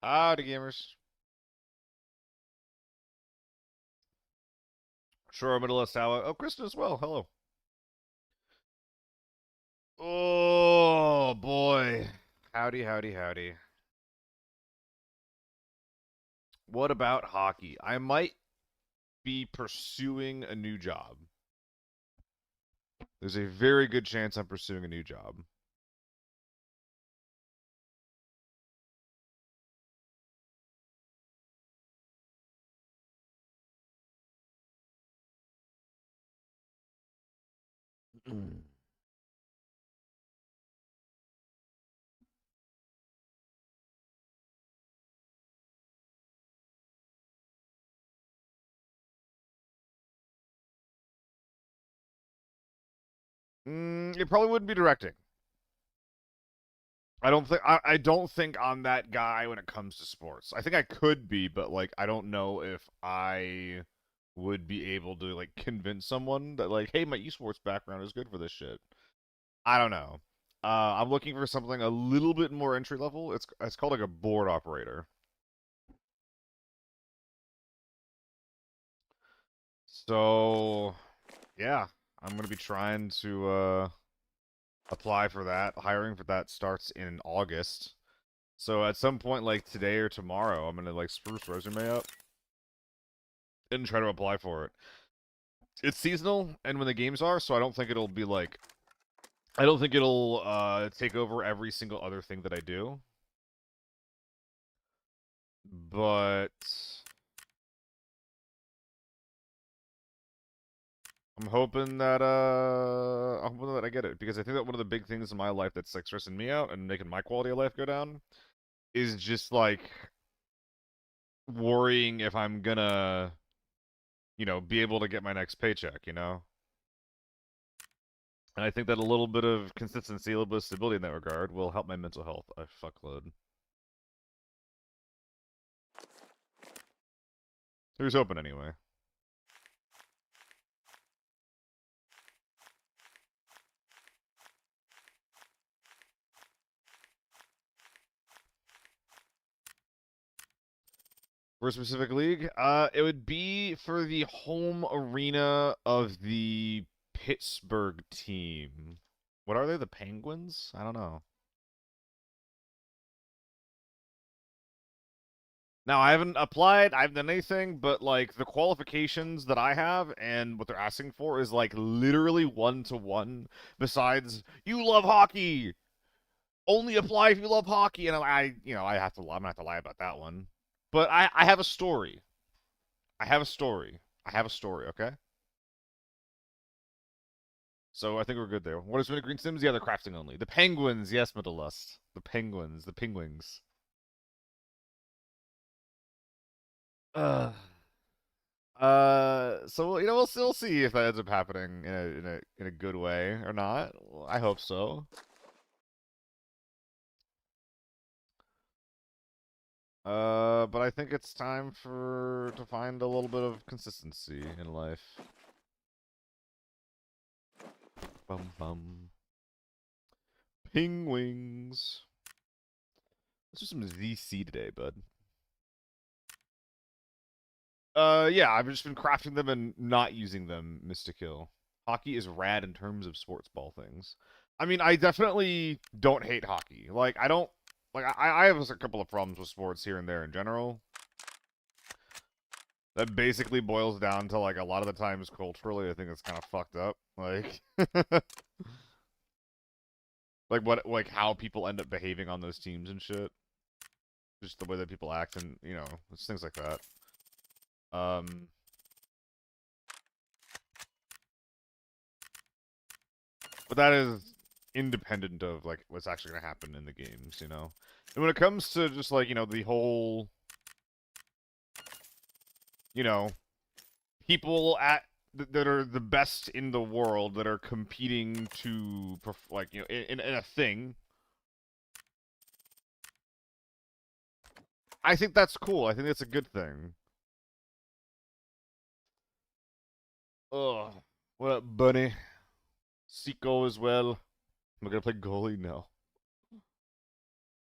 Howdy, gamers. Sure, middle of Sawa. Oh, Kristen as well. Hello. Oh, boy. Howdy, howdy, howdy. What about hockey? I might be pursuing a new job. There's a very good chance I'm pursuing a new job. It probably wouldn't be directing. I don't think I'm that guy when it comes to sports. I think I could be, but like I don't know if I would be able to like convince someone that like, hey, my esports background is good for this shit. I don't know. I'm looking for something a little bit more entry level. It's called like a board operator. So yeah, I'm gonna be trying to apply for that. Hiring for that starts in August. So at some point like today or tomorrow, I'm gonna like spruce resume up and try to apply for it. It's seasonal and when the games are, so I don't think it'll be like I don't think it'll take over every single other thing that I do. But I'm hoping that I get it because I think that one of the big things in my life that's like stressing me out and making my quality of life go down is just like worrying if I'm gonna, be able to get my next paycheck. And I think that a little bit of consistency, a little bit of stability in that regard will help my mental health a fuckload. Here's hoping anyway. For a specific league, it would be for the home arena of the Pittsburgh team. What are they? The Penguins? I don't know. Now, I haven't applied, I haven't done anything, but like the qualifications that I have and what they're asking for is like literally one to one. Besides, you love hockey. Only apply if you love hockey, and I'm gonna have to lie about that one. But I have a story. I have a story. I have a story. Okay. So I think we're good there. What is Green Sims? Yeah, they're crafting only. The Penguins, yes, Middlelust. The Penguins, the Penguins. Uh, so we'll still see if that ends up happening in a good way or not. Well, I hope so. But I think it's time to find a little bit of consistency in life. Bum bum. Pingwings. Let's do some ZC today, bud. Yeah, I've just been crafting them and not using them, Mystikill. Hockey is rad in terms of sports ball things. I mean, I definitely don't hate hockey. Like, I don't like I have a couple of problems with sports here and there in general. That basically boils down to like a lot of the times culturally, I think it's kind of fucked up. Like, like how people end up behaving on those teams and shit. Just the way that people act and it's things like that. Um, but that is independent of like what's actually gonna happen in the games. And when it comes to just like the whole, you know, people that are the best in the world that are competing to like in a thing. I think that's cool. I think that's a good thing. Ugh. What up, Bunny? Seiko as well. Am I gonna play goalie? No.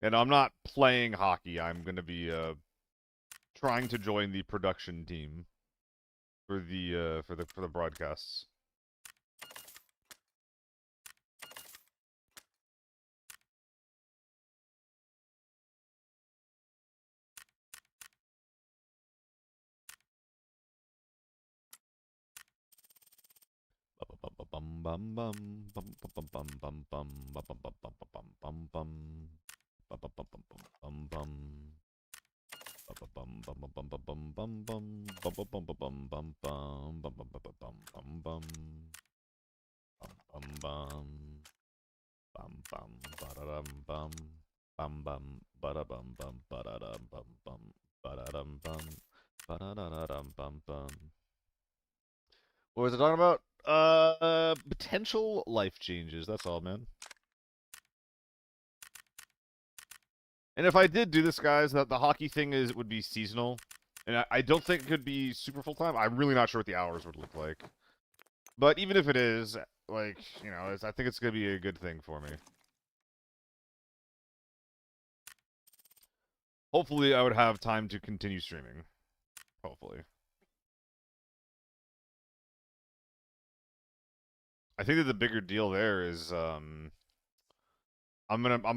And I'm not playing hockey. I'm gonna be trying to join the production team for the broadcasts. What was I talking about? Potential life changes. That's all, man. And if I did do this, guys, that the hockey thing would be seasonal, and I don't think it could be super full time. I'm really not sure what the hours would look like. But even if it is, like, you know, I think it's gonna be a good thing for me. Hopefully, I would have time to continue streaming. Hopefully. I think that the bigger deal there is, I'm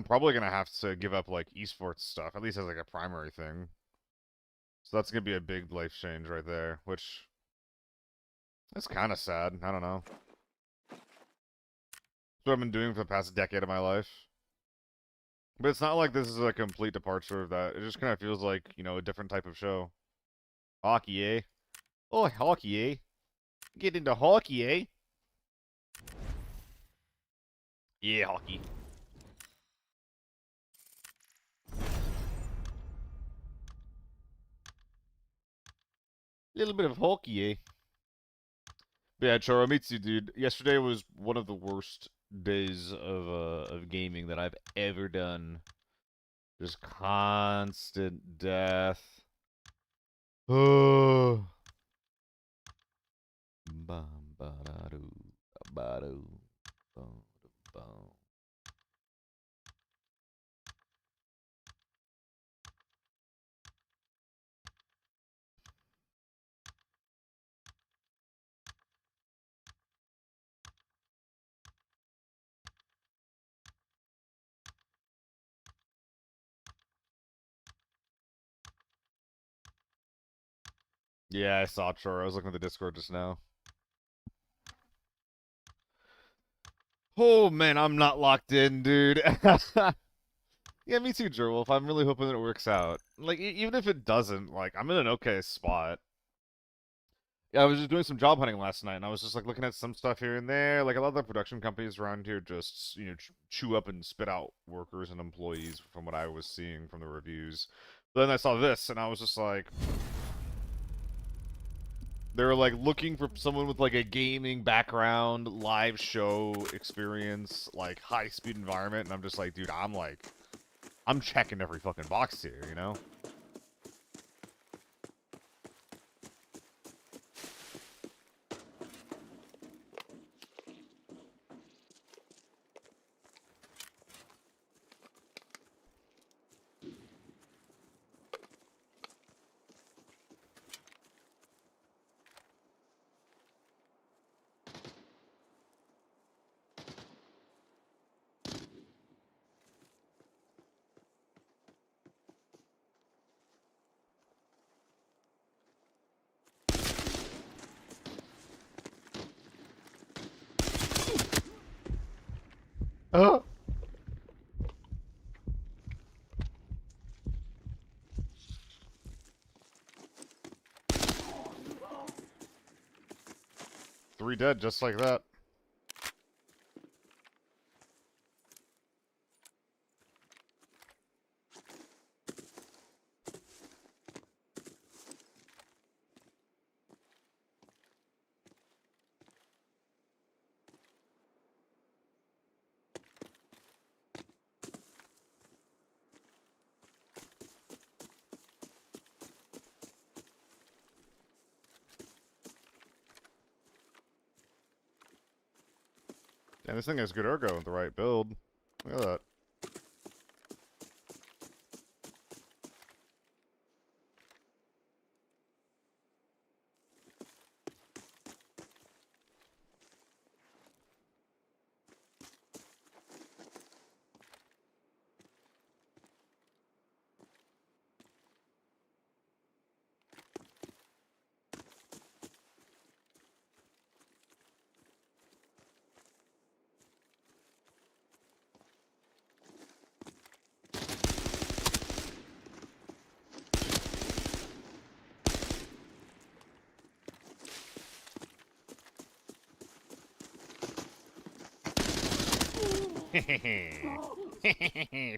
probably gonna have to give up like esports stuff, at least as like a primary thing. So that's gonna be a big life change right there, which is kind of sad. I don't know. It's what I've been doing for the past decade of my life. But it's not like this is a complete departure of that. It just kind of feels like, you know, a different type of show. Hockey, eh? Oh, hockey, eh? Get into hockey, eh? Yeah, hockey. Little bit of hockey, eh? But yeah, Choromitsu, dude. Yesterday was one of the worst days of gaming that I've ever done. Just constant death. Oh. Bum, ba-da-doo, ba-doo, bum, bum. Yeah, I saw Choro. I was looking at the Discord just now. Oh man, I'm not locked in, dude. Yeah, me too, Jerwolf. I'm really hoping that it works out. Like, even if it doesn't, like, I'm in an okay spot. Yeah, I was just doing some job hunting last night, and I was just like looking at some stuff here and there. Like a lot of the production companies around here just, you know, chew up and spit out workers and employees from what I was seeing from the reviews. But then I saw this, and I was just like, they were like looking for someone with like a gaming background, live show experience, like high speed environment, and I'm just like, dude, I'm checking every fucking box here, you know? Oh. 3 dead, just like that. And this thing has good ergo with the right build. Look at that.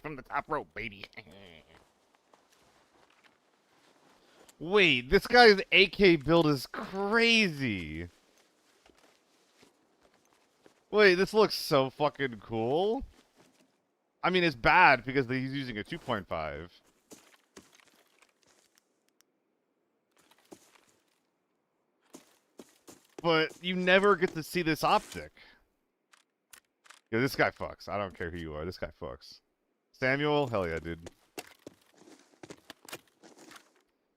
From the top rope, baby. Wait, this guy's AK build is crazy. Wait, this looks so fucking cool. I mean, it's bad because he's using a 2.5. But you never get to see this optic. Yeah, this guy fucks. I don't care who you are. This guy fucks. Samuel? Hell yeah, dude.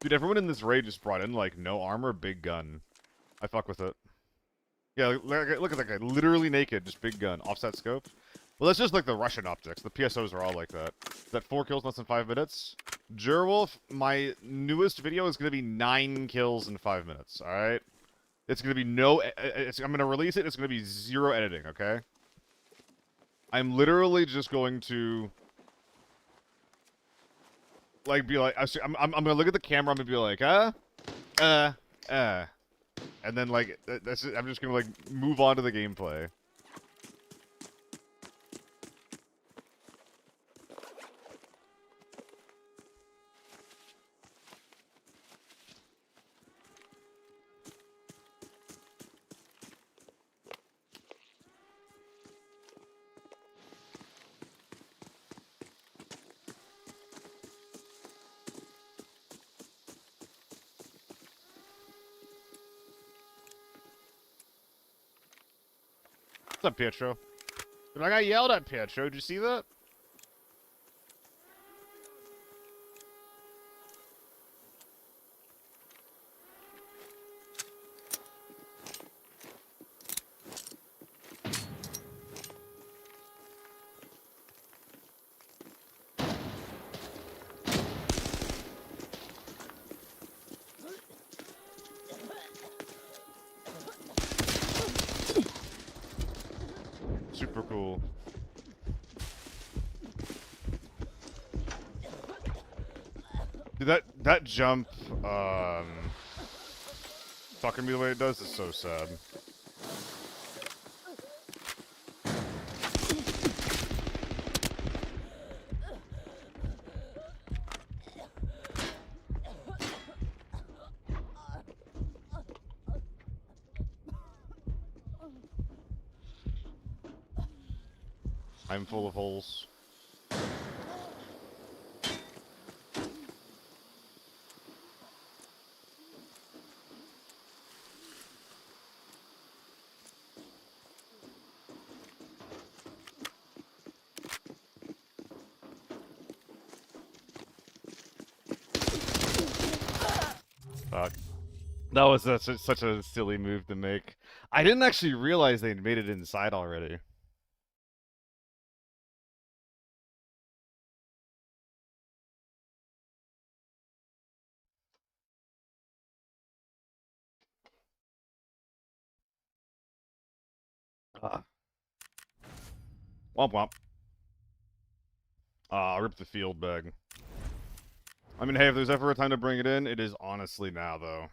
Dude, everyone in this raid just brought in, like, no armor, big gun. I fuck with it. Yeah, look at that guy. Literally naked, just big gun. Offset scope. Well, that's just like the Russian optics. The PSOs are all like that. That 4 kills in less than 5 minutes. Jerwolf, my newest video is going to be 9 kills in 5 minutes, alright? It's going to be no... I'm going to release it, it's going to be 0 editing, okay? I'm literally just going to... like, be like... I'm going to look at the camera, I'm going to be like, and then, like, that's it. I'm just going to, like, move on to the gameplay. What's up, Pietro? Dude, I got yelled at, Pietro. Did you see that? Super cool. Dude, that jump, fucking me the way it does is so sad. I'm full of holes. Fuck. That was such a silly move to make. I didn't actually realize they made it inside already. Ah. Womp womp. Ah, rip the field bag. I mean, hey, if there's ever a time to bring it in, it is honestly now, though.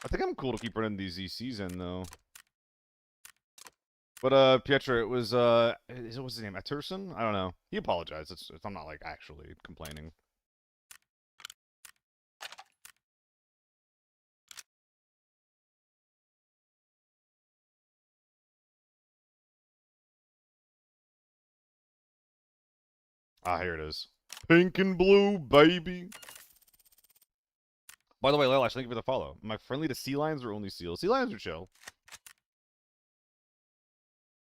I think I'm cool to keep running these ECs in, though. But, Pietro, it was, what's his name, Etterson? I don't know. He apologized. I'm not, like, actually complaining. Ah, here it is. Pink and blue, baby. By the way, Lailash, thank you for the follow. Am I friendly to sea lions or only seals? Sea lions are chill.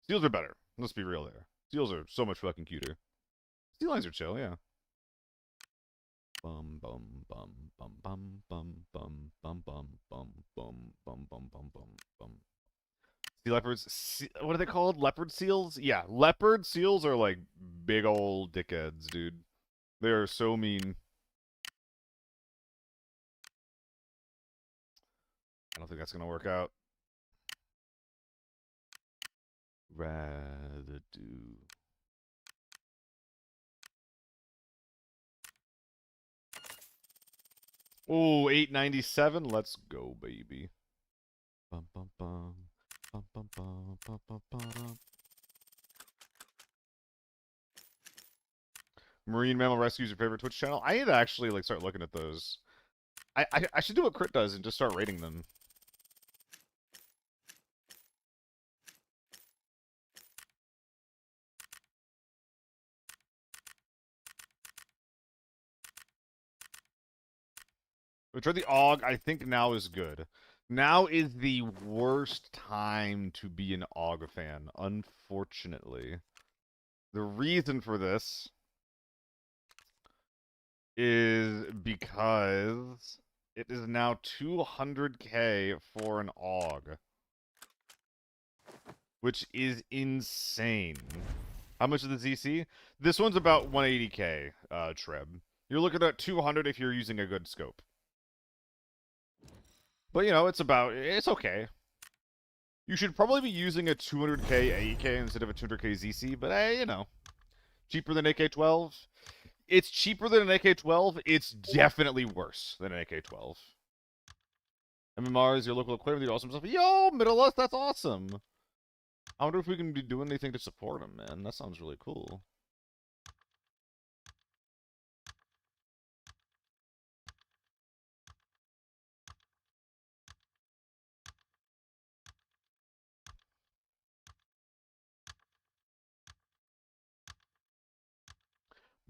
Seals are better. Let's be real there. Seals are so much fucking cuter. Sea lions are chill, yeah. Bum bum bum bum bum bum bum bum bum bum bum bum bum bum bum bum. Sea leopards. What are they called? Leopard seals? Yeah, leopard seals are like big old dickheads, dude. They are so mean. I don't think that's gonna work out. Rather do. Oh, 897. Let's go, baby. Bum bum bum. Bum bum bum bum bum bum. Marine Mammal Rescue is your favorite Twitch channel? I need to actually like start looking at those. I should do what Crit does and just start rating them. We tried the AUG. I think now is good. Now is the worst time to be an AUG fan, unfortunately. The reason for this is because it is now 200k for an AUG, which is insane. How much is the ZC? This one's about 180k, Treb. You're looking at 200 if you're using a good scope. But, you know, it's okay. You should probably be using a 200k AEK instead of a 200k ZC, but hey, you know. Cheaper than AK-12? It's cheaper than an AK-12. It's definitely worse than an AK-12. MMR is your local aquarium. Awesome stuff. Yo, Middle Us, that's awesome. I wonder if we can be doing anything to support him, man. That sounds really cool.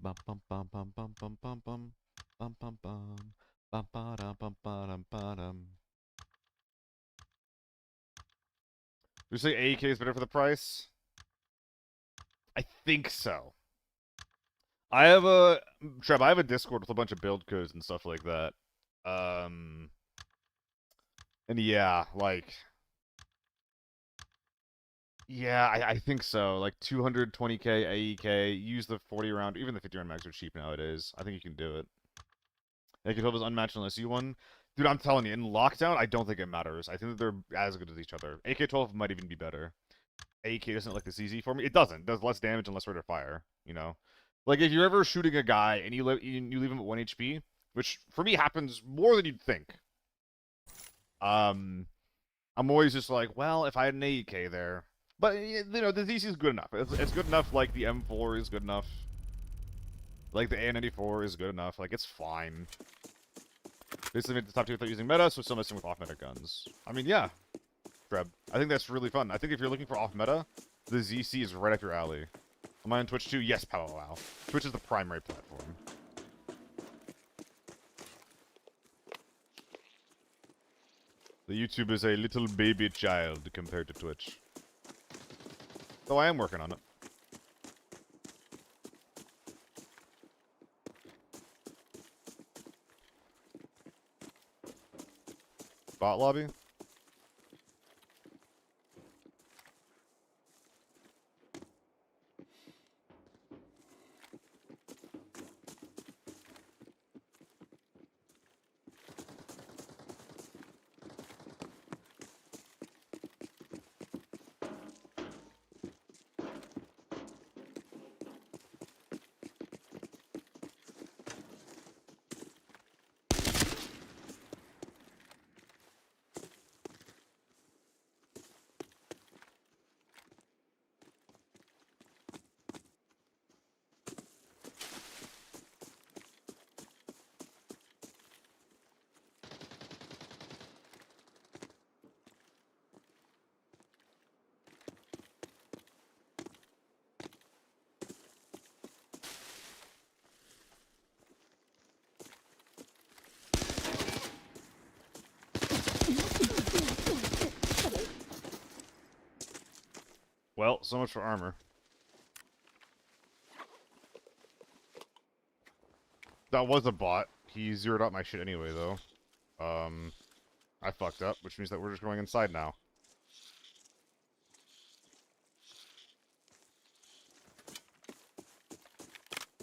Bum bum bum bum bum bum bum bum bum bum bum bum ba dum bum ba dum ba dum. You say AEK is better for the price? I think so. I have a Trev. I have a Discord with a bunch of build codes and stuff like that. And yeah, like, yeah, I think so. Like 220k AEK. Use the 40 round, even the 50 round mags are cheap nowadays. I think you can do it. AK-12 is unmatched unless you won. Dude, I'm telling you, in lockdown, I don't think it matters. I think that they're as good as each other. AK-12 might even be better. AK doesn't like the CZ for me. It doesn't. It does less damage and less rate of fire, you know? Like, if you're ever shooting a guy and you leave him at 1 HP, which for me happens more than you'd think. I'm always just like, well, if I had an AEK there. But, you know, the ZC is good enough. It's good enough, like the M4 is good enough. Like the A94 is good enough. Like, it's fine. Basically made the top 2 without using meta, so still messing with off-meta guns. I mean, yeah. Dreb. I think that's really fun. I think if you're looking for off-meta, the ZC is right up your alley. Am I on Twitch too? Yes, Powwow. Twitch is the primary platform. The YouTube is a little baby child compared to Twitch. Though I am working on it. Bot lobby? Well, so much for armor. That was a bot. He zeroed out my shit anyway, though. I fucked up, which means that we're just going inside now.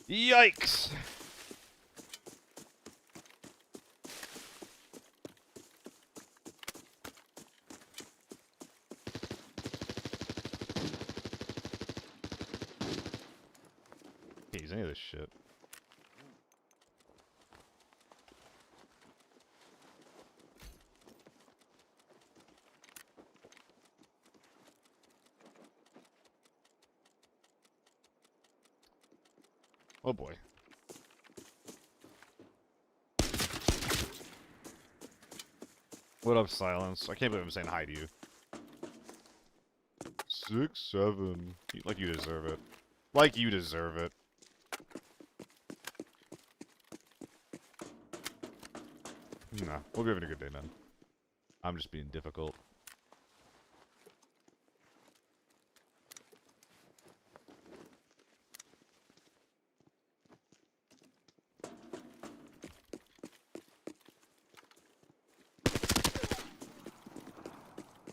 Yikes! Can't use any of this shit. Oh boy. What up, Silence? I can't believe I'm saying hi to you. 6-7. Like you deserve it. Like you deserve it. Nah, we'll be having a good day, man. I'm just being difficult.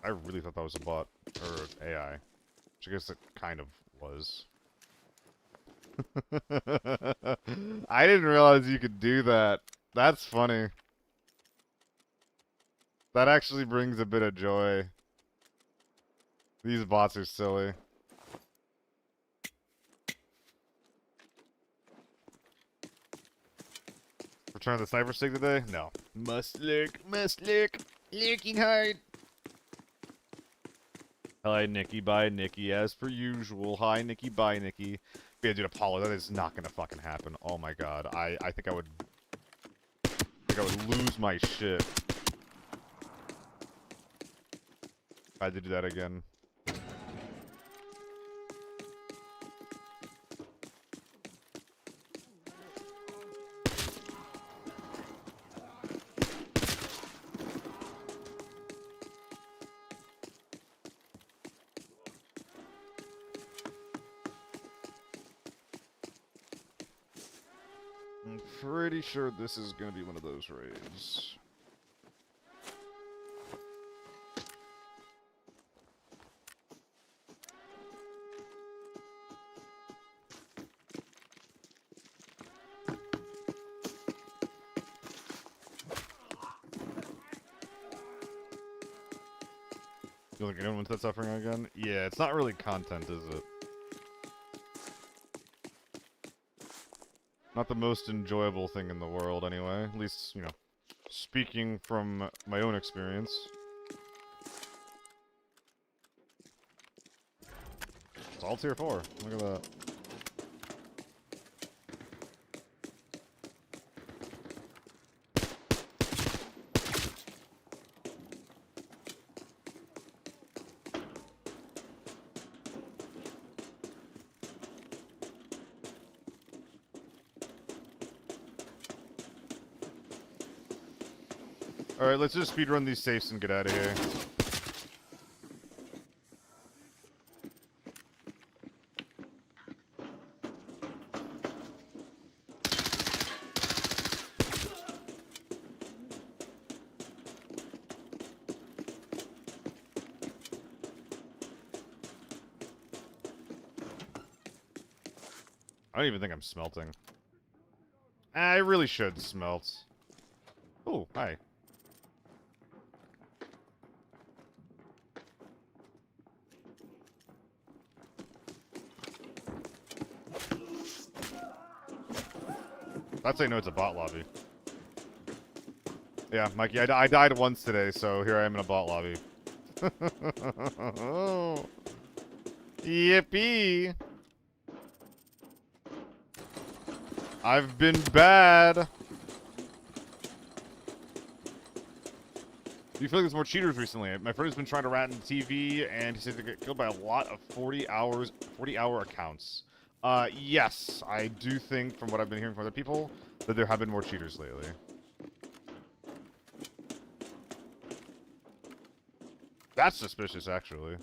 I really thought that was a bot. Or AI. Which I guess it kind of was. I didn't realize you could do that. That's funny. That actually brings a bit of joy. These bots are silly. Return the sniper stick today? No. Must lurk, lurking hard. Hi, Nikki, bye, Nikki, as per usual. Hi, Nikki, bye, Nikki. Yeah, dude, Apollo, that is not gonna fucking happen. Oh my god, I think I would lose my shit if I had to do that again. I'm pretty sure this is gonna be one of those raids. You think anyone wants that suffering again? Yeah, it's not really content, is it? Not the most enjoyable thing in the world, anyway. At least, you know, speaking from my own experience. It's all tier 4. Look at that. Alright, let's just speedrun these safes and get out of here. I don't even think I'm smelting. I really should smelt. Oh, hi. I'd say no, it's a bot lobby. Yeah, Mikey, I died once today, so here I am in a bot lobby. Yippee! I've been bad! Do you feel like there's more cheaters recently? My friend has been trying to rat in the TV, and he said they get killed by a lot of 40-hour accounts. Yes, I do think, from what I've been hearing from other people, that there have been more cheaters lately. That's suspicious, actually.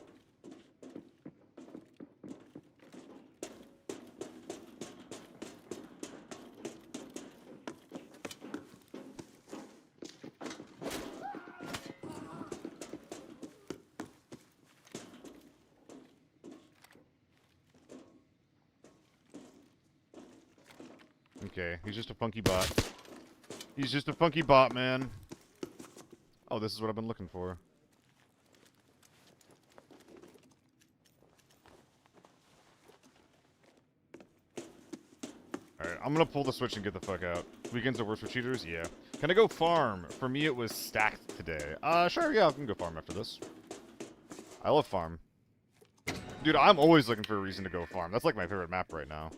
Okay, he's just a funky bot. He's just a funky bot, man. Oh, this is what I've been looking for. Alright, I'm gonna pull the switch and get the fuck out. Weekends are worse for cheaters? Yeah. Can I go farm? For me, it was stacked today. Sure, yeah, I can go farm after this. I love farm. Dude, I'm always looking for a reason to go farm. That's like my favorite map right now.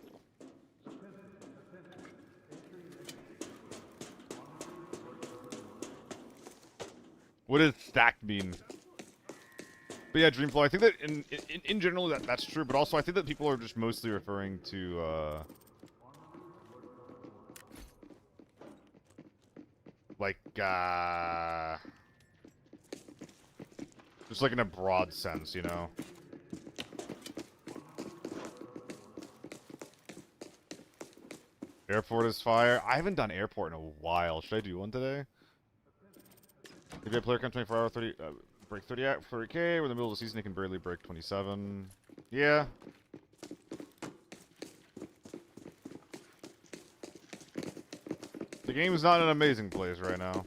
What does stacked mean? But yeah, Dreamflow, I think that in general that's true, but also I think that people are just mostly referring to, like, just like in a broad sense, you know? Airport is fire. I haven't done airport in a while. Should I do one today? If a player comes 24 hour 30 break 30 out 30k, we're in the middle of the season, he can barely break 27. Yeah. The game is not in an amazing place right now.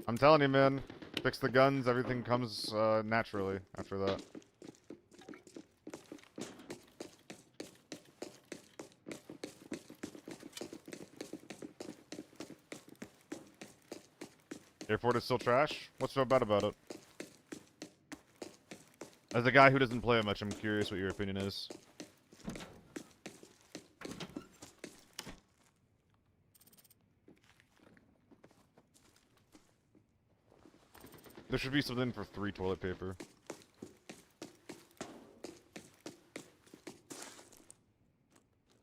I'm telling you, man. Fix the guns, everything comes naturally after that. Airport is still trash? What's so bad about it? As a guy who doesn't play it much, I'm curious what your opinion is. There should be something for 3 toilet paper.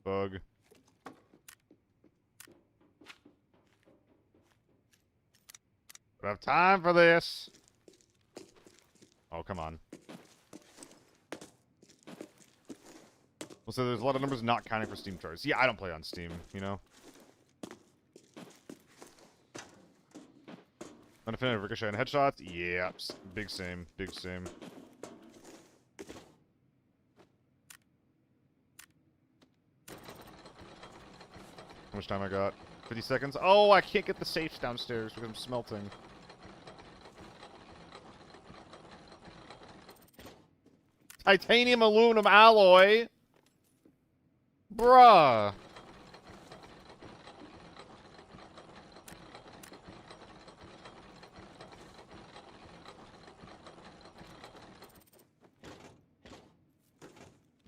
Bug. Don't have time for this. Oh, come on. Well, so there's a lot of numbers not counting for Steam charts. Yeah, I don't play on Steam, you know? Undefended ricochet and headshots? Yeah, big same, big same. How much time I got? 50 seconds? Oh, I can't get the safes downstairs because I'm smelting. Titanium aluminum alloy? Bruh.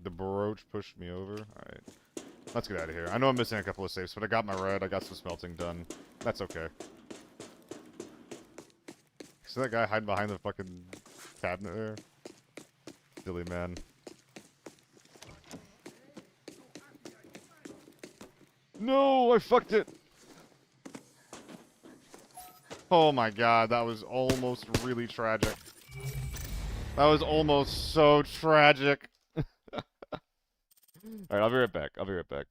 The brooch pushed me over. Alright. Let's get out of here. I know I'm missing a couple of safes, but I got my red. I got some smelting done. That's okay. See that guy hiding behind the fucking cabinet there? Silly man. No, I fucked it. Oh my god, that was almost really tragic. That was almost so tragic. Alright, I'll be right back. I'll be right back.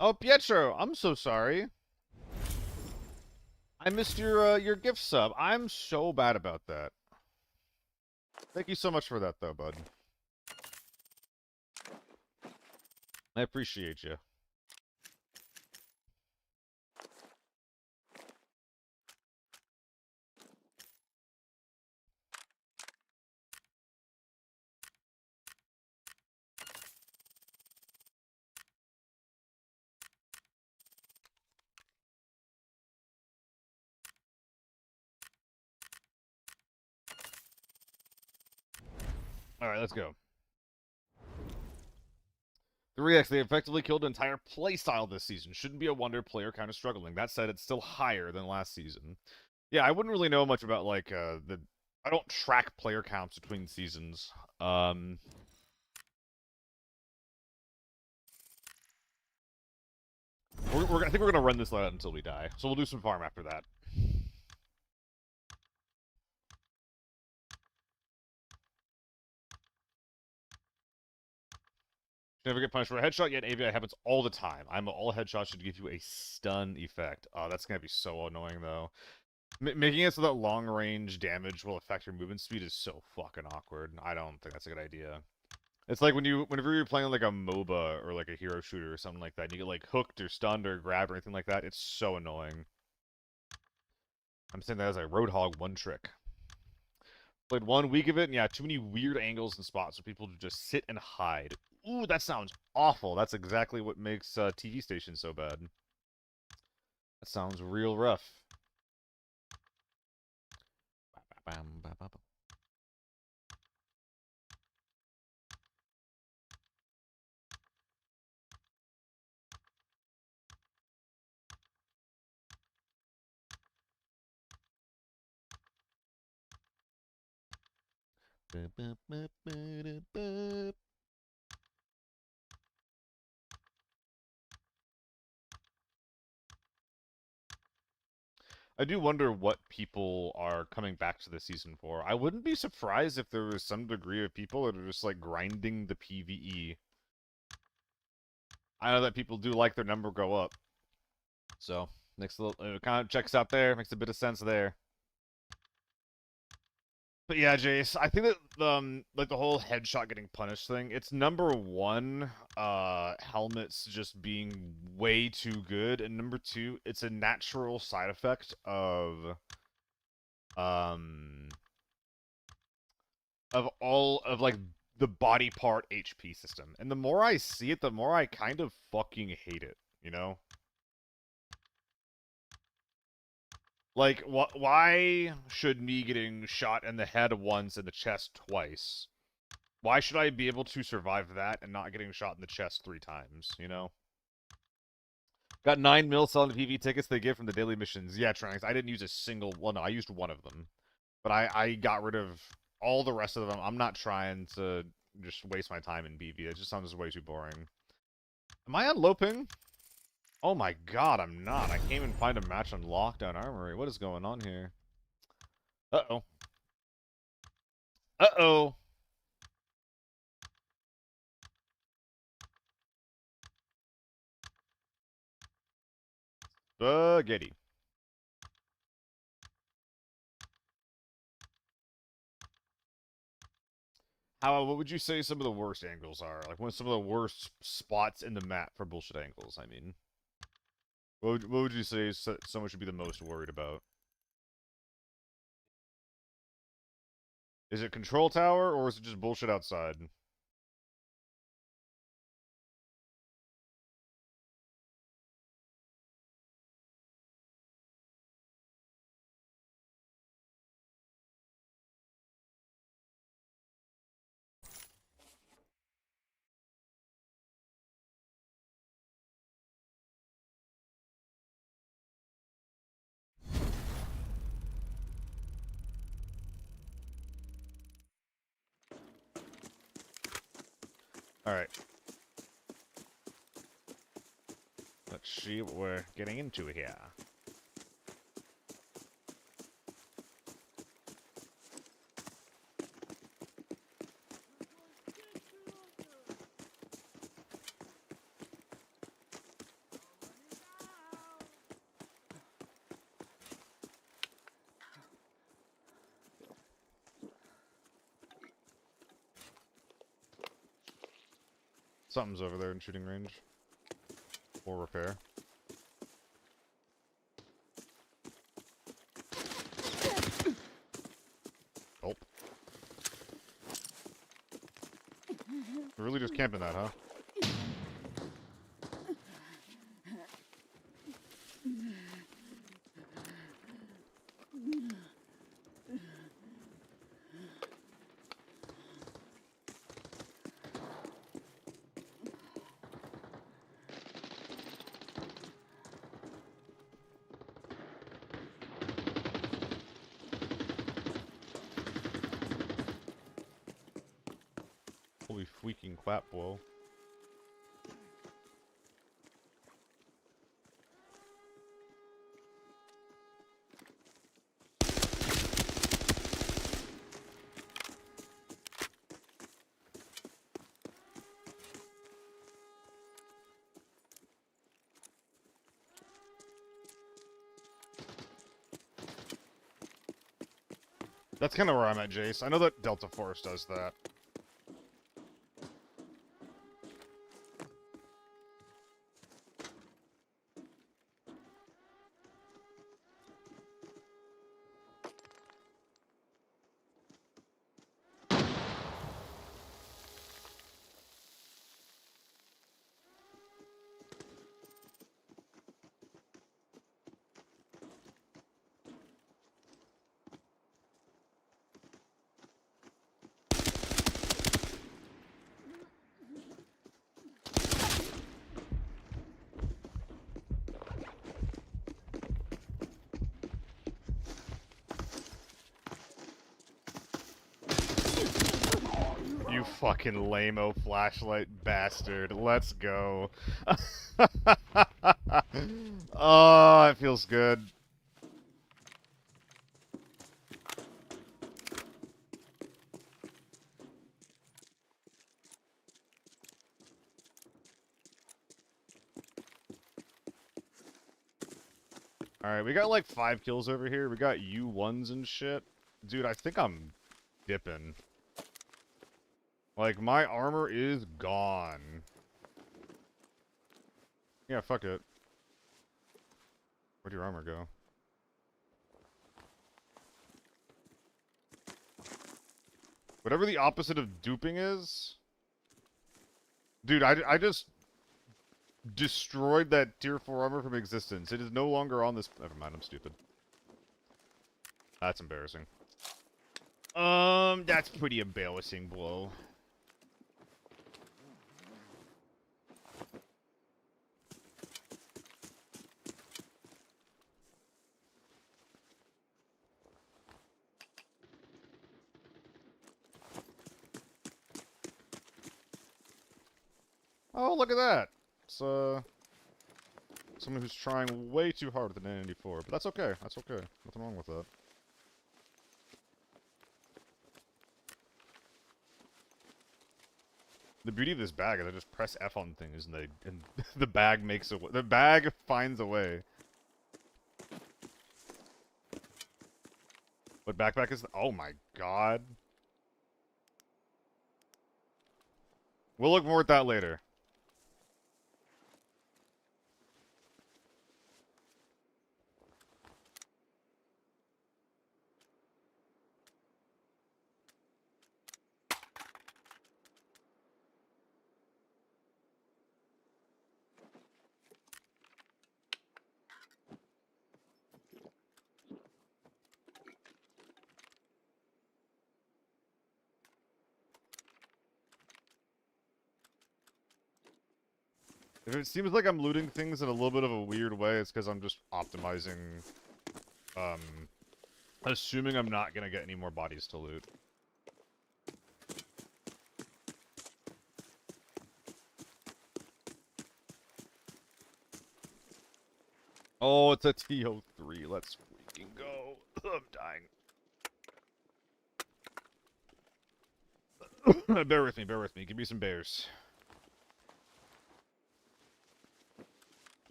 Oh, Pietro, I'm so sorry. I missed your gift sub. I'm so bad about that. Thank you so much for that, though, bud. I appreciate you. All right, let's go. 3x, they effectively killed an entire playstyle this season. Shouldn't be a wonder player kind of struggling. That said, it's still higher than last season. Yeah, I wouldn't really know much about, like, the... I don't track player counts between seasons. I think we're gonna run this out until we die. So we'll do some farm after that. Never get punished for a headshot, yet AVI happens all the time. All headshots should give you a stun effect. Oh, that's gonna be so annoying, though. Making it so that long-range damage will affect your movement speed is so fucking awkward. I don't think that's a good idea. It's like whenever you're playing like a MOBA or like a hero shooter or something like that, and you get like hooked or stunned or grabbed or anything like that, it's so annoying. I'm saying that as a Roadhog one trick. Played 1 week of it, and yeah, too many weird angles and spots for people to just sit and hide. Ooh, that sounds awful. That's exactly what makes TV stations so bad. That sounds real rough. I do wonder what people are coming back to the season for. I wouldn't be surprised if there was some degree of people that are just like grinding the PvE. I know that people do like their number go up. So, makes a little, it kind of checks out there, makes a bit of sense there. But yeah, Jace, I think that like the whole headshot getting punished thing, it's number one, helmets just being way too good, and number two, it's a natural side effect um of all of like the body part HP system. And the more I see it, the more I kind of fucking hate it, you know? Like, why should me getting shot in the head once and the chest twice? Why should I be able to survive that and not getting shot in the chest 3 times, you know? Got 9 mil selling the PV tickets they give from the daily missions. Yeah, Tranks, I didn't use a single... Well, no, I used one of them. But I got rid of all the rest of them. I'm not trying to just waste my time in BB. It just sounds way too boring. Am I on low ping? Oh my god, I'm not. I can't even find a match on Lockdown Armory. What is going on here? Uh-oh. Uh-oh. Spaghetti. What would you say some of the worst angles are? Like, what some of the worst spots in the map for bullshit angles, I mean? What would you say someone should be the most worried about? Is it control tower, or is it just bullshit outside? Alright. Let's see what we're getting into here. Something's over there in shooting range. Or repair. Gulp. We're really just camping that, huh? Holy freaking crap, bro. That's kind of where I'm at, Jace. I know that Delta Force does that. You fucking lame-o flashlight bastard. Let's go. Oh, it feels good. Alright, we got like 5 kills over here. We got U1s and shit. Dude, I think I'm dipping. Like, my armor is gone. Yeah, fuck it. Where'd your armor go? Whatever the opposite of duping is... Dude, I just... destroyed that tier 4 armor from existence. It is no longer on this... Never mind, I'm stupid. That's embarrassing. That's pretty embarrassing, bro. Oh, look at that! It's, someone who's trying way too hard with the 994, but that's okay. That's okay. Nothing wrong with that. The beauty of this bag is I just press F on things and the bag makes a way. The bag finds a way. What backpack is? Oh my god. We'll look more at that later. If it seems like I'm looting things in a little bit of a weird way, it's because I'm just optimizing, assuming I'm not gonna get any more bodies to loot. Oh, it's a TO3. Let's freaking go. I'm dying. Bear with me, bear with me. Give me some bears.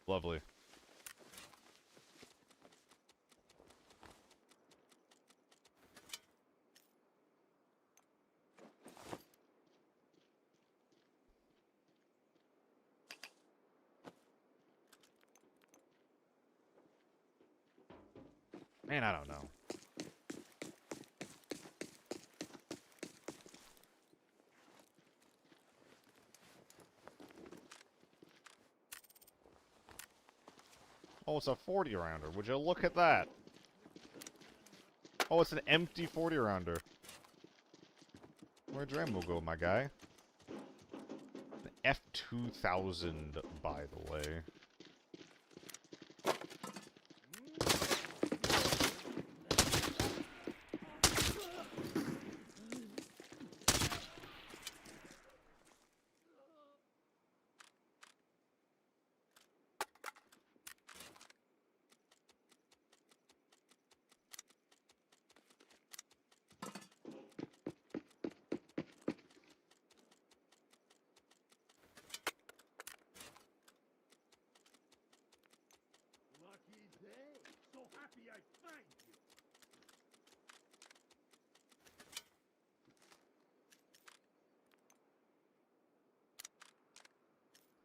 Lovely. Man, I don't know. Oh, it's a 40 rounder. Would you look at that? Oh, it's an empty 40 rounder. Where'd your ammo go, my guy? An F2000, by the way.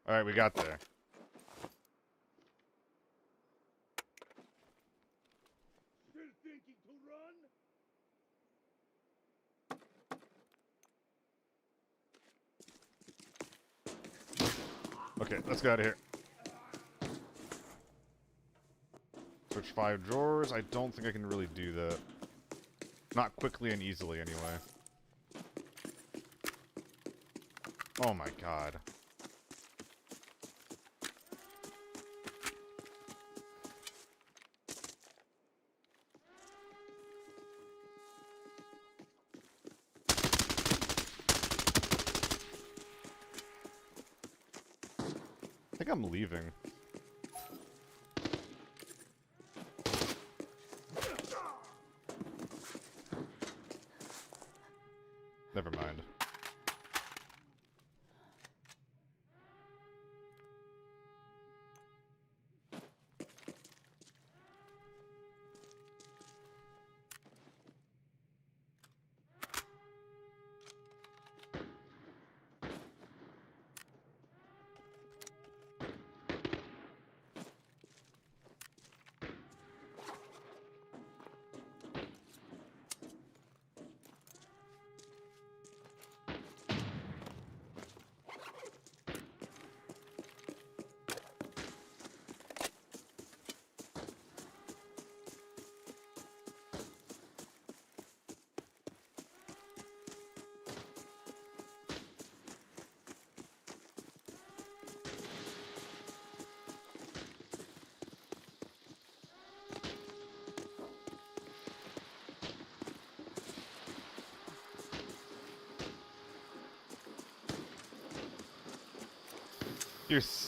Alright, we got there. Still thinking to run? Okay, let's get out of here. Switch 5 drawers. I don't think I can really do that. Not quickly and easily, anyway. Oh my god. I think I'm leaving. Never mind.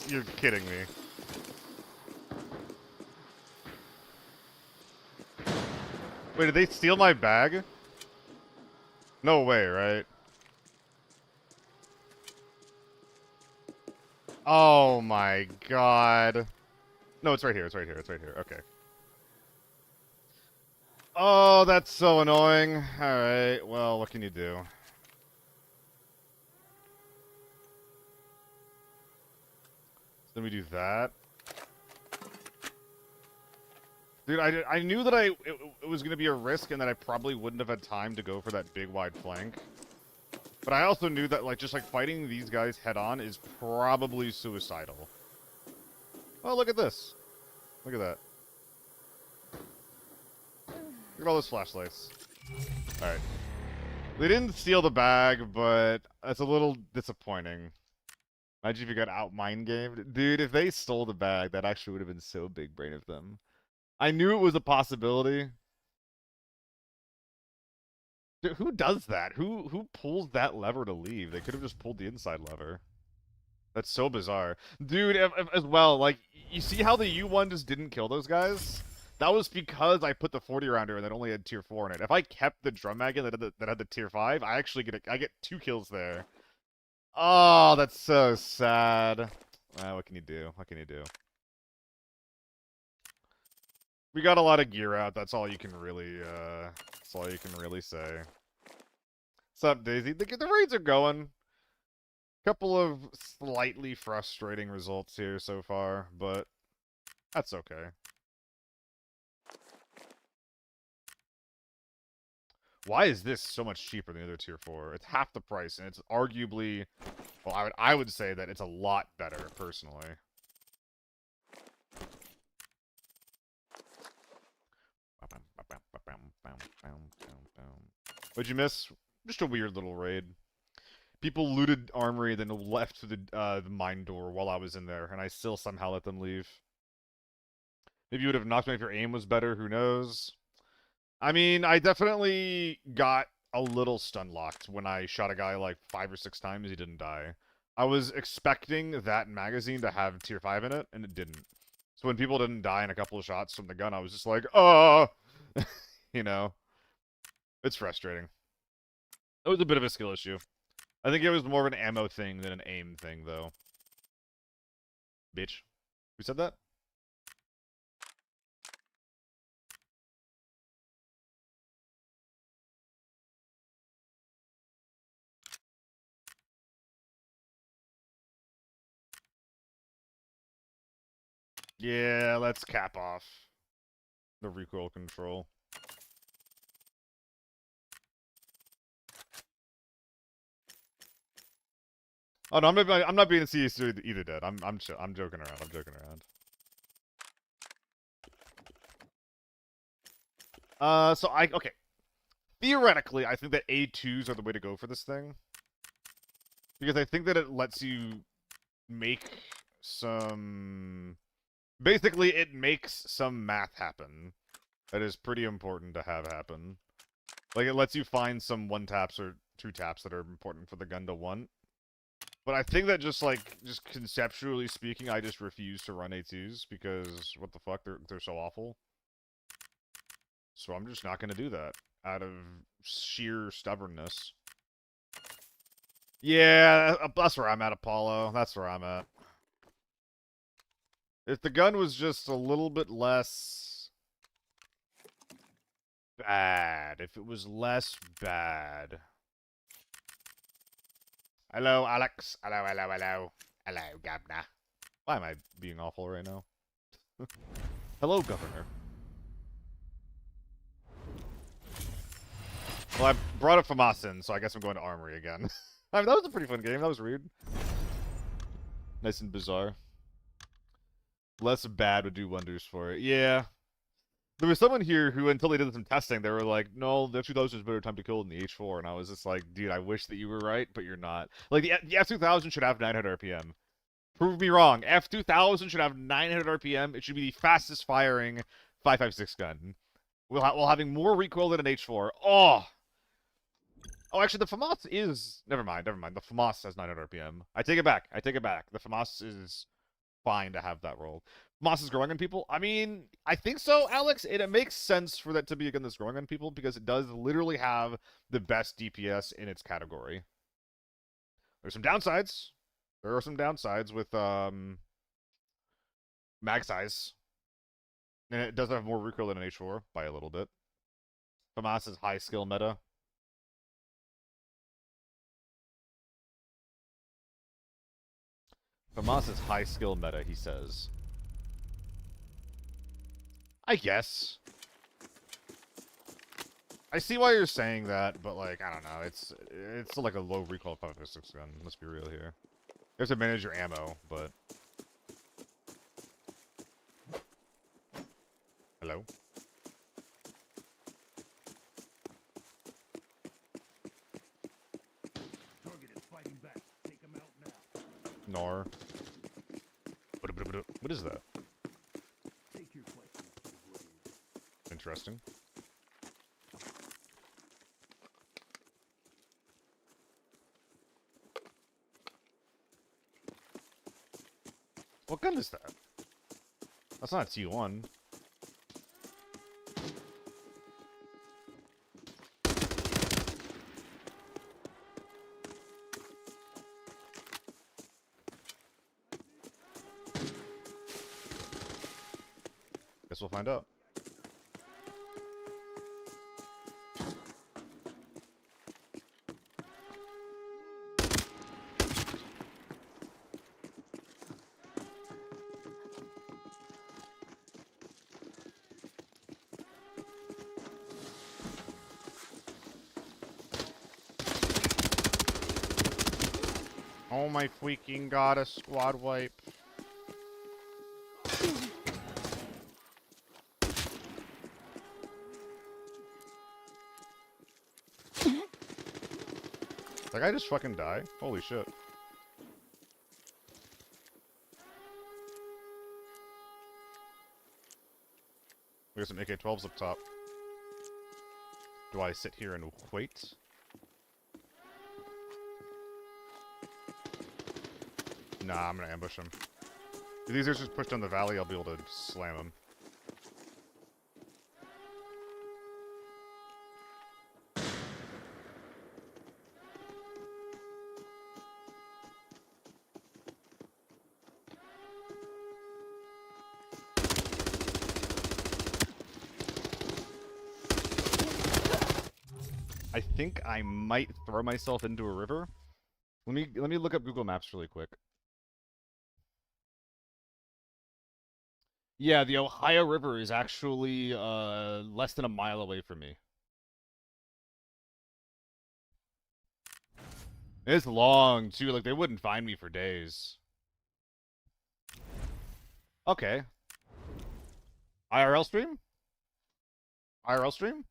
You're kidding me. Wait, did they steal my bag? No way, right? Oh my god. No, it's right here, it's right here, it's right here. Okay. Oh, that's so annoying. Alright, well, what can you do? So then we do that. Dude, I knew that it was going to be a risk and that I probably wouldn't have had time to go for that big wide flank. But I also knew that, like, just, like, fighting these guys head-on is probably suicidal. Oh, look at this. Look at that. Look at all those flashlights. Alright. They didn't steal the bag, but that's a little disappointing. Imagine if you got out-mind gamed. Dude, if they stole the bag, that actually would have been so big brain of them. I knew it was a possibility. Dude, who does that? Who pulls that lever to leave? They could have just pulled the inside lever. That's so bizarre. Dude, as well, like, you see how the U1 just didn't kill those guys? That was because I put the 40 rounder and that only had tier 4 in it. If I kept the drum mag in that had the tier 5, I actually get 2 kills there. Oh, that's so sad. What can you do? What can you do? We got a lot of gear out. That's all you can really, that's all you can really say. What's up, Daisy? The raids are going. Couple of slightly frustrating results here so far, but that's okay. Why is this so much cheaper than the other tier 4? It's half the price, and it's arguably, well, I would say that it's a lot better, personally. What'd you miss? Just a weird little raid. People looted armory, then left the mine door while I was in there, and I still somehow let them leave. Maybe you would have knocked me if your aim was better, who knows? I mean, I definitely got a little stun locked when I shot a guy like 5 or 6 times, he didn't die. I was expecting that magazine to have tier 5 in it, and it didn't. So when people didn't die in a couple of shots from the gun, I was just like, you know? It's frustrating. It was a bit of a skill issue. I think it was more of an ammo thing than an aim thing, though. Bitch. Who said that? Yeah, let's cap off the recoil control. Oh no, I'm not being serious either, Dad. I'm joking around. I'm joking around. Okay. Theoretically, I think that A2s are the way to go for this thing. Because I think that it lets you make some... Basically, it makes some math happen. That is pretty important to have happen. Like, it lets you find some 1-taps or 2-taps that are important for the gun to want. But I think that just conceptually speaking, I just refuse to run A2s because, what the fuck, they're so awful. So I'm just not going to do that out of sheer stubbornness. Yeah, that's where I'm at, Apollo. That's where I'm at. If the gun was just a little bit less bad, if it was less bad. Hello, Alex. Hello, hello, hello. Hello, Governor. Why am I being awful right now? Hello, Governor. Well, I brought up FAMAS in, so I guess I'm going to Armory again. I mean, that was a pretty fun game. That was weird. Nice and bizarre. Less bad would do wonders for it. Yeah. There was someone here who, until they did some testing, they were like, no, the F-2000 is a better time to kill than the H4. And I was just like, dude, I wish that you were right, but you're not. Like, the F-2000 should have 900 RPM. Prove me wrong. F-2000 should have 900 RPM. It should be the fastest firing 5.56 gun. While having more recoil than an H4. Oh! Oh, actually, the FAMAS is... Never mind. The FAMAS has 900 RPM. I take it back. The FAMAS is fine to have that roll. FAMAS is growing on people? I mean, I think so, Alex. It makes sense for that to be a gun that's growing on people because it does literally have the best DPS in its category. There's some downsides. There are some downsides with mag size. And it does have more recoil than an H4 by a little bit. FAMAS is high skill meta. FAMAS is high skill meta, he says. I guess. I see why you're saying that, but like, I don't know. It's still like a low recoil 5.56 gun. Let's be real here. You have to manage your ammo, but... Hello? Target is fighting back. Take him out now. Nor. What is that? Take your question. Interesting. What gun is that? That's not a T1. Guess we'll find out. my freaking god, a squad wipe. That guy just fucking die? Holy shit. We got some AK-12s up top. Do I sit here and wait? Nah, I'm gonna ambush him. If these are just pushed down the valley, I'll be able to slam him. I think I might throw myself into a river. Let me look up Google Maps really quick. Yeah, the Ohio River is actually less than a mile away from me. It's long too, like they wouldn't find me for days. Okay. IRL stream? IRL stream?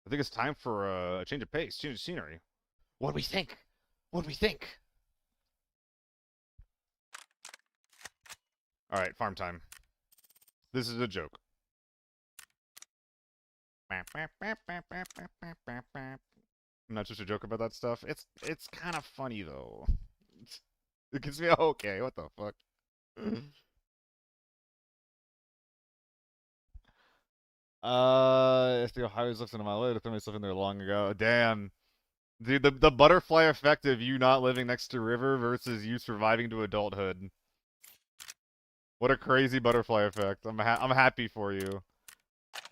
I think it's time for a change of pace, change of scenery. What do we think? What do we think? Alright, farm time. This is a joke. I'm not just a joke about that stuff. It's kind of funny though. It gets me okay. What the fuck? If the Ohio's less than a mile away, I threw myself in there long ago. Damn. Dude, the butterfly effect of you not living next to river versus you surviving to adulthood. What a crazy butterfly effect. I'm happy for you.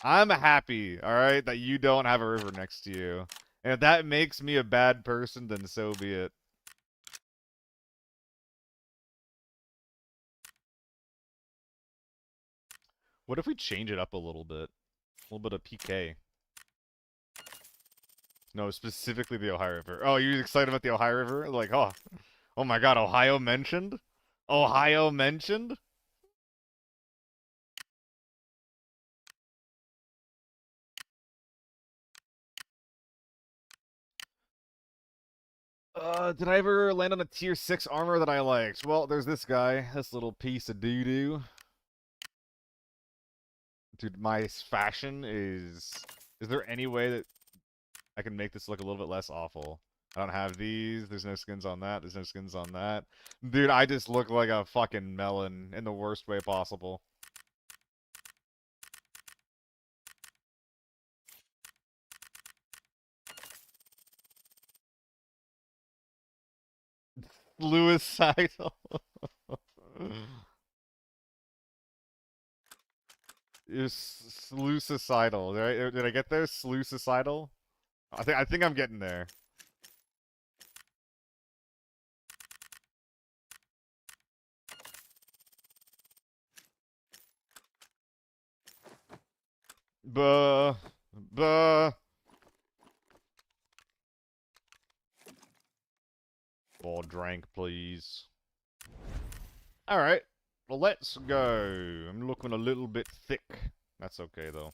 I'm happy, alright, that you don't have a river next to you. And if that makes me a bad person, then so be it. What if we change it up a little bit? A little bit of PK. No, specifically the Ohio River. Oh, you're excited about the Ohio River? Like, oh my god, Ohio mentioned? Ohio mentioned? Did I ever land on a tier 6 armor that I liked? Well, there's this guy, this little piece of doo-doo. Dude, my fashion is... Is there any way that I can make this look a little bit less awful? I don't have these, there's no skins on that, there's no skins on that. Dude, I just look like a fucking melon in the worst way possible. Suicidal. You're sluicidal, right? Did I get there? Sluicidal? I think I'm getting there. Buh. Buh. More drink, please. Alright. Well, let's go. I'm looking a little bit thick. That's okay, though.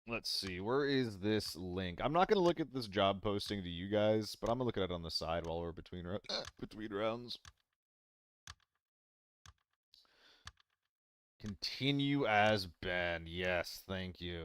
Let's see. Where is this link? I'm not going to look at this job posting to you guys, but I'm going to look at it on the side while we're between rounds. Continue as Ben. Yes, thank you.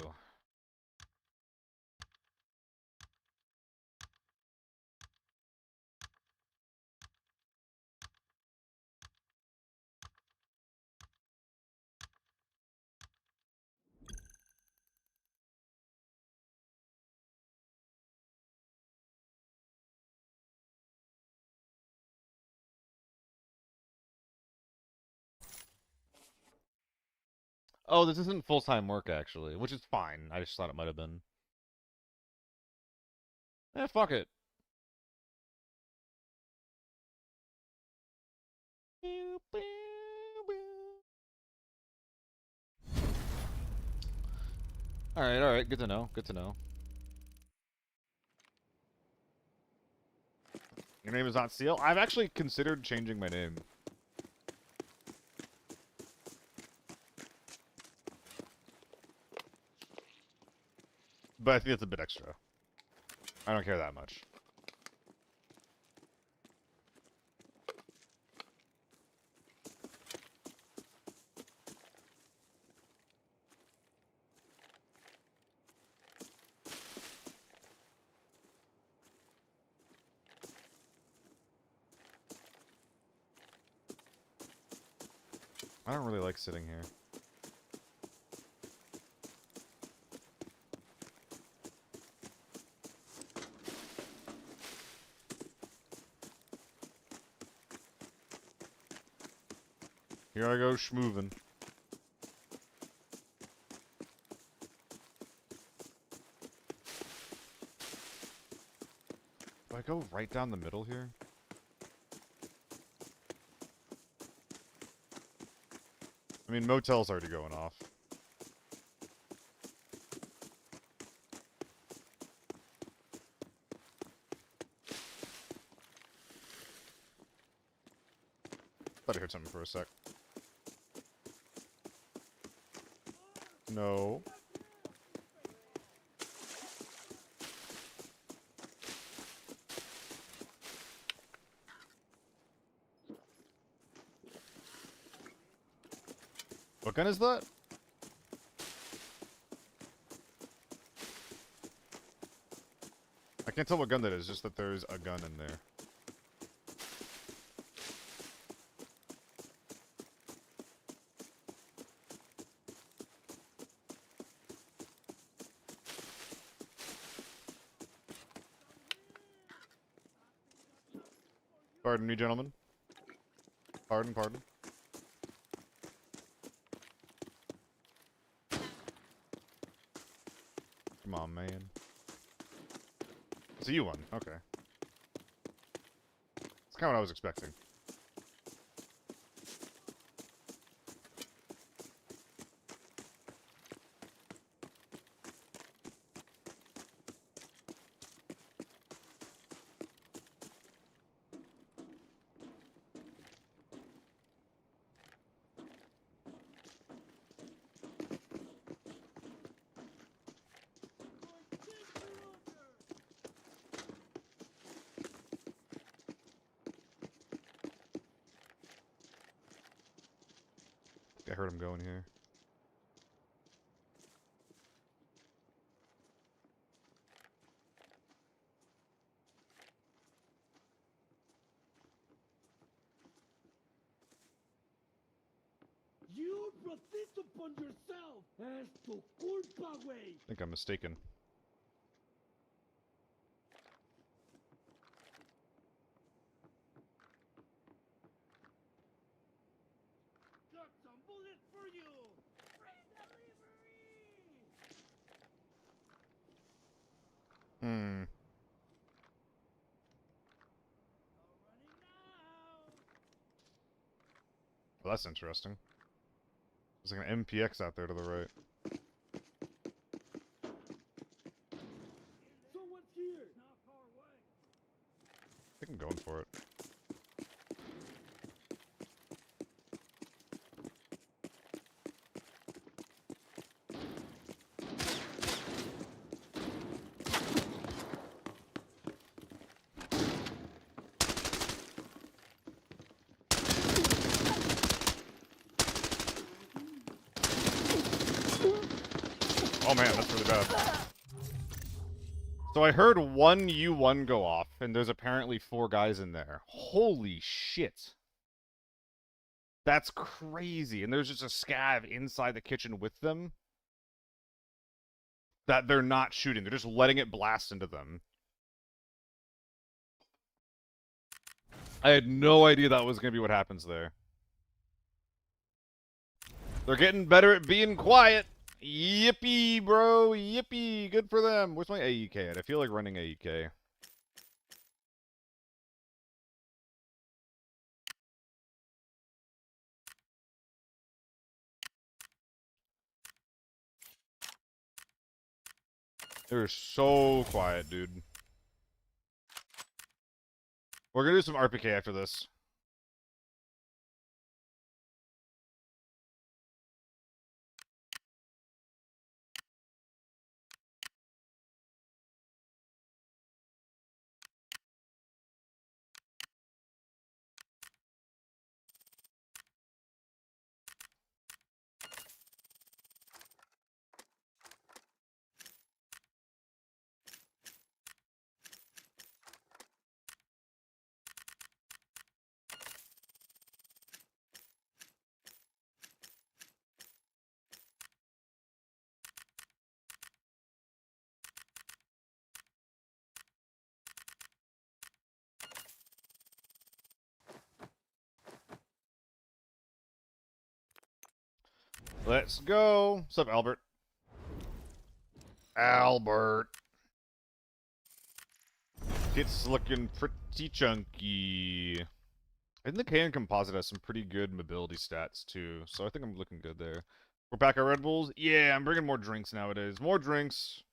Oh, this isn't full-time work, actually, which is fine. I just thought it might have been. Eh, fuck it. Alright, good to know, good to know. Your name is not Seal? I've actually considered changing my name. But I think it's a bit extra. I don't care that much. I don't really like sitting here. Here I go schmoovin'. Do I go right down the middle here? I mean, motel's already going off. Thought I heard something for a sec. No. What gun is that? I can't tell what gun that is, just that there's a gun in there. Pardon me, gentlemen. Pardon, pardon. Come on, man. It's a U1, okay. It's kind of what I was expecting. I heard him going here. You brought this upon yourself. Es tu culpa, güey. I think I'm mistaken. Got some bullets for you. Free delivery. Hmm. No running now. Well, that's interesting. There's like an MPX out there to the right. Someone's here. Not far away. I think I'm going for it. Oh man, that's really bad. So I heard one U1 go off, and there's apparently 4 guys in there. Holy shit. That's crazy. And there's just a scav inside the kitchen with them that they're not shooting. They're just letting it blast into them. I had no idea that was going to be what happens there. They're getting better at being quiet. Yippee, bro. Yippee. Good for them. Where's my AEK at? I feel like running AEK. They're so quiet, dude. We're gonna do some RPK after this. Let's go. What's up, Albert? Albert. It's looking pretty chunky. I think the KN Composite has some pretty good mobility stats, too. So I think I'm looking good there. We're back at Red Bulls? Yeah, I'm bringing more drinks nowadays. More drinks.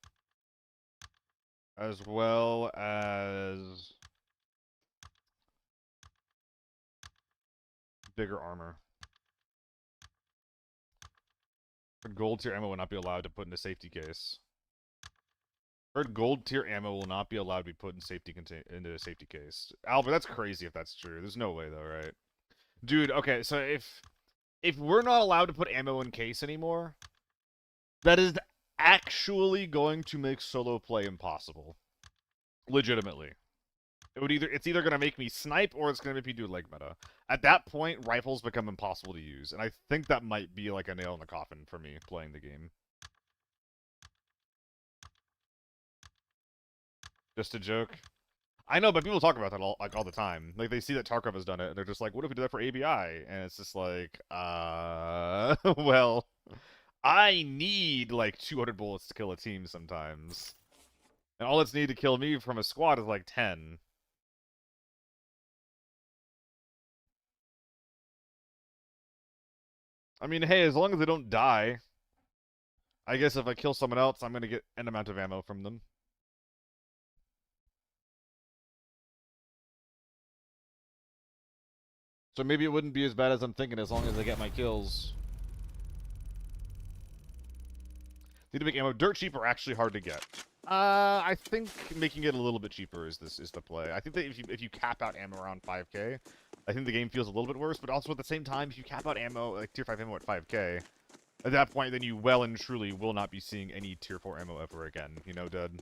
As well as bigger armor. Gold tier ammo will not be allowed to put in a safety case. Heard gold tier ammo will not be allowed to be put in into a safety case. Albert, that's crazy if that's true. There's no way though, right? Dude, okay, so if we're not allowed to put ammo in case anymore, that is actually going to make solo play impossible. Legitimately. It's either gonna make me snipe or it's gonna make me do leg meta. At that point, rifles become impossible to use, and I think that might be like a nail in the coffin for me playing the game. Just a joke. I know, but people talk about that all the time. Like they see that Tarkov has done it, and they're just like, "What if we did that for ABI?" And it's just like, well, I need like 200 bullets to kill a team sometimes, and all it's needed to kill me from a squad is like 10. I mean, hey, as long as they don't die, I guess if I kill someone else, I'm gonna get an amount of ammo from them. So maybe it wouldn't be as bad as I'm thinking as long as I get my kills. Need to make ammo dirt cheap or actually hard to get. I think making it a little bit cheaper is the play. I think that if you cap out ammo around 5k, I think the game feels a little bit worse. But also at the same time, if you cap out ammo like tier 5 ammo at 5k, at that point then you well and truly will not be seeing any tier 4 ammo ever again. You know, Dud.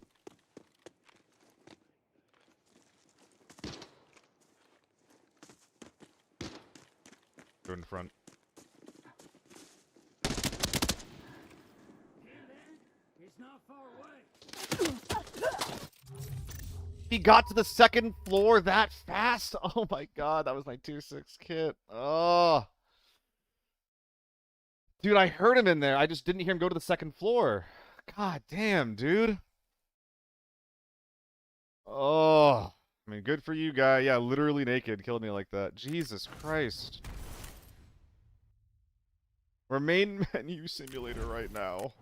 Go in front. It's not far away. He got to the second floor that fast? Oh my god, that was my tier 6 kit. Oh. Dude, I heard him in there. I just didn't hear him go to the second floor. God damn, dude. Oh. I mean, good for you, guy. Yeah, literally naked. Killed me like that. Jesus Christ. We're main menu simulator right now.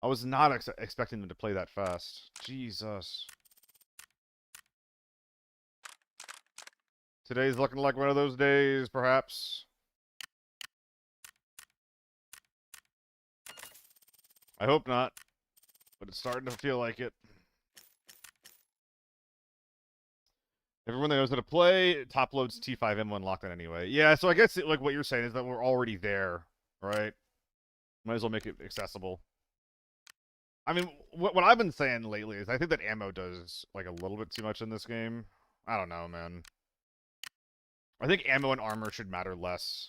I was not expecting them to play that fast. Jesus. Today's looking like one of those days, perhaps. I hope not, but it's starting to feel like it. Everyone that knows how to play, top loads T5M1 lockdown anyway. Yeah, so I guess like what you're saying is that we're already there, right? Might as well make it accessible. I mean, what I've been saying lately is I think that ammo does like a little bit too much in this game. I don't know, man. I think ammo and armor should matter less.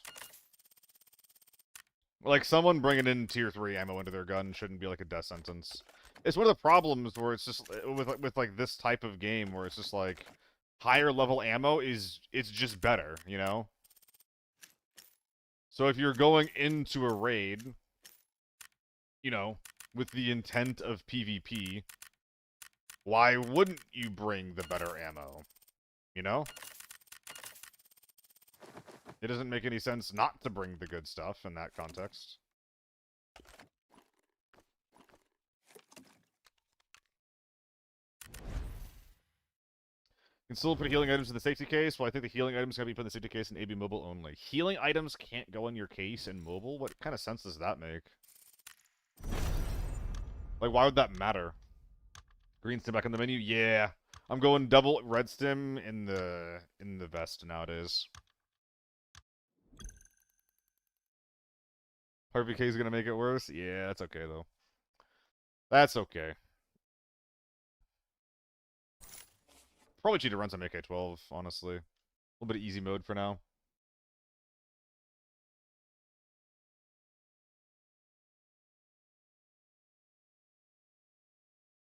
Like, someone bringing in tier 3 ammo into their gun shouldn't be like a death sentence. It's one of the problems where it's just, with like this type of game, where it's just like, higher level ammo it's just better, you know? So if you're going into a raid, you know, with the intent of PvP, why wouldn't you bring the better ammo? You know? It doesn't make any sense not to bring the good stuff in that context. You can still put healing items in the safety case. Well, I think the healing items can be put in the safety case and AB mobile only. Healing items can't go in your case and mobile? What kind of sense does that make? Like, why would that matter? Green stim back in the menu? Yeah. I'm going double red stim in the vest nowadays. Harvey K is gonna make it worse? Yeah, that's okay though. That's okay. Probably cheat to run some AK-12, honestly. A little bit of easy mode for now.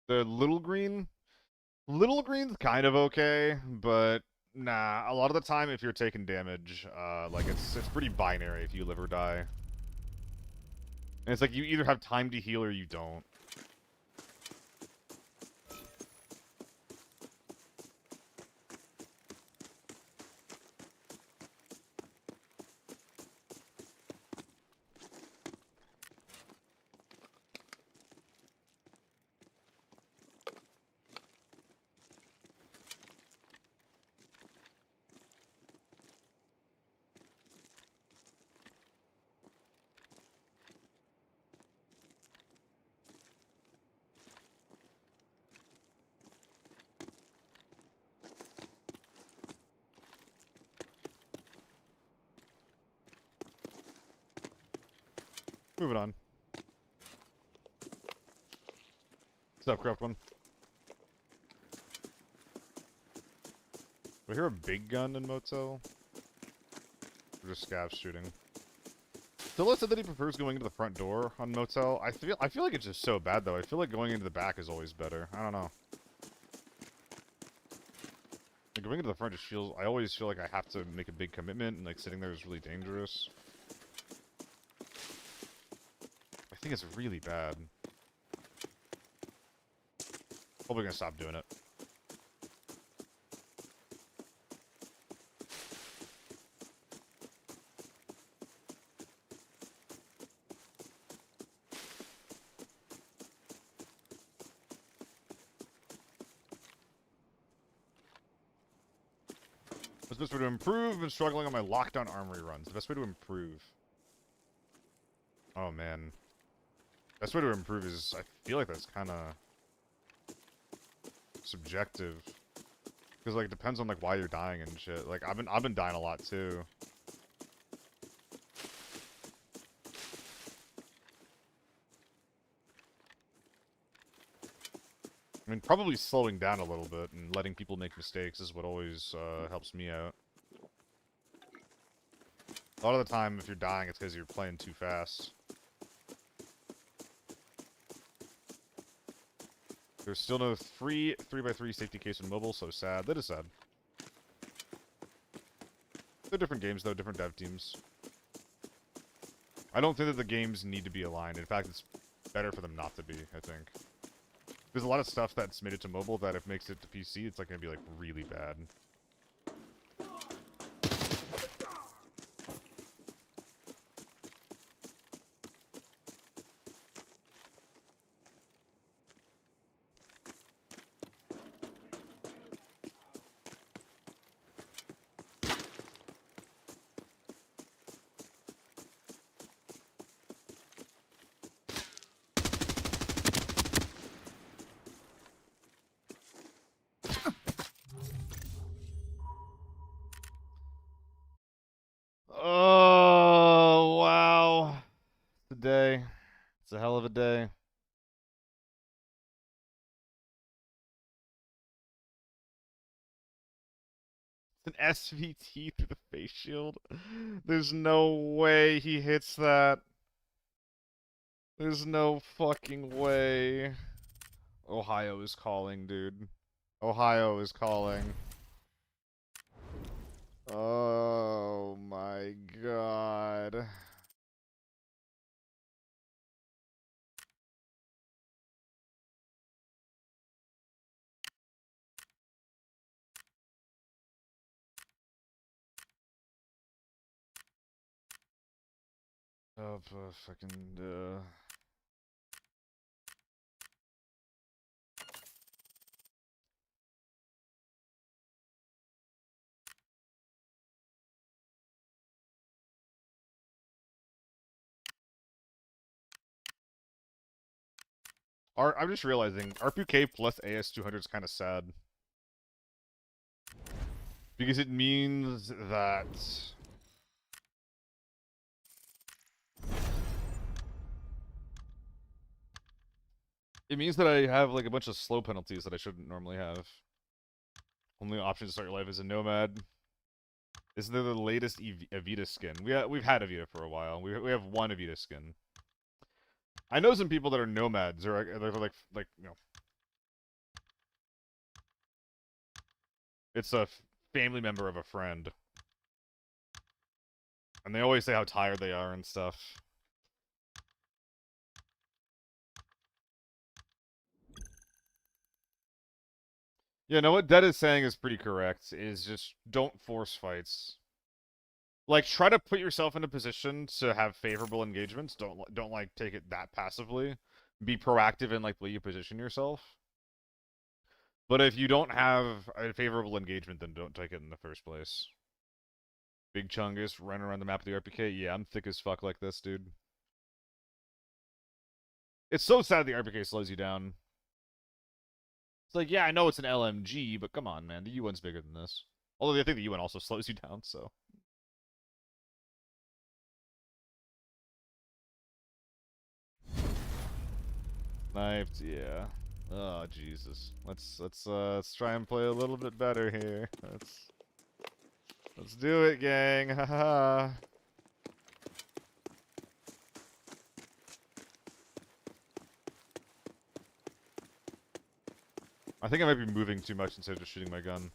The little green? Little green's kind of okay, but nah, a lot of the time if you're taking damage, like it's pretty binary if you live or die. And it's like you either have time to heal or you don't. Moving on. What's up, corrupt one? Do I hear a big gun in motel? Or just scavs shooting? Philip said that he prefers going into the front door on motel. I feel like it's just so bad though. I feel like going into the back is always better. I don't know. Like, going into the front just feels. I always feel like I have to make a big commitment, and like sitting there is really dangerous. I think it's really bad. Probably gonna stop doing it. What's the best way to improve? I've been struggling on my lockdown armory runs. The best way to improve. Oh man. Best way to improve is, I feel like that's kind of subjective. Because like it depends on like why you're dying and shit. Like I've been dying a lot too. I mean, probably slowing down a little bit and letting people make mistakes is what always helps me out. A lot of the time, if you're dying, it's because you're playing too fast. There's still no free 3x3 safety case in mobile, so sad. That is sad. They're different games, though, different dev teams. I don't think that the games need to be aligned. In fact, it's better for them not to be, I think. There's a lot of stuff that's made it to mobile that if it makes it to PC, it's like gonna be like really bad. Oh, wow. It's a day. It's a hell of a day. It's an SVT through the face shield. There's no way he hits that. There's no fucking way. Ohio is calling, dude. Ohio is calling. Oh my god. Oh, fucking, I'm just realizing RPK plus AS200 is kind of sad. Because it means that... It means that I have like a bunch of slow penalties that I shouldn't normally have. Only option to start your life is a nomad. Is there the latest Evita skin? We've had Evita for a while. We have one Evita skin. I know some people that are nomads, or they're like you know, it's a family member of a friend, and they always say how tired they are and stuff. Yeah, no, what Dead is saying is pretty correct. Is just don't force fights. Like, try to put yourself in a position to have favorable engagements. Don't like take it that passively. Be proactive in like the way you position yourself. But if you don't have a favorable engagement, then don't take it in the first place. Big Chungus running around the map of the RPK. Yeah, I'm thick as fuck like this, dude. It's so sad the RPK slows you down. It's like, yeah, I know it's an LMG, but come on, man. The UN's bigger than this. Although I think the UN also slows you down, so. Sniped, yeah. Oh Jesus. Let's try and play a little bit better here. Let's do it, gang. Haha. I think I might be moving too much instead of just shooting my gun.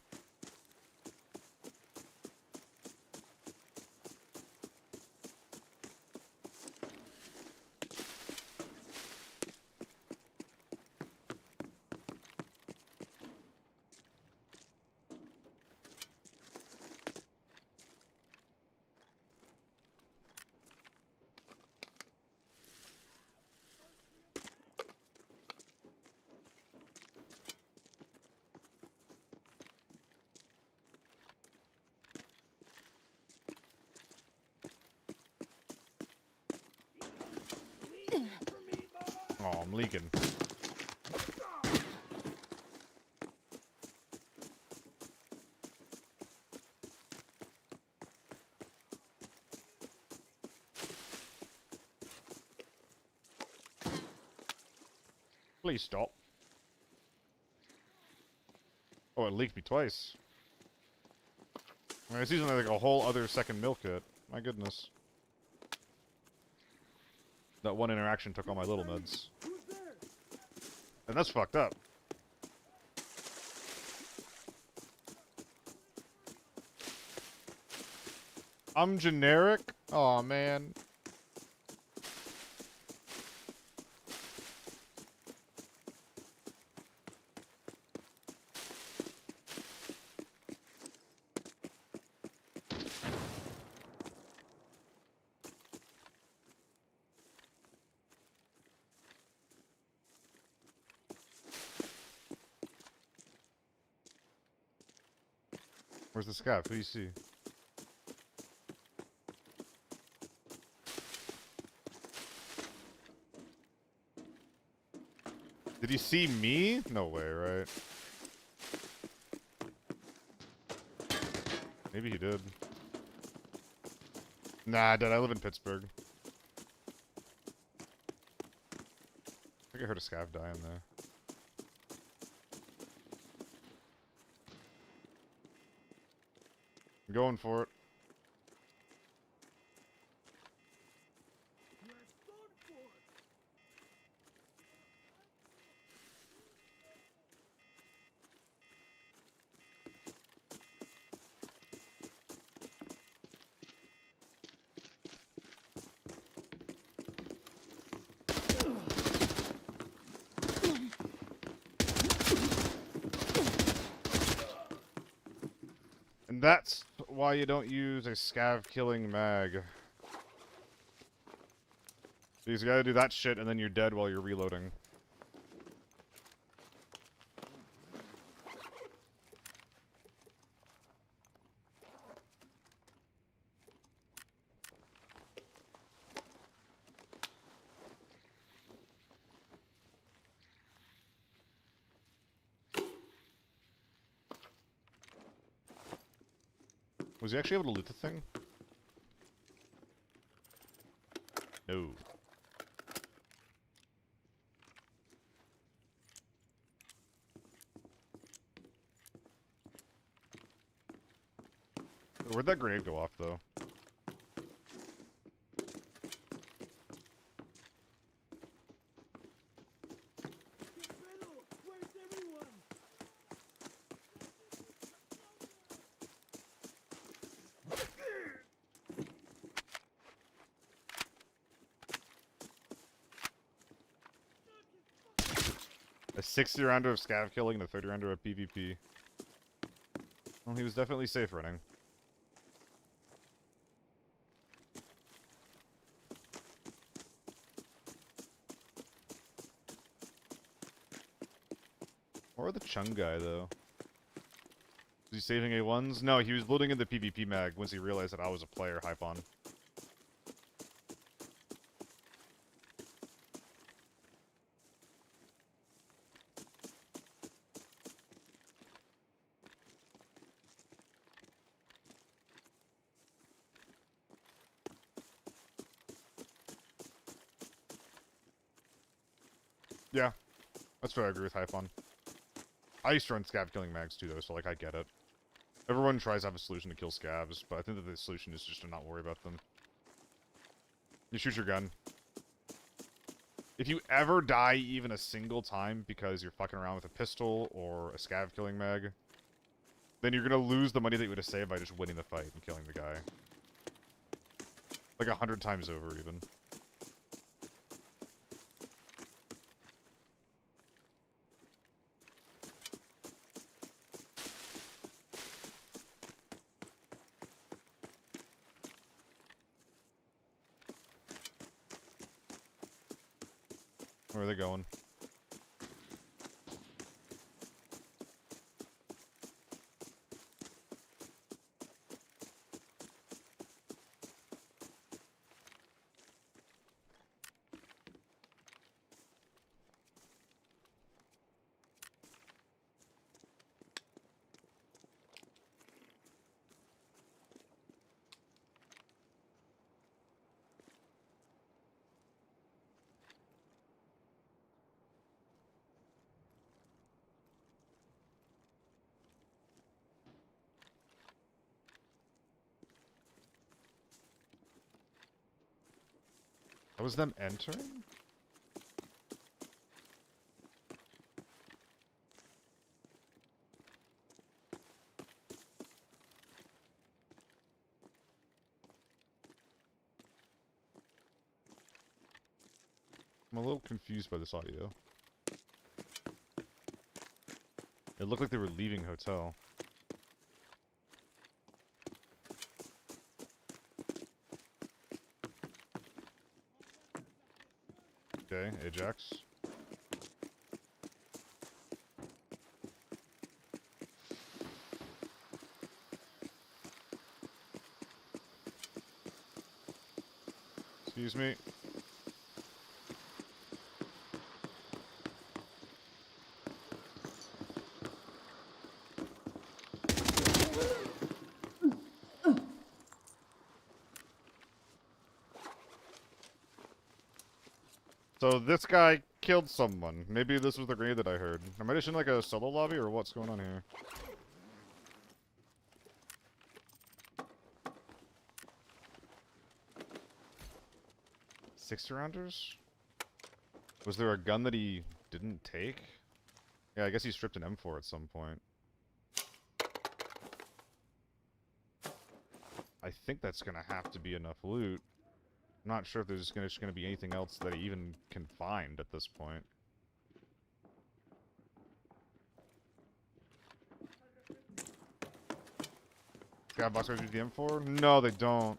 Oh, I'm leaking. Please stop. Oh, it leaked me twice. I mean, it's using like a whole other second milk kit. My goodness. That one interaction took all my little meds. And that's fucked up. I'm generic? Aw, man. Where's the scav? Who do you see? Did he see me? No way, right? Maybe he did. Nah, dude, I live in Pittsburgh. I think I heard a scav die in there. I'm going for it. And that's why you don't use a scav killing mag. Because you gotta do that shit and then you're dead while you're reloading. Was he actually able to loot the thing? No. Where'd that grenade go off, though? Pedro, where's everyone? A 60 rounder of scav killing and a 30 rounder of PvP. Well, he was definitely safe running. Or the Chung guy, though. Was he saving A1s? No, he was loading in the PvP mag once he realized that I was a player, Hypon. Yeah, that's where I agree with Hypon. I used to run scav killing mags too, though, so like I get it. Everyone tries to have a solution to kill scavs, but I think that the solution is just to not worry about them. You shoot your gun. If you ever die even a single time because you're fucking around with a pistol or a scav killing mag, then you're gonna lose the money that you would have saved by just winning the fight and killing the guy. Like 100 times over, even. Where are they going? That was them entering? I'm a little confused by this audio. It looked like they were leaving hotel. Okay, Ajax. Excuse me. So this guy killed someone. Maybe this was the grenade that I heard. Am I just in like a solo lobby or what's going on here? Six rounders? Was there a gun that he didn't take? Yeah, I guess he stripped an M4 at some point. I think that's gonna have to be enough loot. I'm not sure if there's gonna be anything else that he even can find at this point. Skybox ready to the M4? No, they don't.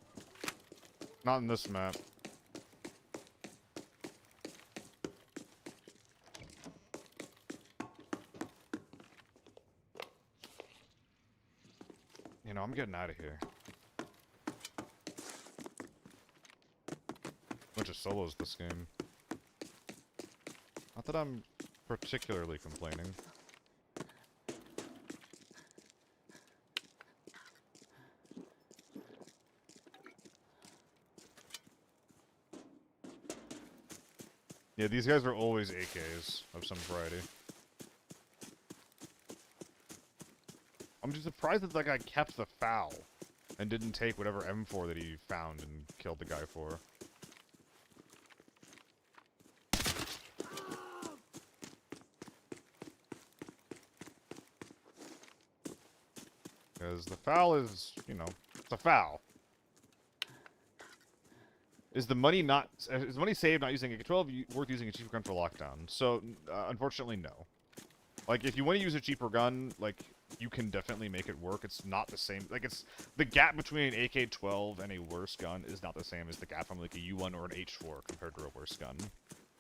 Not in this map. You know, I'm getting out of here. Bunch of solos this game. Not that I'm particularly complaining. Yeah, these guys are always AKs of some variety. I'm just surprised that guy kept the FAL and didn't take whatever M4 that he found and killed the guy for. Because the FAL is, you know, it's a FAL. Is the money saved not using AK-12 worth using a cheaper gun for lockdown? So, unfortunately, no. Like, if you want to use a cheaper gun, like, you can definitely make it work. It's not the same. Like, it's the gap between an AK-12 and a worse gun is not the same as the gap from like a U1 or an H4 compared to a worse gun.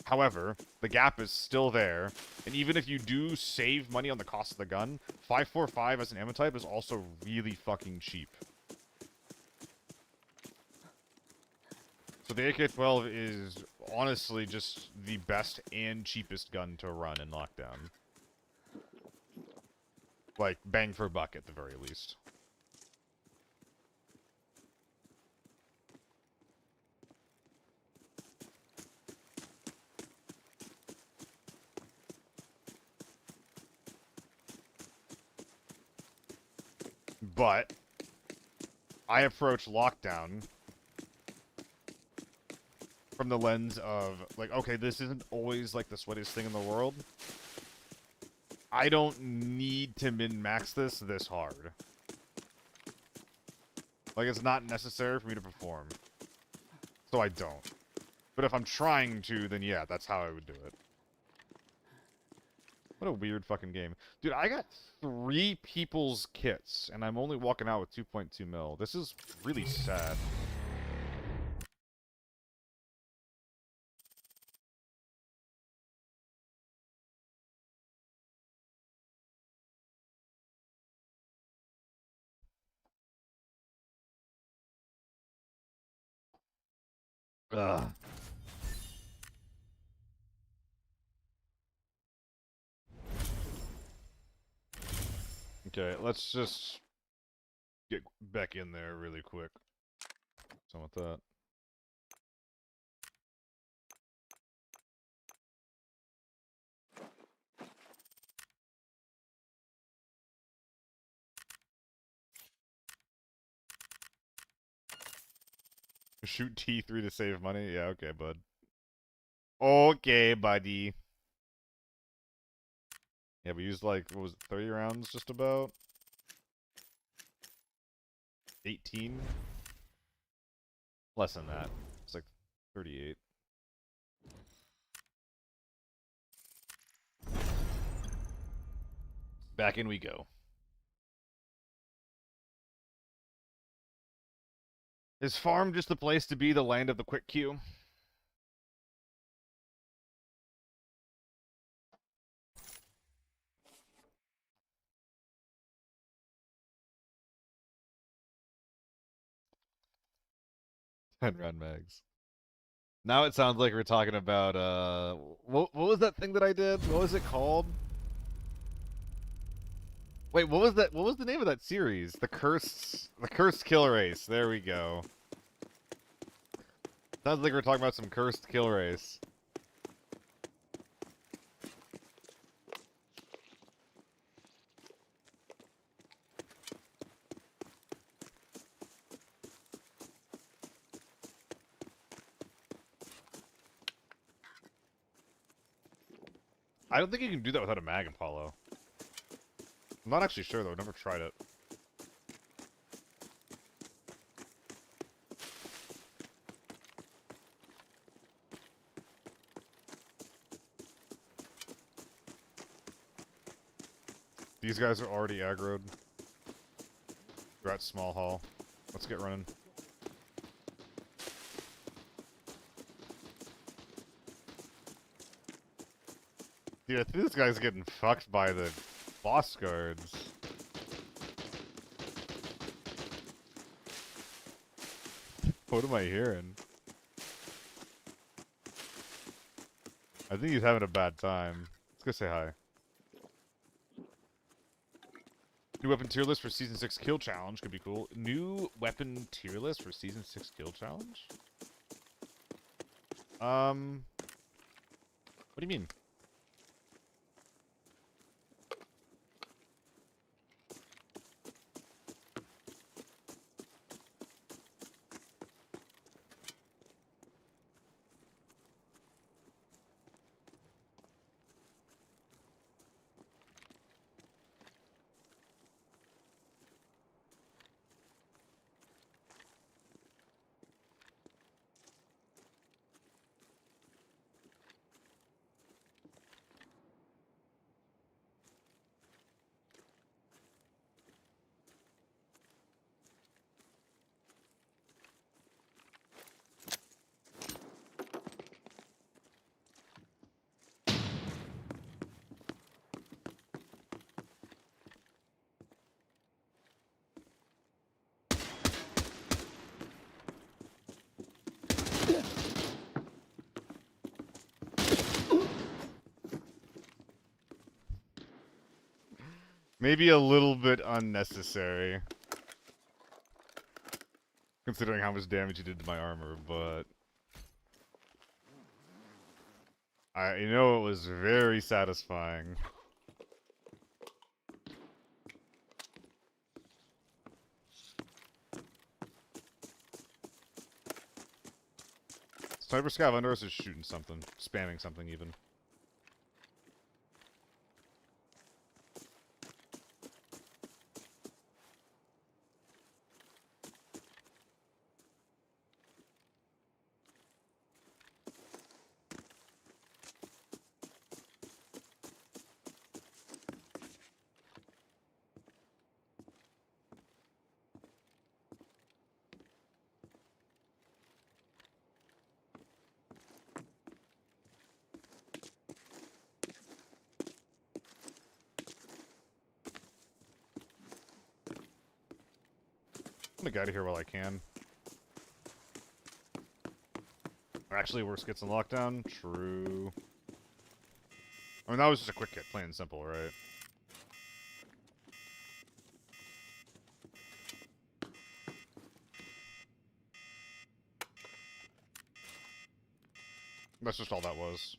However, the gap is still there, and even if you do save money on the cost of the gun, 5.45 as an ammo type is also really fucking cheap. So the AK-12 is honestly just the best and cheapest gun to run in lockdown. Like, bang for buck at the very least. But I approach lockdown from the lens of, like, okay, this isn't always, like, the sweatiest thing in the world. I don't need to min-max this hard. Like, it's not necessary for me to perform. So I don't. But if I'm trying to, then yeah, that's how I would do it. What a weird fucking game. Dude, I got 3 people's kits, and I'm only walking out with 2.2 mil. This is really sad. Ugh. Okay, let's just get back in there really quick. Something with that. Shoot T3 to save money? Yeah, okay, bud. Okay, buddy. Yeah, we used like, what was it, 30 rounds just about? 18? Less than that. It's like 38. Back in we go. Is farm just the place to be, the land of the quick queue? And run mags. Now it sounds like we're talking about, what was that thing that I did? What was it called? Wait, what was that? What was the name of that series? The Cursed Kill Race. There we go. Sounds like we're talking about some Cursed Kill Race. I don't think you can do that without a mag, Apollo. I'm not actually sure though. I've never tried it. These guys are already aggroed. We're at small hall. Let's get running. Dude, I think this guy's getting fucked by the boss guards. What am I hearing? I think he's having a bad time. Let's go say hi. New weapon tier list for Season 6 kill challenge could be cool. New weapon tier list for Season 6 kill challenge? What do you mean? Maybe a little bit unnecessary, considering how much damage he did to my armor, but you know, it was very satisfying. Sniper Scav under us is shooting something, spamming something even. I'm gonna get out of here while I can. Or actually, worst gets in lockdown. True. I mean, that was just a quick hit, plain and simple, right? That's just all that was.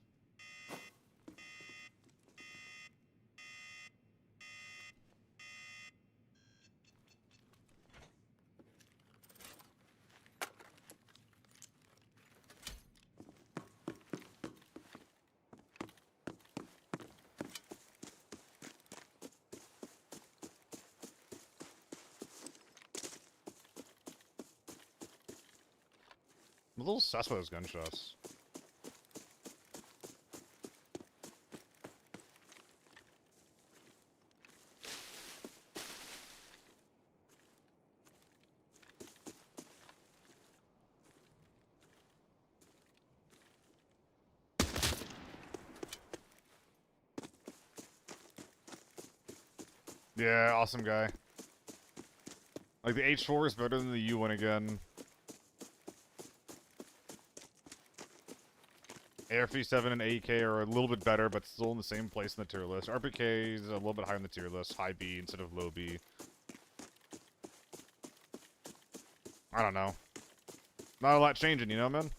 I'm a little sus with those gunshots. Yeah, awesome guy. Like, the H4 is better than the U1 again. AR-57 and AEK are a little bit better, but still in the same place in the tier list. RPK is a little bit higher in the tier list. High B instead of low B. I don't know. Not a lot changing, you know, man?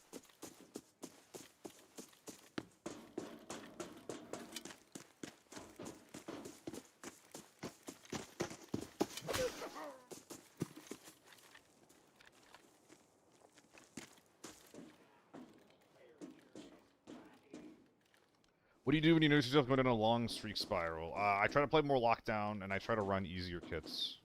What do you do when you notice yourself going down a long streak spiral? I try to play more lockdown, and I try to run easier kits.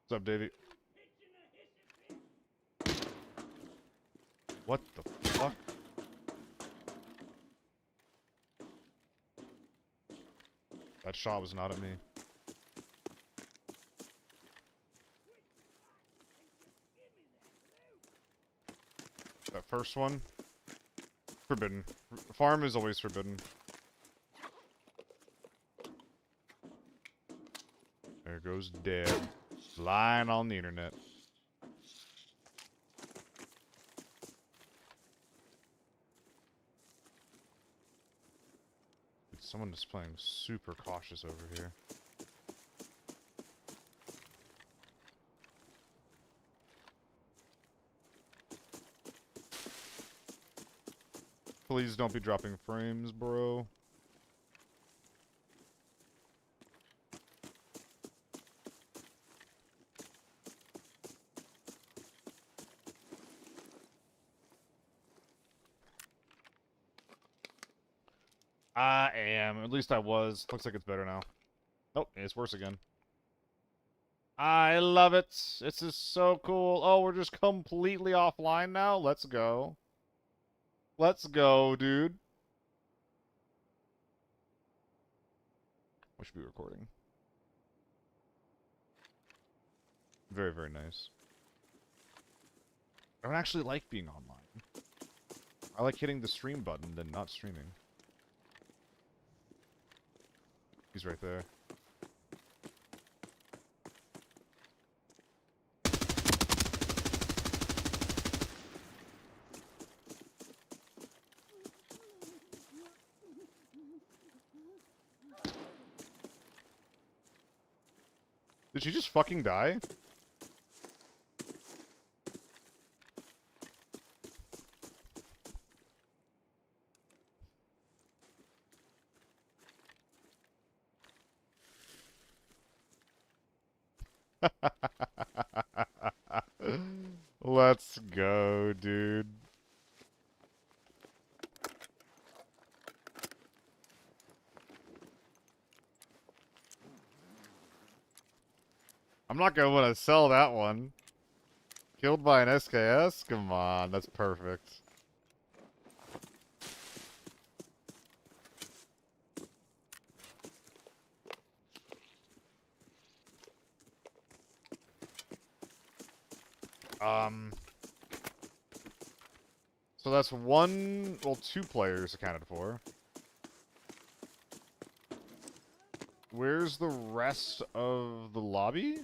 What's up, Davey? What the fuck? That shot was not at me. That first one? Forbidden. Farm is always forbidden. There goes dead. Lying on the internet. Someone is playing super cautious over here. Please don't be dropping frames, bro. I am. At least I was. Looks like it's better now. Oh, it's worse again. I love it. This is so cool. Oh, we're just completely offline now? Let's go. Let's go, dude. We should be recording. Very, very nice. I don't actually like being online. I like hitting the stream button than not streaming. He's right there. Did she just fucking die? Let's go, dude. I'm not gonna want to sell that one. Killed by an SKS? Come on, that's perfect. So that's one, well, 2 players accounted for. Where's the rest of the lobby?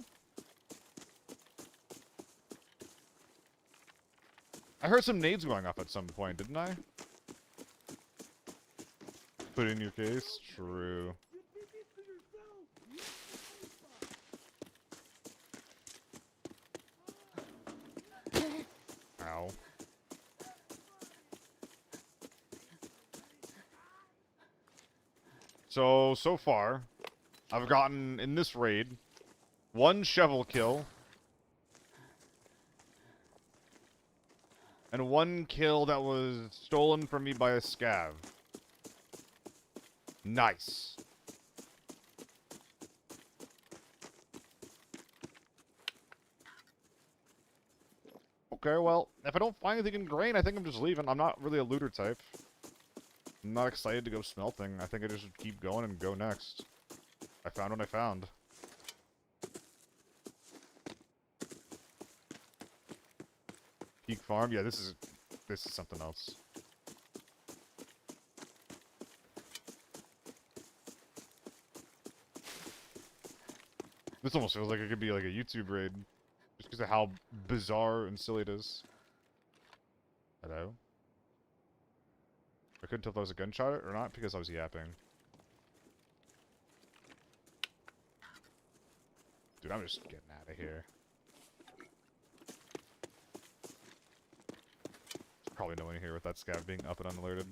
I heard some nades going off at some point, didn't I? Put in your case? True. Ow. So far, I've gotten, in this raid, 1 shovel kill, and 1 kill that was stolen from me by a scav. Nice. Okay, well, if I don't find anything in grain, I think I'm just leaving. I'm not really a looter type. I'm not excited to go smelting. I think I just should keep going and go next. I found what I found. Peak farm? Yeah, this is something else. This almost feels like it could be like a YouTube raid. Just because of how bizarre and silly it is. Hello? I couldn't tell if that was a gunshot or not because I was yapping. Dude, I'm just getting out of here. There's probably no one here with that scav being up and unalerted.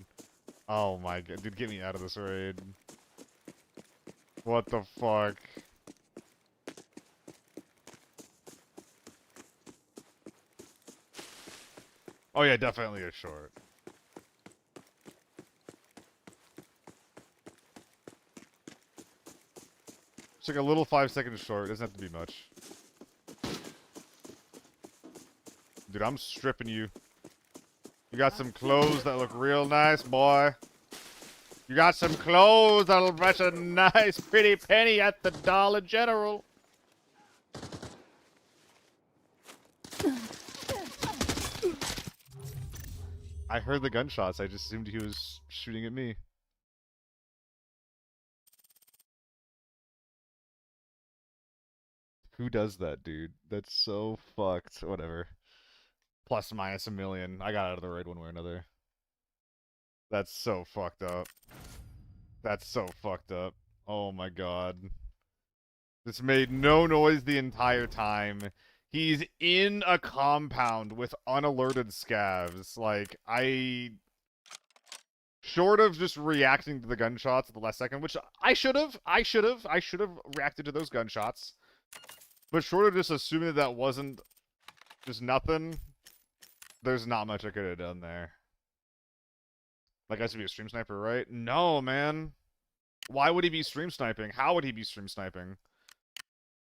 Oh my god, dude, get me out of this raid. What the fuck? Oh yeah, definitely a short. It's like a little 5-second short. Doesn't have to be much. Dude, I'm stripping you. You got some clothes that look real nice, boy. You got some clothes that'll fetch a nice pretty penny at the Dollar General. I heard the gunshots. I just assumed he was shooting at me. Who does that, dude? That's so fucked. Whatever. Plus minus a million. I got out of the raid one way or another. That's so fucked up. That's so fucked up. Oh my god. This made no noise the entire time. He's in a compound with unalerted scavs. Like, Short of just reacting to the gunshots at the last second, which I should have reacted to those gunshots. But short of just assuming that that wasn't just nothing, there's not much I could have done there. That guy should be a stream sniper, right? No, man. Why would he be stream sniping? How would he be stream sniping?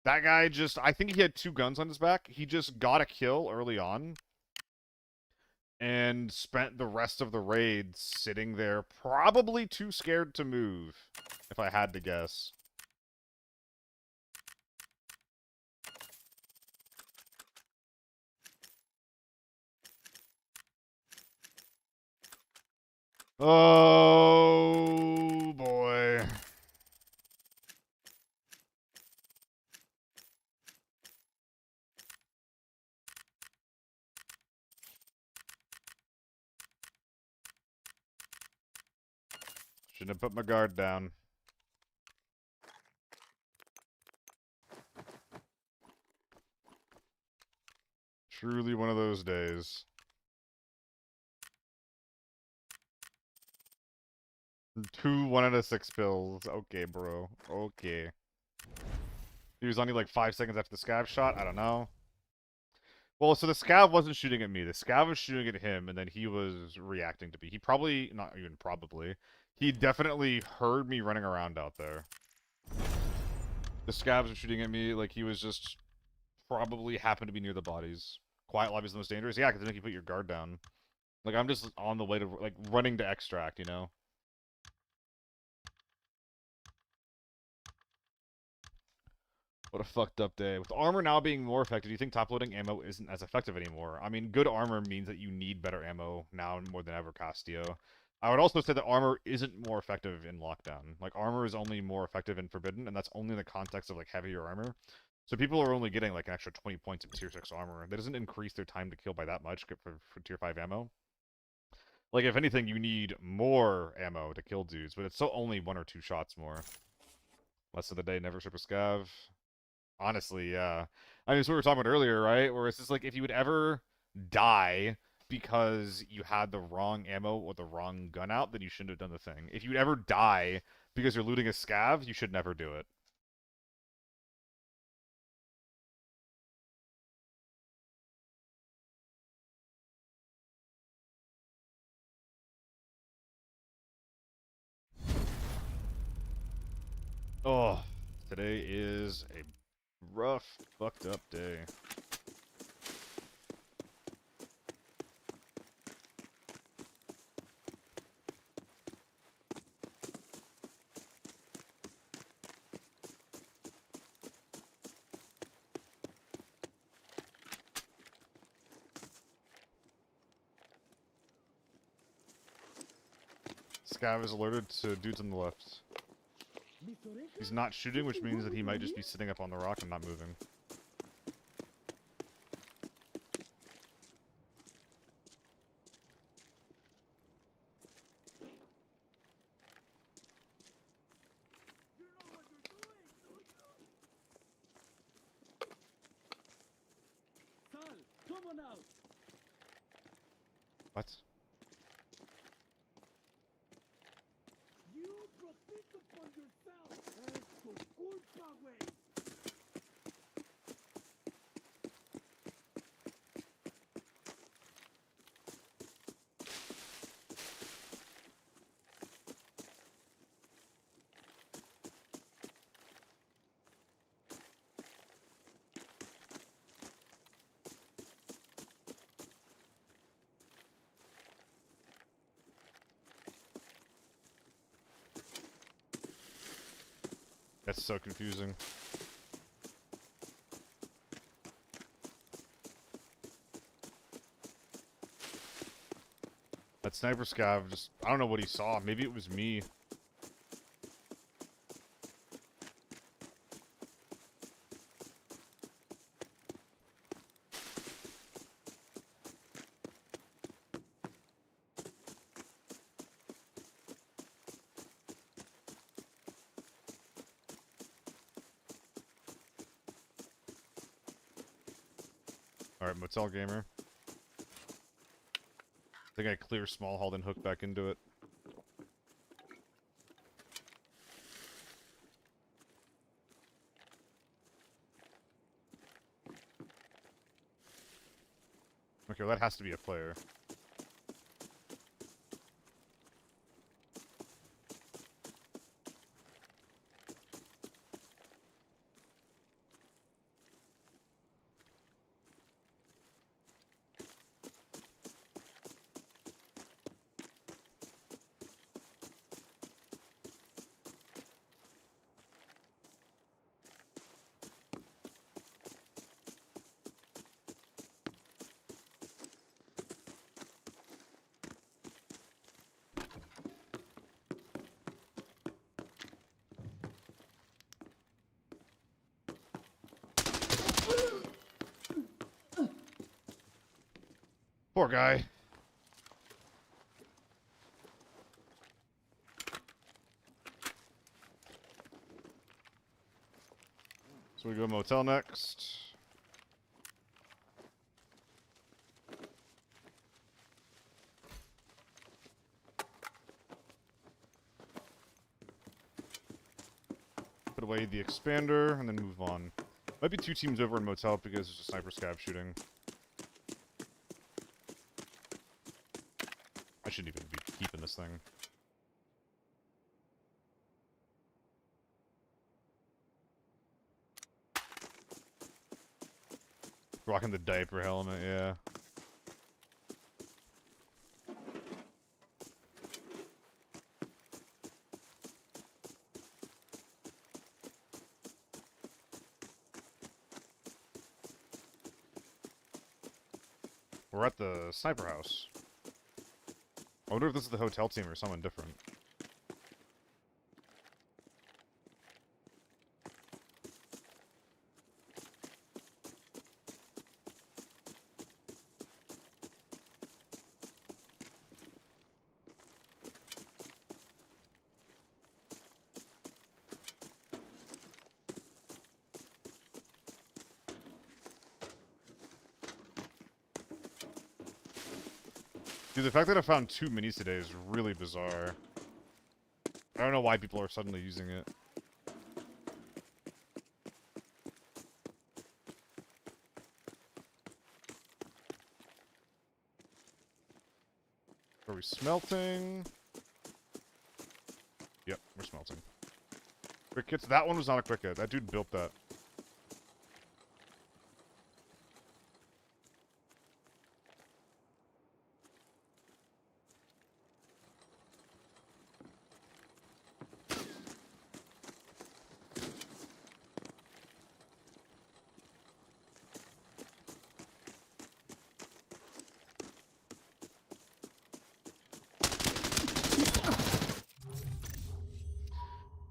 That guy just, I think he had 2 guns on his back. He just got a kill early on and spent the rest of the raid sitting there, probably too scared to move, if I had to guess. Oh, boy. Shouldn't have put my guard down. Truly one of those days. 2 1 out of 6 pills. Okay, bro. Okay. He was only like 5 seconds after the scav shot. I don't know. Well, so the scav wasn't shooting at me. The scav was shooting at him, and then he was reacting to me. He probably, not even probably, he definitely heard me running around out there. The scavs were shooting at me like he was just probably happened to be near the bodies. Quiet lobby is the most dangerous. Yeah, because then you put your guard down. Like, I'm just on the way to, like, running to extract, you know? What a fucked up day. With armor now being more effective, do you think top-loading ammo isn't as effective anymore? I mean, good armor means that you need better ammo now more than ever, Castillo. I would also say that armor isn't more effective in lockdown. Like, armor is only more effective in Forbidden, and that's only in the context of, like, heavier armor. So people are only getting, like, an extra 20 points of tier 6 armor. That doesn't increase their time to kill by that much for tier 5 ammo. Like, if anything, you need more ammo to kill dudes, but it's still only 1 or 2 shots more. Less of the day, never strip a scav. Honestly, yeah. I mean, it's what we were talking about earlier, right? Where it's just like, if you would ever die because you had the wrong ammo or the wrong gun out, then you shouldn't have done the thing. If you'd ever die because you're looting a scav, you should never do it. Oh, today is a rough, fucked up day. Scav is alerted to dudes on the left. He's not shooting, which means that he might just be sitting up on the rock and not moving. Come on out. What? You profit upon yourself. Esto culpa, güey. That's so confusing. That sniper scav just, I don't know what he saw. Maybe it was me. Alright, Motel Gamer. I think I clear small haul, then hook back into it. Okay, well, that has to be a player. Poor guy. So we go motel next. Put away the expander, and then move on. Might be 2 teams over in motel because there's a sniper scav shooting. I shouldn't even be keeping this thing. Rocking the diaper helmet, yeah. We're at the sniper house. I wonder if this is the hotel team or someone different. Dude, the fact that I found 2 minis today is really bizarre. I don't know why people are suddenly using it. Are we smelting? Yep, we're smelting. Quick hits. That one was not a quick hit. That dude built that.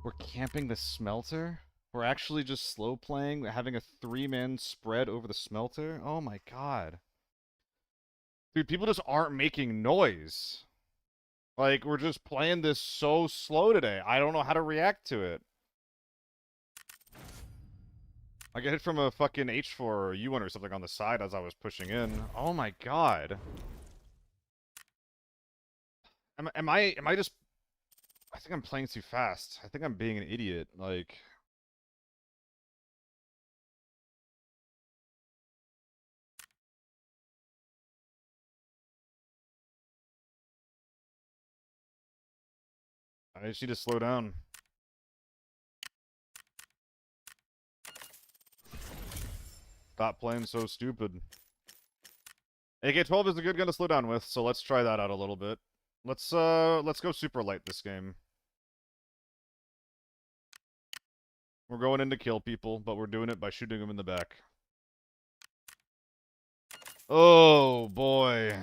We're camping the smelter? We're actually just slow playing, having a 3-man spread over the smelter? Oh my god. Dude, people just aren't making noise. Like, we're just playing this so slow today. I don't know how to react to it. I got hit from a fucking H4 or U1 or something on the side as I was pushing in. Oh my god. Am I just... I think I'm playing too fast. I think I'm being an idiot. Like... I just need to slow down. Stop playing so stupid. AK-12 is a good gun to slow down with, so let's try that out a little bit. Let's go super light this game. We're going in to kill people, but we're doing it by shooting them in the back. Oh, boy.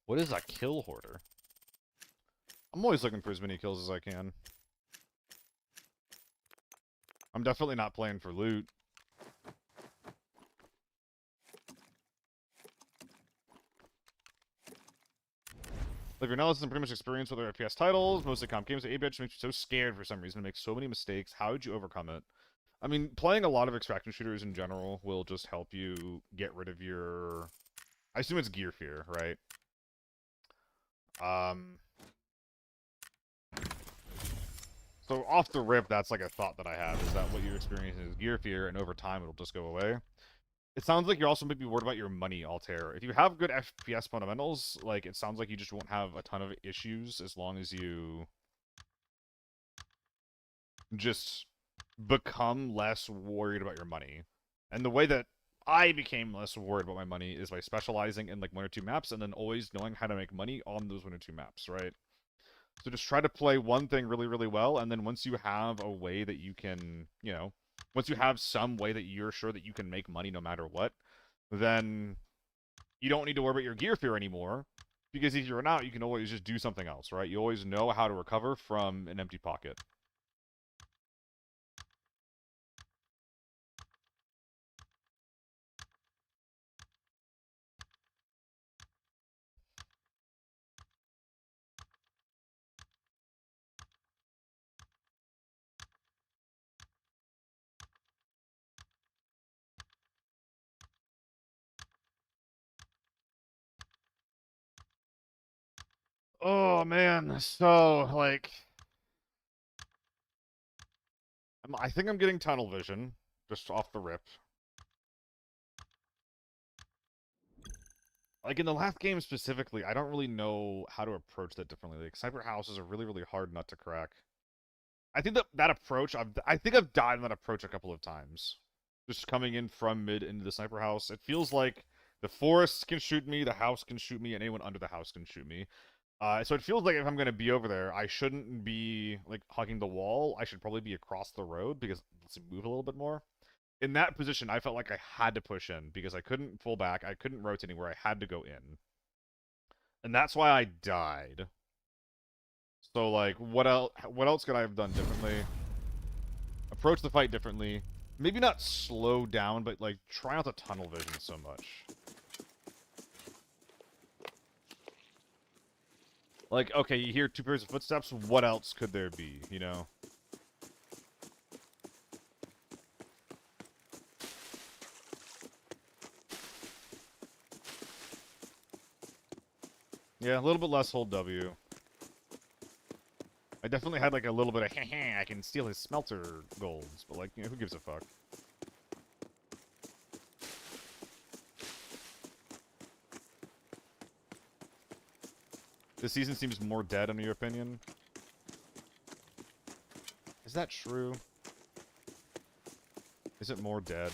What is a kill hoarder? I'm always looking for as many kills as I can. I'm definitely not playing for loot. Like, your analysis and pretty much experience with other FPS titles, mostly comp games, the ABH makes you so scared for some reason to make so many mistakes. How would you overcome it? I mean, playing a lot of extraction shooters in general will just help you get rid of your... I assume it's gear fear, right? So off the rip, that's like a thought that I have, is that what you're experiencing is gear fear, and over time it'll just go away. It sounds like you're also maybe worried about your money, Altair. If you have good FPS fundamentals, like, it sounds like you just won't have a ton of issues as long as you just become less worried about your money. And the way that I became less worried about my money is by specializing in, like, 1 or 2 maps, and then always knowing how to make money on those 1 or 2 maps, right? So just try to play one thing really, really well, and then once you have a way that you can, you know, once you have some way that you're sure that you can make money no matter what, then you don't need to worry about your gear fear anymore, because if you're out, you can always just do something else, right? You always know how to recover from an empty pocket. Oh, man. So, like... I think I'm getting tunnel vision, just off the rip. Like, in the last game specifically, I don't really know how to approach that differently. Like, Sniper House is a really, really hard nut to crack. I think that approach, I think I've died in that approach a couple of times. Just coming in from mid into the Sniper House. It feels like the forest can shoot me, the house can shoot me, and anyone under the house can shoot me. So it feels like if I'm going to be over there, I shouldn't be, like, hugging the wall. I should probably be across the road, because it lets me move a little bit more. In that position, I felt like I had to push in, because I couldn't pull back, I couldn't rotate anywhere, I had to go in. And that's why I died. So, like, what else could I have done differently? Approach the fight differently. Maybe not slow down, but, like, try not to tunnel vision so much. Like, okay, you hear 2 pairs of footsteps, what else could there be, you know? Yeah, a little bit less hold W. I definitely had, like, a little bit of, heh, I can steal his smelter golds, but, like, you know, who gives a fuck? This season seems more dead, in your opinion. Is that true? Is it more dead?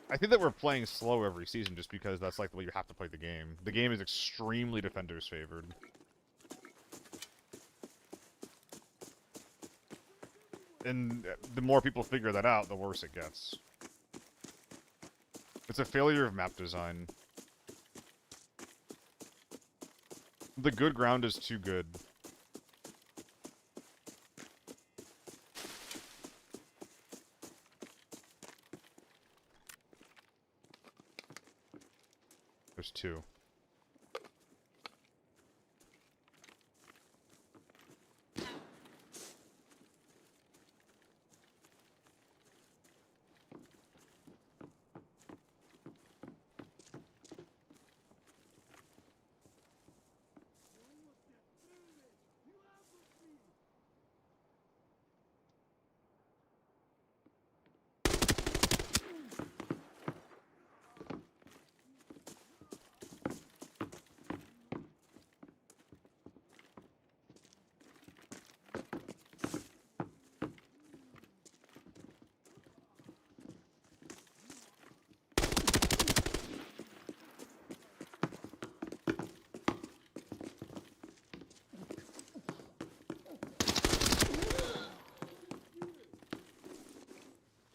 I think that we're playing slow every season just because that's, like, the way you have to play the game. The game is extremely defenders favored. And the more people figure that out, the worse it gets. It's a failure of map design. The good ground is too good. There's 2.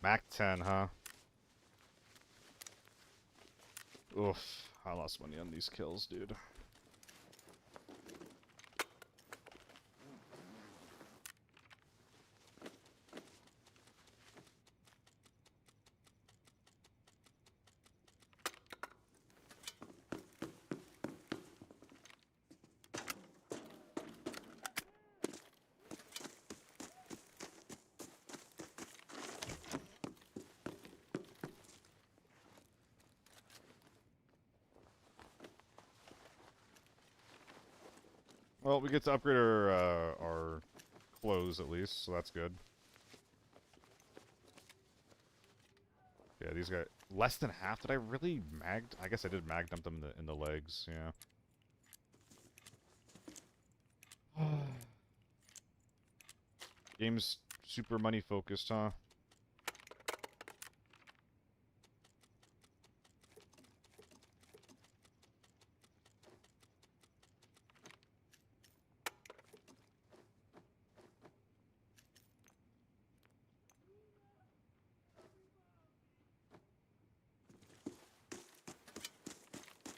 Mac 10, huh? Oof. I lost money on these kills, dude. Well, we get to upgrade our clothes at least, so that's good. Yeah, these guys less than half. Did I really mag? I guess I did mag dump them in the legs. Yeah. Game's super money focused, huh?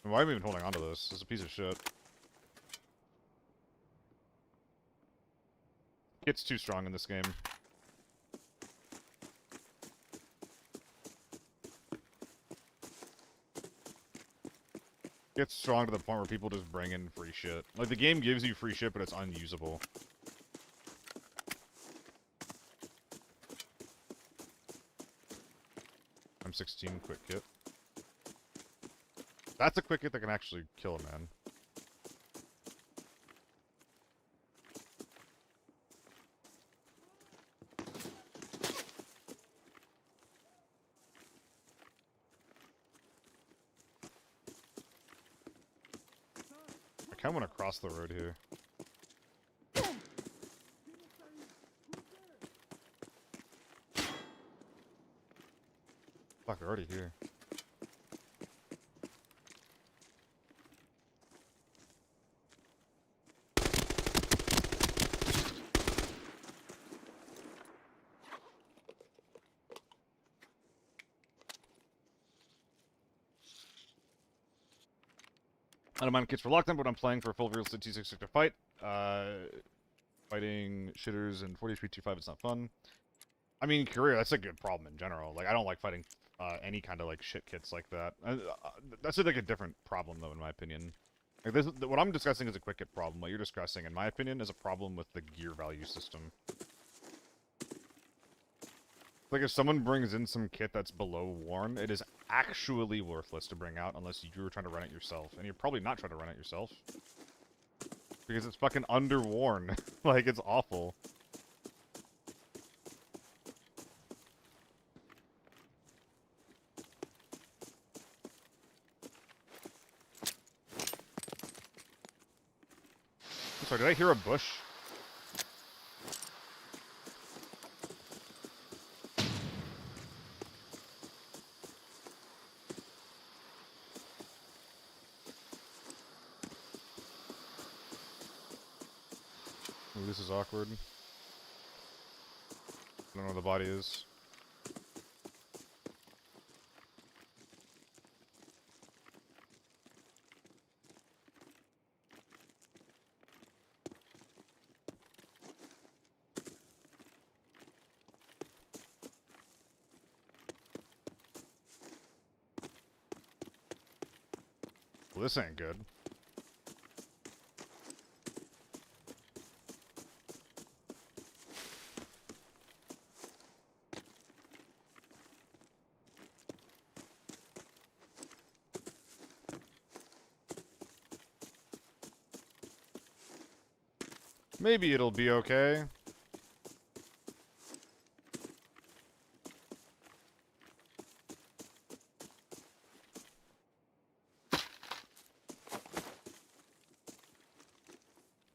Why am I even holding on to this? This is a piece of shit. Kit's too strong in this game. It's strong to the point where people just bring in free shit. Like, the game gives you free shit, but it's unusable. I'm 16, quick kit. That's a quick hit that can actually kill a man. I kinda wanna cross the road here. Fuck, they're already here. I don't mind kits reluctant, but I'm playing for a full realistic T6 to fight. Fighting shitters and 40 HP 2-5, it's not fun. I mean, career, that's a good problem in general. Like, I don't like fighting any kind of, like, shit kits like that. That's, like, a different problem, though, in my opinion. Like, what I'm discussing is a quick hit problem. What you're discussing, in my opinion, is a problem with the gear value system. Like, if someone brings in some kit that's below worn, it is actually worthless to bring out unless you were trying to run it yourself. And you're probably not trying to run it yourself. Because it's fucking underworn. Like, it's awful. I'm sorry, did I hear a bush? Ooh, this is awkward. I don't know where the body is. Well, this ain't good. Maybe it'll be okay.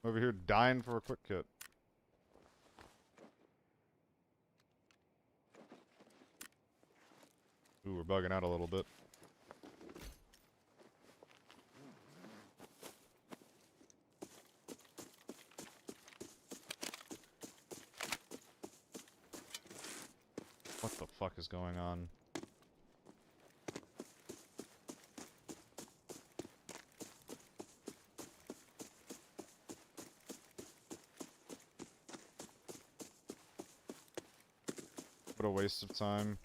Over here dying for a quick kit. Ooh, we're bugging out a little bit. What the fuck is going on? What a waste of time.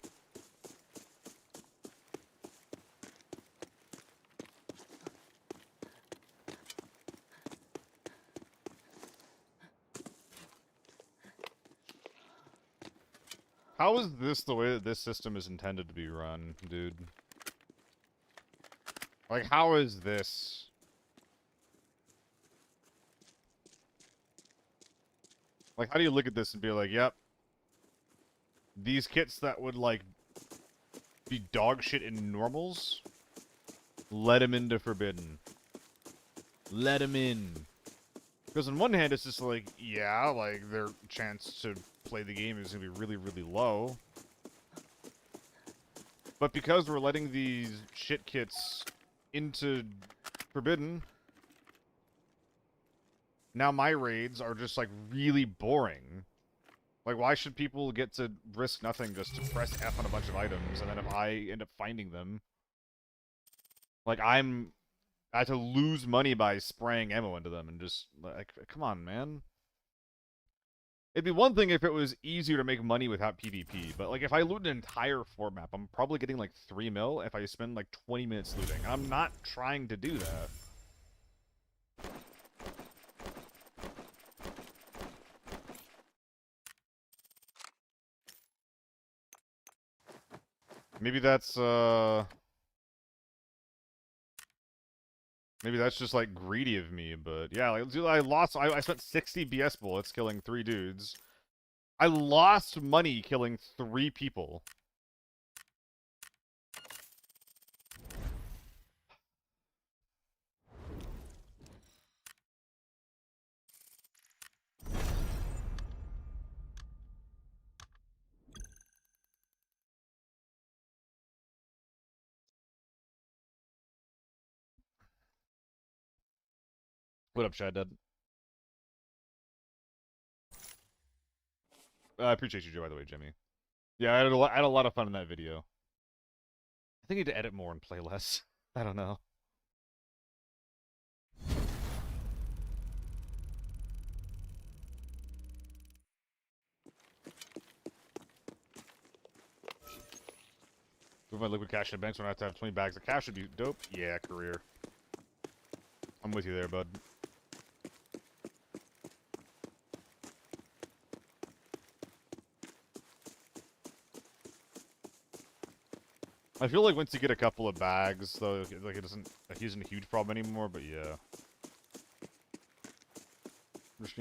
How is this the way that this system is intended to be run, dude? Like, how is this? Like, how do you look at this and be like, yep, these kits that would, like, be dog shit in normals, let them into Forbidden. Let them in. Because on one hand, it's just like, yeah, like, their chance to play the game is going to be really, really low. But because we're letting these shit kits into Forbidden, now my raids are just, like, really boring. Like, why should people get to risk nothing just to press F on a bunch of items, and then if I end up finding them, like, I had to lose money by spraying ammo into them, and just, like, come on, man. It'd be one thing if it was easier to make money without PvP, but, like, if I loot an entire floor map, I'm probably getting, like, 3 mil if I spend, like, 20 minutes looting. I'm not trying to do that. Maybe that's, maybe that's just, like, greedy of me, but yeah, like, dude, I spent 60 BS bullets killing 3 dudes. I lost money killing 3 people. What up, Chad Dead? I appreciate you, Joe, by the way, Jimmy. Yeah, I had a lot of fun in that video. I think I need to edit more and play less. I don't know. Move my liquid cash in the bank so I don't have to have 20 bags of cash would be dope. Yeah, career. I'm with you there, bud. I feel like once you get a couple of bags, though, like it isn't a huge problem anymore. But yeah, just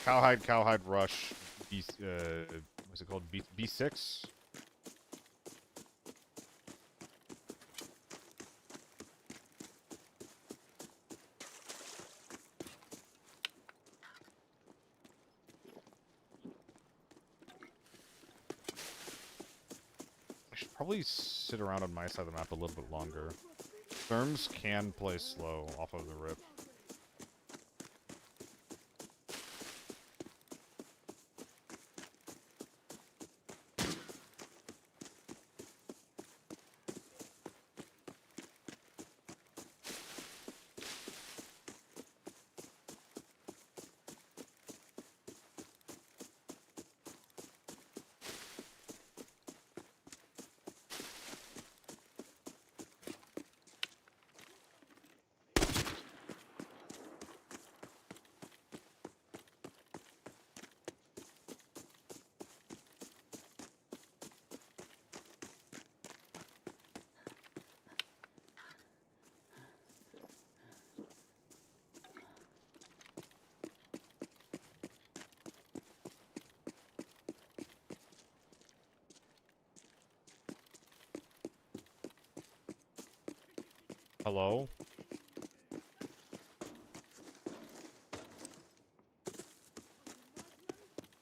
cowhide rush. What's it called? B6. I should probably sit around on my side of the map a little bit longer. Therms can play slow off of the rip. Hello?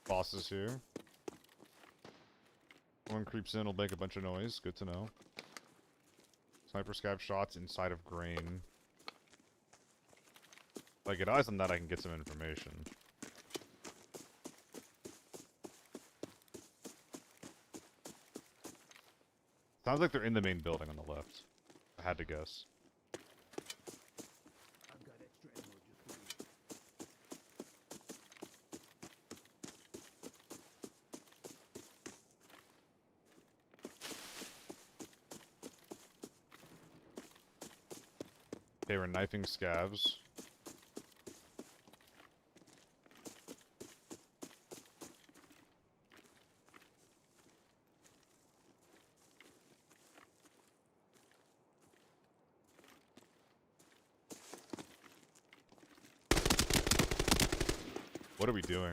Boss is here. One creeps in, will make a bunch of noise. Good to know. Sniper scav shots inside of grain. If I get eyes on that, I can get some information. Sounds like they're in the main building on the left. I had to guess. I've got extra ammo just for you. They were knifing scavs. What are we doing?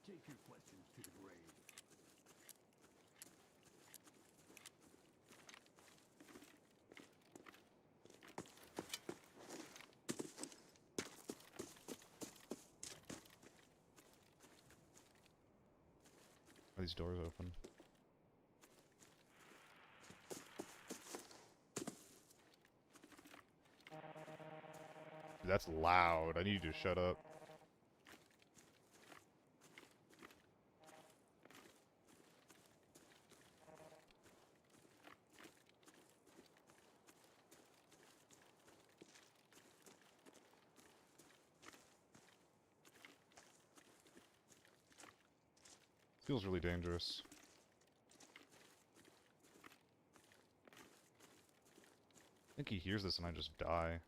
Take your questions to the grave. Are these doors open? Dude, that's loud. I need you to shut up. Feels really dangerous. I think he hears this and I just die.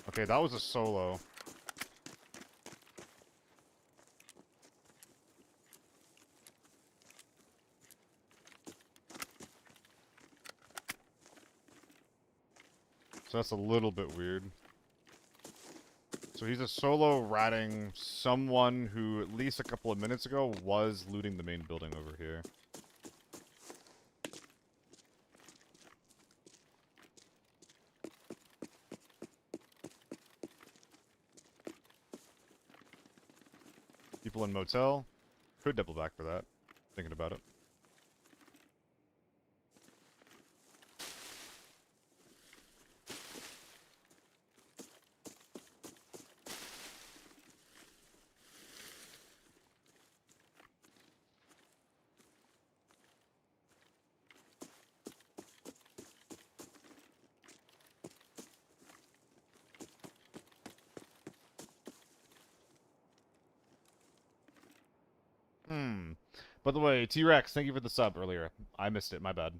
Okay, that was a solo. So that's a little bit weird. So he's a solo ratting someone who, at least a couple of minutes ago, was looting the main building over here. People in motel. Could double back for that. Thinking about it. By the way, T-Rex, thank you for the sub earlier. I missed it, my bad.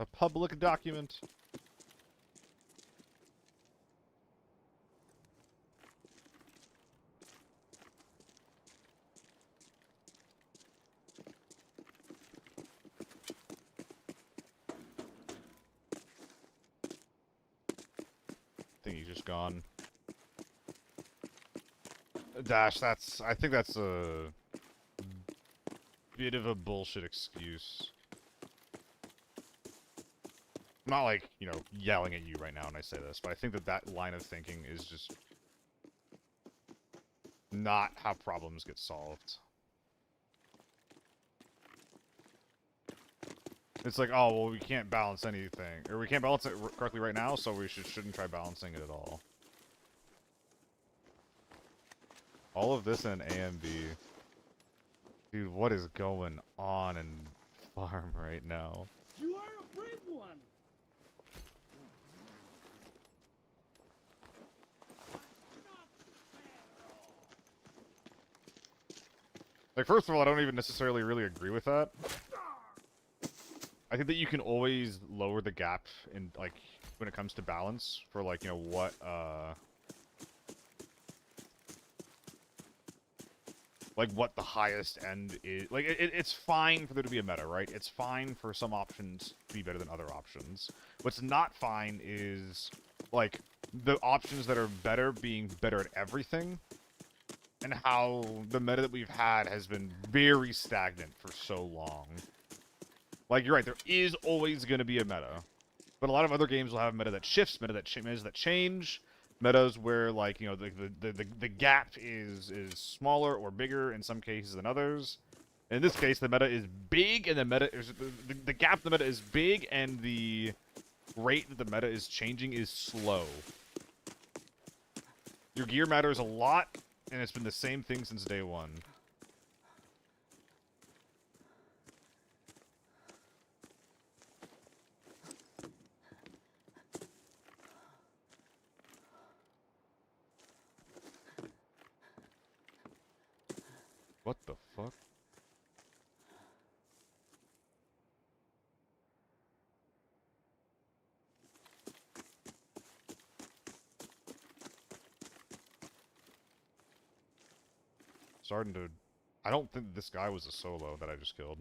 A public document. I think he's just gone. Dash, I think that's a bit of a bullshit excuse. I'm not like, you know, yelling at you right now when I say this, but I think that that line of thinking is just not how problems get solved. It's like, oh, well, we can't balance anything. Or we can't balance it correctly right now, so we shouldn't try balancing it at all. All of this in A and B. Dude, what is going on in farm right now? You are a brave one. Like, first of all, I don't even necessarily really agree with that. I think that you can always lower the gap in, like, when it comes to balance for, like, you know, what, like, what the highest end is. Like, it's fine for there to be a meta, right? It's fine for some options to be better than other options. What's not fine is, like, the options that are better being better at everything, and how the meta that we've had has been very stagnant for so long. Like, you're right, there is always going to be a meta. But a lot of other games will have meta that shifts, metas that change, metas where, like, you know, the gap is smaller or bigger in some cases than others. In this case, the meta is big, and the gap in the meta is big, and the rate that the meta is changing is slow. Your gear matters a lot, and it's been the same thing since day one. What the fuck? Starting to... I don't think this guy was a solo that I just killed.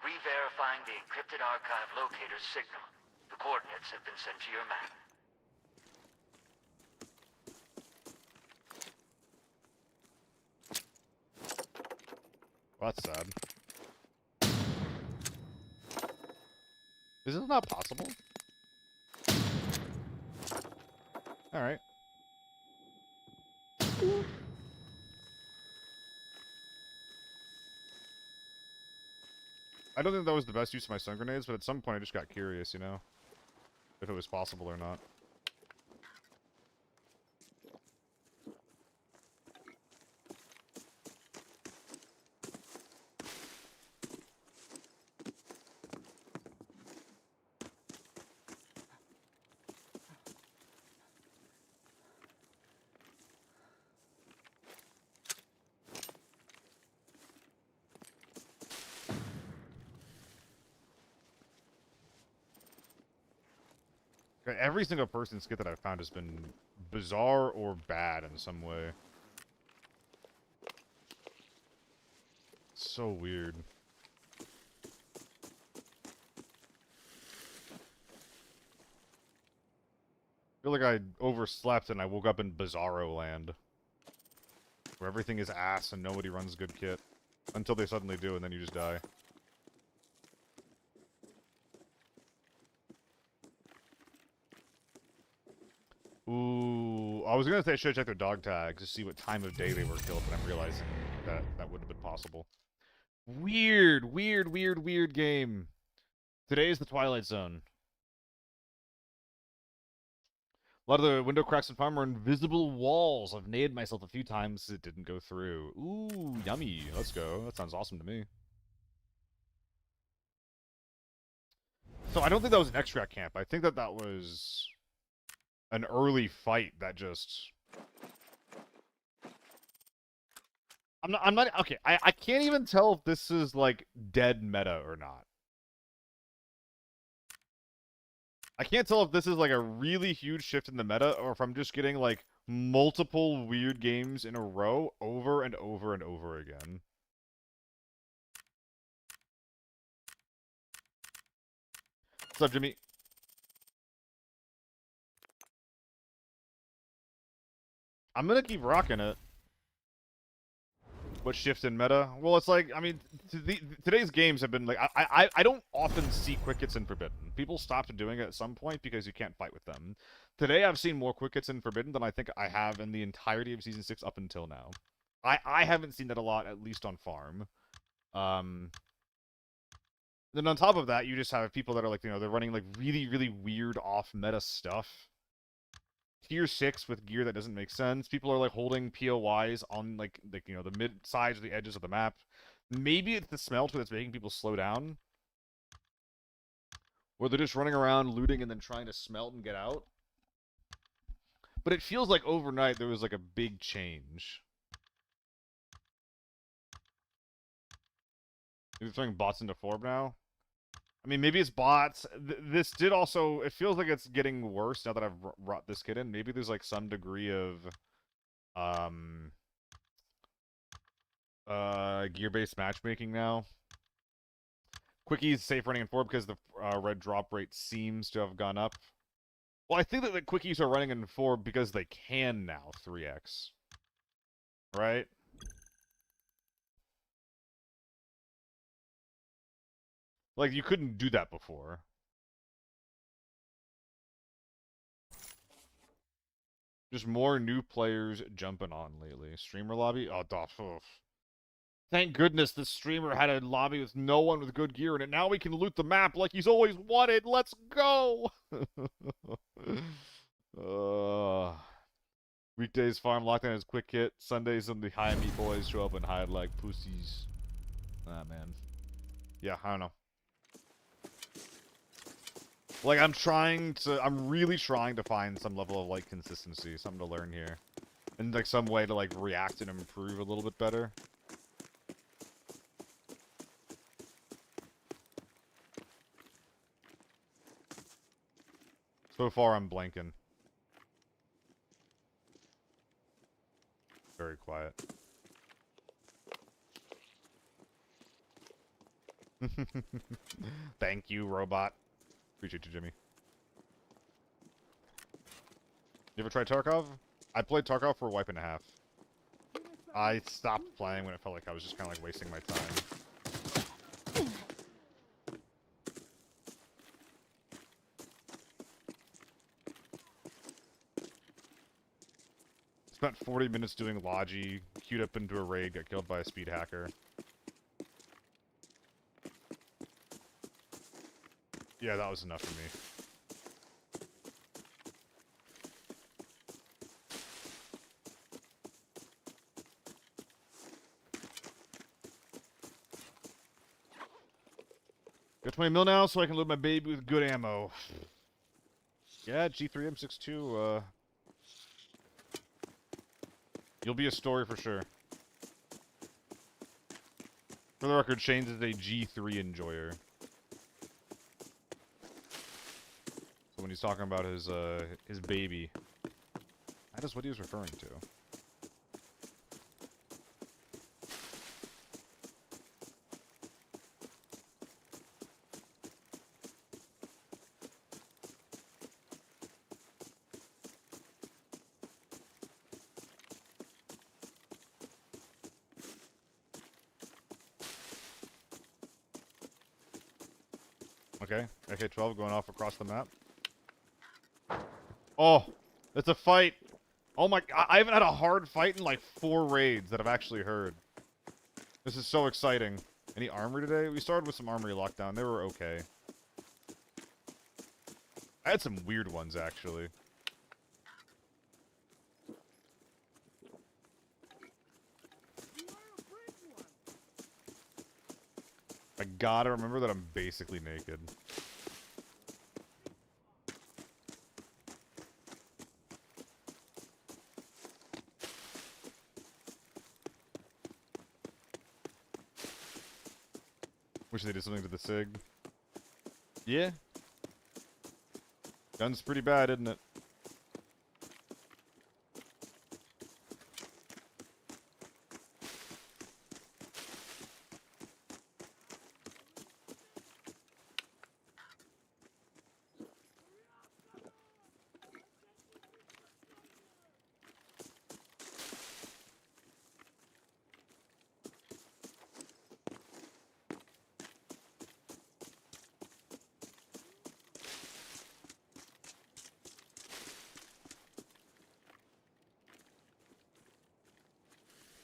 Re-verifying the encrypted archive locator's signal. The coordinates have been sent to your map. Well, that's sad. Is this not possible? Alright. I don't think that was the best use of my stun grenades, but at some point I just got curious, you know? If it was possible or not. Every single person's kit that I've found has been bizarre or bad in some way. So weird. I feel like I overslept and I woke up in Bizarro land. Where everything is ass and nobody runs good kit. Until they suddenly do, and then you just die. Ooh, I was gonna say I should check their dog tags to see what time of day they were killed, but I'm realizing that that wouldn't have been possible. Weird, weird, weird, weird game. Today is the Twilight Zone. A lot of the window cracks in farm are invisible walls. I've naded myself a few times. It didn't go through. Ooh, yummy. Let's go. That sounds awesome to me. So I don't think that was an extract camp. I think that that was an early fight that just... I'm not, okay, I can't even tell if this is, like, dead meta or not. I can't tell if this is, like, a really huge shift in the meta, or if I'm just getting, like, multiple weird games in a row over and over and over again. What's up, Jimmy? I'm gonna keep rocking it. What shift in meta? Well, it's like, I mean, today's games have been like, I don't often see quick hits in Forbidden. People stopped doing it at some point because you can't fight with them. Today, I've seen more quick hits in Forbidden than I think I have in the entirety of Season 6 up until now. I haven't seen that a lot, at least on farm. Then on top of that, you just have people that are like, you know, they're running like really, really weird off-meta stuff. Tier 6 with gear that doesn't make sense. People are like holding POIs on like you know, the mid sides or the edges of the map. Maybe it's the smelter that's making people slow down. Or they're just running around looting and then trying to smelt and get out. But it feels like overnight there was like a big change. You're throwing bots into Forb now? I mean, maybe it's bots. This did also... It feels like it's getting worse now that I've brought this kid in. Maybe there's, like, some degree of... gear-based matchmaking now. Quickie's safe running in Forb because the red drop rate seems to have gone up. Well, I think that the Quickies are running in Forb because they can now 3x. Right? Like, you couldn't do that before. Just more new players jumping on lately. Streamer lobby? Oh, oof. Thank goodness this streamer had a lobby with no one with good gear in it. Now we can loot the map like he's always wanted. Let's go! Weekdays farm lockdown is quick hit. Sundays when the high meat boys show up and hide like pussies. Ah, man. Yeah, I don't know. Like, I'm really trying to find some level of, like, consistency, something to learn here. And, like, some way to, like, react and improve a little bit better. So far, I'm blanking. Very quiet. Thank you, robot. Appreciate you, Jimmy. You ever tried Tarkov? I played Tarkov for a wipe and a half. I stopped playing when it felt like I was just kind of like wasting my time. Spent 40 minutes doing Logi, queued up into a raid, got killed by a speed hacker. Yeah, that was enough for me. Got 20 mil now, so I can load my baby with good ammo. Yeah, G3M62, you'll be a story for sure. For the record, Shane's is a G3 enjoyer. So when he's talking about his baby, that is what he was referring to. Okay, AK-12 going off across the map. Oh, it's a fight. Oh my, I haven't had a hard fight in like 4 raids that I've actually heard. This is so exciting. Any armory today? We started with some armory lockdown. They were okay. I had some weird ones, actually. I gotta remember that I'm basically naked. Wish they did something to the SIG. Yeah. Gun's pretty bad, isn't it?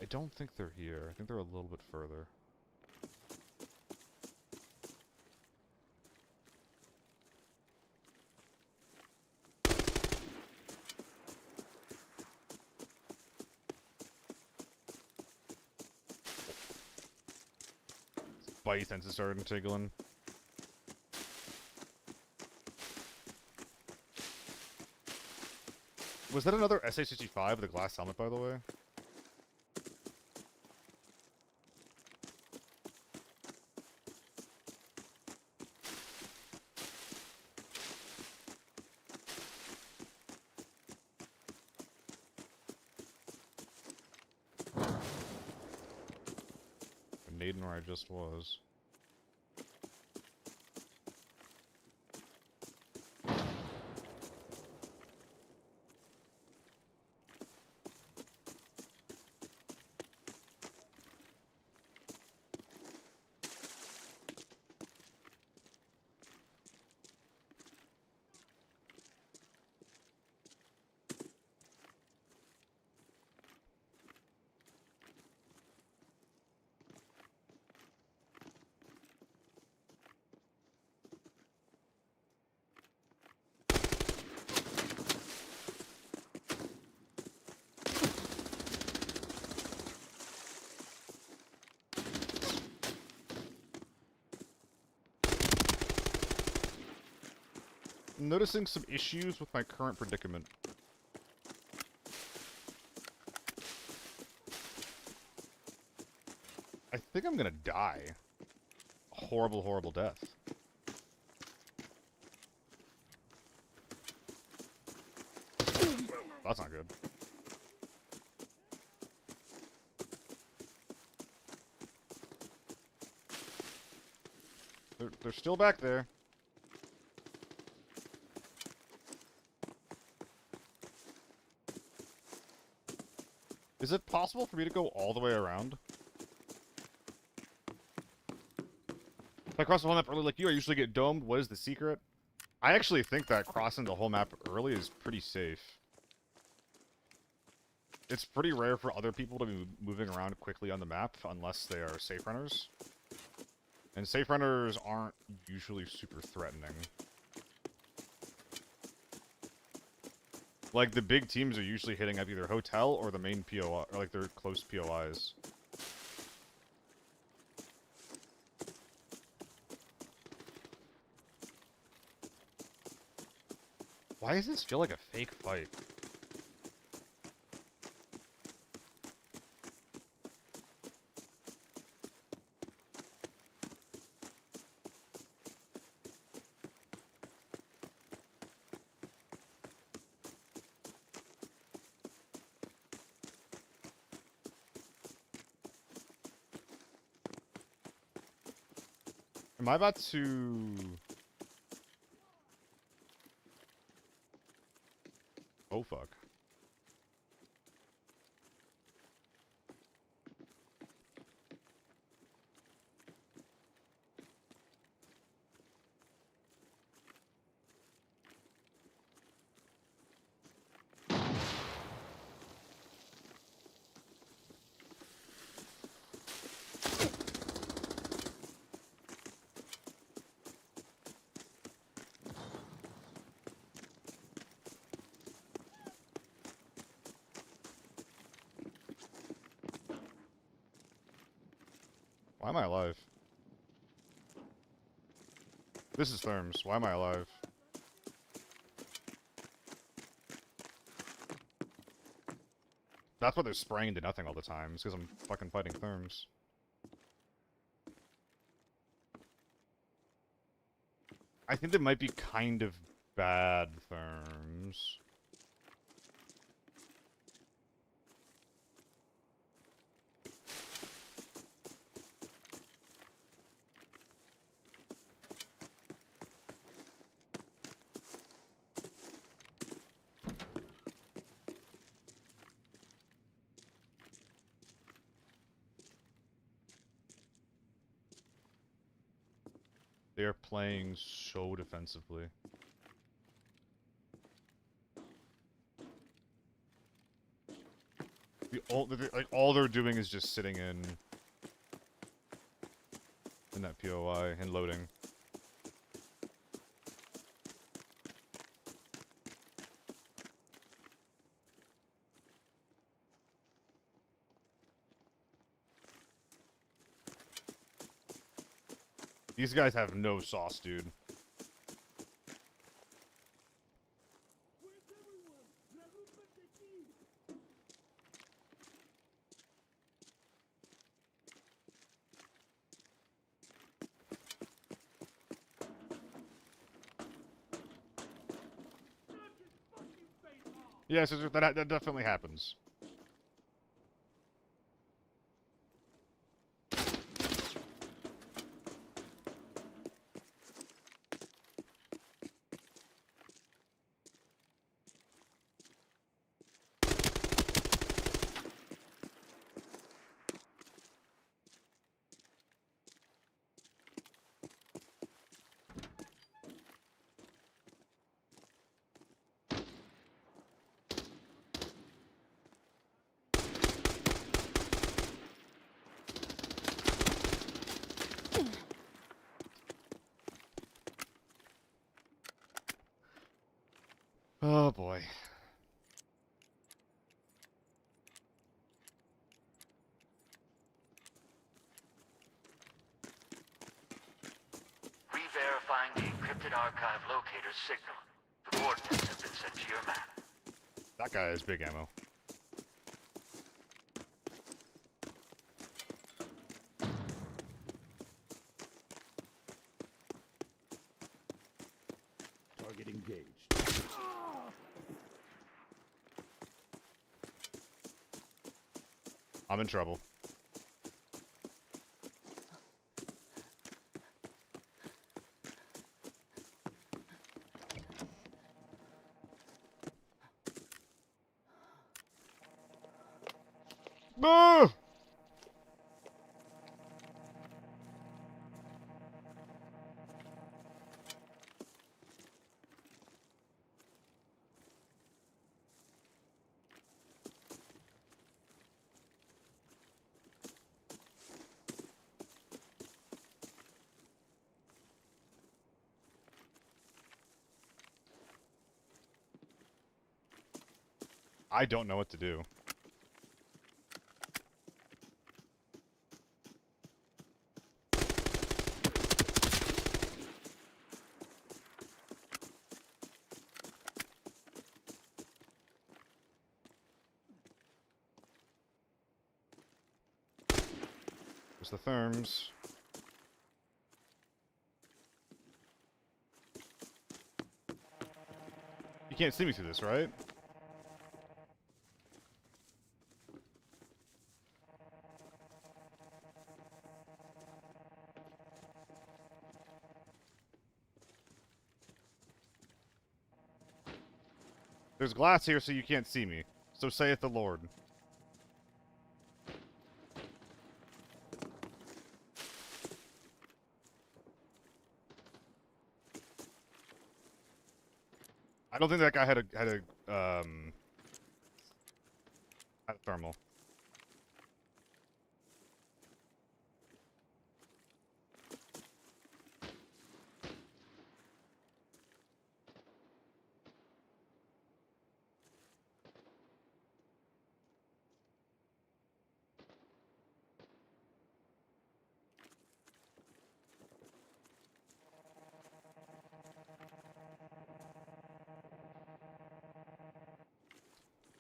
I don't think they're here. I think they're a little bit further. Spidey senses started tickling. Was that another SA-65 with a glass helmet, by the way? Nading where I just was. I'm noticing some issues with my current predicament. I think I'm gonna die. A horrible, horrible death. That's not good. They're still back there. Is it possible for me to go all the way around? If I cross the whole map early like you, I usually get domed. What is the secret? I actually think that crossing the whole map early is pretty safe. It's pretty rare for other people to be moving around quickly on the map unless they are safe runners. And safe runners aren't usually super threatening. Like, the big teams are usually hitting up either hotel or the main POI, or like their close POIs. Why does this feel like a fake fight? Am I about to... Oh, fuck. Why am I alive? This is Therms. Why am I alive? That's why they're spraying into nothing all the time. It's because I'm fucking fighting Therms. I think they might be kind of bad Therms. They are playing so defensively. Like all they're doing is just sitting in that POI and loading. These guys have no sauce, dude. Where's everyone? Reagrupense aquí. Knock his fucking face off! Yeah, so that definitely happens. Oh boy. Re-verifying the encrypted archive locator's signal. The coordinates have been sent to your map. That guy has big ammo. Target engaged. I'm in trouble. No! I don't know what to do. There's the therms. You can't see me through this, right? There's glass here so you can't see me. So saith the Lord. I don't think that guy had a thermal.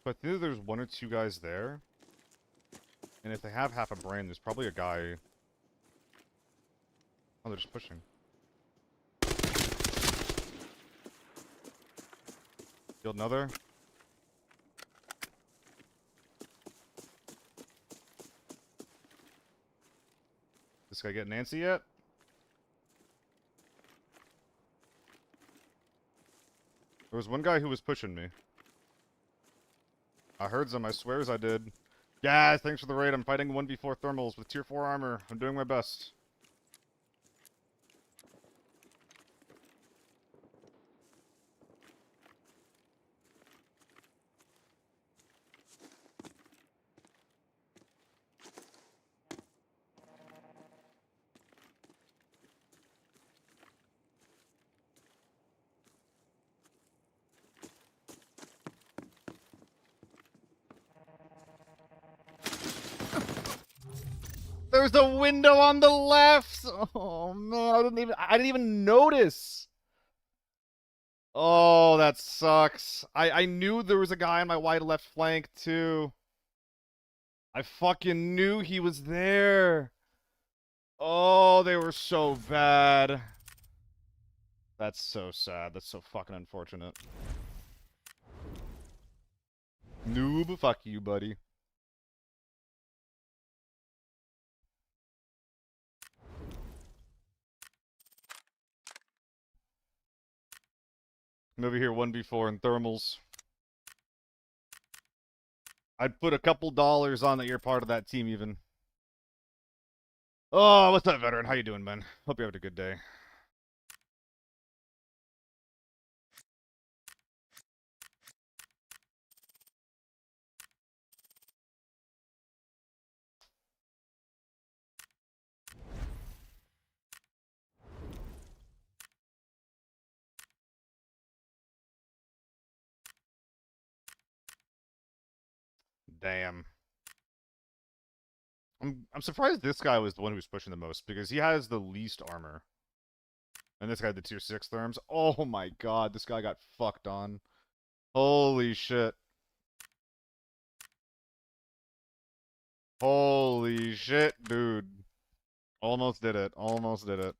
But I think there's one or two guys there. And if they have half a brain, there's probably a guy... Oh, they're just pushing. Killed another. This guy get Nancy yet? There was one guy who was pushing me. I heard some, I swears I did. Guys, thanks for the raid. I'm fighting 1v4 thermals with tier 4 armor. I'm doing my best. There's a window on the left. Oh man, I didn't even notice. Oh, that sucks. I knew there was a guy on my wide left flank too. I fucking knew he was there. Oh, they were so bad. That's so sad. That's so fucking unfortunate. Noob, fuck you, buddy. I'm over here 1v4 in thermals. I'd put a couple dollars on that you're part of that team even. Oh, what's up, veteran? How you doing, man? Hope you're having a good day. Damn. I'm surprised this guy was the one who was pushing the most because he has the least armor. And this guy had the tier 6 therms. Oh my god, this guy got fucked on. Holy shit. Holy shit, dude. Almost did it. Almost did it.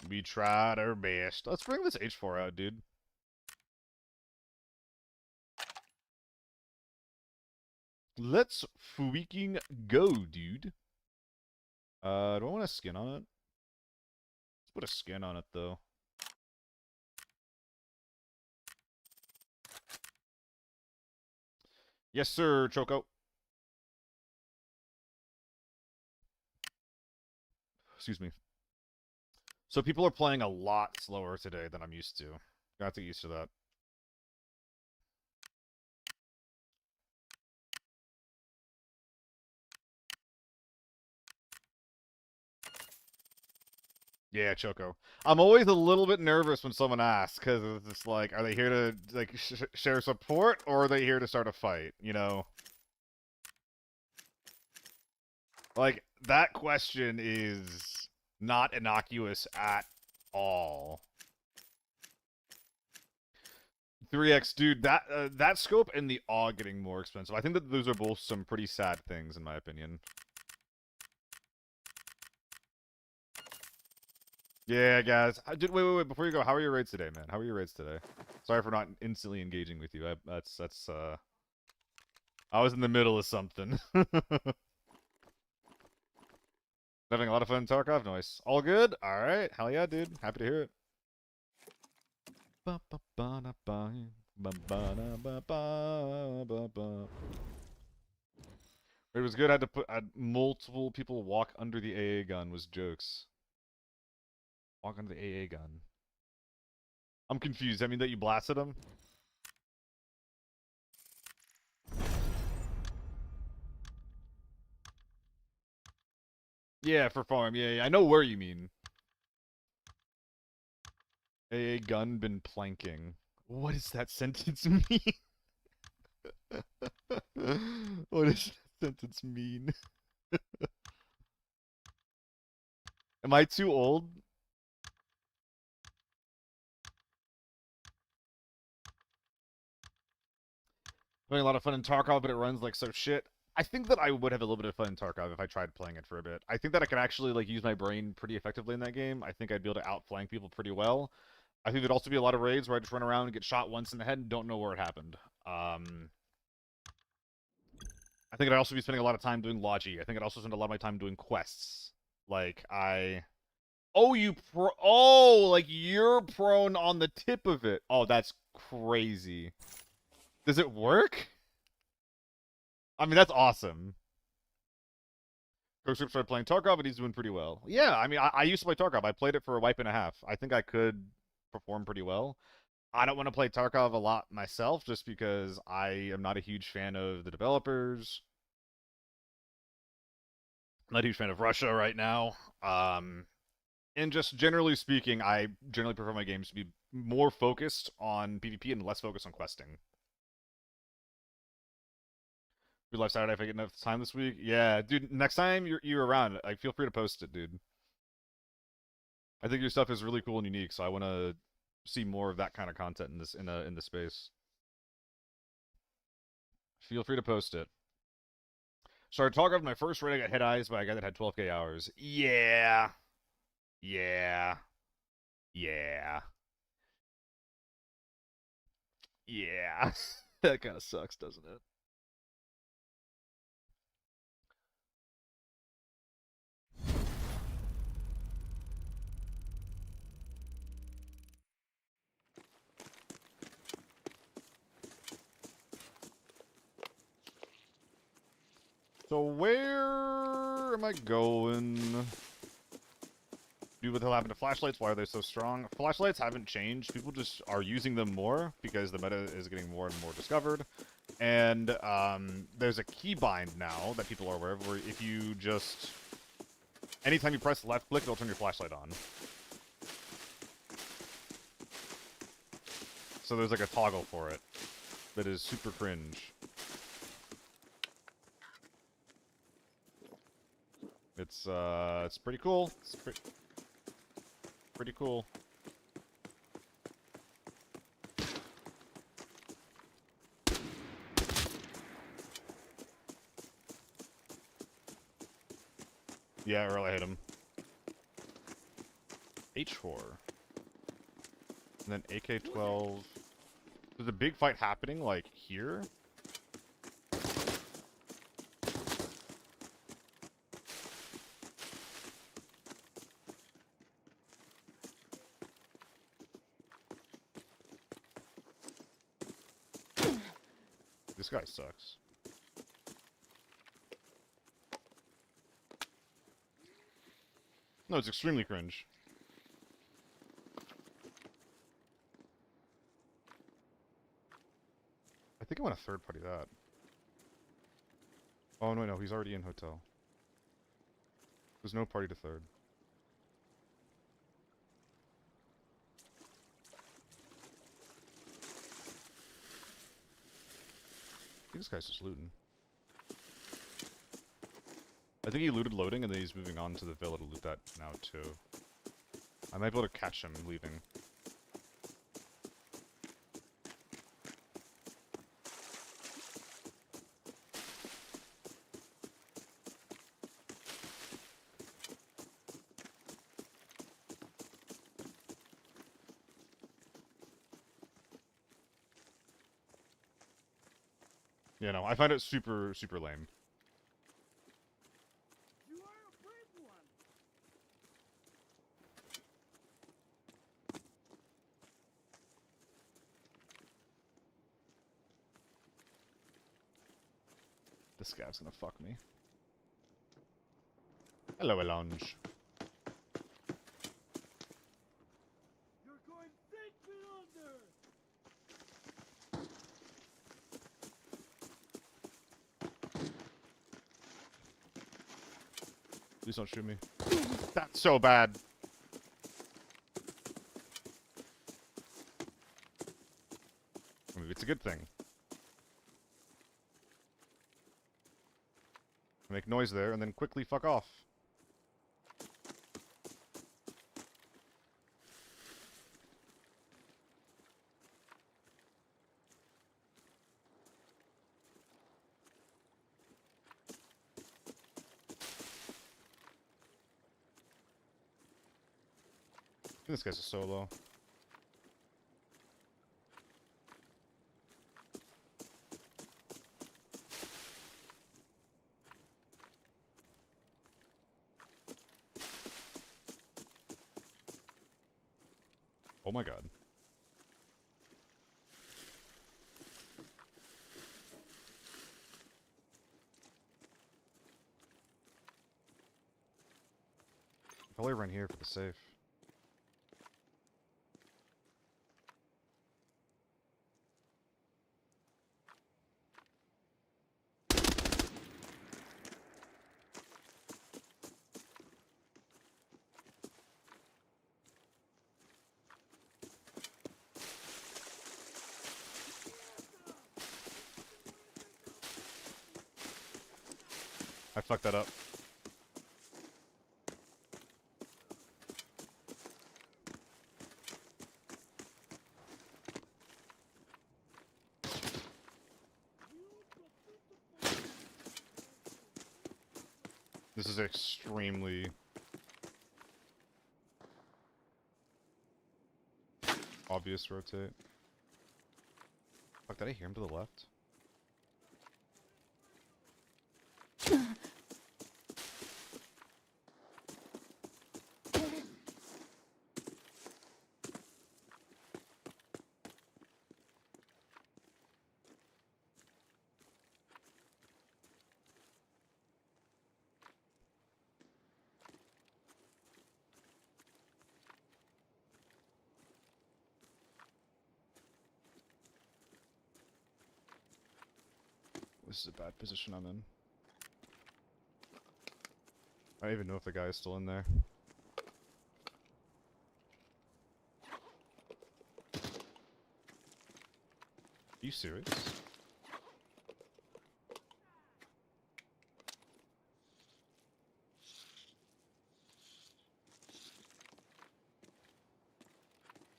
We tried our best. Let's bring this H4 out, dude. Let's freaking go, dude. Do I want a skin on it? Let's put a skin on it, though. Yes, sir, Choco. Excuse me. So people are playing a lot slower today than I'm used to. Got to get used to that. Yeah, Choco. I'm always a little bit nervous when someone asks, because it's just like, are they here to like share support, or are they here to start a fight? You know, like that question is not innocuous at all. 3x, dude. That scope and the AUG getting more expensive. I think that those are both some pretty sad things, in my opinion. Yeah, guys. Wait. Before you go, how are your raids today, man? How are your raids today? Sorry for not instantly engaging with you. I was in the middle of something. Having a lot of fun in Tarkov. Nice. All good? Alright. Hell yeah, dude. Happy to hear it. It was good. I had multiple people walk under the AA gun was jokes. Walk under the AA gun. I'm confused. I mean that you blasted him? Yeah, for farm. Yeah. I know where you mean. AA gun been planking. What does that sentence mean? What does that sentence mean? Am I too old? Having a lot of fun in Tarkov, but it runs like so shit. I think that I would have a little bit of fun in Tarkov if I tried playing it for a bit. I think that I can actually like use my brain pretty effectively in that game. I think I'd be able to outflank people pretty well. I think there'd also be a lot of raids where I just run around and get shot once in the head and don't know where it happened. I think I'd also be spending a lot of time doing logi. I think I'd also spend a lot of my time doing quests. Like oh, like you're prone on the tip of it. Oh, that's crazy. Does it work? I mean, that's awesome. Coach started playing Tarkov, and he's doing pretty well. Yeah, I mean, I used to play Tarkov. I played it for a wipe and a half. I think I could perform pretty well. I don't want to play Tarkov a lot myself, just because I am not a huge fan of the developers. I'm not a huge fan of Russia right now. And just generally speaking, I generally prefer my games to be more focused on PvP and less focused on questing. Be live Saturday if I get enough time this week. Yeah, dude. Next time you're around, like feel free to post it, dude. I think your stuff is really cool and unique, so I want to see more of that kind of content in this in the space. Feel free to post it. Started talking after my first raid. I got head eyes by a guy that had 12k hours. Yeah, yeah, yeah, yeah. That kind of sucks, doesn't it? So where am I going? Dude, what the hell happened to flashlights? Why are they so strong? Flashlights haven't changed. People just are using them more because the meta is getting more and more discovered. And there's a keybind now that people are aware of where if you just... Anytime you press left click, it'll turn your flashlight on. So there's like a toggle for it that is super cringe. It's pretty cool. It's pretty cool. Yeah, Earl, I hit him. H4. And then AK-12. There's a big fight happening, like, here? This guy sucks. No, it's extremely cringe. I think I want to third party that. Oh, no, he's already in hotel. There's no party to third. I think this guy's just looting. I think he looted loading and then he's moving on to the villa to loot that now too. I might be able to catch him leaving. You know, I find it super, super lame. You are a brave one. This guy's gonna fuck me. Hello, Elonge. You're going deep under. Please don't shoot me. That's so bad. Maybe it's a good thing. Make noise there and then quickly fuck off. This guy's a solo. Oh my god. Probably run here for the safe. I fucked that up. This is extremely obvious rotate. Fuck, did I hear him to the left? This is a bad position I'm in. I don't even know if the guy is still in there. Are you serious?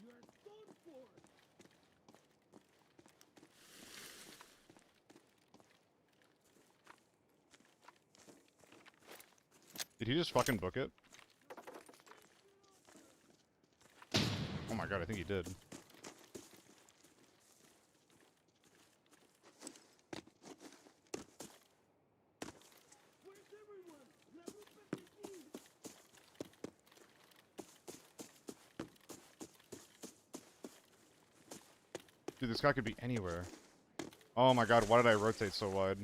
You are done for. Did he just fucking book it? Oh my god, I think he did. Where's everyone? La ruta de aquí. Dude, this guy could be anywhere. Oh my god, why did I rotate so wide?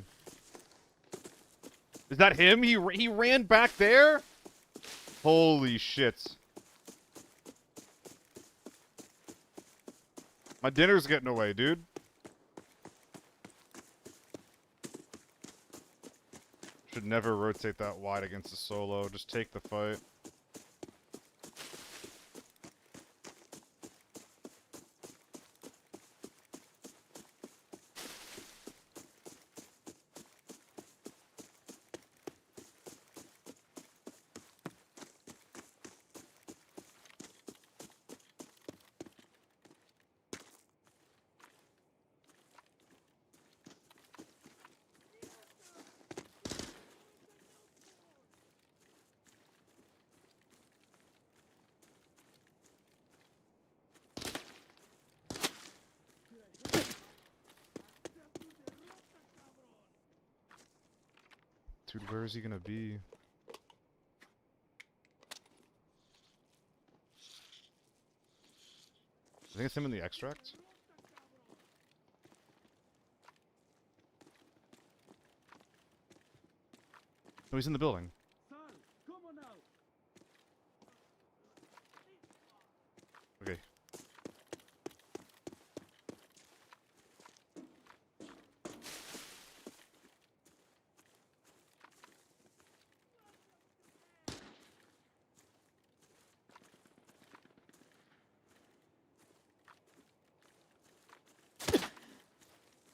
Is that him? He ran back there? Holy shit. My dinner's getting away, dude. Should never rotate that wide against a solo. Just take the fight. Dude, where is he gonna be? I think it's him in the extract. No, he's in the building. Sal, come on out. Okay.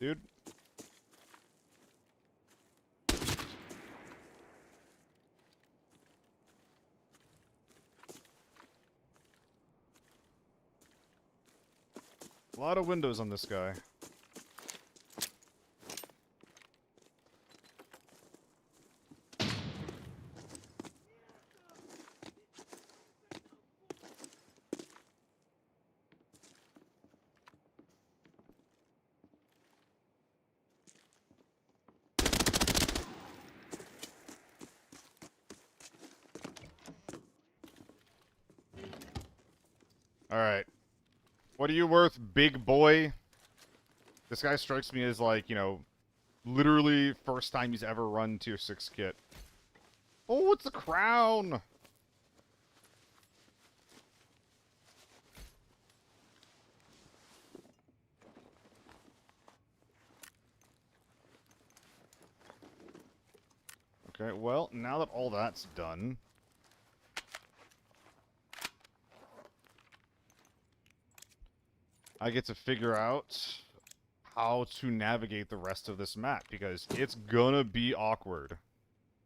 Dude. A lot of windows on this guy. Alright. What are you worth, big boy? This guy strikes me as like, you know, literally first time he's ever run tier 6 kit. Oh, it's the crown! Okay, well, now that all that's done... I get to figure out how to navigate the rest of this map, because it's gonna be awkward.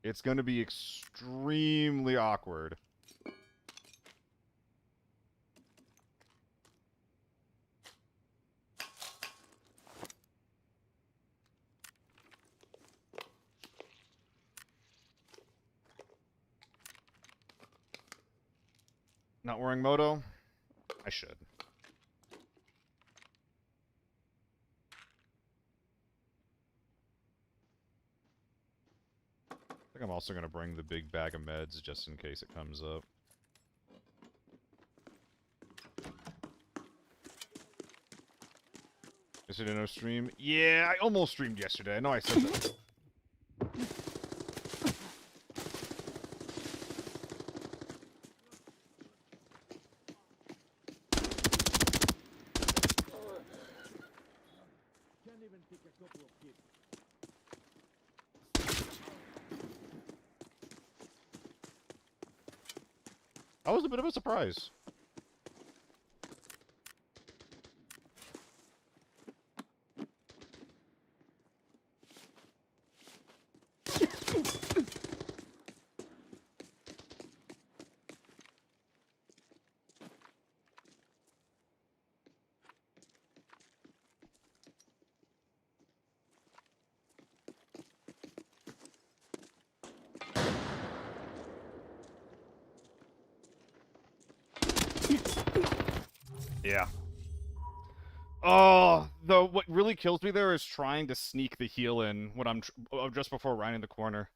It's going to be extremely awkward. Not wearing moto? I should. I think I'm also going to bring the big bag of meds just in case it comes up. Yesterday no stream? Yeah, I almost streamed yesterday. I know I said that. Can't even pick a couple of kids. That was a bit of a surprise. Yeah. Oh, what really kills me there is trying to sneak the heal in when I'm just before rounding the corner.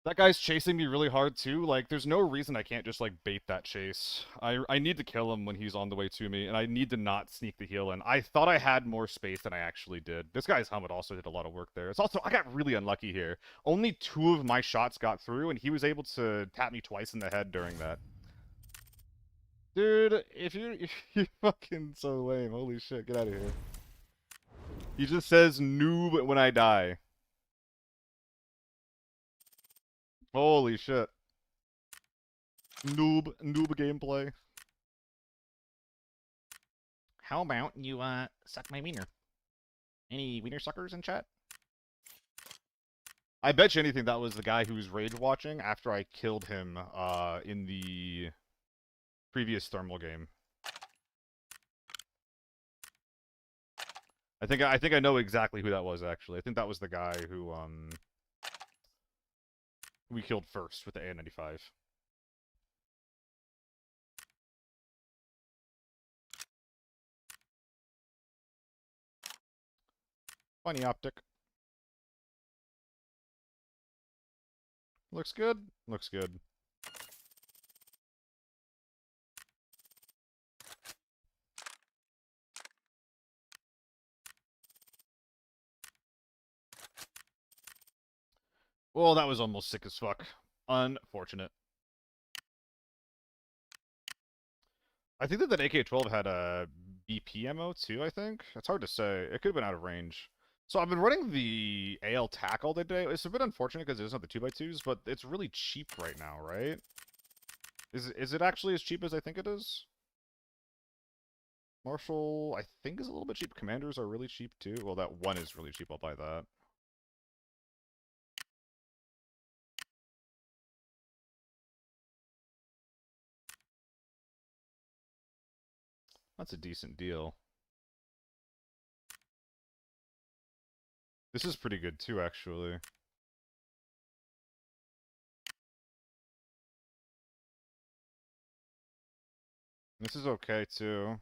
That guy's chasing me really hard too. Like, there's no reason I can't just like bait that chase. I need to kill him when he's on the way to me, and I need to not sneak the heal in. I thought I had more space than I actually did. This guy's helmet also did a lot of work there. It's also I got really unlucky here. Only 2 of my shots got through, and he was able to tap me twice in the head during that. Dude, if you're fucking so lame, holy shit, get out of here. He just says noob when I die. Holy shit. Noob gameplay. How about you, suck my wiener? Any wiener suckers in chat? I bet you anything that was the guy who was rage watching after I killed him, in the previous thermal game. I think I know exactly who that was, actually. I think that was the guy who we killed first with the A95. Funny optic. Looks good. Looks good. Well, that was almost sick as fuck. Unfortunate. I think that AK-12 had a BP ammo too, I think. It's hard to say. It could have been out of range. So I've been running the AL TAC all day today. It's a bit unfortunate because it doesn't have the 2x2s, but it's really cheap right now, right? Is it actually as cheap as I think it is? Marshall, I think, is a little bit cheap. Commanders are really cheap too. Well, that one is really cheap. I'll buy that. That's a decent deal. This is pretty good too, actually. This is okay too.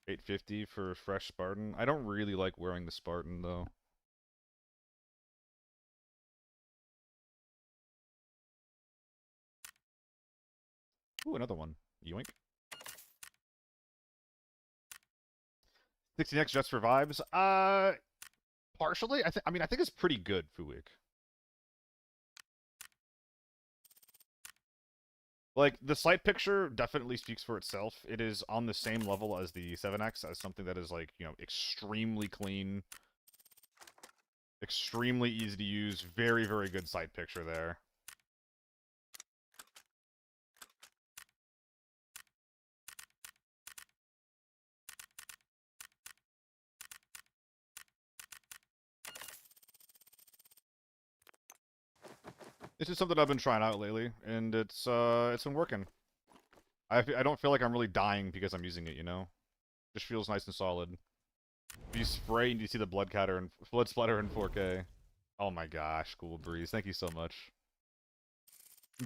850 for fresh Spartan. I don't really like wearing the Spartan though. Ooh, another one. Yoink. 16x just for vibes. Partially. I mean, I think it's pretty good, Fuik. Like, the sight picture definitely speaks for itself. It is on the same level as the 7X, as something that is, like, you know, extremely clean, extremely easy to use, very, very good sight picture there. It's just something I've been trying out lately, and it's been working. I don't feel like I'm really dying because I'm using it, you know? Just feels nice and solid. If you spray and you see the blood splatter in 4K. Oh my gosh, Cool Breeze. Thank you so much.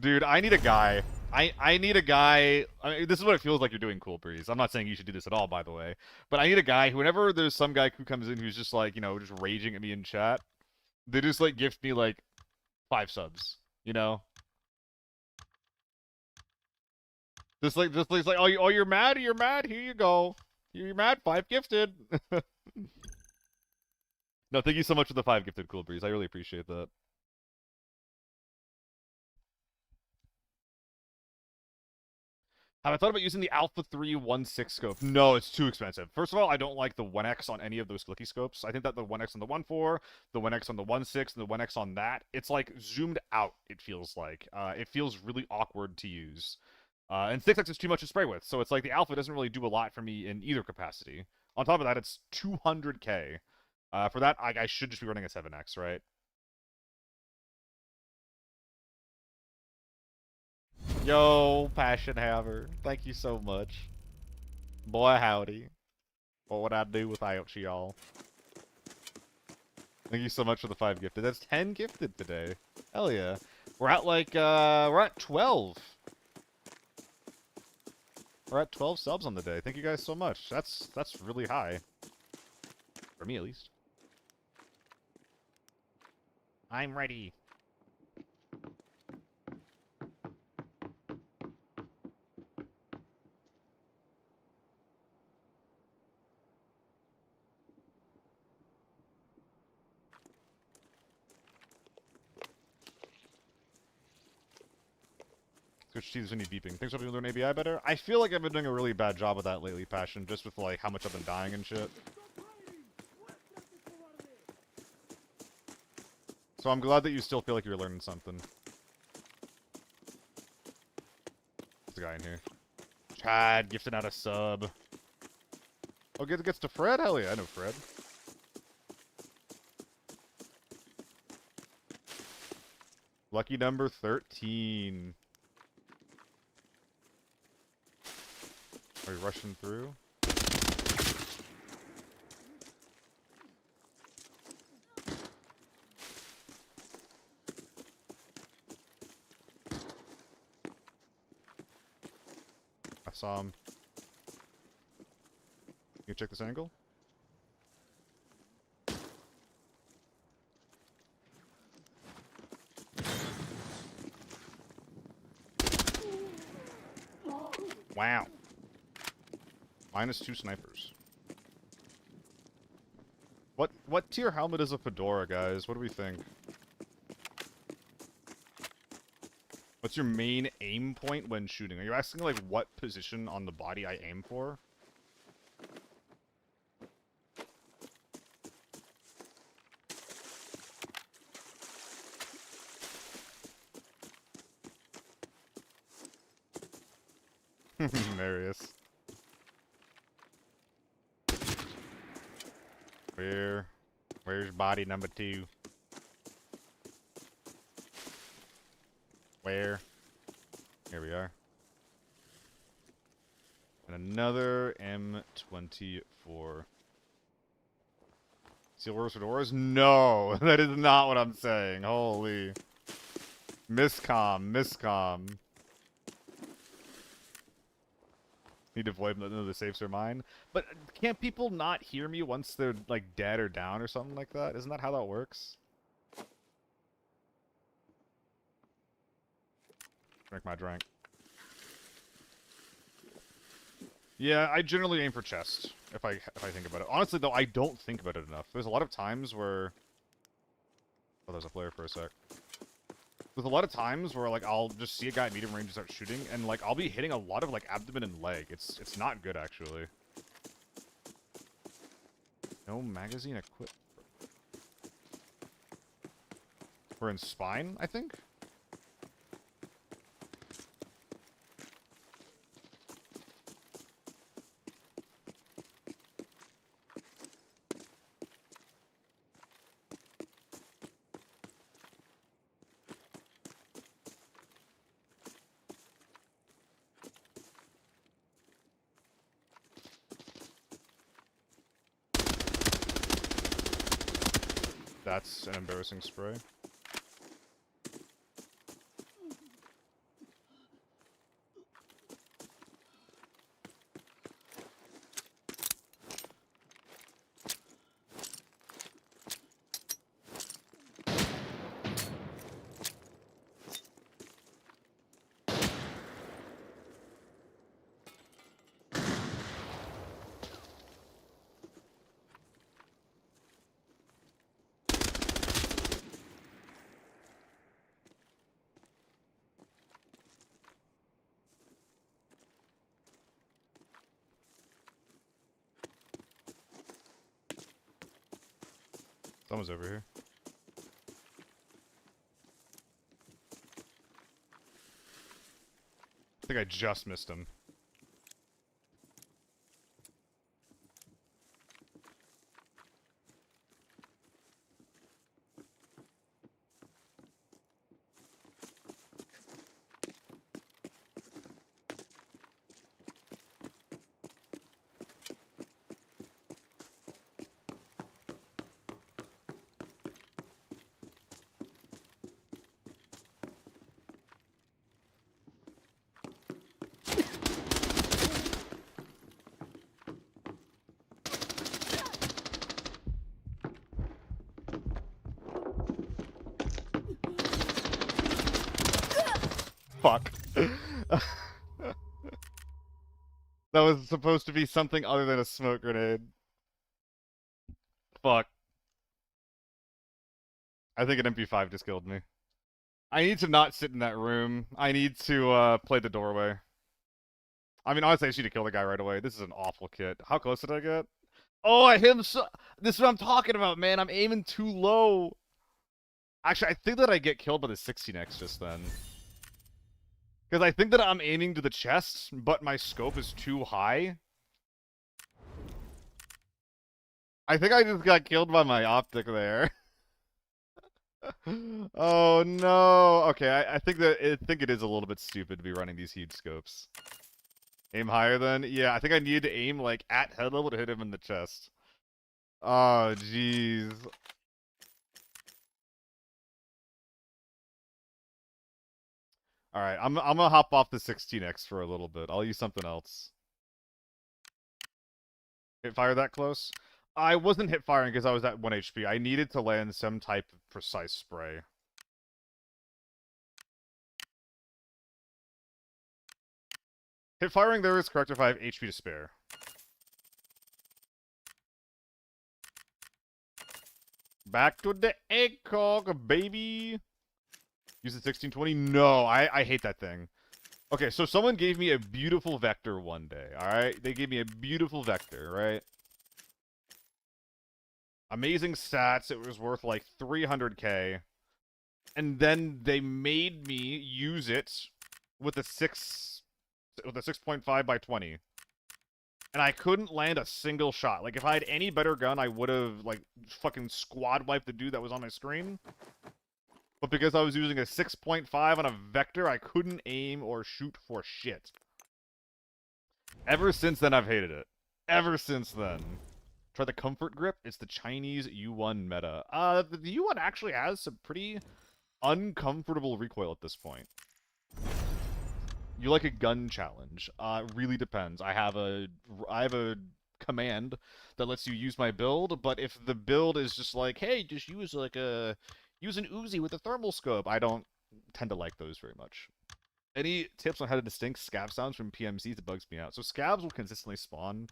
Dude, I need a guy. I need a guy. I mean, this is what it feels like you're doing, Cool Breeze. I'm not saying you should do this at all, by the way. But I need a guy who, whenever there's some guy who comes in who's just like, you know, just raging at me in chat, they just like gift me like 5 subs, you know? Just like, oh, you're mad? You're mad? Here you go. You're mad? 5 gifted. No, thank you so much for the 5 gifted, Cool Breeze. I really appreciate that. Have I thought about using the Alpha 3 1.6 scope? No, it's too expensive. First of all, I don't like the 1x on any of those clicky scopes. I think that the 1x on the 1.4, the 1x on the 1.6, and the 1x on that, it's like zoomed out, it feels like. It feels really awkward to use. And 6x is too much to spray with, so it's like the Alpha doesn't really do a lot for me in either capacity. On top of that, it's 200k. For that, I should just be running a 7x, right? Yo, Passion Haver, thank you so much. Boy, howdy. What would I do without y'all? Thank you so much for the 5 gifted. That's 10 gifted today. Hell yeah. We're at like, we're at 12. We're at 12 subs on the day. Thank you guys so much. That's really high. For me, at least. I'm ready. Switch teams when you beeping. Thanks for doing ABI better. I feel like I've been doing a really bad job of that lately, Passion, just with like how much I've been dying and shit. So I'm glad that you still feel like you're learning something. There's a guy in here. Chad, gifting out a sub. Oh, gets to Fred? Hell yeah, I know Fred. Lucky number 13. Are we rushing through? I saw him. Can you check this angle? Wow. -2 snipers. What tier helmet is a fedora, guys? What do we think? What's your main aim point when shooting? Are you asking like what position on the body I aim for? Marius. Where's body number 2? Where? Here we are. And another M24. Seal Wars fedoras? No! That is not what I'm saying. Holy. Miscom. Need to avoid the safes are mine. But can't people not hear me once they're like dead or down or something like that? Isn't that how that works? Drink my drink. Yeah, I generally aim for chest if I think about it. Honestly though, I don't think about it enough. There's a lot of times where oh, there's a player for a sec. There's a lot of times where like I'll just see a guy at medium range and start shooting, and like I'll be hitting a lot of like abdomen and leg. It's not good actually. No magazine equipped. We're in spine, I think. That's an embarrassing spray. Someone's over here. I think I just missed him. Fuck. That was supposed to be something other than a smoke grenade. Fuck. I think an MP5 just killed me. I need to not sit in that room. I need to play the doorway. I mean, honestly, I should have killed the guy right away. This is an awful kit. How close did I get? Oh, I hit him so... This is what I'm talking about, man. I'm aiming too low. Actually, I think that I get killed by the 16x just then. Because I think that I'm aiming to the chest, but my scope is too high. I think I just got killed by my optic there. Oh no. Okay, I think it is a little bit stupid to be running these huge scopes. Aim higher then? Yeah, I think I need to aim like at head level to hit him in the chest. Oh jeez. Alright, I'm gonna hop off the 16x for a little bit. I'll use something else. Hit fire that close? I wasn't hit firing because I was at 1 HP. I needed to land some type of precise spray. Hit firing there is correct if I have HP to spare. Back to the ACOG, baby! Use the 1620? No, I hate that thing. Okay, so someone gave me a beautiful vector one day, alright? They gave me a beautiful vector, right? Amazing stats, it was worth like 300k. And then they made me use it with a 6.5 by 20. And I couldn't land a single shot. Like, if I had any better gun, I would have, like, fucking squad wiped the dude that was on my screen. But because I was using a 6.5 on a vector, I couldn't aim or shoot for shit. Ever since then, I've hated it. Ever since then. Try the comfort grip. It's the Chinese U1 meta. The U1 actually has some pretty uncomfortable recoil at this point. You like a gun challenge? Really depends. I have a command that lets you use my build, but if the build is just like, hey, just use an Uzi with a thermal scope, I don't tend to like those very much. Any tips on how to distinct scav sounds from PMCs? That bugs me out. So scavs will consistently spawn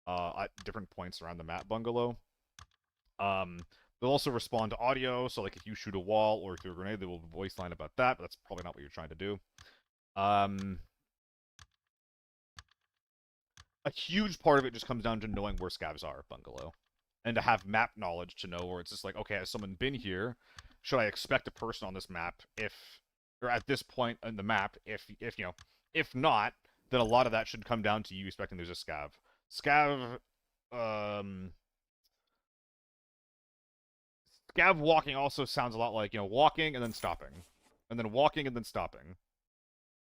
at different points around the map bungalow. They'll also respond to audio, so like if you shoot a wall or through a grenade, they will voice line about that, but that's probably not what you're trying to do. A huge part of it just comes down to knowing where scavs are at bungalow. And to have map knowledge to know where it's just like, okay, has someone been here? Should I expect a person on this map or at this point in the map, if not, then a lot of that should come down to you expecting there's a scav. Scav walking also sounds a lot like, walking and then stopping. And then walking and then stopping.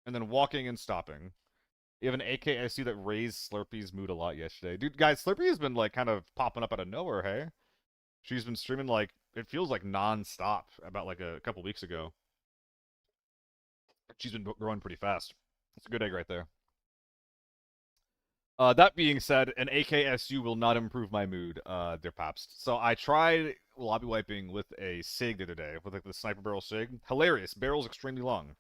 And then walking and stopping. You have an AK, I see that raised Slurpee's mood a lot yesterday. Dude, guys, Slurpee has been, like, kind of popping up out of nowhere, hey? She's been streaming like it feels like non-stop about like a couple weeks ago. She's been growing pretty fast. It's a good egg right there. That being said, an AKSU will not improve my mood, dear Paps. So I tried lobby wiping with a SIG the other day, with like the sniper barrel SIG. Hilarious. Barrel's extremely long.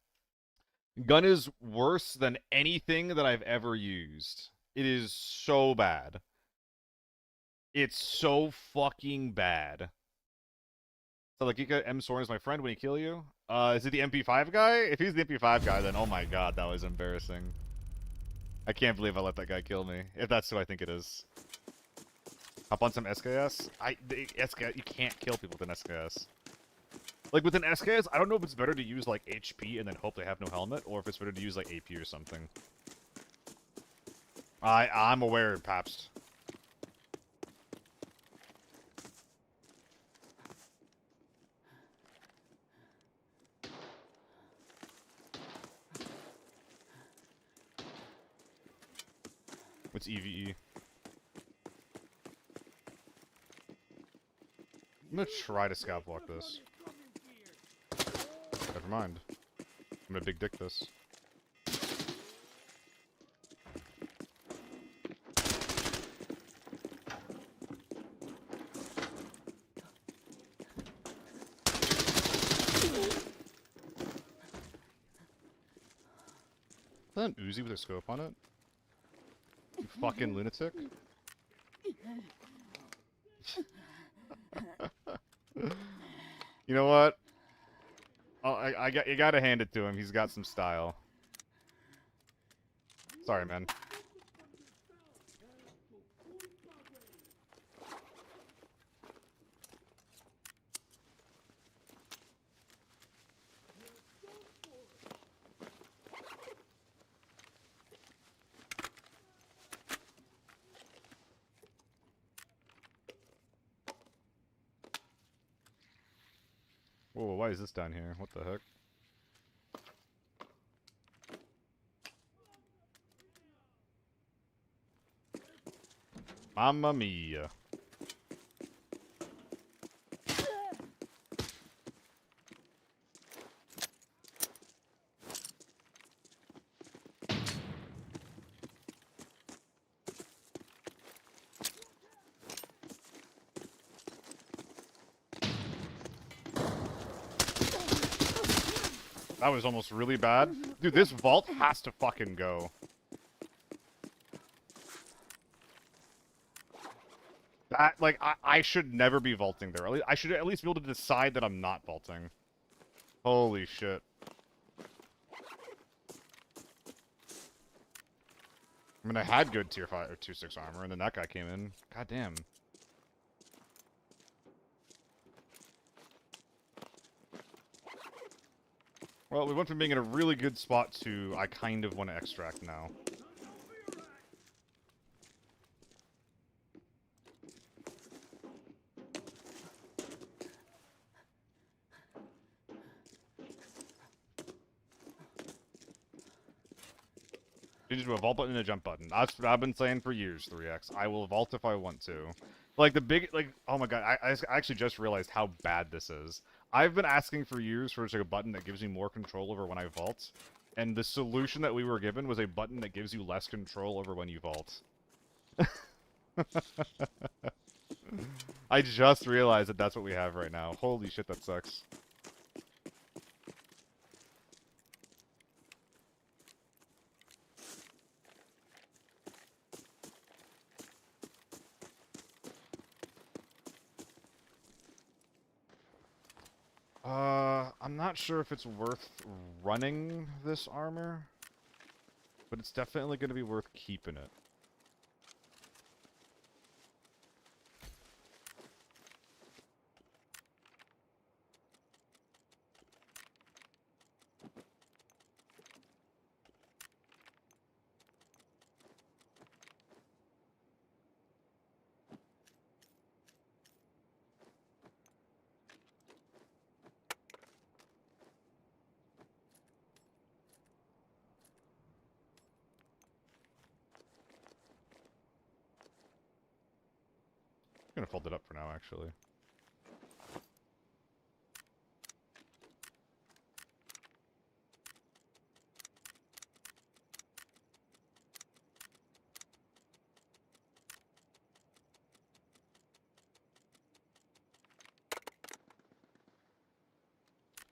Gun is worse than anything that I've ever used. It is so bad. It's so fucking bad. So like, M. Soren is my friend when he kill you? Is it the MP5 guy? If he's the MP5 guy, then oh my god, that was embarrassing. I can't believe I let that guy kill me. If that's who I think it is. Hop on some SKS? SKS, you can't kill people with an SKS. Like, with an SKS, I don't know if it's better to use, like, HP and then hope they have no helmet, or if it's better to use, like, AP or something. I'm aware, Pabst. What's EVE? I'm gonna try to scout block this. Never mind. I'm gonna big dick this. Is that an Uzi with a scope on it? You fucking lunatic. You know what? Oh, you gotta hand it to him. He's got some style. Sorry, man. Whoa, why is this down here? What the heck? Mamma mia. That was almost really bad. Dude, this vault has to fucking go. That, like, I should never be vaulting there. I should at least be able to decide that I'm not vaulting. Holy shit. I mean, I had good tier 5 or 2-6 armor, and then that guy came in. God damn. Well, we went from being in a really good spot to I kind of want to extract now. You just do a vault button and a jump button. That's what I've been saying for years, 3x. I will vault if I want to. Like, oh my god, I actually just realized how bad this is. I've been asking for years for just like a button that gives me more control over when I vault. And the solution that we were given was a button that gives you less control over when you vault. I just realized that that's what we have right now. Holy shit, that sucks. I'm not sure if it's worth running this armor, but it's definitely going to be worth keeping it. I'm gonna fold it up for now, actually.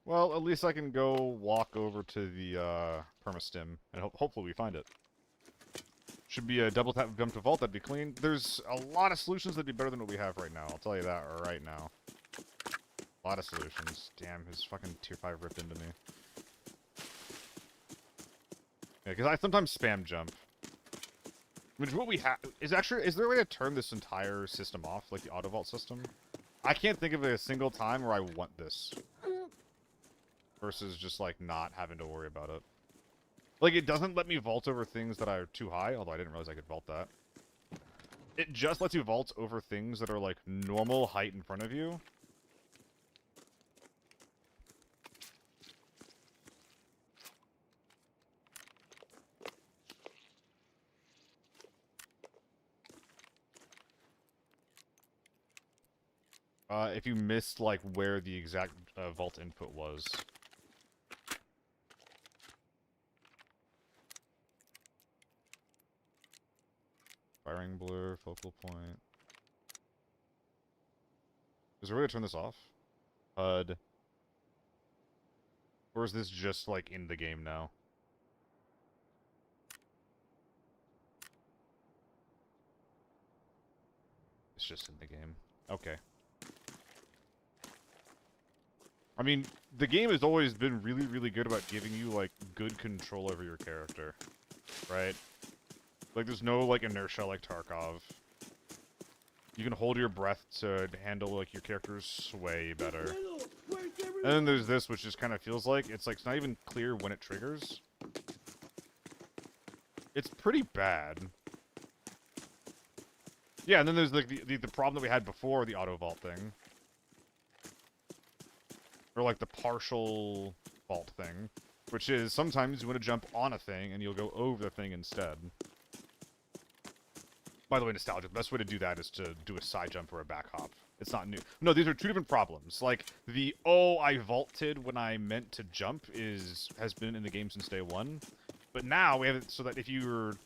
Well, at least I can go walk over to the permastim, and hopefully we find it. Should be a double tap jump to vault, that'd be clean. There's a lot of solutions that'd be better than what we have right now, I'll tell you that right now. A lot of solutions. Damn, his fucking tier 5 ripped into me. Yeah, because I sometimes spam jump. Which what we have is there a way to turn this entire system off, like the auto vault system? I can't think of a single time where I want this. Versus just like not having to worry about it. Like it doesn't let me vault over things that are too high, although I didn't realize I could vault that. It just lets you vault over things that are like normal height in front of you. If you missed, like, where the exact vault input was. Firing blur, focal point. Is there a way to turn this off? HUD. Or is this just, like, in the game now? It's just in the game. Okay. I mean, the game has always been really, really good about giving you, like, good control over your character. Right? Like, there's no, like, inertia like Tarkov. You can hold your breath to handle, like, your character's sway better. And then there's this, which just kind of feels like, it's not even clear when it triggers. It's pretty bad. Yeah, and then there's, like, the problem that we had before the auto vault thing. Or, like, the partial vault thing. Which is, sometimes you want to jump on a thing, and you'll go over the thing instead. By the way, nostalgia, the best way to do that is to do a side jump or a back hop. It's not new. No, these are two different problems. Like, the, oh, I vaulted when I meant to jump has been in the game since day one. But now, we have it so that if your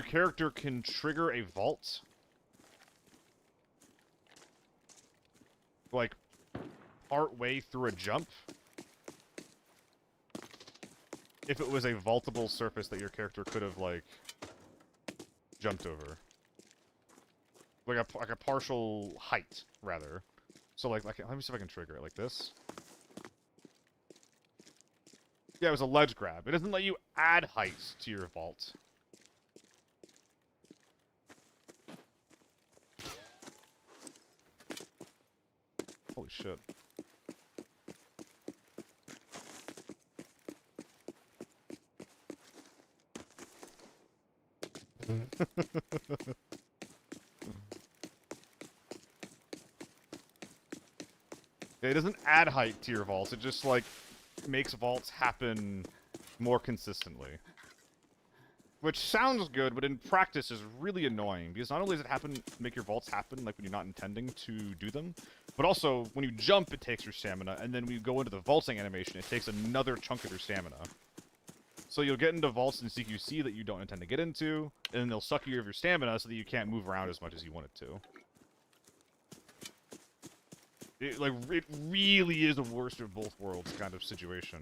character can trigger a vault, like, part way through a jump, if it was a vaultable surface that your character could have, like, jumped over. Like a partial height, rather. So, like, let me see if I can trigger it like this. Yeah, it was a ledge grab. It doesn't let you add height to your vault. Holy shit. It doesn't add height to your vaults, it just, like, makes vaults happen more consistently. Which sounds good, but in practice is really annoying, because not only does it make your vaults happen, like, when you're not intending to do them, but also, when you jump, it takes your stamina, and then when you go into the vaulting animation, it takes another chunk of your stamina. So you'll get into vaults in CQC that you don't intend to get into, and then they'll suck you of your stamina so that you can't move around as much as you want it to. It really is a worst of both worlds kind of situation.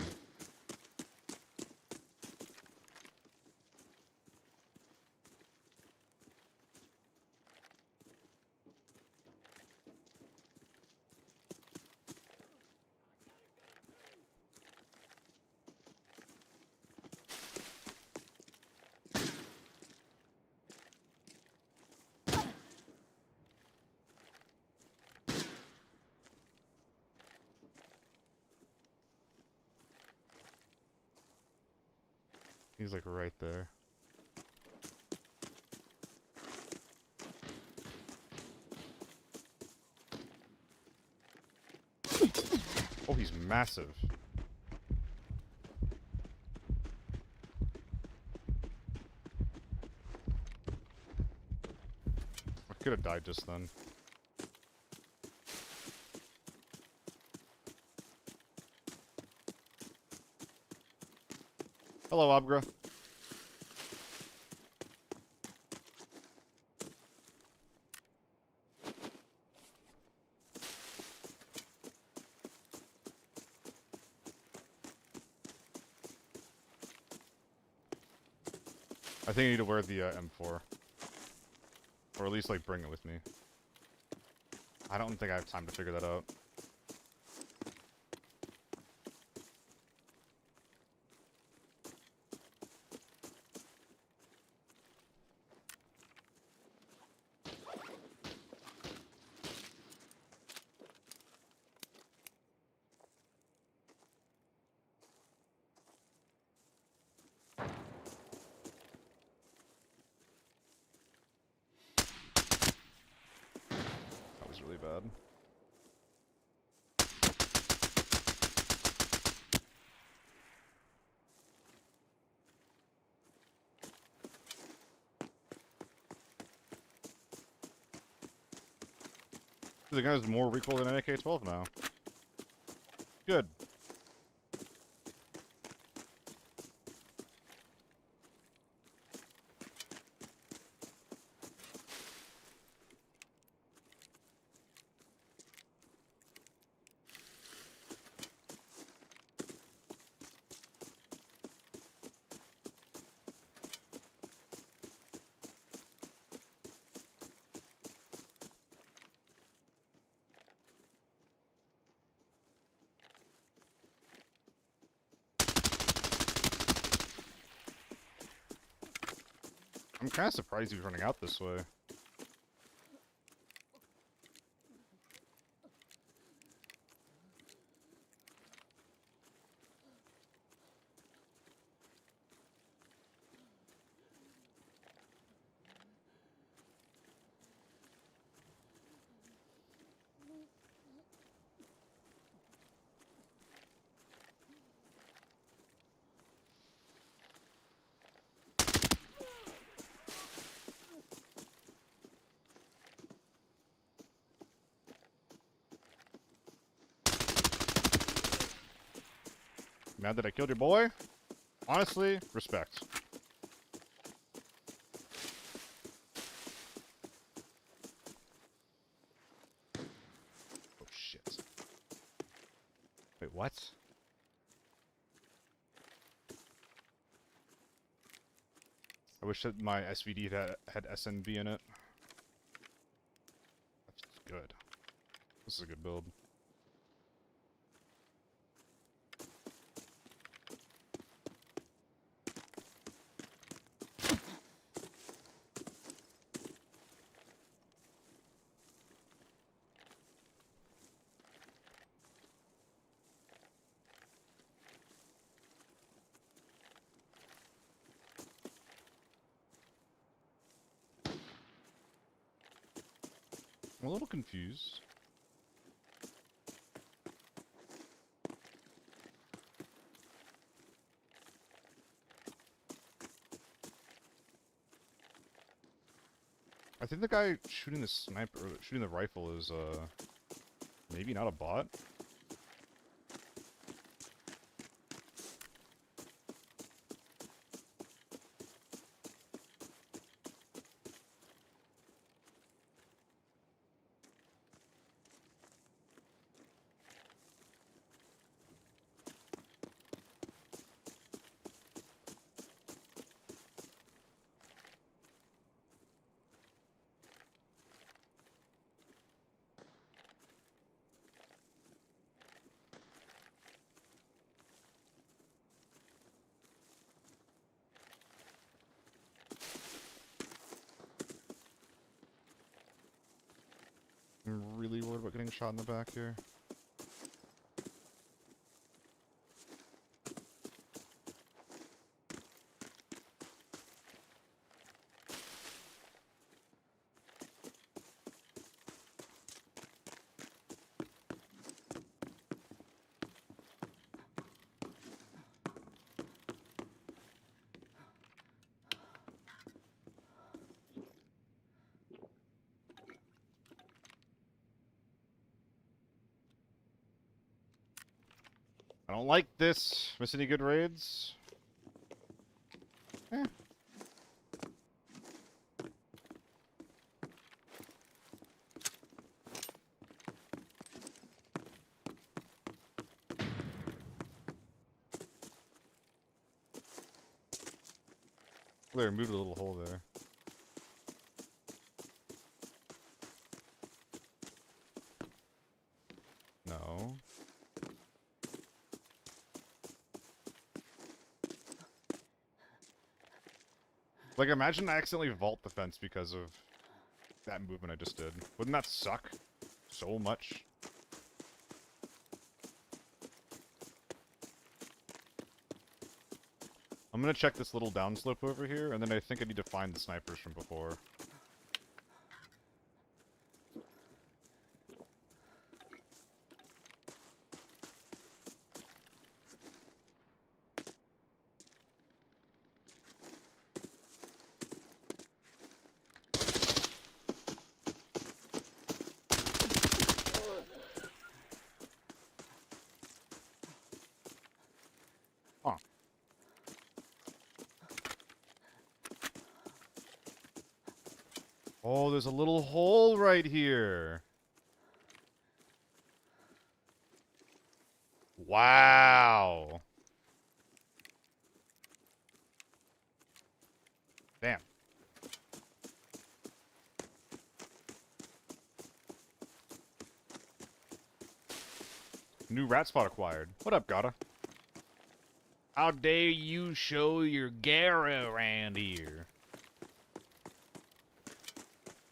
He's like right there. Oh, he's massive. I could have died just then. Hello, Abgra. I think I need to wear the M4. Or at least, like, bring it with me. I don't think I have time to figure that out. That was really bad. The gun has more recoil than an AK-12 now. Good. I'm kind of surprised he was running out this way. Mad that I killed your boy? Honestly, respect. Oh shit. Wait, what? I wish that my SVD had SNB in it. That's good. This is a good build. I'm a little confused. I think the guy shooting the sniper, or shooting the rifle is, maybe not a bot? I'm really worried about getting shot in the back here. I don't like this. Miss any good raids? Eh. There, moved a little hole there. No. Like, imagine I accidentally vault the fence because of that movement I just did. Wouldn't that suck so much? I'm gonna check this little downslope over here, and then I think I need to find the snipers from before. Huh. Oh, there's a little hole right here. Wow. Damn. New rat spot acquired. What up, Gata? How dare you show your Gara around here?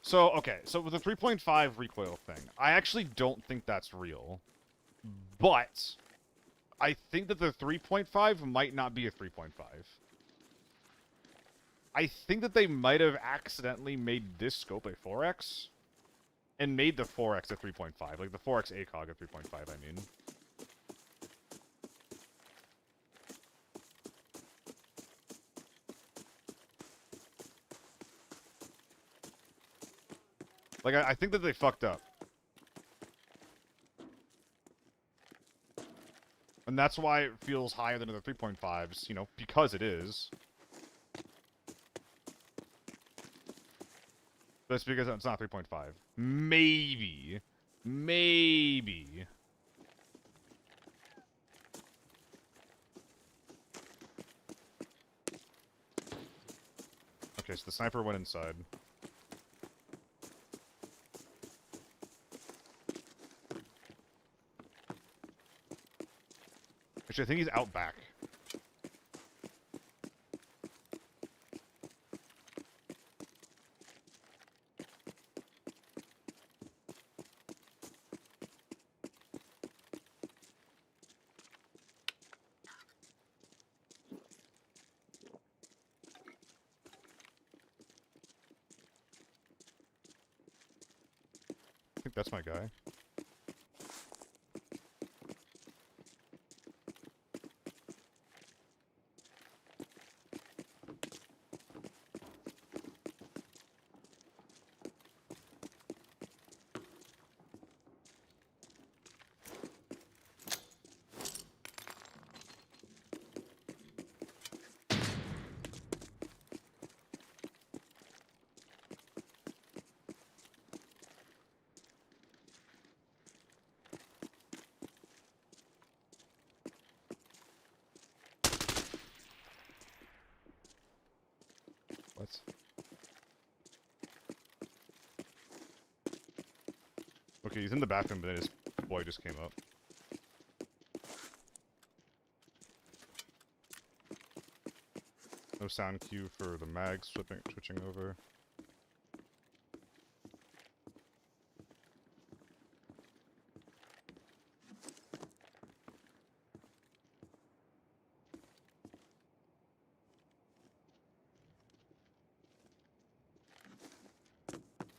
So, okay, so with the 3.5 recoil thing, I actually don't think that's real. But I think that the 3.5 might not be a 3.5. I think that they might have accidentally made this scope a 4x and made the 4x a 3.5, like the 4x ACOG a 3.5, I mean. Like, I think that they fucked up. And that's why it feels higher than the 3.5s, you know, because it is. That's because it's not 3.5. Maybe. Maybe. Okay, so the sniper went inside. Actually, I think he's out back. I think that's my guy. What? Okay, he's in the bathroom, but then his boy just came up. No sound cue for the mag switching over.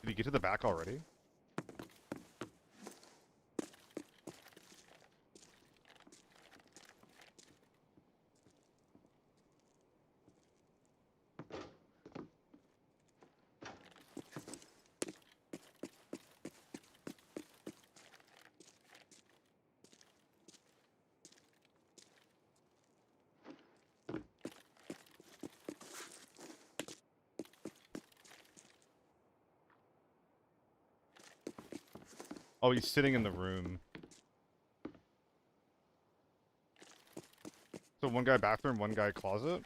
Did he get to the back already? Oh, he's sitting in the room. So one guy bathroom, one guy closet?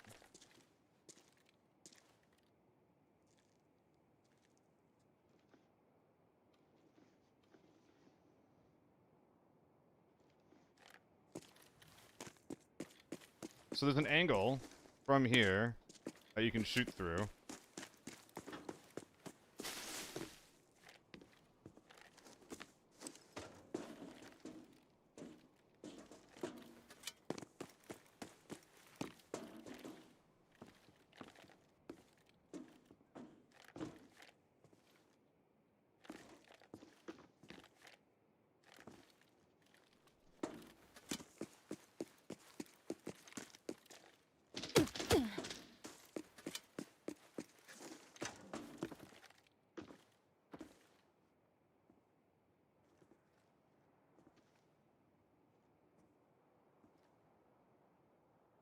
So there's an angle from here that you can shoot through.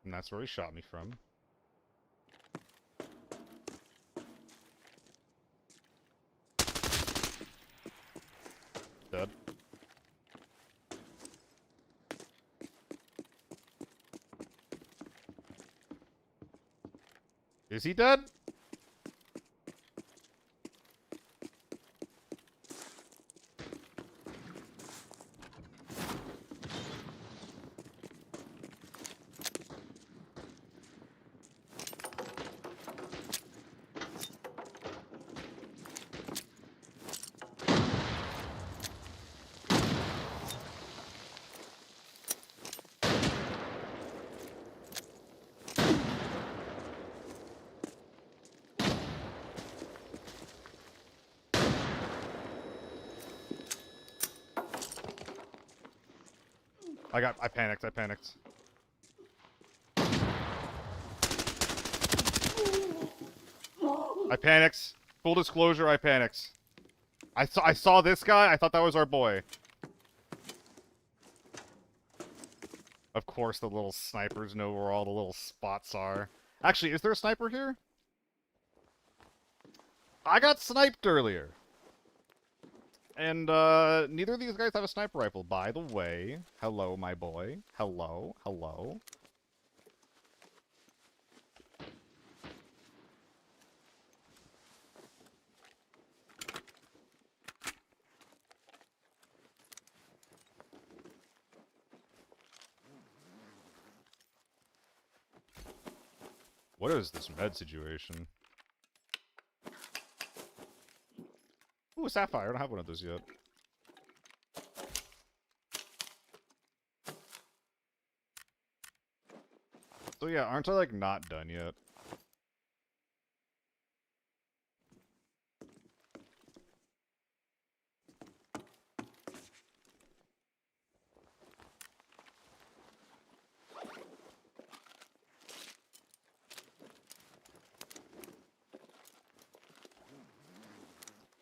And that's where he shot me from. Dead. Is he dead? I panicked. I panicked. Full disclosure, I panicked. I saw this guy, I thought that was our boy. Of course the little snipers know where all the little spots are. Actually, is there a sniper here? I got sniped earlier. And, neither of these guys have a sniper rifle, by the way. Hello, my boy. Hello. What is this med situation? Ooh, a sapphire. I don't have one of those yet. So yeah, aren't I, like, not done yet?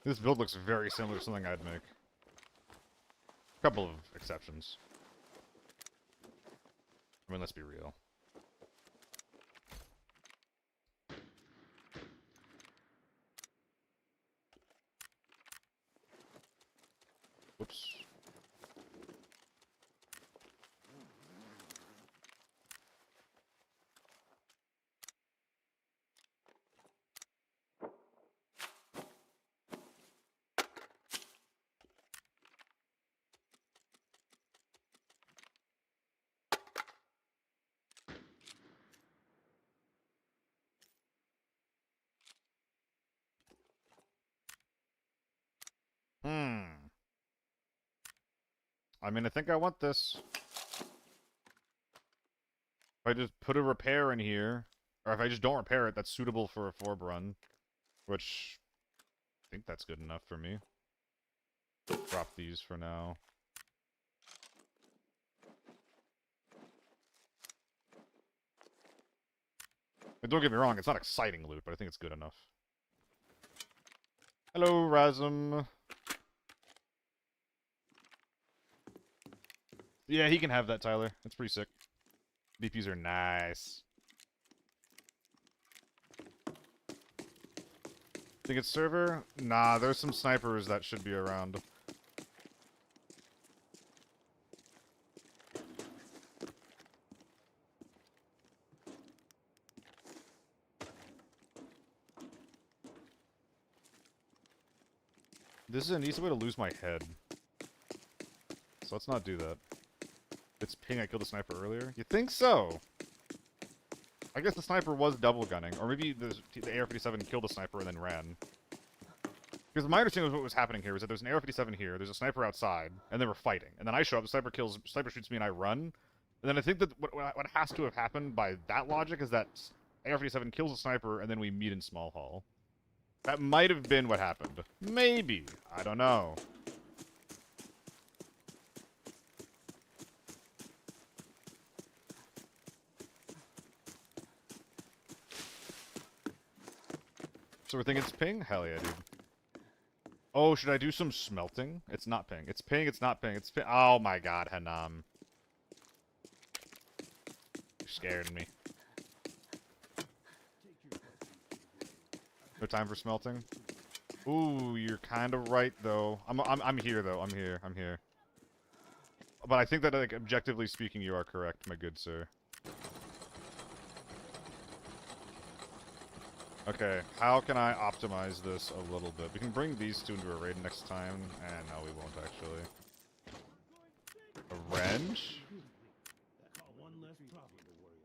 This build looks very similar to something I'd make. A couple of exceptions. I mean, let's be real. Whoops. I mean, I think I want this. If I just put a repair in here, or if I just don't repair it, that's suitable for a forb run, which I think that's good enough for me. Drop these for now. And don't get me wrong, it's not exciting loot, but I think it's good enough. Hello, Razum. Yeah, he can have that, Tyler. That's pretty sick. BPs are nice. Think it's server? Nah, there's some snipers that should be around. This is an easy way to lose my head. So let's not do that. It's ping I killed a sniper earlier? You think so? I guess the sniper was double gunning, or maybe the AR-57 killed the sniper and then ran. Because my understanding of what was happening here was that there's an AR-57 here, there's a sniper outside, and they were fighting. And then I show up, the sniper shoots me, and I run. And then I think that what has to have happened by that logic is that AR-57 kills the sniper, and then we meet in Small Hall. That might have been what happened. Maybe. I don't know. So we're thinking it's ping? Hell yeah, dude. Oh, should I do some smelting? It's not ping. It's ping, it's not ping. It's ping. Oh my god, Hanam. You're scaring me. No time for smelting? Ooh, you're kind of right, though. I'm here, though. I'm here. But I think that, like, objectively speaking, you are correct, my good sir. Okay, how can I optimize this a little bit? We can bring these two into a raid next time. And no, we won't, actually. A wrench? One less problem to worry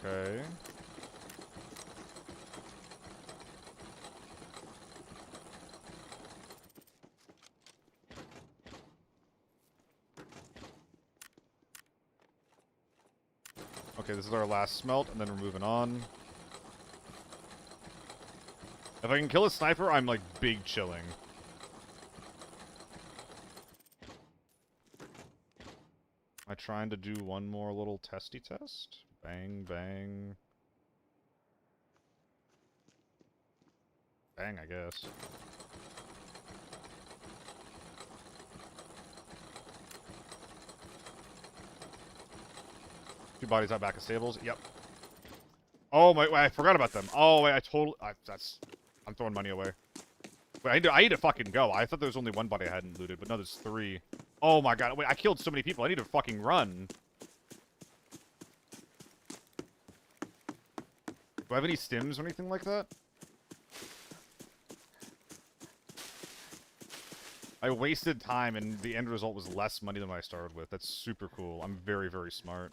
about. Okay. Okay, this is our last smelt, and then we're moving on. If I can kill a sniper, I'm, like, big chilling. Am I trying to do one more little testy test? Bang, bang. Bang, I guess. Two bodies out back of stables. Yep. Oh, wait, I forgot about them. Oh, wait, I'm throwing money away. Wait, I need to fucking go. I thought there was only one body I hadn't looted, but no, there's three. Oh my god, wait, I killed so many people. I need to fucking run. Do I have any stims or anything like that? I wasted time, and the end result was less money than what I started with. That's super cool. I'm very, very smart.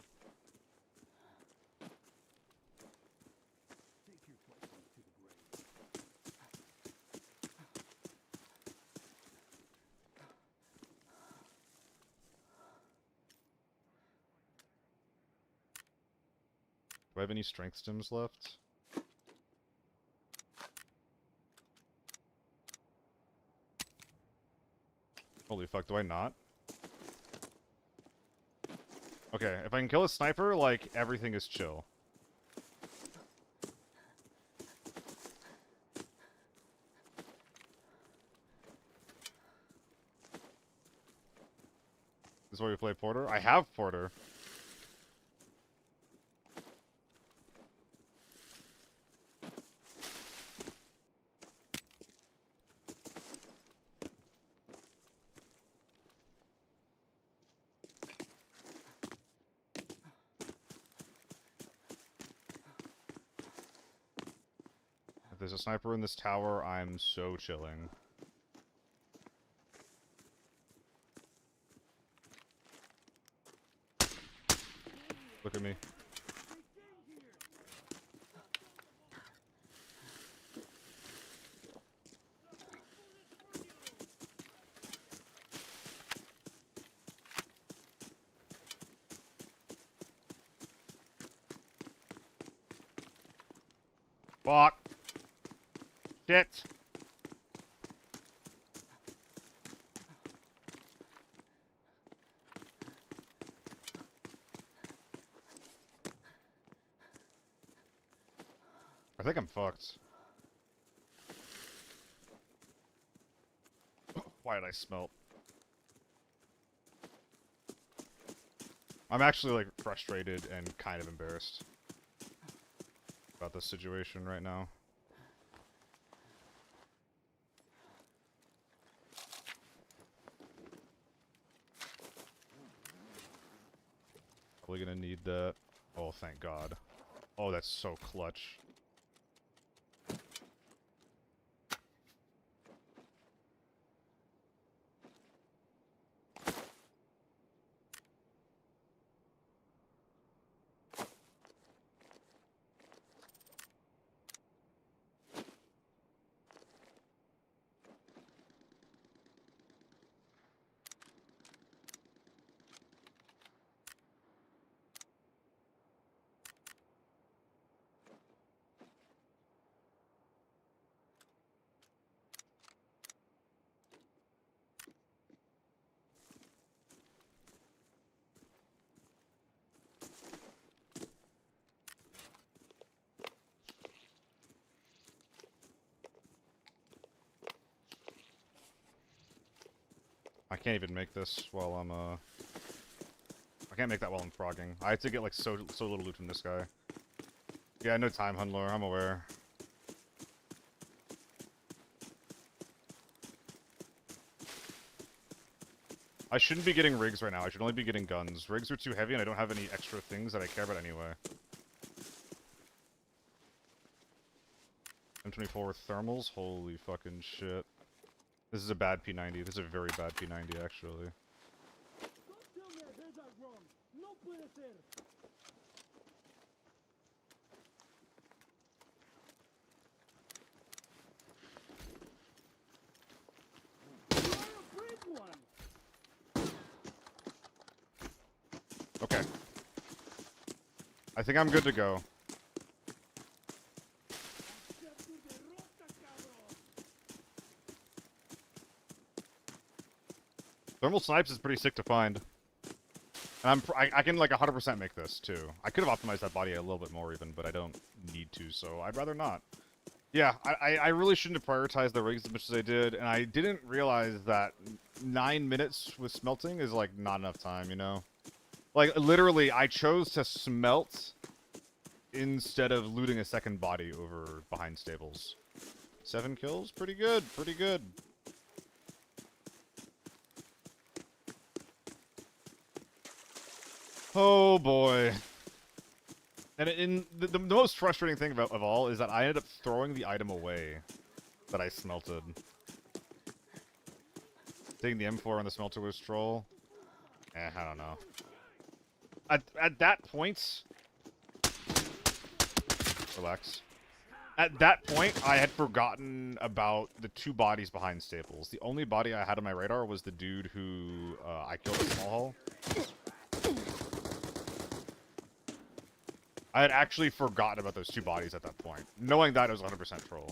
Do I have any strength stims left? Holy fuck, do I not? Okay, if I can kill a sniper, like, everything is chill. This is where we play Porter? I have Porter. If there's a sniper in this tower, I'm so chilling. Look at me. Fuck. Shit. I think I'm fucked. Why did I smelt? I'm actually, like, frustrated and kind of embarrassed about this situation right now. Probably gonna need that. Oh, thank God. Oh, that's so clutch. can't even make this while I'm, I can't make that while I'm frogging. I have to get, like, so little loot from this guy. Yeah, no time, Hunlor, I'm aware. I shouldn't be getting rigs right now. I should only be getting guns. Rigs are too heavy and I don't have any extra things that I care about anyway. M24 with thermals? Holy fucking shit. This is a bad P90. This is a very bad P90, actually. Don't tell me I heard that wrong. No puede ser. You are a brave one. Okay. I think I'm good to go. Accept tu derrota, cabrón. Thermal snipes is pretty sick to find. And I can like 100% make this too. I could have optimized that body a little bit more even, but I don't need to, so I'd rather not. Yeah, I really shouldn't have prioritized the rigs as much as I did, and I didn't realize that 9 minutes with smelting is like not enough time, you know? Like literally, I chose to smelt instead of looting a second body over behind stables. 7 kills? Pretty good, pretty good. Oh boy. And the most frustrating thing of all is that I ended up throwing the item away that I smelted. Taking the M4 on the smelter was troll. I don't know. At that point... Relax. At that point, I had forgotten about the 2 bodies behind stables. The only body I had on my radar was the dude who I killed at Small Hall. I had actually forgotten about those 2 bodies at that point. Knowing that it was 100% troll.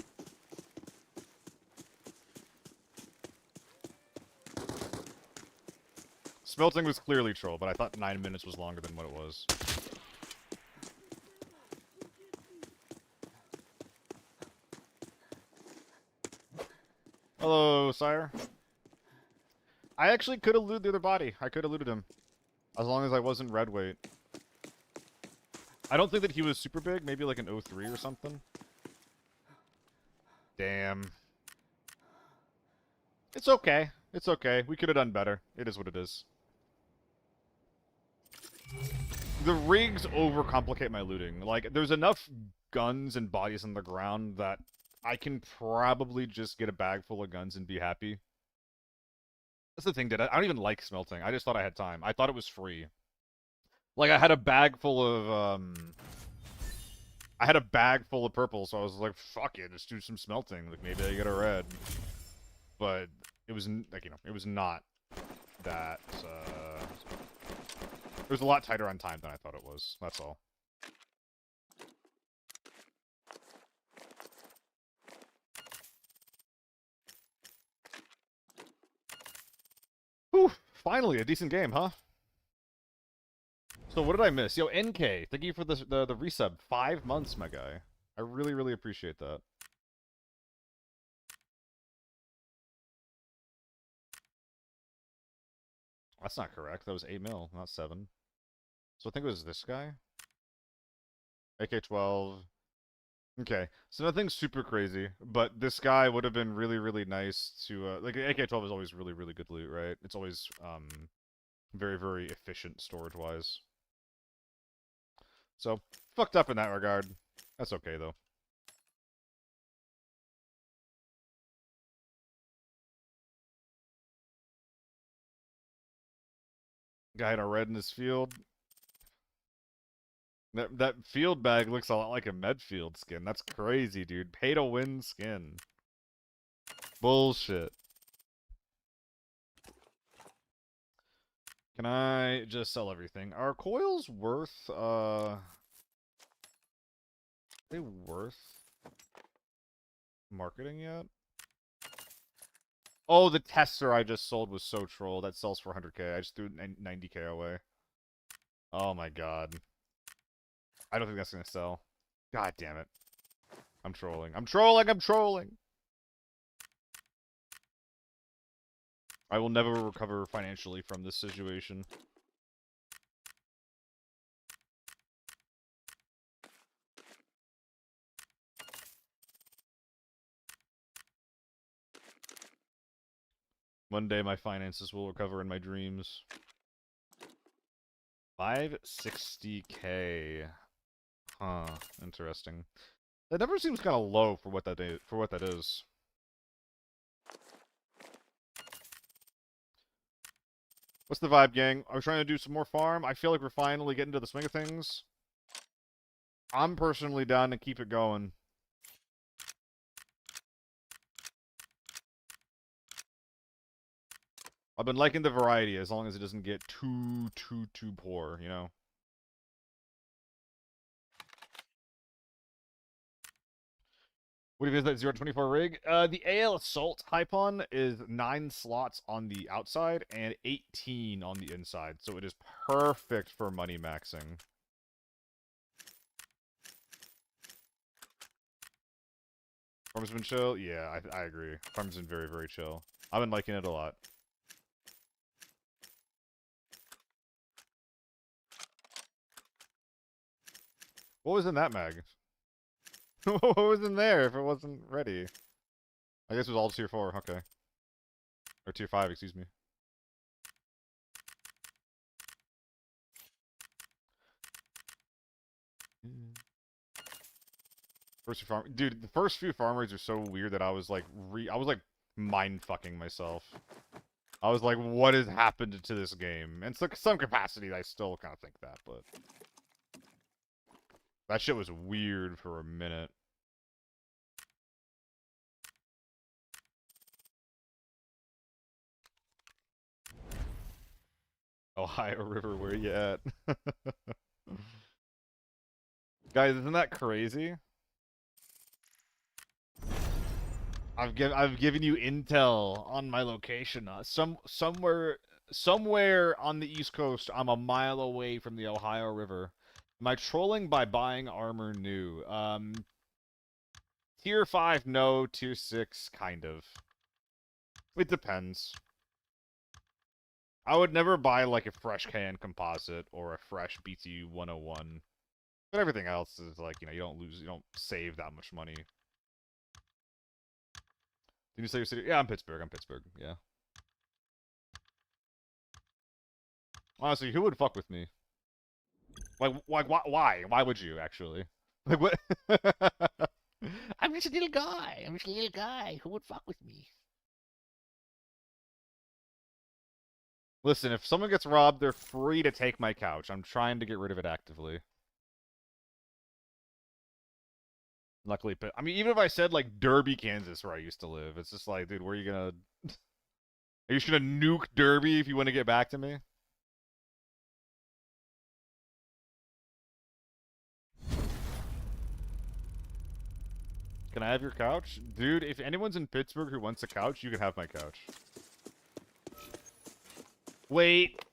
Smelting was clearly troll, but I thought 9 minutes was longer than what it was. Hello, sire. I actually could have looted the other body. I could have looted him. As long as I wasn't red weight. I don't think that he was super big. Maybe like an 03 or something. Damn. It's okay. It's okay. We could have done better. It is what it is. The rigs overcomplicate my looting. Like, there's enough guns and bodies on the ground that I can probably just get a bag full of guns and be happy. That's the thing, dude. I don't even like smelting. I just thought I had time. I thought it was free. Like, I had a bag full of, I had a bag full of purple, so I was like, fuck it, just do some smelting. Like, maybe I get a red. But it was, like, you know, it was not that, it was a lot tighter on time than I thought it was. That's all. Whew, finally, a decent game, huh? So what did I miss? Yo, NK, thank you for the resub. 5 months, my guy. I really, really appreciate that. That's not correct. That was 8 mil, not 7. So I think it was this guy. AK-12. Okay, so nothing super crazy, but this guy would have been really, really nice to, like, AK-12 is always really, really good loot, right? It's always, very, very efficient storage-wise. So, fucked up in that regard. That's okay, though. Guy had a red in his field. That field bag looks a lot like a Medfield skin. That's crazy, dude. Pay to win skin. Bullshit. Can I just sell everything? Are coils worth, are they worth marketing yet? Oh, the tester I just sold was so troll. That sells for 100k. I just threw 90k away. Oh my god. I don't think that's gonna sell. God damn it. I'm trolling. I'm trolling! I'm trolling! I will never recover financially from this situation. One day my finances will recover in my dreams. 560K. Huh. Interesting. That number seems kind of low for what that is. What's the vibe, gang? Are we trying to do some more farm? I feel like we're finally getting to the swing of things. I'm personally down to keep it going. I've been liking the variety as long as it doesn't get too poor, you know? What do you think is that 0-24 rig? The AL Assault Hypon is 9 slots on the outside and 18 on the inside, so it is perfect for money maxing. Farm's been chill? Yeah, I agree. Farm's been very, very chill. I've been liking it a lot. What was in that mag? What was in there if it wasn't ready? I guess it was all tier 4, okay. Or tier 5, excuse me. First few farm, dude, the first few farm raids are so weird that I was like mind fucking myself. I was like, what has happened to this game? And so some capacity I still kind of think that, but that shit was weird for a minute. Ohio River, where you at? Guys, isn't that crazy? I've given you intel on my location. Somewhere on the East Coast, I'm a mile away from the Ohio River. Am I trolling by buying armor new? Tier 5, no. Tier 6, kind of. It depends. I would never buy like a fresh KN composite or a fresh BT 101. But everything else is like, you know, you don't save that much money. Did you say your city? Yeah, I'm Pittsburgh. Yeah. Honestly, who would fuck with me? Like why? Why would you, actually? Like, what? I'm just a little guy. Who would fuck with me? Listen, if someone gets robbed, they're free to take my couch. I'm trying to get rid of it actively. Luckily, I mean, even if I said, like, Derby, Kansas, where I used to live, it's just like, dude, where are you gonna... Are you just gonna nuke Derby if you want to get back to me? Can I have your couch? Dude, if anyone's in Pittsburgh who wants a couch, you can have my couch. Wait.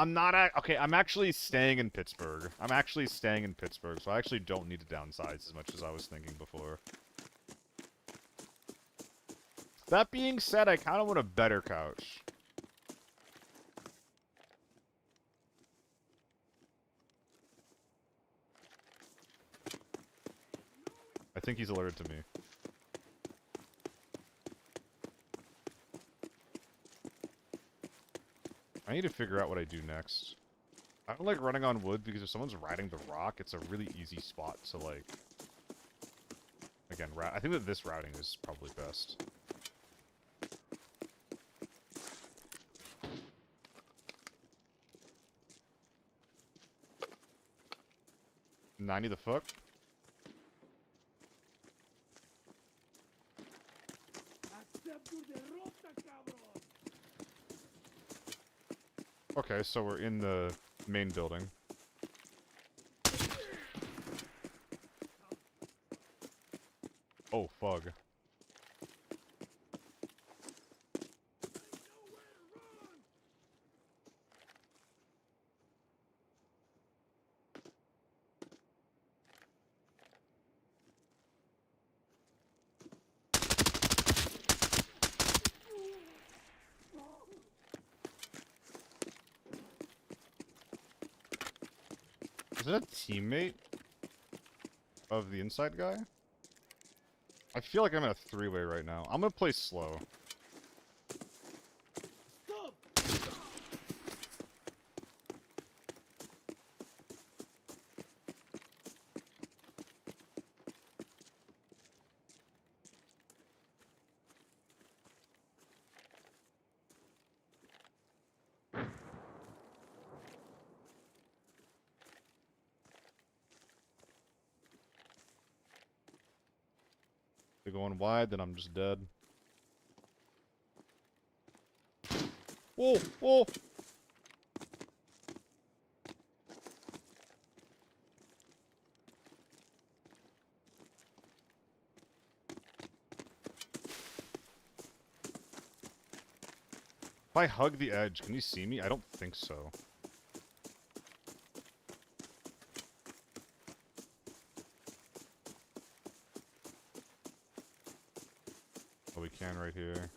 Okay, I'm actually staying in Pittsburgh. So I actually don't need to downsize as much as I was thinking before. That being said, I kind of want a better couch. I think he's alerted to me. I need to figure out what I do next. I don't like running on wood because if someone's riding the rock, it's a really easy spot to, like... Again, I think that this routing is probably best. $90 the fuck? Okay, so we're in the main building. Oh, fug. it a teammate of the inside guy? I feel like I'm in a three-way right now. I'm gonna play slow. Stop! They're going wide, then I'm just dead. Whoa! Whoa! If I hug the edge, can you see me? I don't think so. Oh, we can right here.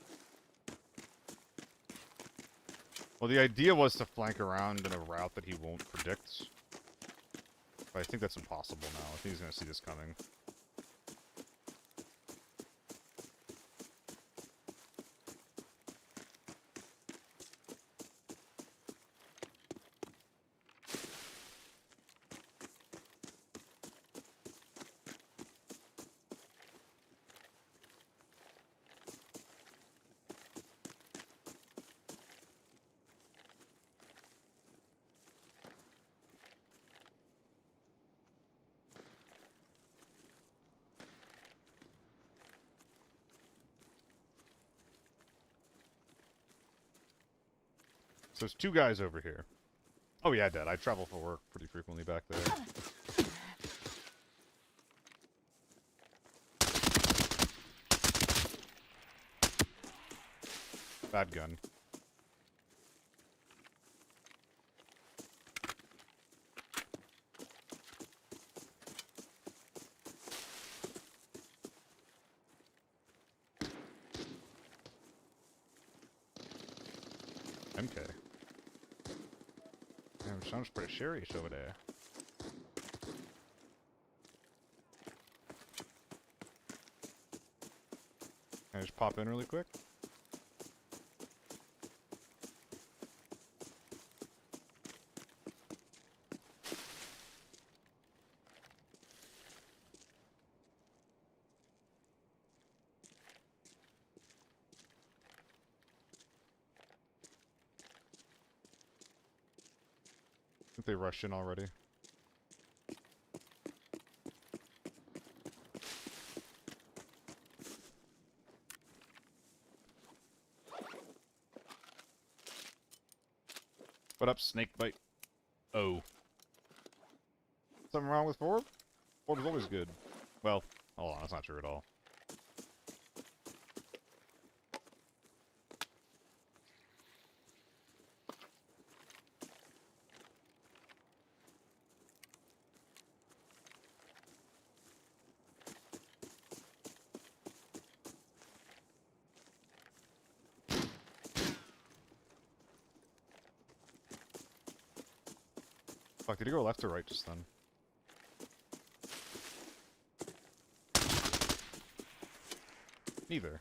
Well, the idea was to flank around in a route that he won't predict. But I think that's impossible now. I think he's gonna see this coming. So there's two guys over here. Oh yeah, Dad. I travel for work pretty frequently back there. Bad gun. MK. Damn, sounds pretty serious over there. Can I just pop in really quick? I think they rushed in already. What up, Snakebite? Oh. Something wrong with Forb? Forb is always good. Well, hold on, that's not true at all. Fuck, did he go left or right just then? Neither.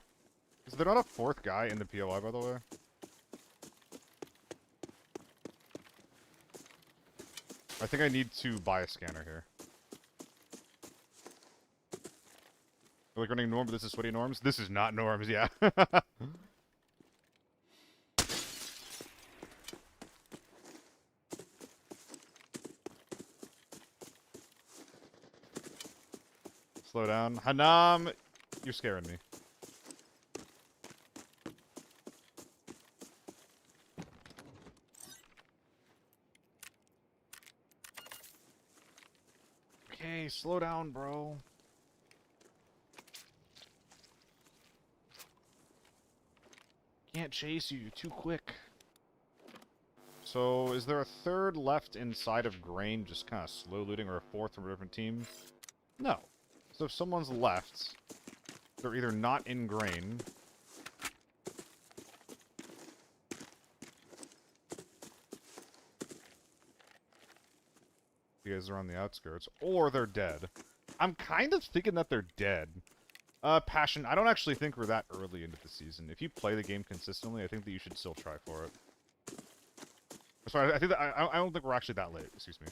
Is there not a fourth guy in the POI, by the way? I think I need to buy a scanner here. We're like running Norm, but this is sweaty Norms? This is not Norms, yeah. Slow down. Hanam! You're scaring me. Okay, slow down, bro. Can't chase you, too quick. So, is there a third left inside of Grain just kind of slow looting, or a fourth from a different team? No. So if someone's left, they're either not in Grain, you guys are on the outskirts, or they're dead. I'm kind of thinking that they're dead. Passion, I don't actually think we're that early into the season. If you play the game consistently, I think that you should still try for it. Sorry, I think that I don't think we're actually that late. Excuse me.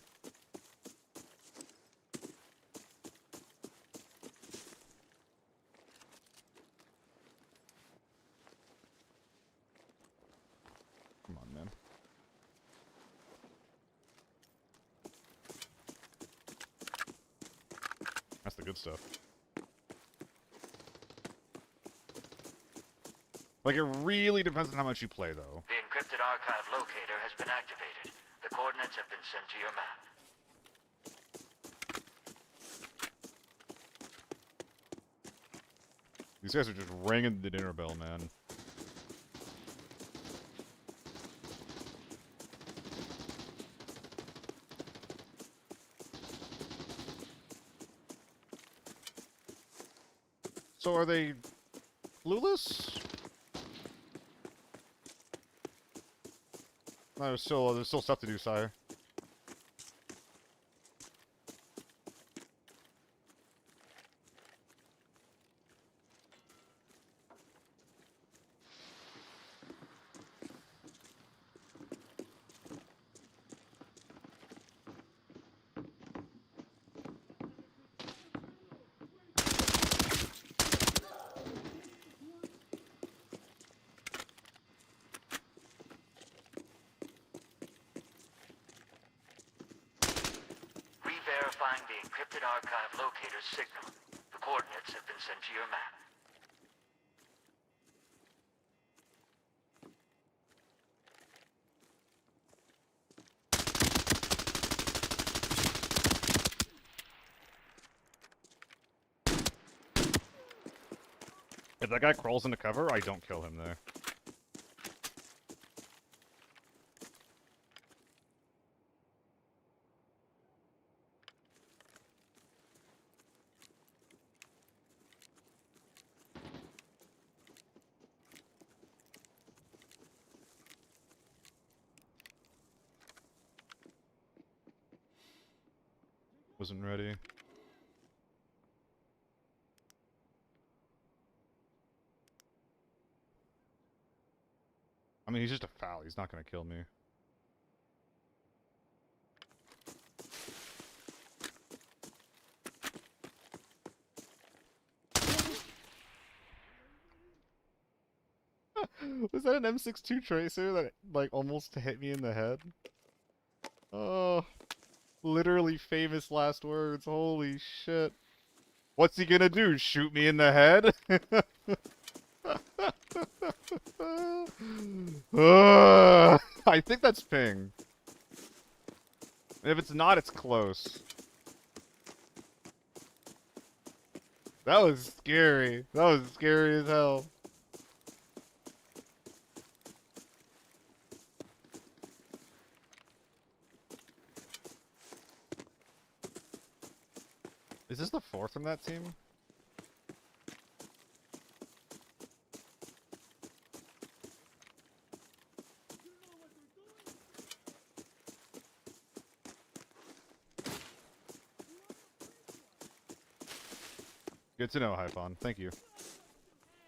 Come on, man. That's the good stuff. Like, it really depends on how much you play, though. The encrypted archive locator has been activated. The coordinates have been sent to your map. These guys are just ringing the dinner bell, man. So are they clueless? No, there's still stuff to do, sire. Re-verifying the encrypted archive locator's signal. The coordinates have been sent to your map. If that guy crawls into cover, I don't kill him there. Wasn't ready. I mean, he's just a foul. He's not gonna kill me. Was that an M62 tracer that, like, almost hit me in the head? Oh, literally famous last words. Holy shit. What's he gonna do? Shoot me in the head? I think that's ping. And if it's not, it's close. That was scary. That was scary as hell. Is this the fourth from that team? Good to know, Hyphon. Thank you.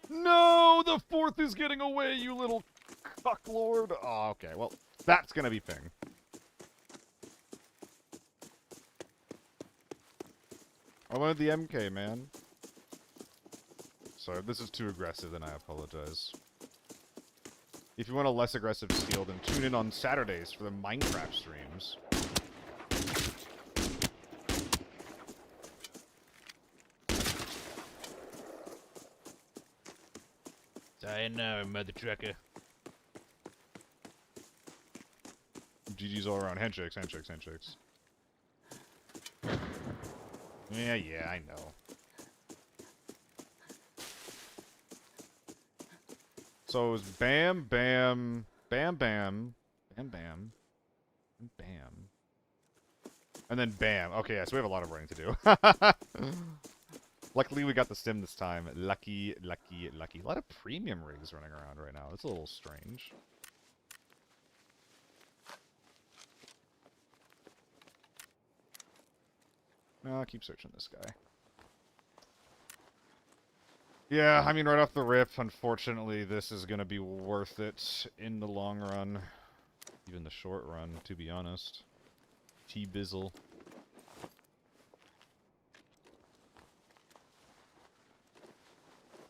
No! The fourth is getting away, you little cucklord! Oh, okay. Well, that's gonna be ping. I wanted the MK, man. Sorry, if this is too aggressive, then I apologize. If you want a less aggressive steal, then tune in on Saturdays for the Minecraft streams. I know, mother trucker. GG's all around. Handshakes, handshakes, handshakes. Yeah, I know. So it was bam, bam, bam, bam, bam, bam, and bam. And then bam. Okay, yeah, so we have a lot of running to do. Luckily, we got the stim this time. Lucky, lucky, lucky. A lot of premium rigs running around right now. It's a little strange. No, I'll keep searching this guy. Yeah, I mean, right off the rip, unfortunately, this is gonna be worth it in the long run. Even the short run, to be honest. T-Bizzle.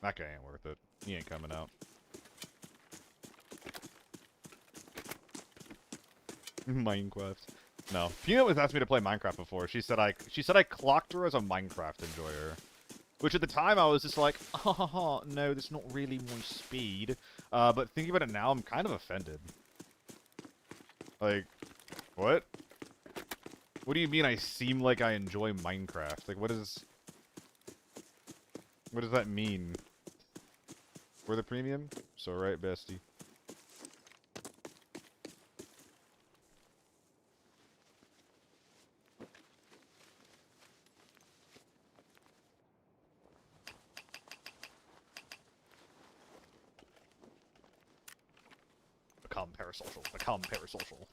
That guy ain't worth it. He ain't coming out. Minecraft. No. Peanut was asked me to play Minecraft before. She said I clocked her as a Minecraft enjoyer. Which at the time I was just like, oh, no, that's not really my speed. But thinking about it now, I'm kind of offended. Like, what? What do you mean I seem like I enjoy Minecraft? Like, what does that mean? We're the premium? So right, bestie. Become parasocial. Become parasocial.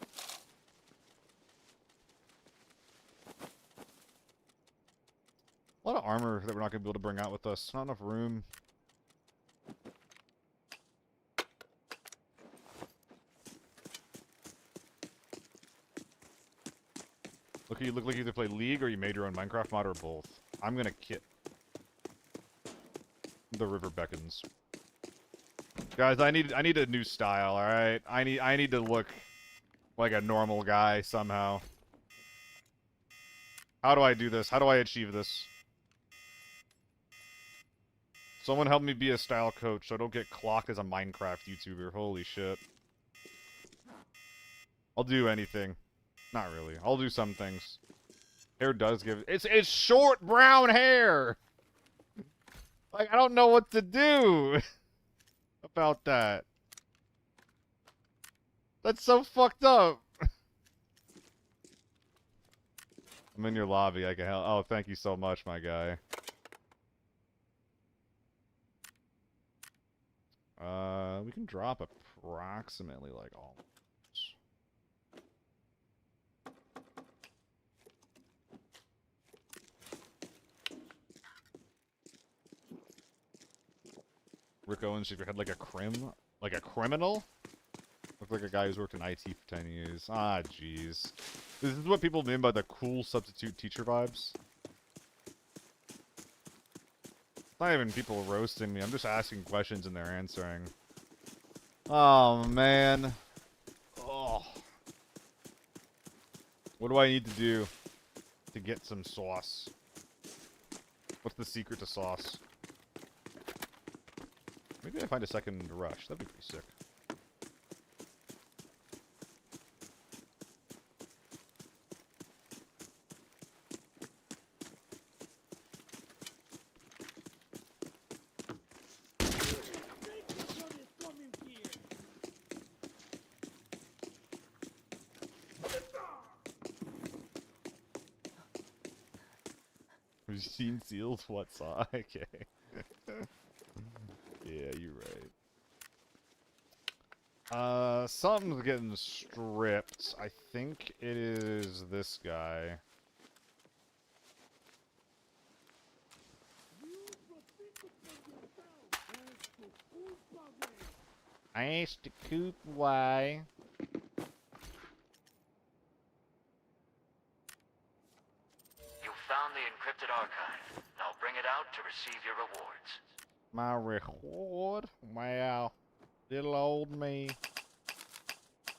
A lot of armor that we're not going to be able to bring out with us. Not enough room. Look, you look like you either play League or you made your own Minecraft mod or both. I'm gonna kit. The river beckons. Guys, I need a new style, alright? I need to look like a normal guy somehow. How do I do this? How do I achieve this? Someone help me be a style coach so I don't get clocked as a Minecraft YouTuber. Holy shit. I'll do anything. Not really. I'll do some things. Hair does give... It's short brown hair! Like, I don't know what to do about that. That's so fucked up. I'm in your lobby. I can help. Oh, thank you so much, my guy. We can drop approximately like all. Rick Owens, if you had like a criminal? Looked like a guy who's worked in IT for 10 years. Ah, jeez. This is what people mean by the cool substitute teacher vibes. It's not even people roasting me. I'm just asking questions and they're answering. Oh, man. Oh. What do I need to do to get some sauce? What's the secret to sauce? Maybe I find a second rush. That'd be pretty sick. Have you seen seals? What's up? Okay. Yeah, you're right. Something's getting stripped. I think it is this guy. I asked the coop why. You found the encrypted archive. Now bring it out to receive your rewards. My reward? Wow. Little old me.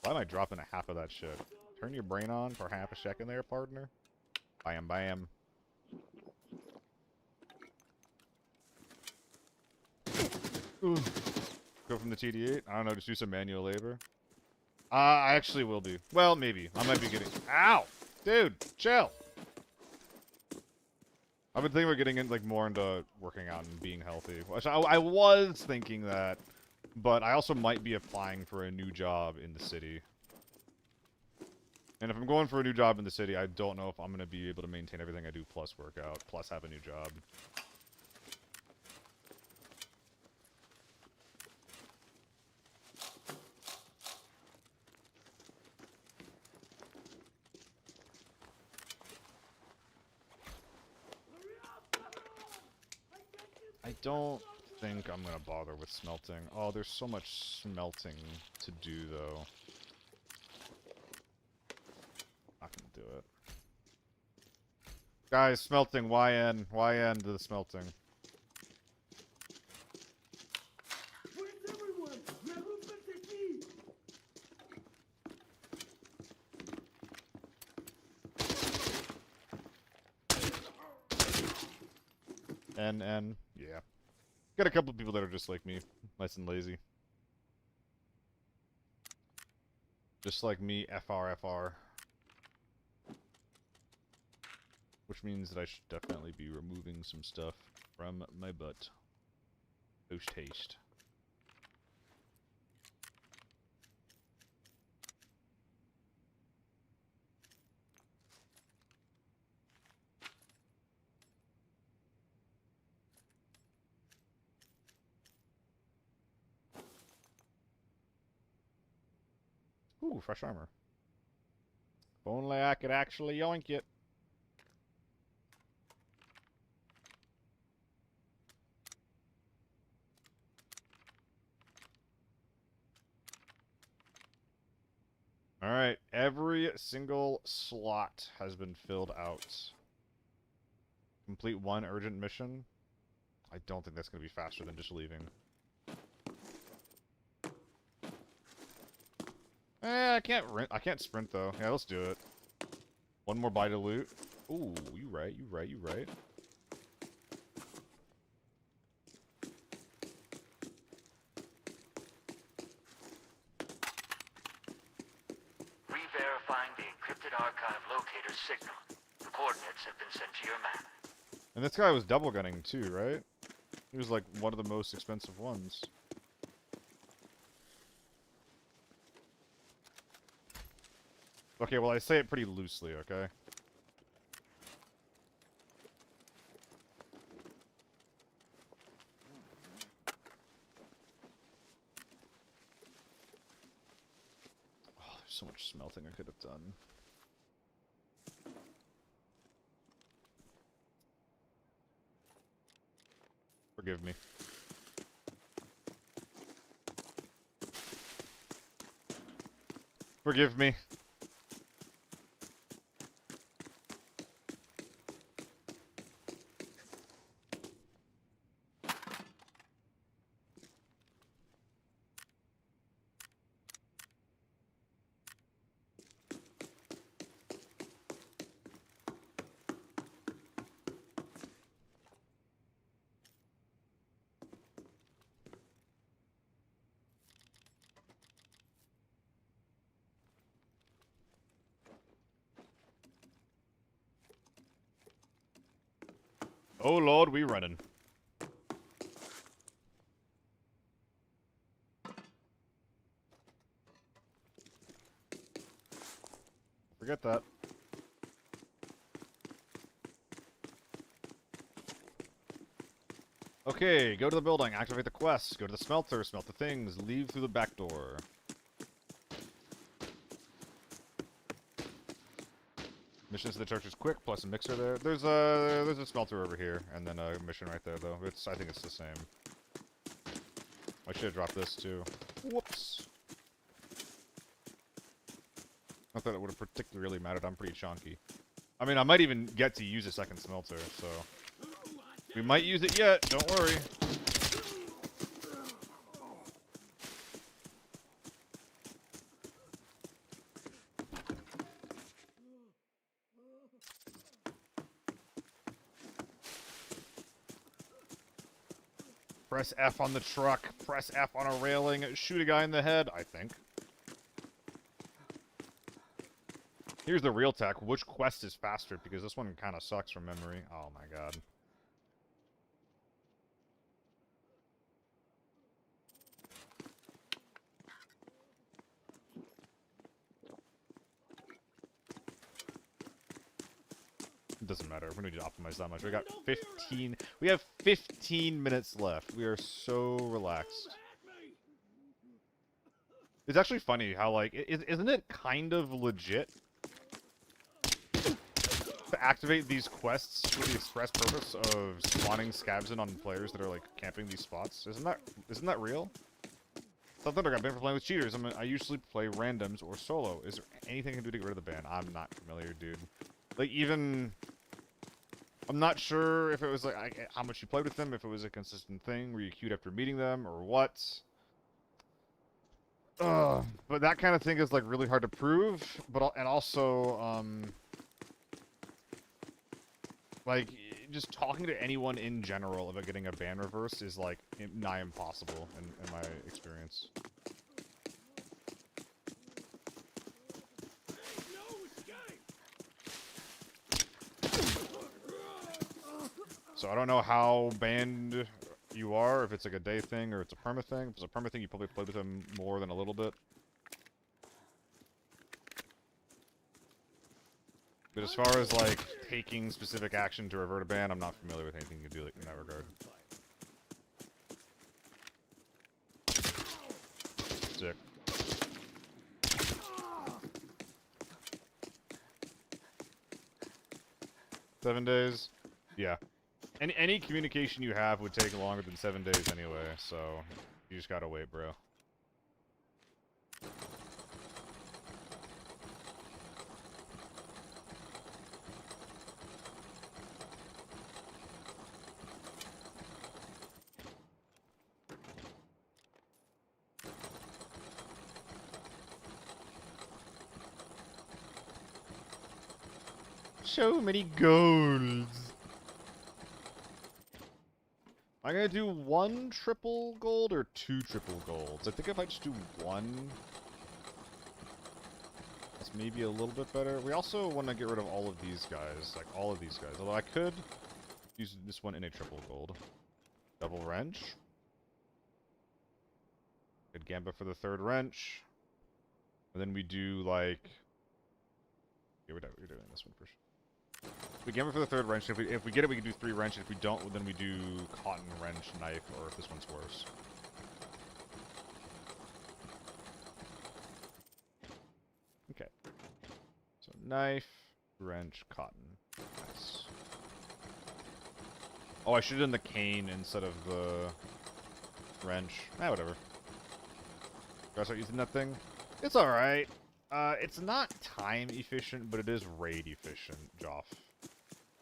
Why am I dropping a half of that shit? Turn your brain on for half a second there, partner. Bam, bam. Ooh. Go from the TD8? I don't know, just do some manual labor. I actually will do. Well, maybe. I might be getting... Ow! Dude, chill! I've been thinking about getting in, like, more into working out and being healthy. Which I was thinking that, but I also might be applying for a new job in the city. And if I'm going for a new job in the city, I don't know if I'm going to be able to maintain everything I do plus workout, plus have a new job. don't think I'm gonna bother with smelting. Oh, there's so much smelting to do, though. Not gonna do it. Guys, smelting, YN. YN to the smelting. Where's everyone? La ropa es aquí. N. Yeah. Got a couple of people that are just like me. Nice and lazy. Just like me, FR. Which means that I should definitely be removing some stuff from my butt. Post haste. Ooh, fresh armor. If only I could actually yoink it. Alright, every single slot has been filled out. Complete one urgent mission. I don't think that's going to be faster than just leaving. I can't sprint though. Yeah, let's do it. One more bite of loot. Ooh, you right. Re-verifying the encrypted archive locator's signal. The coordinates have been sent to your map. And this guy was double gunning too, right? He was like one of the most expensive ones. Okay, well I say it pretty loosely, okay? Oh, there's so much smelting I could have done. Forgive me. Forgive me. Oh lord, we running. Forget that. Okay, go to the building, activate the quest, go to the smelter, smelt the things, leave through the back door. Missions to the church is quick, plus a mixer there. There's a smelter over here, and then a mission right there though. I think it's the same. I should have dropped this too. Whoops. Not that it would have particularly mattered, I'm pretty chunky. I mean, I might even get to use a second smelter, so... We might use it yet, don't worry. Press F on the truck, press F on a railing, shoot a guy in the head, I think. Here's the real tech. Which quest is faster? Because this one kind of sucks from memory. Oh my god. It doesn't matter. We don't need to optimize that much. We got 15... We have 15 minutes left. We are so relaxed. It's actually funny how, like... Isn't it kind of legit? To activate these quests for the express purpose of spawning scavs in on players that are like camping these spots. Isn't that real? Something I got banned for playing with cheaters. I usually play randoms or solo. Is there anything I can do to get rid of the ban? I'm not familiar, dude. Like even, I'm not sure if it was like how much you played with them, if it was a consistent thing where you queued after meeting them or what. But that kind of thing is like really hard to prove. But and also like just talking to anyone in general about getting a ban reverse is like nigh impossible in my experience. So I don't know how banned you are, if it's like a day thing or it's a perma thing. If it's a perma thing, you probably played with him more than a little bit. But as far as like taking specific action to revert a ban, I'm not familiar with anything you can do in that regard. Sick. Seven days? Yeah. Any communication you have would take longer than 7 days anyway, so you just gotta wait, bro. So many golds. Am I gonna do 1 triple gold or 2 triple golds? I think if I just do 1, that's maybe a little bit better. We also want to get rid of all of these guys, like all of these guys. Although I could use this one in a triple gold. Double wrench. Good gambit for the 3rd wrench. And then we do like... Yeah, we're doing this one for sure. We gambit for the 3rd wrench. If we get it, we can do 3 wrench. If we don't, then we do cotton wrench, knife, or if this one's worse. Okay. So knife, wrench, cotton. Nice. Oh, I should have done the cane instead of the wrench. Whatever. Gotta start using that thing. It's alright. It's not time efficient, but it is raid efficient, Joff.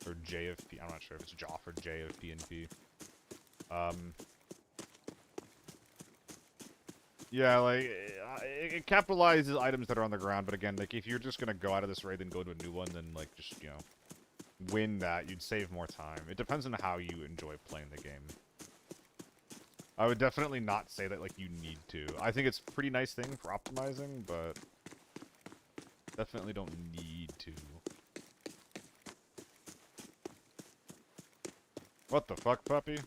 Or JFP. I'm not sure if it's Joff or J of PNP. Yeah, like, it capitalizes items that are on the ground, but again, like, if you're just gonna go out of this raid and go to a new one, then, like, just, you know, win that, you'd save more time. It depends on how you enjoy playing the game. I would definitely not say that, like, you need to. I think it's a pretty nice thing for optimizing, but definitely don't need to. What the fuck, puppy?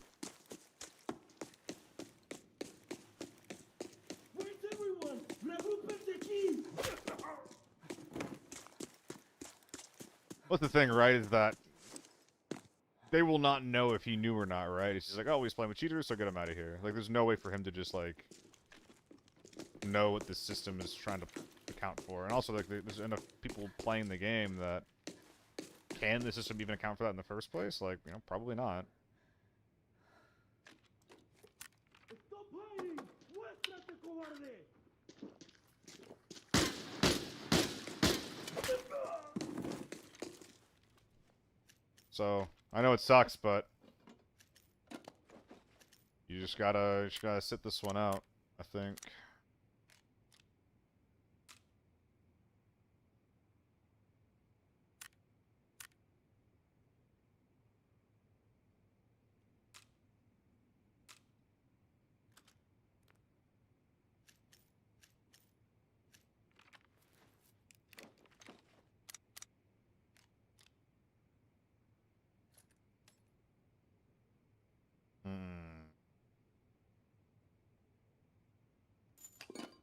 Where's everyone? Reagrupense aquí! What's the thing, right, is that they will not know if he knew or not, right? It's just like, oh, he's playing with cheaters, so get him out of here. Like, there's no way for him to just, like, know what this system is trying to account for. And also, like, there's enough people playing the game that can the system even account for that in the first place? Like, you know, probably not. Stop hiding! Muéstrate, cobarde! So, I know it sucks, but you just gotta sit this one out, I think.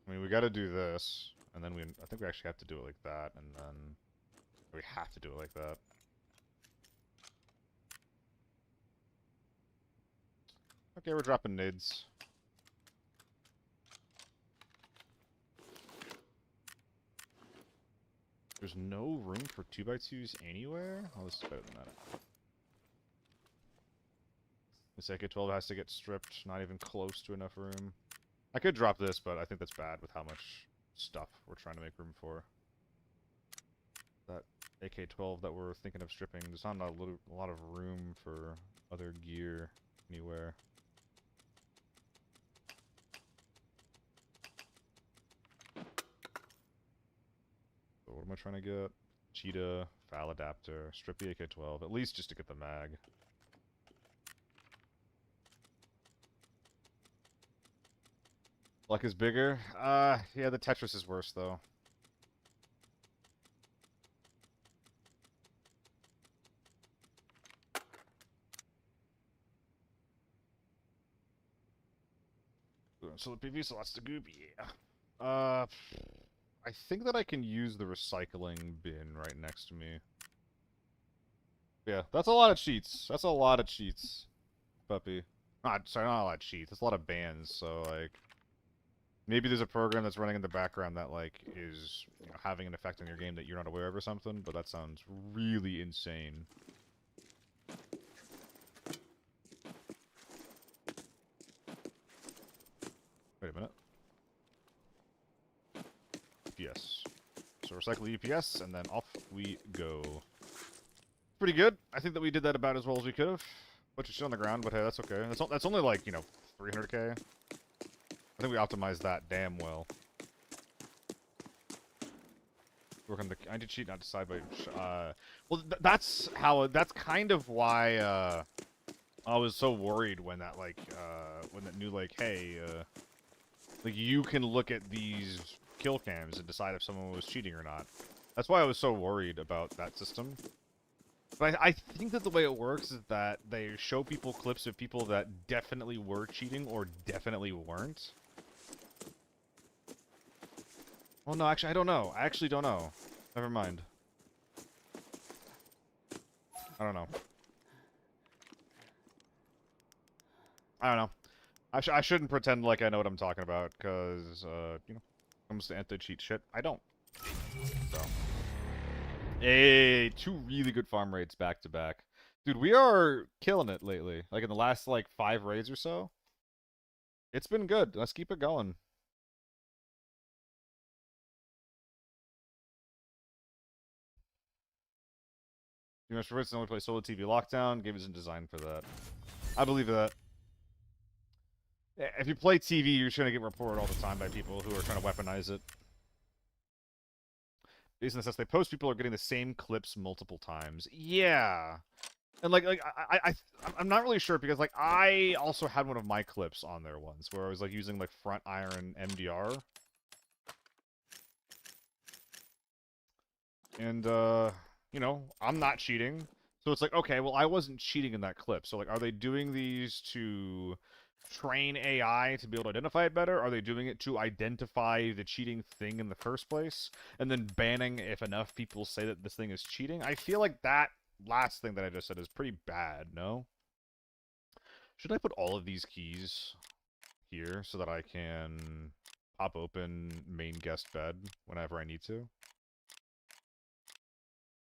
I mean, we gotta do this, and then I think we actually have to do it like that, and then we have to do it like that. Okay, we're dropping nids. there's no room for 2x2s anywhere? Oh, this is better than that. This AK-12 has to get stripped, not even close to enough room. I could drop this, but I think that's bad with how much stuff we're trying to make room for. That AK-12 that we're thinking of stripping, there's not a lot of room for other gear anywhere. So what am I trying to get? Cheetah, FAL adapter, strip the AK-12, at least just to get the mag. Luck is bigger? Yeah, the Tetris is worse, though. So the PV, so lots to goop, yeah. I think that I can use the recycling bin right next to me. Yeah, that's a lot of cheats. That's a lot of cheats, puppy. Sorry, not a lot of cheats. That's a lot of bans, so, like... Maybe there's a program that's running in the background that, like, is having an effect on your game that you're not aware of or something, but that sounds really insane. Wait a minute. EPS. So recycle the EPS, and then off we go. Pretty good. I think that we did that about as well as we could have. Bunch of shit on the ground, but hey, that's okay. That's only like, 300k. I think we optimized that damn well. Work on the... I did cheat, not decide by... well, that's kind of why, I was so worried when that, when that new, hey, like, you can look at these kill cams and decide if someone was cheating or not. That's why I was so worried about that system. But I think that the way it works is that they show people clips of people that definitely were cheating or definitely weren't. Well, no, actually, I don't know. I actually don't know. Never mind. I don't know. I don't know. I shouldn't pretend like I know what I'm talking about, because, when it comes to anti-cheat shit, I don't. So. Hey, 2 really good farm raids back to back. Dude, we are killing it lately. Like, in the last, 5 raids or so. It's been good. Let's keep it going. You must first only play solo TV lockdown. Game isn't designed for that. I believe that. If you play TV, you're just gonna get reported all the time by people who are trying to weaponize it. Based on the sense they post, people are getting the same clips multiple times. Yeah. And I'm not really sure because I also had one of my clips on there once where I was using front iron MDR. And I'm not cheating. So it's okay, well I wasn't cheating in that clip. So are they doing these to train AI to be able to identify it better? Are they doing it to identify the cheating thing in the first place? And then banning if enough people say that this thing is cheating? I feel like that last thing that I just said is pretty bad, no? Should I put all of these keys here so that I can pop open main guest bed whenever I need to?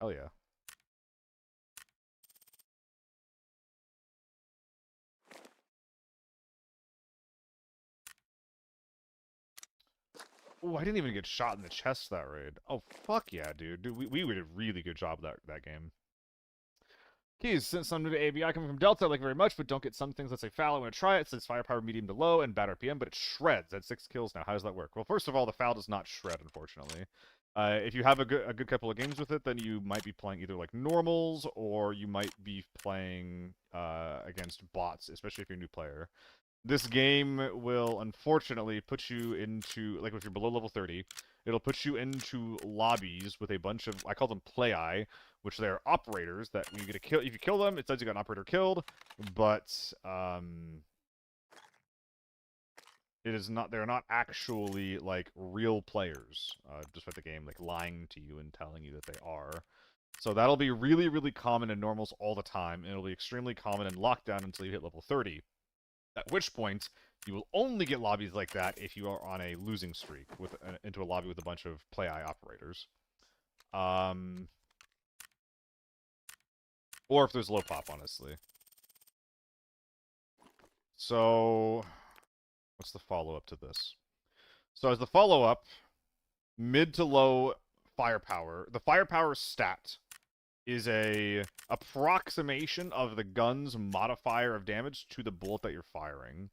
Hell yeah. Oh, I didn't even get shot in the chest that raid. Oh, fuck yeah, dude. Dude, we did a really good job that game. Keys, since I'm new to ABI coming from Delta, I like it very much, but don't get some things. Let's say FAL, I want to try it. It says firepower medium to low and bad RPM, but it shreds at 6 kills now. How does that work? Well, first of all, the FAL does not shred, unfortunately. If you have a good couple of games with it, then you might be playing either normals, or you might be playing against bots, especially if you're a new player. This game will, unfortunately, put you into, if you're below level 30, it'll put you into lobbies with a bunch of, I call them play-eye, which they're operators that when you get a kill, if you kill them, it says you got an operator killed, but, it is not, they're not actually, real players, despite the game, lying to you and telling you that they are. So that'll be really, really common in normals all the time, and it'll be extremely common in lockdown until you hit level 30. At which point, you will only get lobbies like that if you are on a losing streak into a lobby with a bunch of play-eye operators. Or if there's low pop, honestly. So, what's the follow-up to this? So as the follow-up, mid to low firepower. The firepower stat is a approximation of the gun's modifier of damage to the bullet that you're firing.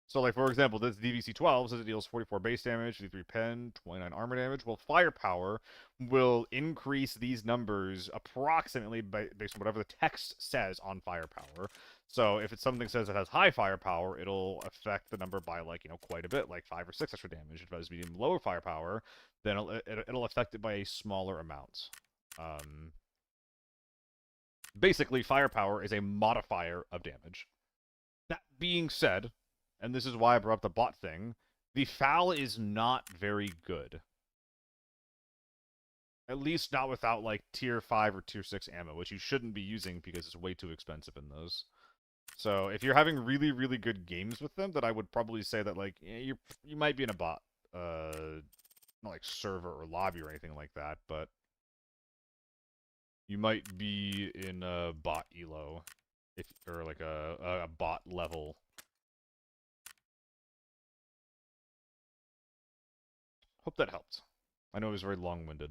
So, like, for example, this DVC-12 says it deals 44 base damage, 53 pen, 29 armor damage. Well, firepower will increase these numbers approximately based on whatever the text says on firepower. So, if it's something that says it has high firepower, it'll affect the number by, like, quite a bit, like 5 or 6 extra damage. If it has medium lower firepower, then it'll affect it by a smaller amount. Basically, firepower is a modifier of damage. That being said, and this is why I brought up the bot thing, the FAL is not very good. At least not without, like, tier 5 or tier 6 ammo, which you shouldn't be using because it's way too expensive in those. So, if you're having really, really good games with them, then I would probably say that, like, you might be in a bot, not like server or lobby or anything like that, but you might be in a bot elo, or like a bot level. Hope that helped. I know it was very long-winded.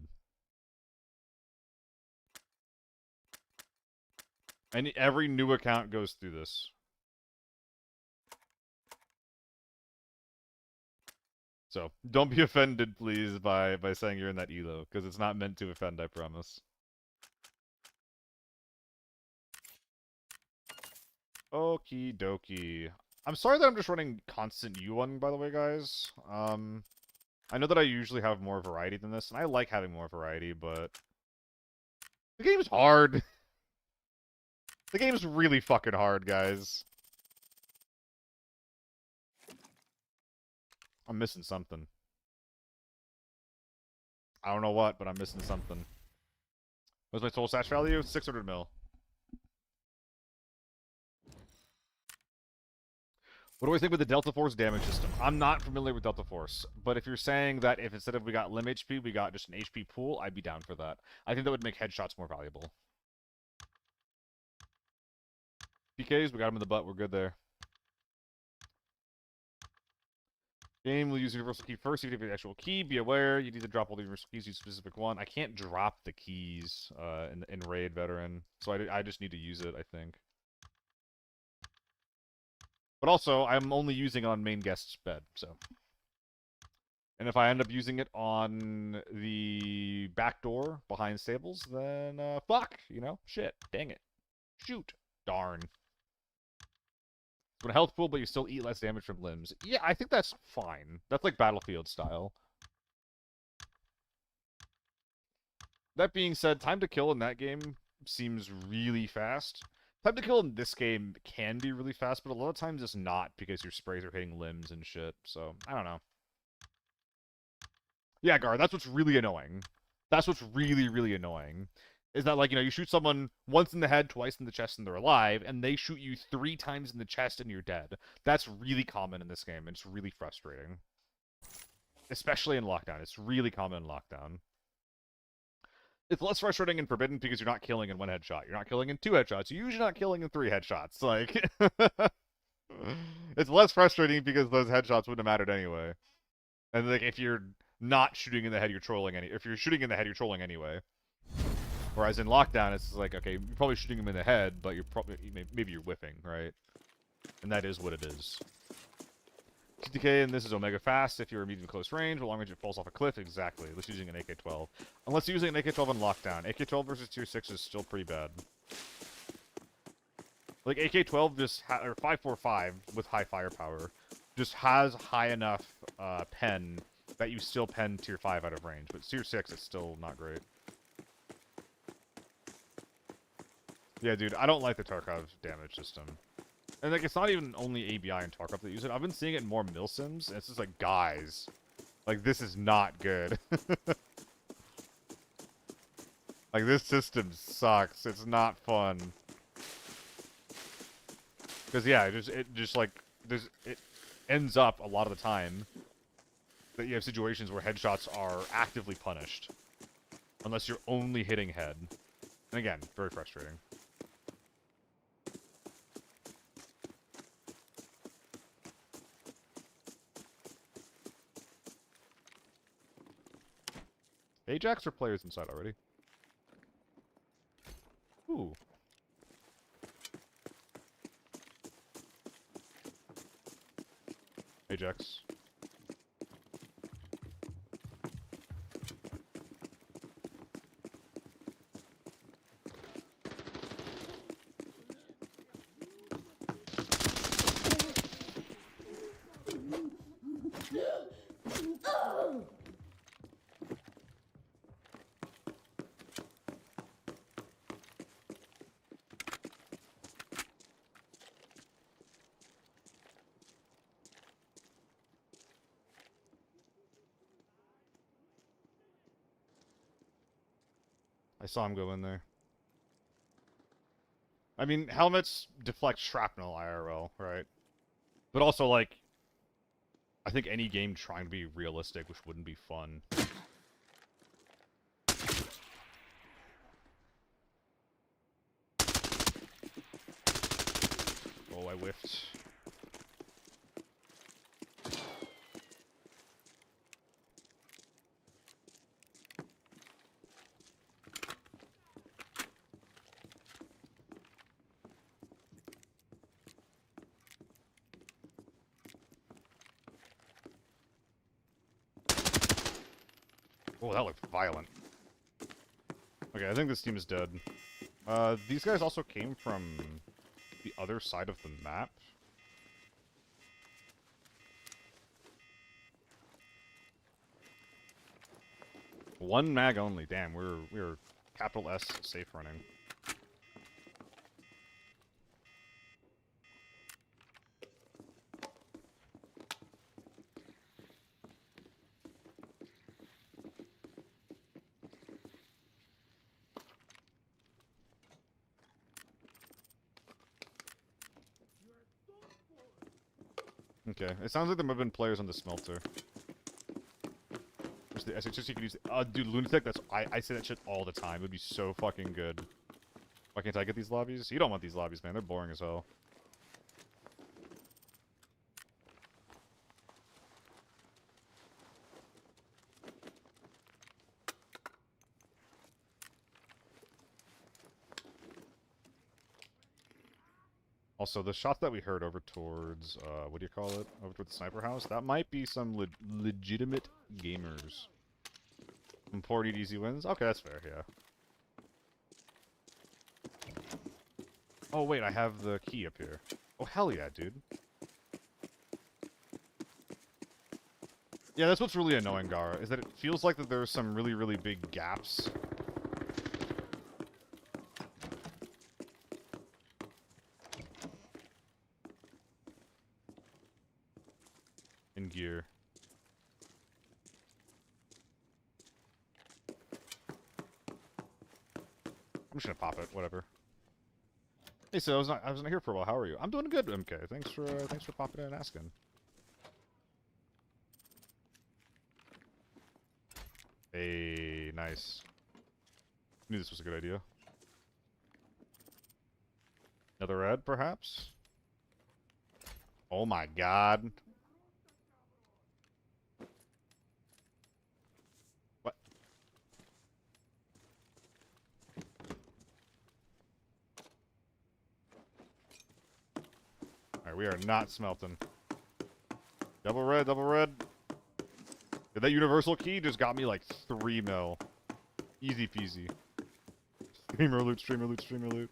And every new account goes through this. So, don't be offended, please, by saying you're in that elo, because it's not meant to offend, I promise. Okie dokie. I'm sorry that I'm just running constant U1, by the way, guys. I know that I usually have more variety than this, and I like having more variety, but the game's hard. The game's really fucking hard, guys. I'm missing something. I don't know what, but I'm missing something. What's my total stash value? 600 mil. What do I think with the Delta Force damage system? I'm not familiar with Delta Force, but if you're saying that if instead of we got limb HP, we got just an HP pool, I'd be down for that. I think that would make headshots more valuable. PKs, we got him in the butt, we're good there. Game will use universal key first, even if it's the actual key. Be aware, you need to drop all the universal keys, use a specific one. I can't drop the keys in Raid Veteran, so I just need to use it, I think. But also, I'm only using it on main guest's bed, so. And if I end up using it on the back door behind stables, then fuck, shit, dang it. Shoot, darn. It's a health pool, but you still eat less damage from limbs. Yeah, I think that's fine. That's like Battlefield style. That being said, time to kill in that game seems really fast. Time to kill in this game can be really fast, but a lot of times it's not because your sprays are hitting limbs and shit. So, I don't know. Yeah, Gar, that's what's really annoying. That's what's really, really annoying. Is that, like, you shoot someone once in the head, twice in the chest, and they're alive, and they shoot you 3 times in the chest and you're dead. That's really common in this game, and it's really frustrating. Especially in Lockdown. It's really common in Lockdown. It's less frustrating in Forbidden because you're not killing in 1 headshot. You're not killing in 2 headshots. You're usually not killing in 3 headshots. Like, it's less frustrating because those headshots wouldn't have mattered anyway. And, like, if you're not shooting in the head, you're trolling if you're shooting in the head, you're trolling anyway. Whereas in Lockdown, it's like, okay, you're probably shooting him in the head, but you're probably, maybe you're whiffing, right? And that is what it is. TTK, and this is Omega Fast if you're medium close range, but long range it falls off a cliff, exactly. Unless using an AK-12. Unless you're using an AK-12 in Lockdown. AK-12 versus Tier 6 is still pretty bad. Like, AK-12 just, or 545 with high firepower, just has high enough pen that you still pen Tier 5 out of range. But Tier 6, it's still not great. Yeah, dude, I don't like the Tarkov damage system. And, like, it's not even only ABI and Tarkov that use it. I've been seeing it in more milsims, and it's just like, guys, like, this is not good. Like, this system sucks. It's not fun. Because, yeah, it ends up, a lot of the time, that you have situations where headshots are actively punished. Unless you're only hitting head. And again, very frustrating. Ajax or players inside already? Ooh. Ajax. I saw him go in there. I mean, helmets deflect shrapnel IRL, right? But also, like, I think any game trying to be realistic, which wouldn't be fun. Oh, I whiffed. Oh, that looked violent. Okay, I think this team is dead. These guys also came from the other side of the map. One mag only. Damn, we're capital S safe running. Okay, it sounds like there might have been players on the smelter. There's the SHS you could use. Dude, Lunatic, I say that shit all the time. It would be so fucking good. Why can't I get these lobbies? You don't want these lobbies, man. They're boring as hell. Also, the shot that we heard over towards, what do you call it? Over towards the sniper house? That might be some legitimate gamers. Imported easy wins? Okay, that's fair, yeah. Oh, wait, I have the key up here. Oh, hell yeah, dude. Yeah, that's what's really annoying, Gara, is that it feels like that there's some really, really big gaps. In gear. I'm just gonna pop it, whatever. Hey, so I was not here for a while. How are you? I'm doing good, MK. Thanks for popping in and asking. Hey, nice. Knew this was a good idea. Another red, perhaps? Oh my god. What? Alright, we are not smelting. Double red, double red. Dude, that universal key just got me like 3 mil. Easy peasy. Streamer loot, streamer loot, streamer loot.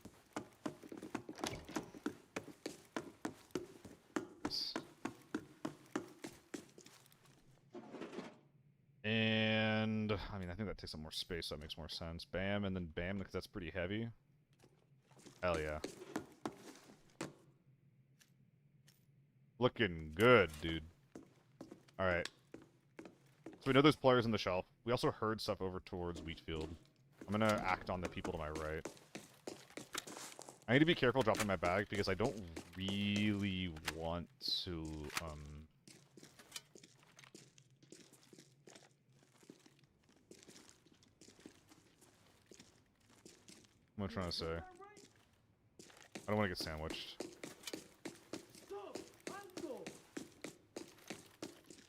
And I mean, I think that takes up more space, so that makes more sense. Bam, and then bam, because that's pretty heavy. Hell yeah. Looking good, dude. Alright. So we know there's players in the shelf. We also heard stuff over towards Wheatfield. I'm gonna act on the people to my right. I need to be careful dropping my bag because I don't really want to, What am I trying to say? I don't want to get sandwiched. Stop! Alto!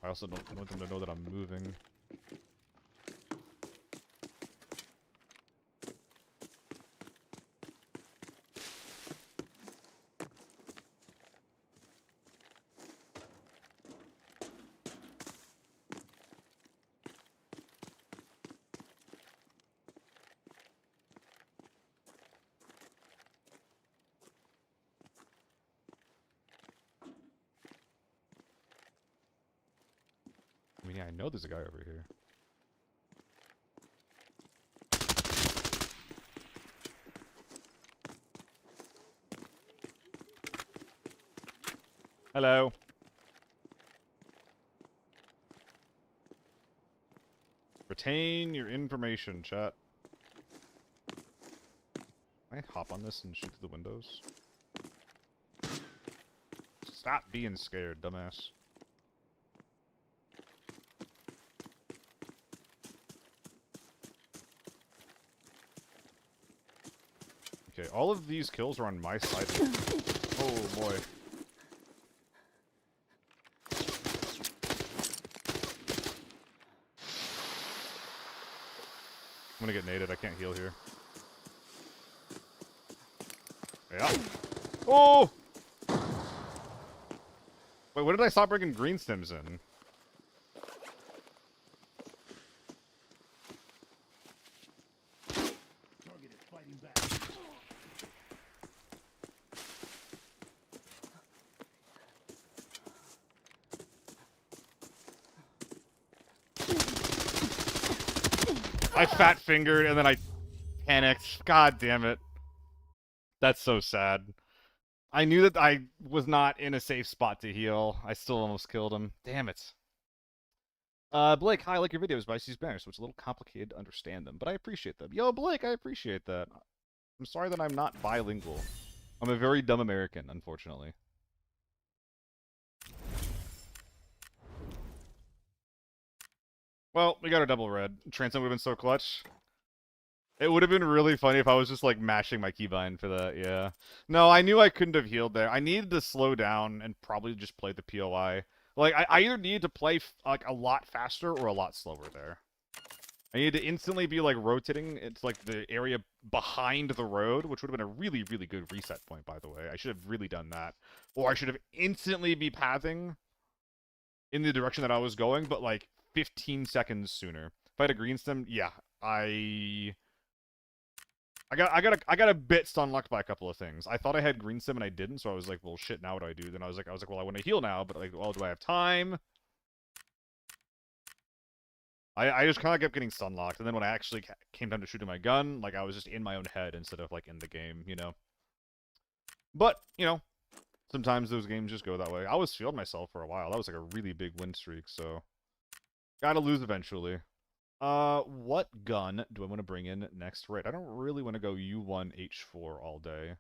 I also don't want them to know that I'm moving. I mean, yeah, I know there's a guy over here. Hello. Retain your information, chat. Can I hop on this and shoot through the windows? Stop being scared, dumbass. Okay, all of these kills are on my side. Oh boy. I'm gonna get naded, I can't heal here. Yeah. Oh! Wait, when did I stop bringing green stims in? Target is fighting back. I fat fingered and then I panicked. God damn it. That's so sad. I knew that I was not in a safe spot to heal. I still almost killed him. Damn it. Blake, hi, I like your videos, but I see Spanish, so it's a little complicated to understand them, but I appreciate them. Yo, Blake, I appreciate that. I'm sorry that I'm not bilingual. I'm a very dumb American, unfortunately. Well, we got our double red. Transcend would have been so clutch. It would have been really funny if I was just, like, mashing my keybind for that, yeah. No, I knew I couldn't have healed there. I needed to slow down and probably just play the POI. Like, I either needed to play, like, a lot faster or a lot slower there. I needed to instantly be, like, rotating. It's, like, the area behind the road, which would have been a really, really good reset point, by the way. I should have really done that. Or I should have instantly be pathing in the direction that I was going, but, like, 15 seconds sooner. If I had a green stem, yeah, I got a bit stun-locked by a couple of things. I thought I had green stem and I didn't, so I was like, well, shit, now what do I do? Then I was like, well, I want to heal now, but like, well, do I have time? I just kind of kept getting stun-locked, and then when I actually came time to shoot my gun, like, I was just in my own head instead of, like, in the game, you know? But, you know, sometimes those games just go that way. I was feeling myself for a while. That was, like, a really big win streak, so... Gotta lose eventually. What gun do I want to bring in next? Right, I don't really want to go U1H4 all day.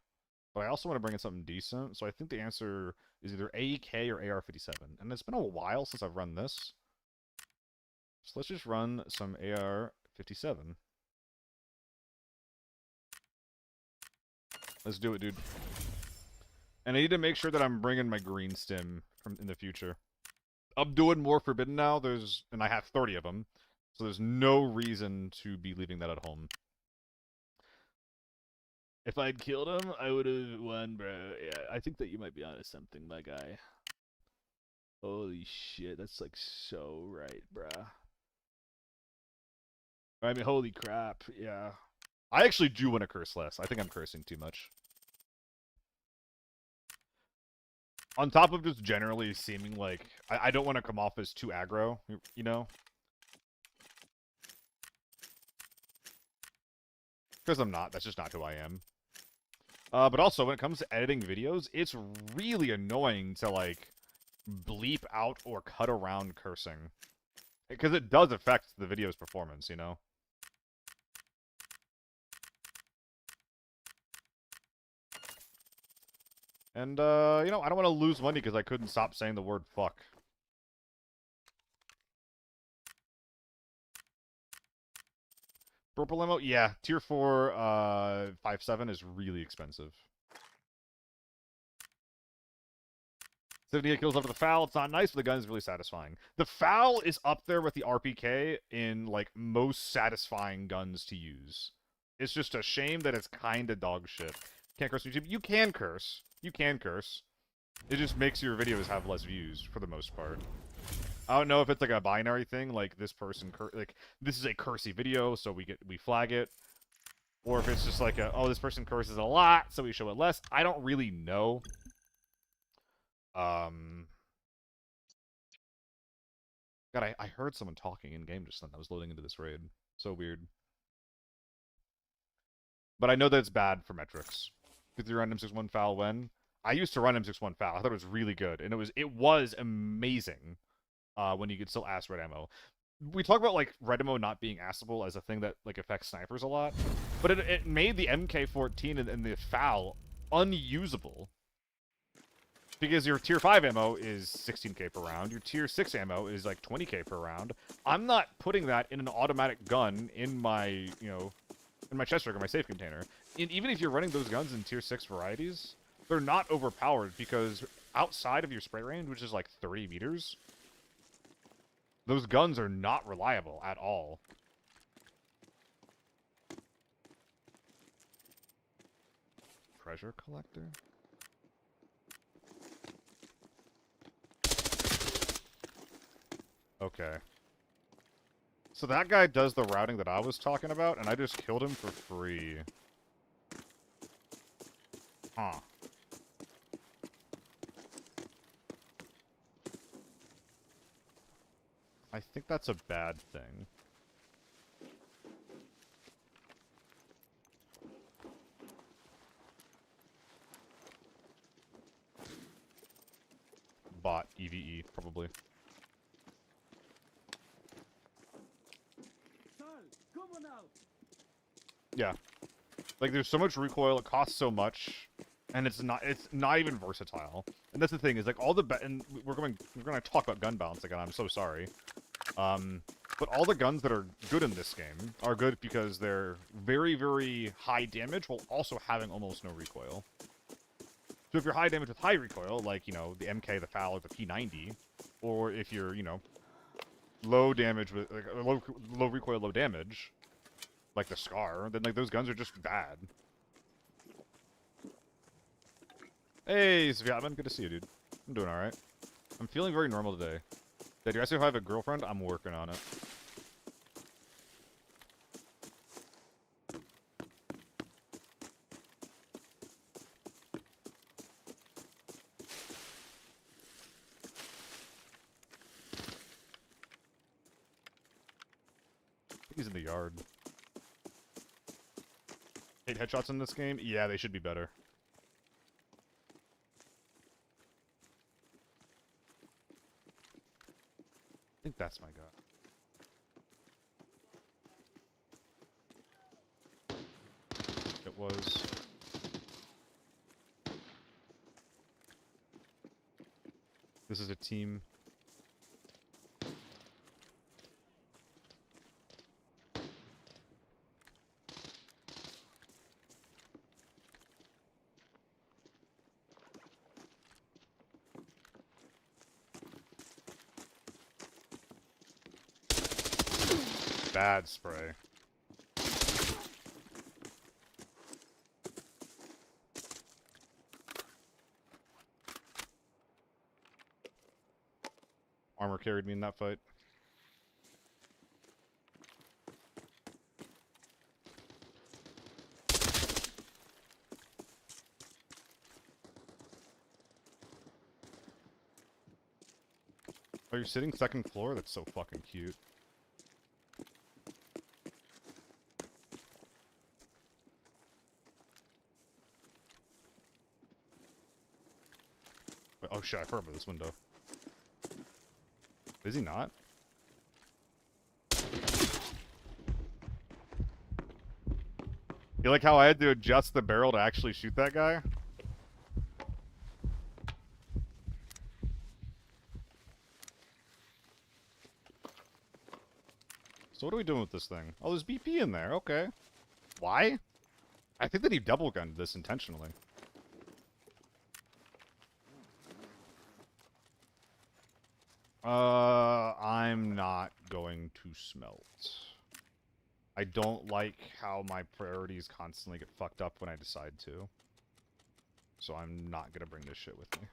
But I also want to bring in something decent, so I think the answer is either AEK or AR-57. And it's been a while since I've run this. So let's just run some AR-57. Let's do it, dude. And I need to make sure that I'm bringing my green stim from in the future. I'm doing more Forbidden now, and I have 30 of them. So there's no reason to be leaving that at home. If I'd killed him, I would have won, bro. Yeah, I think that you might be onto something, my guy. Holy shit, that's like so right, bruh. I mean, holy crap, yeah. I actually do want to curse less. I think I'm cursing too much. On top of just generally seeming like... I don't want to come off as too aggro, you know? Because I'm not. That's just not who I am. But also, when it comes to editing videos, it's really annoying to, like, bleep out or cut around cursing. Because it does affect the video's performance, you know? And, you know, I don't want to lose money because I couldn't stop saying the word fuck. Purple ammo? Yeah, tier 4, 5.7 is really expensive. 78 kills after the foul. It's not nice, but the gun is really satisfying. The foul is up there with the RPK in, like, most satisfying guns to use. It's just a shame that it's kind of dog shit. Can't curse on YouTube. You can curse. You can curse. It just makes your videos have less views, for the most part. I don't know if it's like a binary thing, like this person, like, this is a cursey video, so we flag it. Or if it's just like a, oh, this person curses a lot, so we show it less. I don't really know. God, I heard someone talking in-game just then. I was loading into this raid. So weird. But I know that it's bad for metrics. 53 run M61 foul when? I used to run M61 foul. I thought it was really good. And it was amazing when you could still ass red ammo. We talk about, like, red ammo not being assable as a thing that, like, affects snipers a lot. But it made the MK14 and the foul unusable. Because your tier 5 ammo is 16k per round, your tier 6 ammo is like 20k per round. I'm not putting that in an automatic gun in my, you know, in my chest rig or my safe container. And even if you're running those guns in tier 6 varieties, they're not overpowered because outside of your spray range, which is like 30 meters, those guns are not reliable at all. Treasure collector? Okay. So that guy does the routing that I was talking about, and I just killed him for free. Huh. I think that's a bad thing. Bot, EVE, probably. Yeah. Like, there's so much recoil, it costs so much, and it's not even versatile. And that's the thing, is like all the and we're gonna talk about gun balance again, I'm so sorry. But all the guns that are good in this game are good because they're very, very high damage while also having almost no recoil. So if you're high damage with high recoil, like, you know, the MK, the FAL, or the P90, or if you're, you know, low damage with, like, low recoil, low damage, like the Scar, then, like, those guns are just bad. Hey, Svyatman, good to see you, dude. I'm doing alright. I'm feeling very normal today. Did you ask me if I have a girlfriend? I'm working on it. I think he's in the yard. 8 headshots in this game? Yeah, they should be better. I think that's my guy. It was. This is a team. Bad spray. Armor carried me in that fight. Oh, you're sitting second floor? That's so fucking cute. Oh shit, I heard about this window. Is he not? You like how I had to adjust the barrel to actually shoot that guy? So what are we doing with this thing? Oh, there's BP in there. Okay. Why? I think that he double gunned this intentionally. I'm not going to smelt. I don't like how my priorities constantly get fucked up when I decide to. So I'm not gonna bring this shit with me.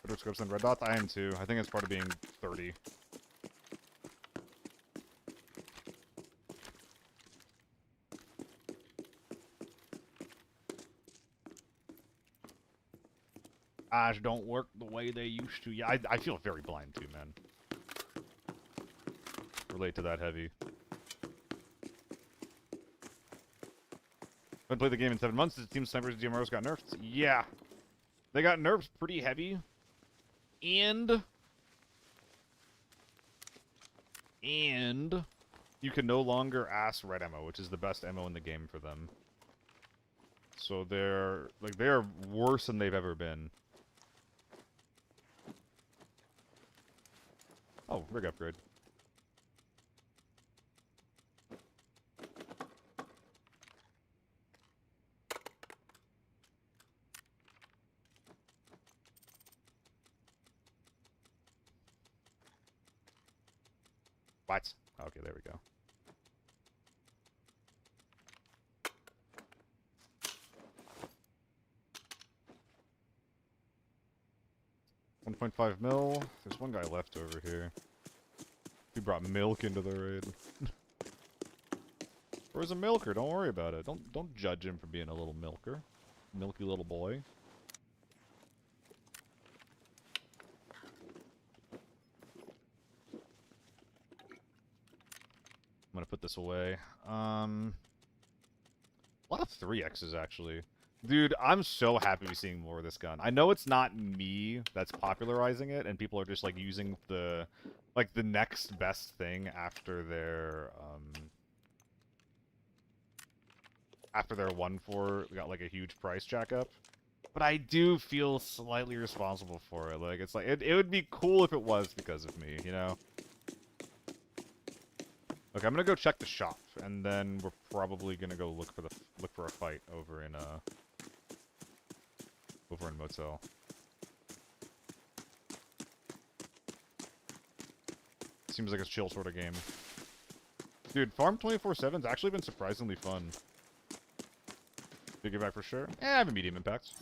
Photo scopes and red dots? I am too. I think it's part of being 30. Eyes don't work the way they used to. Yeah, I feel very blind too, man. Relate to that heavy. Haven't played the game in 7 months. It seems snipers and DMRs got nerfed. Yeah. They got nerfed pretty heavy. And you can no longer ask red ammo, which is the best ammo in the game for them. So they're worse than they've ever been. Oh, rig upgrade. What? Okay, there we go. $1.5 mil. There's one guy left over here. He brought milk into the raid. Or was a milker, don't worry about it. Don't judge him for being a little milker. Milky little boy. I'm gonna put this away. A lot of 3X's actually. Dude, I'm so happy to be seeing more of this gun. I know it's not me that's popularizing it, and people are just like using the next best thing after their 1.4 got like a huge price jack up. But I do feel slightly responsible for it. Like it's like it would be cool if it was because of me, you know? Okay, I'm gonna go check the shop, and then we're probably gonna go look for a fight over in Motel. Seems like a chill sort of game. Dude, Farm 24/7's actually been surprisingly fun. Big impact for sure. I have a medium impact.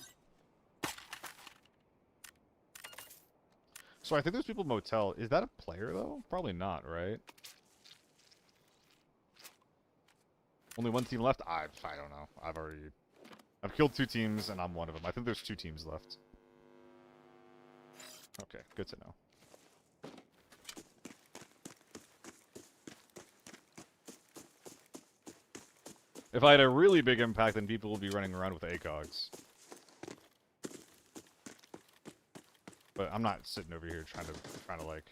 So I think there's people Motel. Is that a player though? Probably not, right? Only one team left? I don't know. I've killed 2 teams, and I'm one of them. I think there's 2 teams left. Okay, good to know. If I had a really big impact, then people would be running around with ACOGs. But I'm not sitting over here trying to like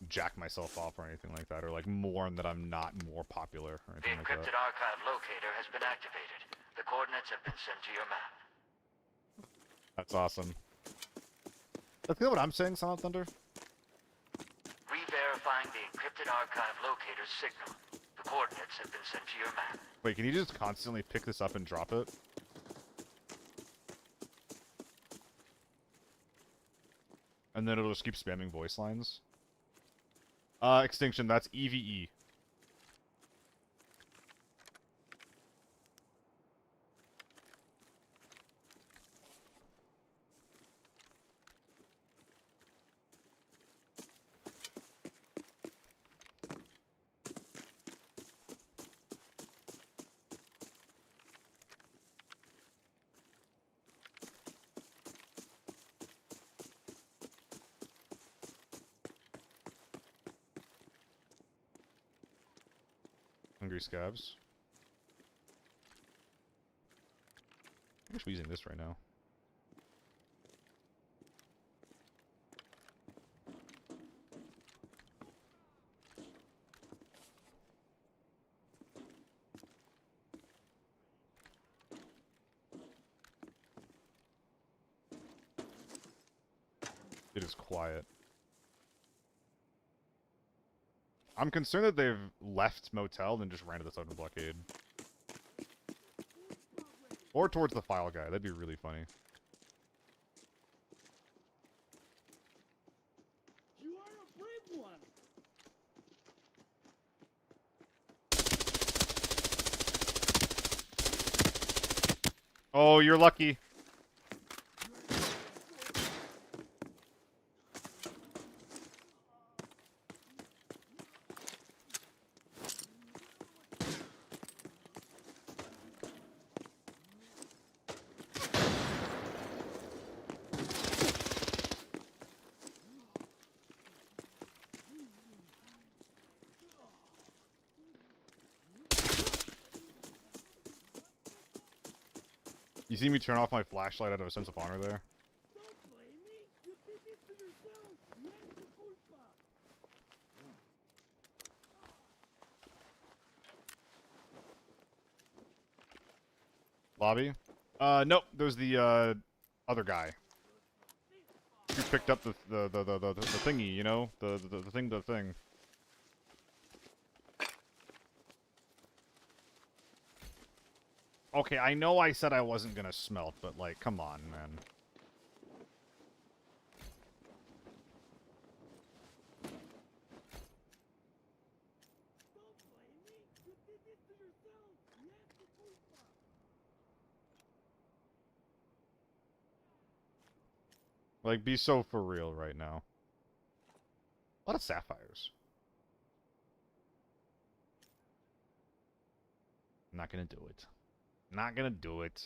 jack myself off or anything like that, or like mourn that I'm not more popular or The anything like that. encrypted archive locator has been activated. The coordinates have been sent to your map. That's awesome. That's kind of what I'm saying, Silent Thunder. Re-verifying the encrypted archive locator's signal. The coordinates have been sent to your map. Wait, can you just constantly pick this up and drop it? And then it'll just keep spamming voice lines? Extinction, that's EVE. Hungry scabs. I should be using this right now. It is quiet. I'm concerned that they've left motel and just ran to the southern blockade. Or towards the file guy. That'd be really funny. You are a brave one. Oh, you're lucky. You see me turn off my flashlight out of a sense of honor there? Don't blame me. You did this to yourself. Yes, tu culpa. Lobby? Nope. There's the, other guy. Who picked up the thingy, you know? The thing. Okay, I know I said I wasn't gonna smelt, but, like, come on, man. Don't blame me. You did this to yourself. Yes, tu culpa. Like, be so for real right now. A lot of sapphires. Not gonna do it. Not gonna do it.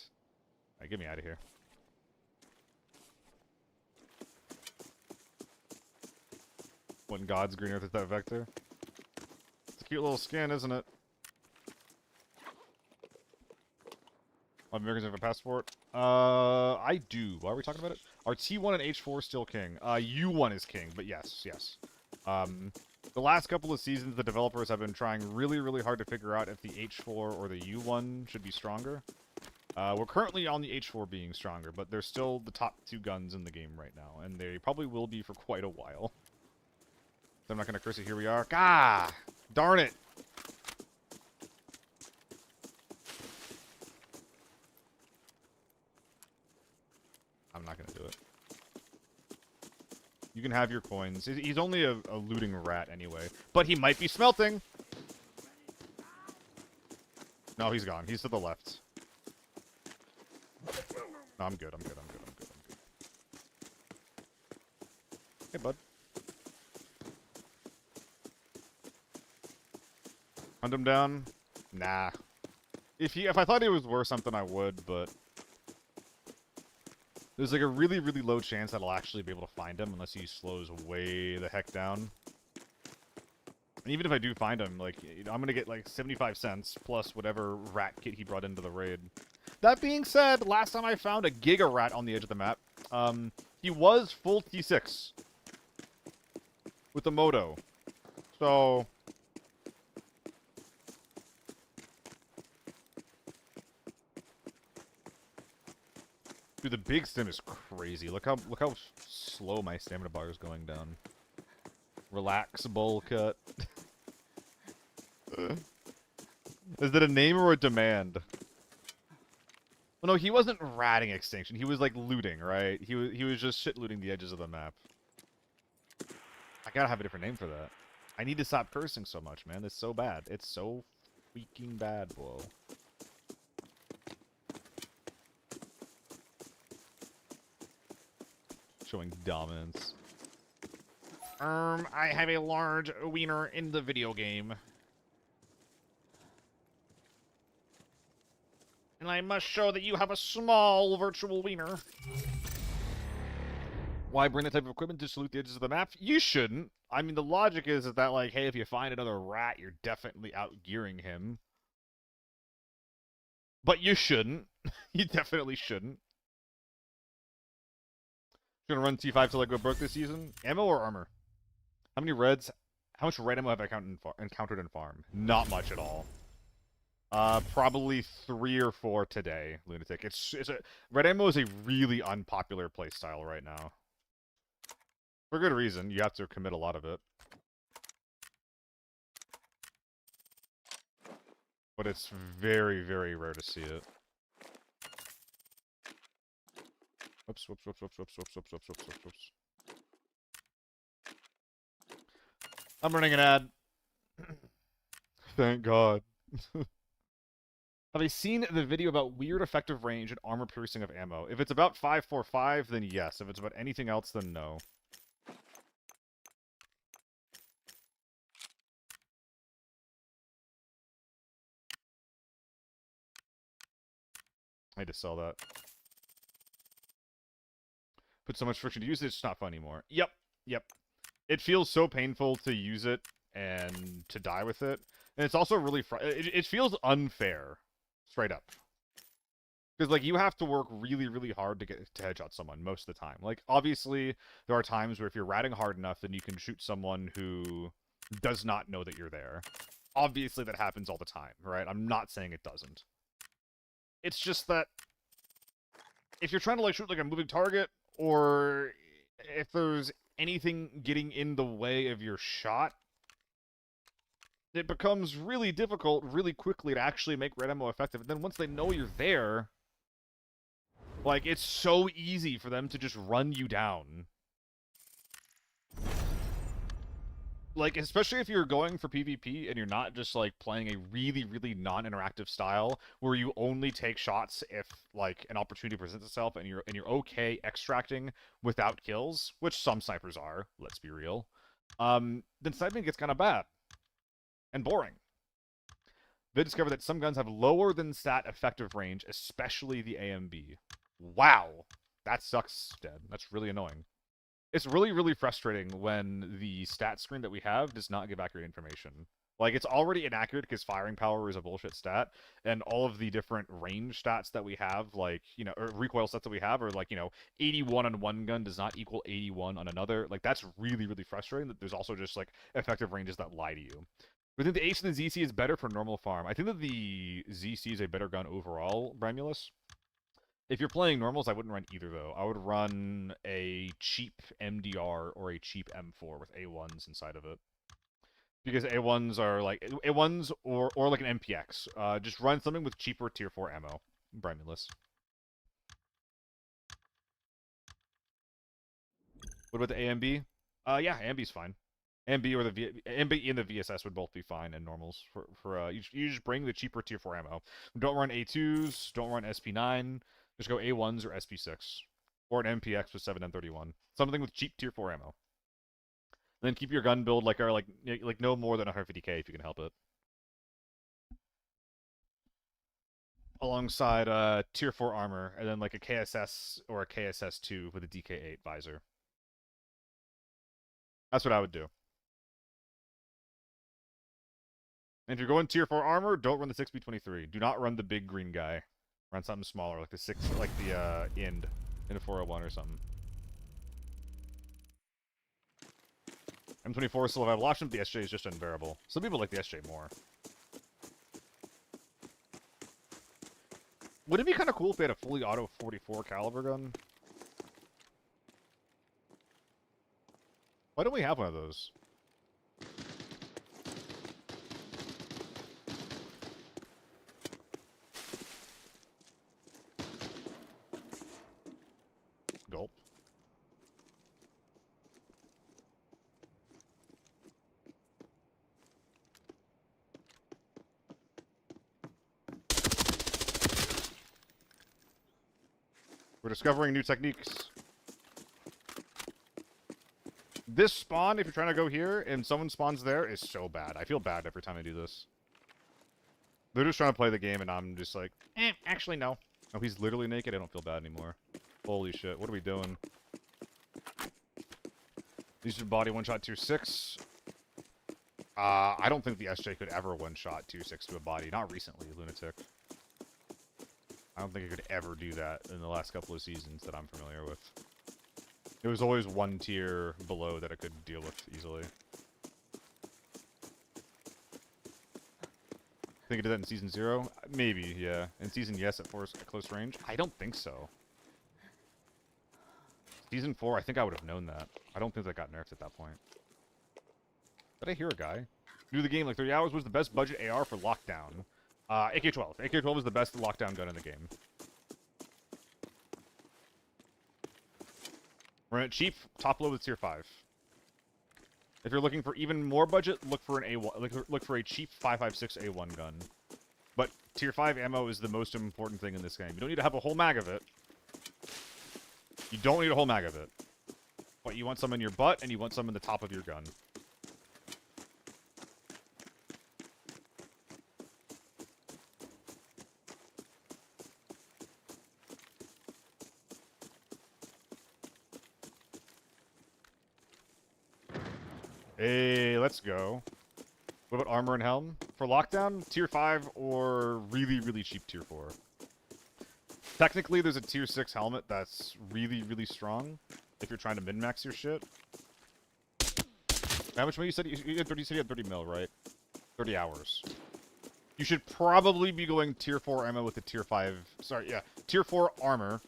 Alright, get me out of here. When God's green earth is that vector. It's a cute little skin, isn't it? Americans have a passport? I do. Why are we talking about it? Are T1 and H4 still king? U1 is king, but yes. The last couple of seasons, the developers have been trying really, really hard to figure out if the H4 or the U1 should be stronger. We're currently on the H4 being stronger, but they're still the top two guns in the game right now, and they probably will be for quite a while. So I'm not gonna curse it, here we are. Gah! Darn it! I'm not gonna do it. You can have your coins. He's only a looting rat anyway. But he might be smelting! No, he's gone. He's to the left. No, I'm good. I'm good. Hey, bud. Hunt him down? Nah. If I thought he was worth something, I would, but... There's like a really, really low chance that I'll actually be able to find him unless he slows way the heck down. And even if I do find him, like, I'm gonna get like 75 cents plus whatever rat kit he brought into the raid. That being said, last time I found a Giga Rat on the edge of the map, he was full T6 with the Moto. So... Dude, the big stim is crazy. Look how slow my stamina bar is going down. Relax, bowl cut. Is it a name or a demand? Well, no, he wasn't ratting extinction. He was like looting, right? He was just shit looting the edges of the map. I gotta have a different name for that. I need to stop cursing so much, man. It's so bad. It's so freaking bad, whoa. Showing dominance. I have a large wiener in the video game. And I must show that you have a small virtual wiener. Why bring that type of equipment to salute the edges of the map? You shouldn't. I mean, the logic is that, like, hey, if you find another rat, you're definitely outgearing him. But you shouldn't. You definitely shouldn't. Gonna run T5 till I go broke this season? Ammo or armor? How many reds? How much red ammo have I encountered in farm? Not much at all. Probably 3 or 4 today, Lunatic. Red ammo is a really unpopular playstyle right now. For good reason. You have to commit a lot of it. but it's very, very rare to see it. Whoops, whoops, whoops, whoops, whoops, whoops, whoops, whoops, whoops, whoops, whoops. I'm running an ad. Thank God. Have I seen the video about weird effective range and armor piercing of ammo? If it's about 545, then yes. If it's about anything else, then no. I had to sell that. Put so much friction to use it, it's not fun anymore. Yep, yep. It feels so painful to use it and to die with it. And it's also really it feels unfair. Straight up. Because, like, you have to work really, really hard to get to headshot someone most of the time. Like, obviously, there are times where if you're ratting hard enough, then you can shoot someone who does not know that you're there. Obviously, that happens all the time, right? I'm not saying it doesn't. It's just that if you're trying to, like, shoot, like, a moving target, or if there's anything getting in the way of your shot, it becomes really difficult really quickly to actually make red ammo effective. And then once they know you're there, like, it's so easy for them to just run you down. Like, especially if you're going for PvP and you're not just, like, playing a really, really non-interactive style where you only take shots if, like, an opportunity presents itself and you're okay extracting without kills, which some snipers are, let's be real, then sniping gets kind of bad and boring. They discovered that some guns have lower than stat effective range, especially the AMB. Wow. That sucks, Dead. That's really annoying. It's really, really frustrating when the stat screen that we have does not give accurate information. Like, it's already inaccurate because firing power is a bullshit stat, and all of the different range stats that we have, like, you know, or recoil stats that we have are, like, you know, 81 on one gun does not equal 81 on another. Like, that's really, really frustrating that there's also just, like, effective ranges that lie to you. I think the Ace and the ZC is better for normal farm. I think that the ZC is a better gun overall, Bramulus. If you're playing normals, I wouldn't run either, though. I would run a cheap MDR or a cheap M4 with A1s inside of it. Because A1s are like... A1s or like an MPX. Just run something with cheaper tier 4 ammo. Bramulus. What about the AMB? Yeah, AMB's fine. MB or the MB and the VSS would both be fine in normals. You just bring the cheaper tier 4 ammo. Don't run A2s, don't run SP9, just go A1s or SP6. Or an MPX with 7M31. Something with cheap tier 4 ammo. And then keep your gun build like no more than 150k if you can help it. Alongside tier 4 armor, and then like a KSS or a KSS2 with a DK8 visor. That's what I would do. And if you're going tier 4 armor, don't run the 6B23. Do not run the big green guy. Run something smaller, like the Ind in a 401 or something. M24 still have option, but the SJ is just unbearable. Some people like the SJ more. Wouldn't it be kind of cool if they had a fully auto 44 caliber gun? Why don't we have one of those? Gulp. We're discovering new techniques. This spawn, if you're trying to go here and someone spawns there, is so bad. I feel bad every time I do this. They're just trying to play the game and I'm just like, actually no. Oh, he's literally naked? I don't feel bad anymore. Holy shit, what are we doing? These are body one-shot tier 6. I don't think the SJ could ever one-shot tier 6 to a body. Not recently, lunatic. I don't think it could ever do that in the last couple of seasons that I'm familiar with. It was always one tier below that it could deal with easily. Think it did that in Season 0? Maybe, yeah. In Season, yes, at close range? I don't think so. Season 4, I think I would have known that. I don't think that got nerfed at that point. Did I hear a guy? New to the game like 30 hours was the best budget AR for lockdown. AK-12. AK-12 is the best lockdown gun in the game. Run it cheap, top load with tier 5. If you're looking for even more budget, look for an A1. Look for a cheap 5.56 A1 gun. But tier 5 ammo is the most important thing in this game. You don't need to have a whole mag of it. You don't need a whole mag of it. But you want some in your butt, and you want some in the top of your gun. Hey, let's go. What about armor and helm? For lockdown, tier 5 or really, really cheap tier 4. Technically, there's a tier 6 helmet that's really, really strong if you're trying to min-max your shit. How much money you said? You had 30 mil, right? 30 hours. You should probably be going tier 4 ammo with the tier 5... Sorry, yeah. Tier 4 armor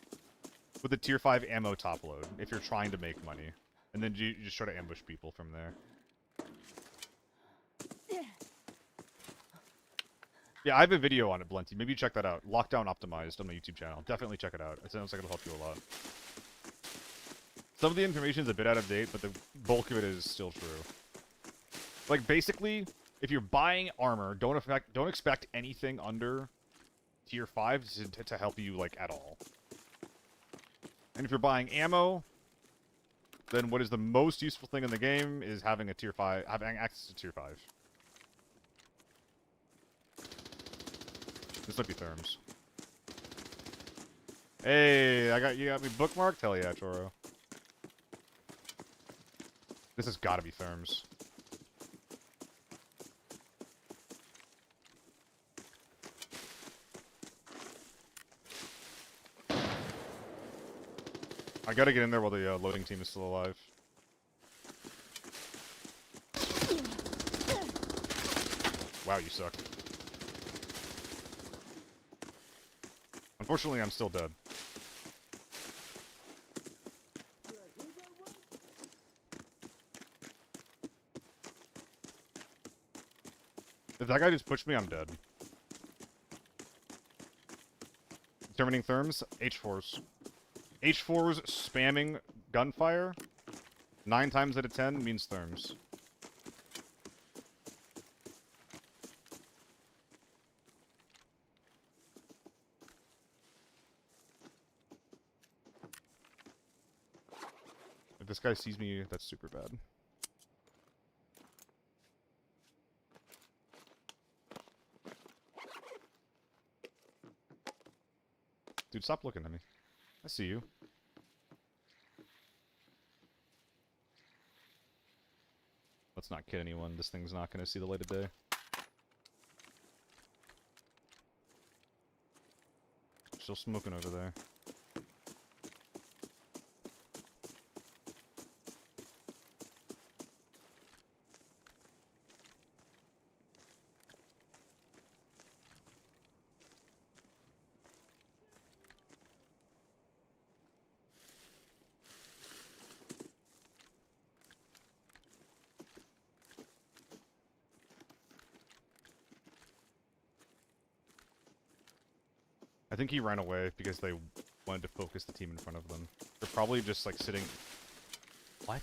with the tier 5 ammo top load if you're trying to make money. And then you just try to ambush people from there. Yeah, I have a video on it, Blenty. Maybe check that out. Lockdown Optimized on my YouTube channel. Definitely check it out. It sounds like it'll help you a lot. Some of the information is a bit out of date, but the bulk of it is still true. Like, basically, if you're buying armor, don't expect anything under tier 5 to help you, like, at all. And if you're buying ammo, then what is the most useful thing in the game is having access to tier 5. This might be therms. Hey, you got me bookmarked? Hell yeah, Choro. This has gotta be therms. I gotta get in there while the loading team is still alive. Wow, you suck. Unfortunately, I'm still dead. If that guy just pushed me, I'm dead. Determining therms, H4s. H4s spamming gunfire, 9 times out of 10 means therms. If this guy sees me, that's super bad. Dude, stop looking at me. I see you. Let's not kid anyone. This thing's not going to see the light of day. Still smoking over there. I think he ran away because they wanted to focus the team in front of them. They're probably just like sitting... What?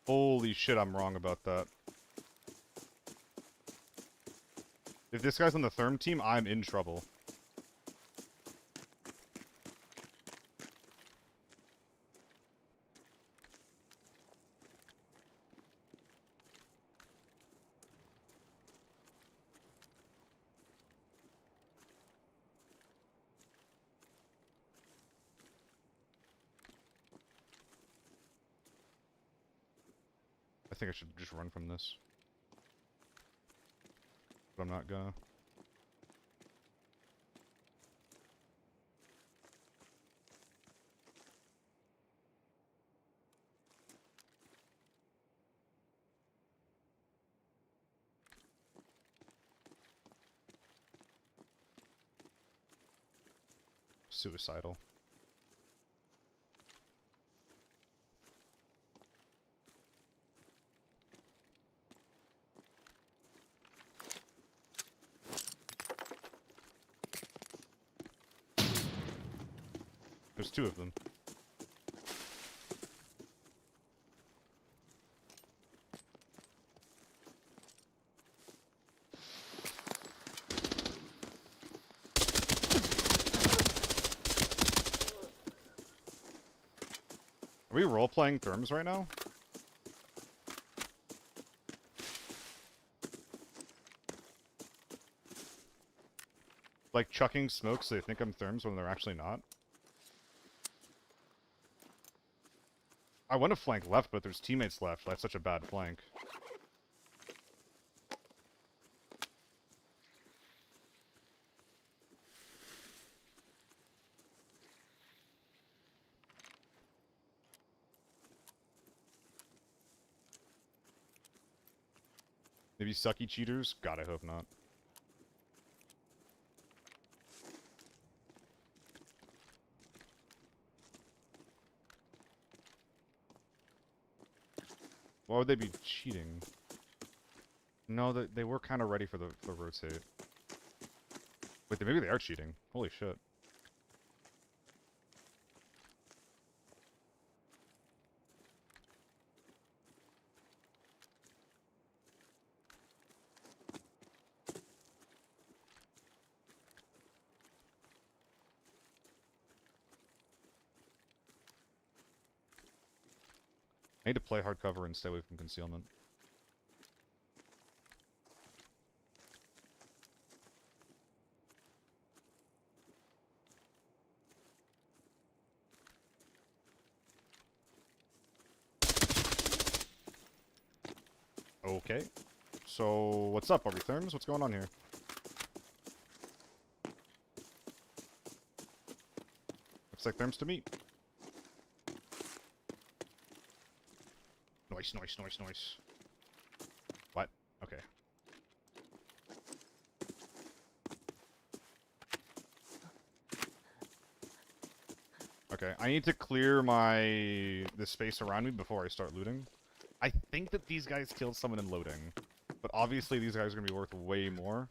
Holy shit, I'm wrong about that. If this guy's on the therm team, I'm in trouble. I think I should just run from this. But I'm not gonna. suicidal. There's two of them. Are we role-playing therms right now? Like chucking smoke so they think I'm therms when they're actually not? I want to flank left, but there's teammates left. That's such a bad flank. Maybe sucky cheaters? God, I hope not. Why would they be cheating? No, they were kind of ready for the rotate. Wait, maybe they are cheating. Holy shit. I need to play hardcover and stay away from concealment. Okay. So, what's up? Are we therms? What's going on here? Looks like therms to me. Noise, noise, noise, noise. What? Okay. Okay, I need to clear the space around me before I start looting. I think that these guys killed someone in loading, but obviously these guys are gonna be worth way more.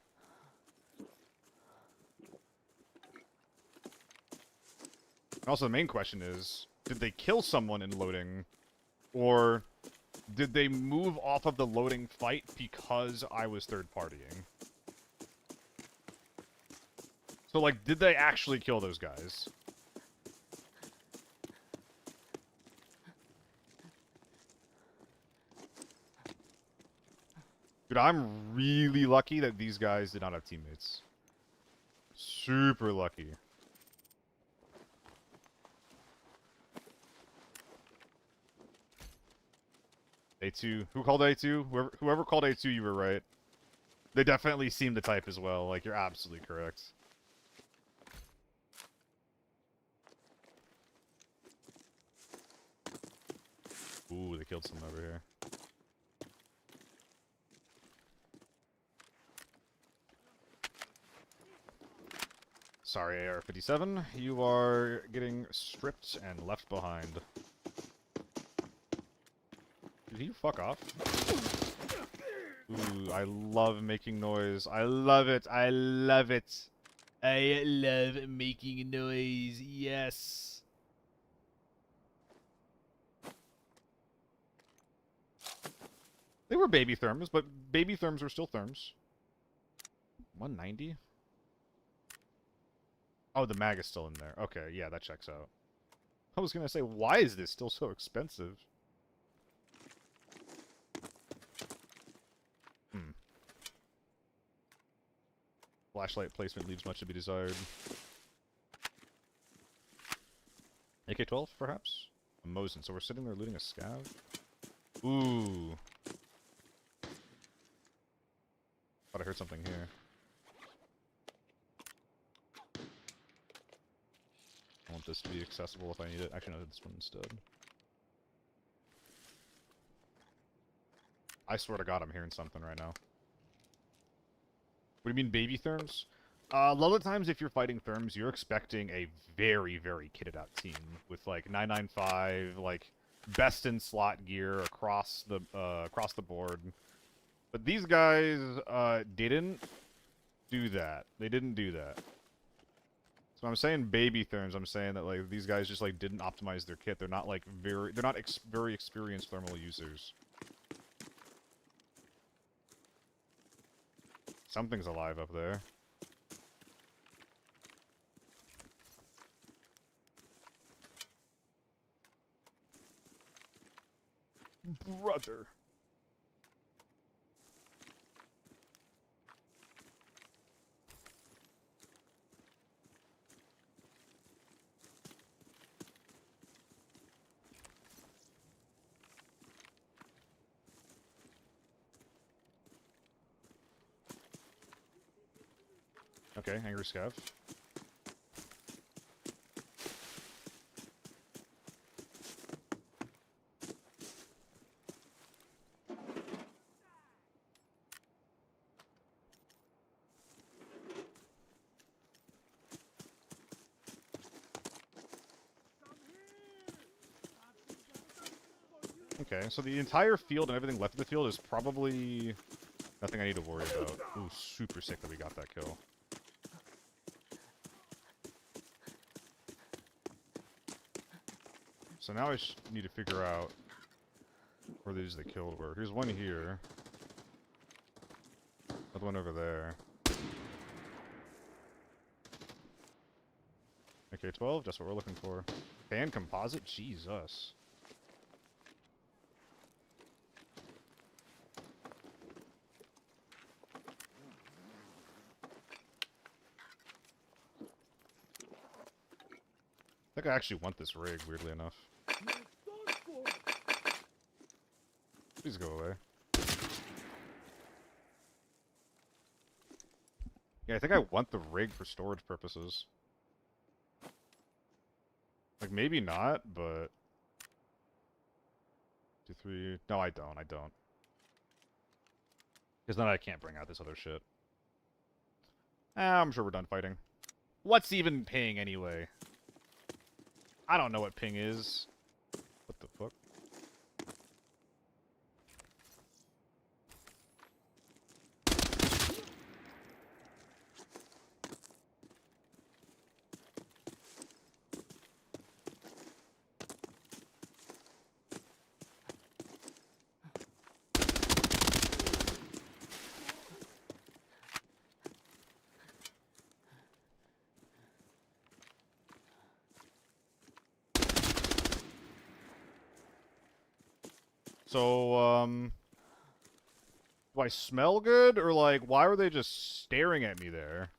And also, the main question is, did they kill someone in loading, or did they move off of the loading fight because I was third-partying? So, like, did they actually kill those guys? Dude, I'm really lucky that these guys did not have teammates. Super lucky. A2. Who called A2? Whoever called A2, you were right. They definitely seem the type as well. Like, you're absolutely correct. Ooh, they killed someone over here. Sorry, AR-57. You are getting stripped and left behind. Did you fuck off? Ooh, I love making noise. I love it. I love it. I love making noise. Yes. They were baby therms, but baby therms are still therms. 190? Oh, the mag is still in there. Okay, yeah, that checks out. I was gonna say, why is this still so expensive? Flashlight placement leaves much to be desired. AK-12, perhaps? A Mosin. So we're sitting there looting a scav? Ooh. Thought I heard something here. I want this to be accessible if I need it. Actually, no, this one instead. I swear to God, I'm hearing something right now. What do you mean, baby therms? A lot of times, if you're fighting therms, you're expecting a very, very kitted out team with like 995, like best in slot gear across the board. But these guys didn't do that. They didn't do that. So I'm saying baby therms. I'm saying that like these guys just like didn't optimize their kit. They're not like very very experienced thermal users. Something's alive up there. Brother. Okay, angry scav. Okay, so the entire field and everything left of the field is probably nothing I need to worry about. Ooh, super sick that we got that kill. So now I need to figure out where these they killed were. Here's one here. Another one over there. AK-12, that's what we're looking for. Fan composite? Jesus. I think I actually want this rig, weirdly enough. Please go away. Yeah, I think I want the rig for storage purposes. Like, maybe not, but... 2, 3... No, I don't. Because then I can't bring out this other shit. I'm sure we're done fighting. What's even ping, anyway? I don't know what ping is. What the fuck? So, do I smell good? Or, like, why were they just staring at me there?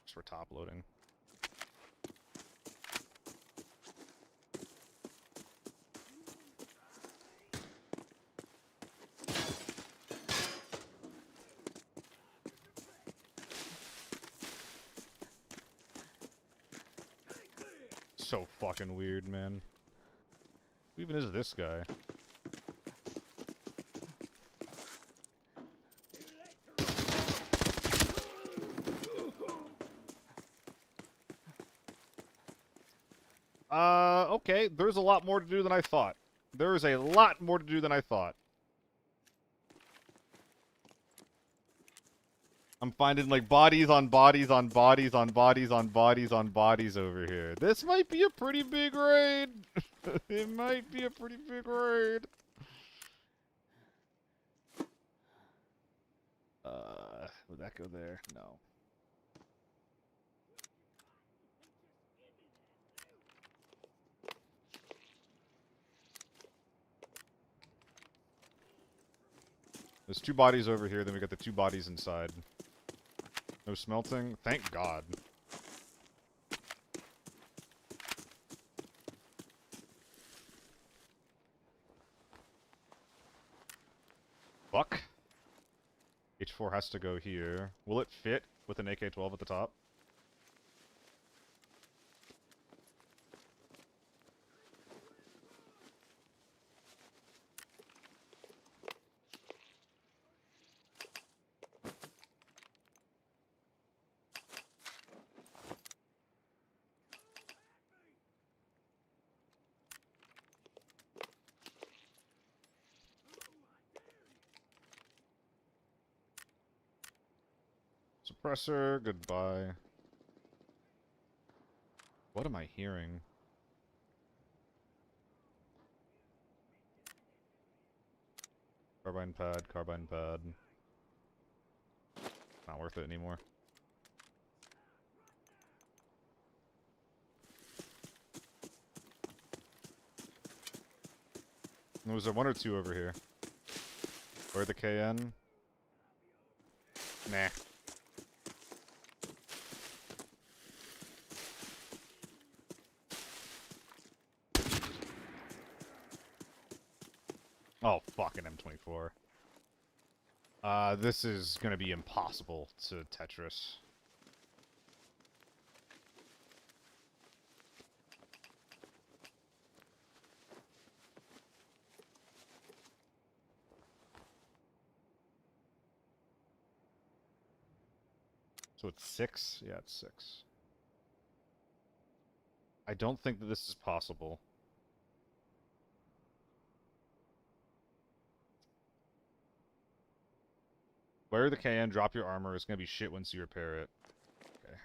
Just for top loading. So fucking weird, man. Who even is this guy? Okay, there's a lot more to do than I thought. There's a lot more to do than I thought. I'm finding, like, bodies on bodies on bodies on bodies on bodies on bodies over here. This might be a pretty big raid. It might be a pretty big raid. Would that go there? No. There's 2 bodies over here, then we got the 2 bodies inside. No smelting? Thank God. Fuck. H4 has to go here. Will it fit with an AK-12 at the top? Suppressor, goodbye. What am I hearing? Carbine pad, carbine pad. Not worth it anymore. Was there one or two over here? Or the KN? Nah. Oh, fucking M24. This is gonna be impossible to Tetris. So it's 6? Yeah, it's 6. I don't think that this is possible. Wear the KN, drop your armor. It's gonna be shit once you repair it. Okay.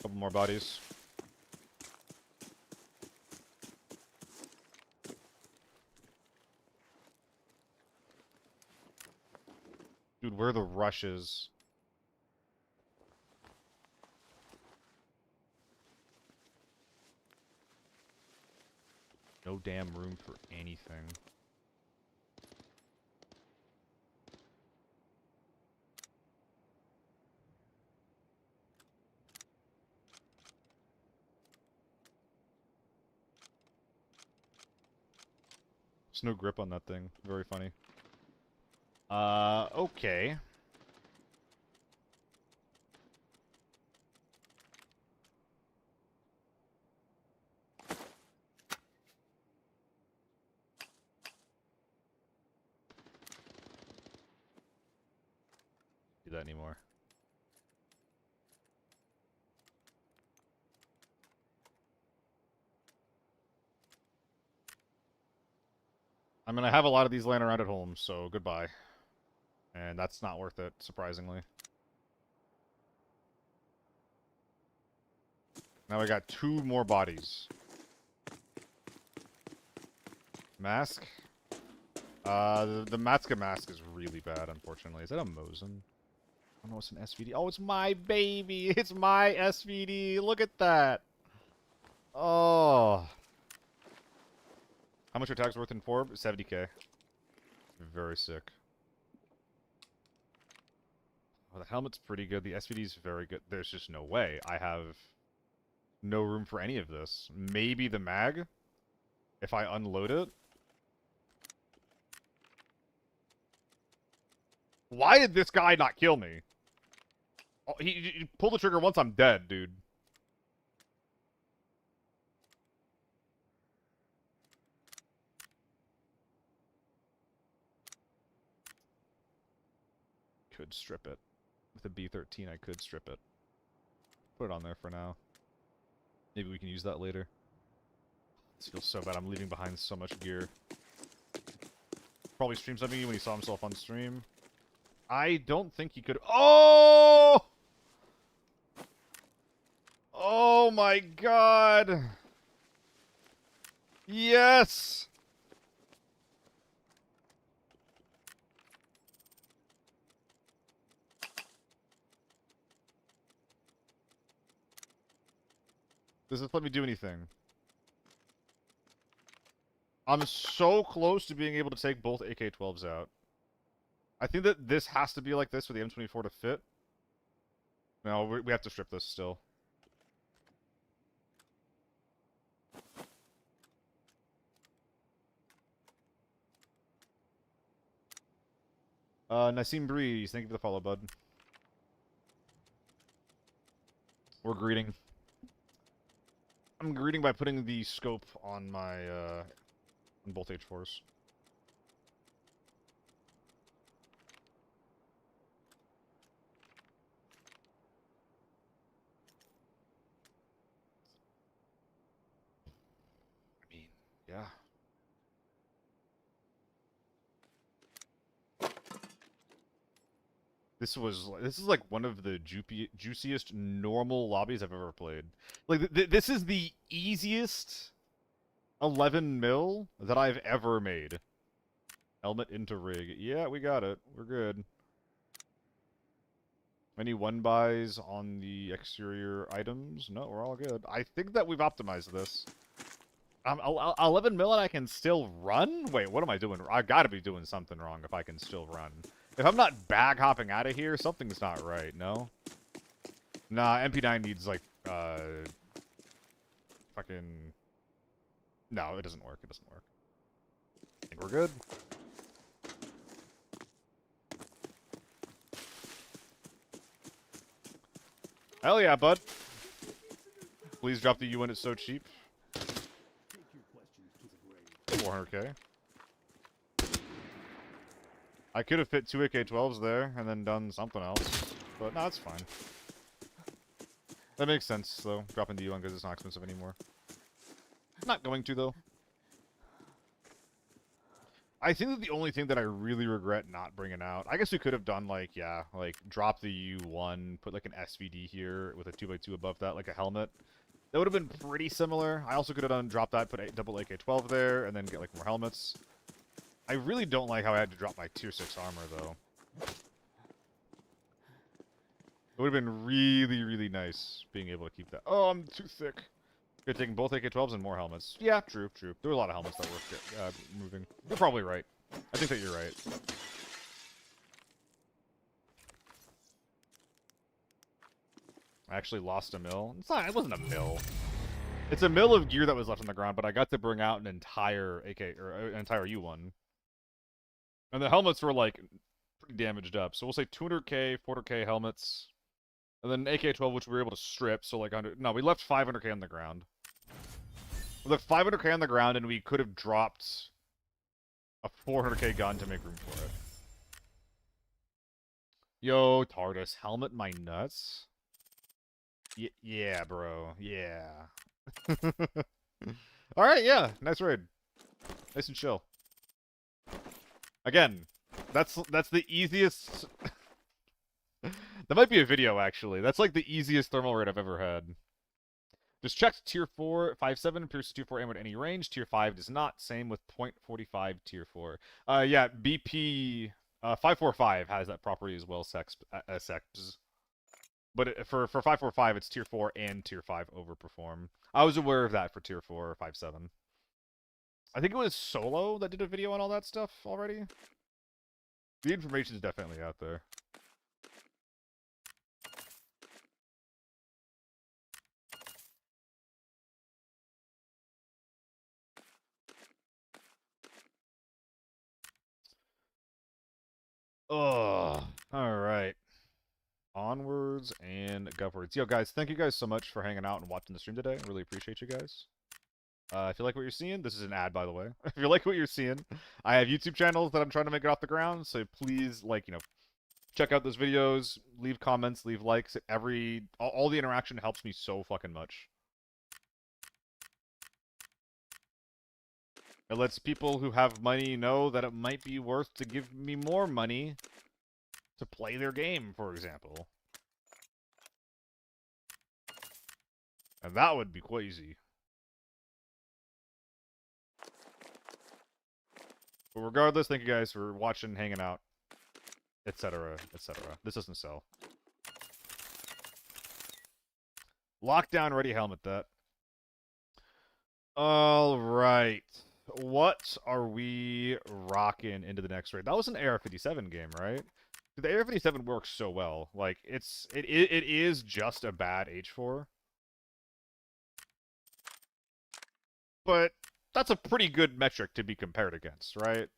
Couple more bodies. Dude, where are the rushes? No damn room for anything. There's no grip on that thing. Very funny. Okay. Do that anymore. I'm gonna have a lot of these laying around at home, so goodbye. And that's not worth it, surprisingly. Now I got 2 more bodies. Mask? The Matska mask is really bad, unfortunately. Is that a Mosin? Oh no, it's an SVD. Oh, it's my baby! It's my SVD! Look at that! Oh. How much are tags worth in Forb? 70k. Very sick. Oh, the helmet's pretty good. The SVD's very good. There's just no way. I have no room for any of this. Maybe the mag? If I unload it? Why did this guy not kill me? Oh, he pulled the trigger once, I'm dead, dude. Could strip it. With a B13, I could strip it. Put it on there for now. Maybe we can use that later. This feels so bad. I'm leaving behind so much gear. Probably stream something when he saw himself on stream. I don't think he could. Oh! Oh my god! Yes! Does this let me do anything? I'm so close to being able to take both AK-12s out. I think that this has to be like this for the M24 to fit. No, we have to strip this still. Nassim Breeze, thank you for the follow, bud. We're greeting. I'm greeting by putting the scope on my, on both H4s. Yeah. This is like one of the juiciest normal lobbies I've ever played. Like this is the easiest 11 mil that I've ever made. Helmet into rig. Yeah, we got it. We're good. Any one buys on the exterior items? No, we're all good. I think that we've optimized this. 11 mil and I can still run? Wait, what am I doing? I gotta be doing something wrong if I can still run. If I'm not bag hopping out of here, something's not right, no? Nah, MP9 needs, like, fucking... No, it doesn't work. It doesn't work. I think we're good. Hell yeah, bud. Please drop the UN, it's so cheap. 400k. I could have fit 2 AK-12s there and then done something else. But no, it's fine. That makes sense, though, dropping the UN because it's not expensive anymore. Not going to, though. I think that the only thing that I really regret not bringing out... I guess we could have done, like, yeah, like, drop the U1, put, like, an SVD here with a 2x2 above that, like a helmet. That would have been pretty similar. I also could have done drop that, put a double AK-12 there, and then get, like, more helmets. I really don't like how I had to drop my tier 6 armor, though. It would have been really, really nice being able to keep that. Oh, I'm too thick. Could have taken both AK-12s and more helmets. Yeah, true, true. There were a lot of helmets that were moving. You're probably right. I think that you're right. I actually lost a mill. It wasn't a mill. It's a mill of gear that was left on the ground, but I got to bring out an entire AK, or an entire U1. And the helmets were, like, pretty damaged up. So we'll say 200k, 400k helmets. And then AK-12, which we were able to strip, so like no, we left 500k on the ground. We left 500k on the ground, and we could have dropped a 400k gun to make room for it. Yo, TARDIS, helmet my nuts? Yeah, bro. Yeah. Alright, yeah. Nice raid. Nice and chill. Again, that's the easiest... That might be a video, actually. That's like the easiest thermal raid I've ever had. Just checked tier 4, 5.7 pierces tier 4 ammo at any range. Tier 5 does not. Same with .45 tier 4. Yeah, BP 545 has that property as well, sex. But for 545, it's tier 4 and tier 5 overperform. I was aware of that for tier 4 or 5.7. I think it was Solo that did a video on all that stuff already. The information is definitely out there. Oh, all right. Onwards and govwards. Yo, guys, thank you guys so much for hanging out and watching the stream today. I really appreciate you guys. If you like what you're seeing, this is an ad, by the way. If you like what you're seeing, I have YouTube channels that I'm trying to make it off the ground, so please, like, you know, check out those videos, leave comments, leave likes. All the interaction helps me so fucking much. It lets people who have money know that it might be worth to give me more money to play their game, for example. And that would be crazy. But regardless, thank you guys for watching, hanging out, etc., etc. This doesn't sell. Lockdown ready helmet, that. Alright. What are we rocking into the next raid? That was an AR-57 game, right? The AR-57 works so well. Like, it is just a bad H4. But that's a pretty good metric to be compared against, right?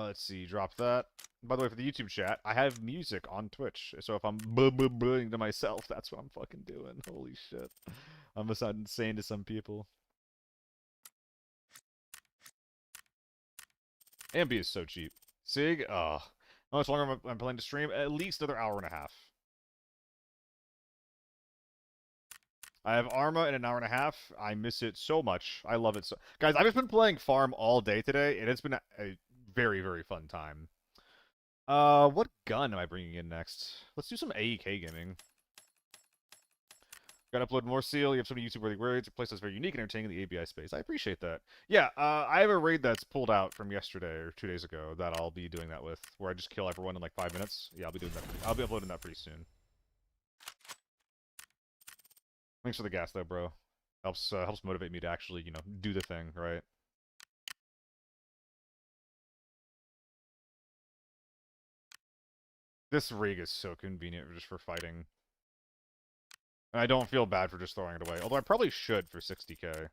Let's see, drop that. By the way, for the YouTube chat, I have music on Twitch, so if I'm to myself, that's what I'm fucking doing. Holy shit. I'm insane to some people. Ambi is so cheap. Sig, how much longer am I planning to stream? At least another hour and a half. I have Arma in an hour and a half. I miss it so much. I love it so. Guys, I've just been playing Farm all day today, and it's been a very, very fun time. What gun am I bringing in next? Let's do some AEK gaming. Gotta upload more seal. You have so many YouTube-worthy raids. Your playlist is very unique and entertaining in the ABI space. I appreciate that. Yeah, I have a raid that's pulled out from yesterday or 2 days ago that I'll be doing that with, where I just kill everyone in like 5 minutes. Yeah, I'll be doing that. I'll be uploading that pretty soon. Thanks for the gas, though, bro. Helps motivate me to actually, you know, do the thing, right? This rig is so convenient just for fighting. And I don't feel bad for just throwing it away. Although I probably should for 60k.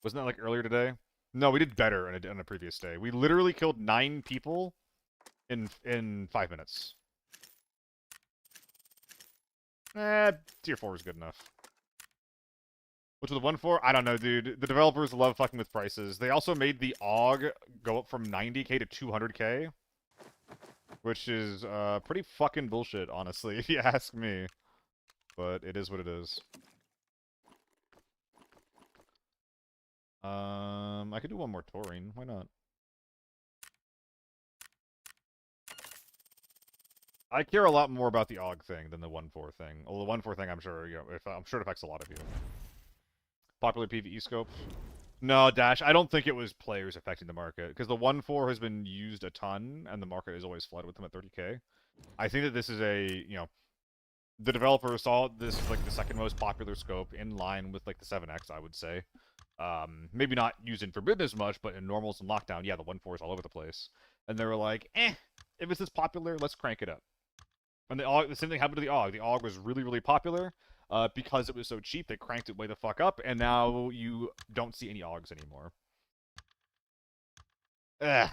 Wasn't that like earlier today? No, we did better on a previous day. We literally killed 9 people in 5 minutes. Tier 4 is good enough. Which was the 1-4? I don't know, dude. The developers love fucking with prices. They also made the AUG go up from 90k to 200k. Which is pretty fucking bullshit, honestly, if you ask me. But it is what it is. I could do one more taurine. Why not? I care a lot more about the AUG thing than the 1-4 thing. Well, the 1-4 thing, I'm sure, you know, I'm sure it affects a lot of you. Popular PvE scope. No, Dash, I don't think it was players affecting the market, because the 1-4 has been used a ton, and the market is always flooded with them at 30k. I think that this is a, you know, the developers saw this as like the second most popular scope in line with like the 7X, I would say. Maybe not used in Forbidden as much, but in Normals and Lockdown, yeah, the 1-4 is all over the place. And they were like, if it's this popular, let's crank it up. And the same thing happened to the AUG. The AUG was really, really popular. Because it was so cheap, they cranked it way the fuck up, and now you don't see any AUGs anymore. Ugh.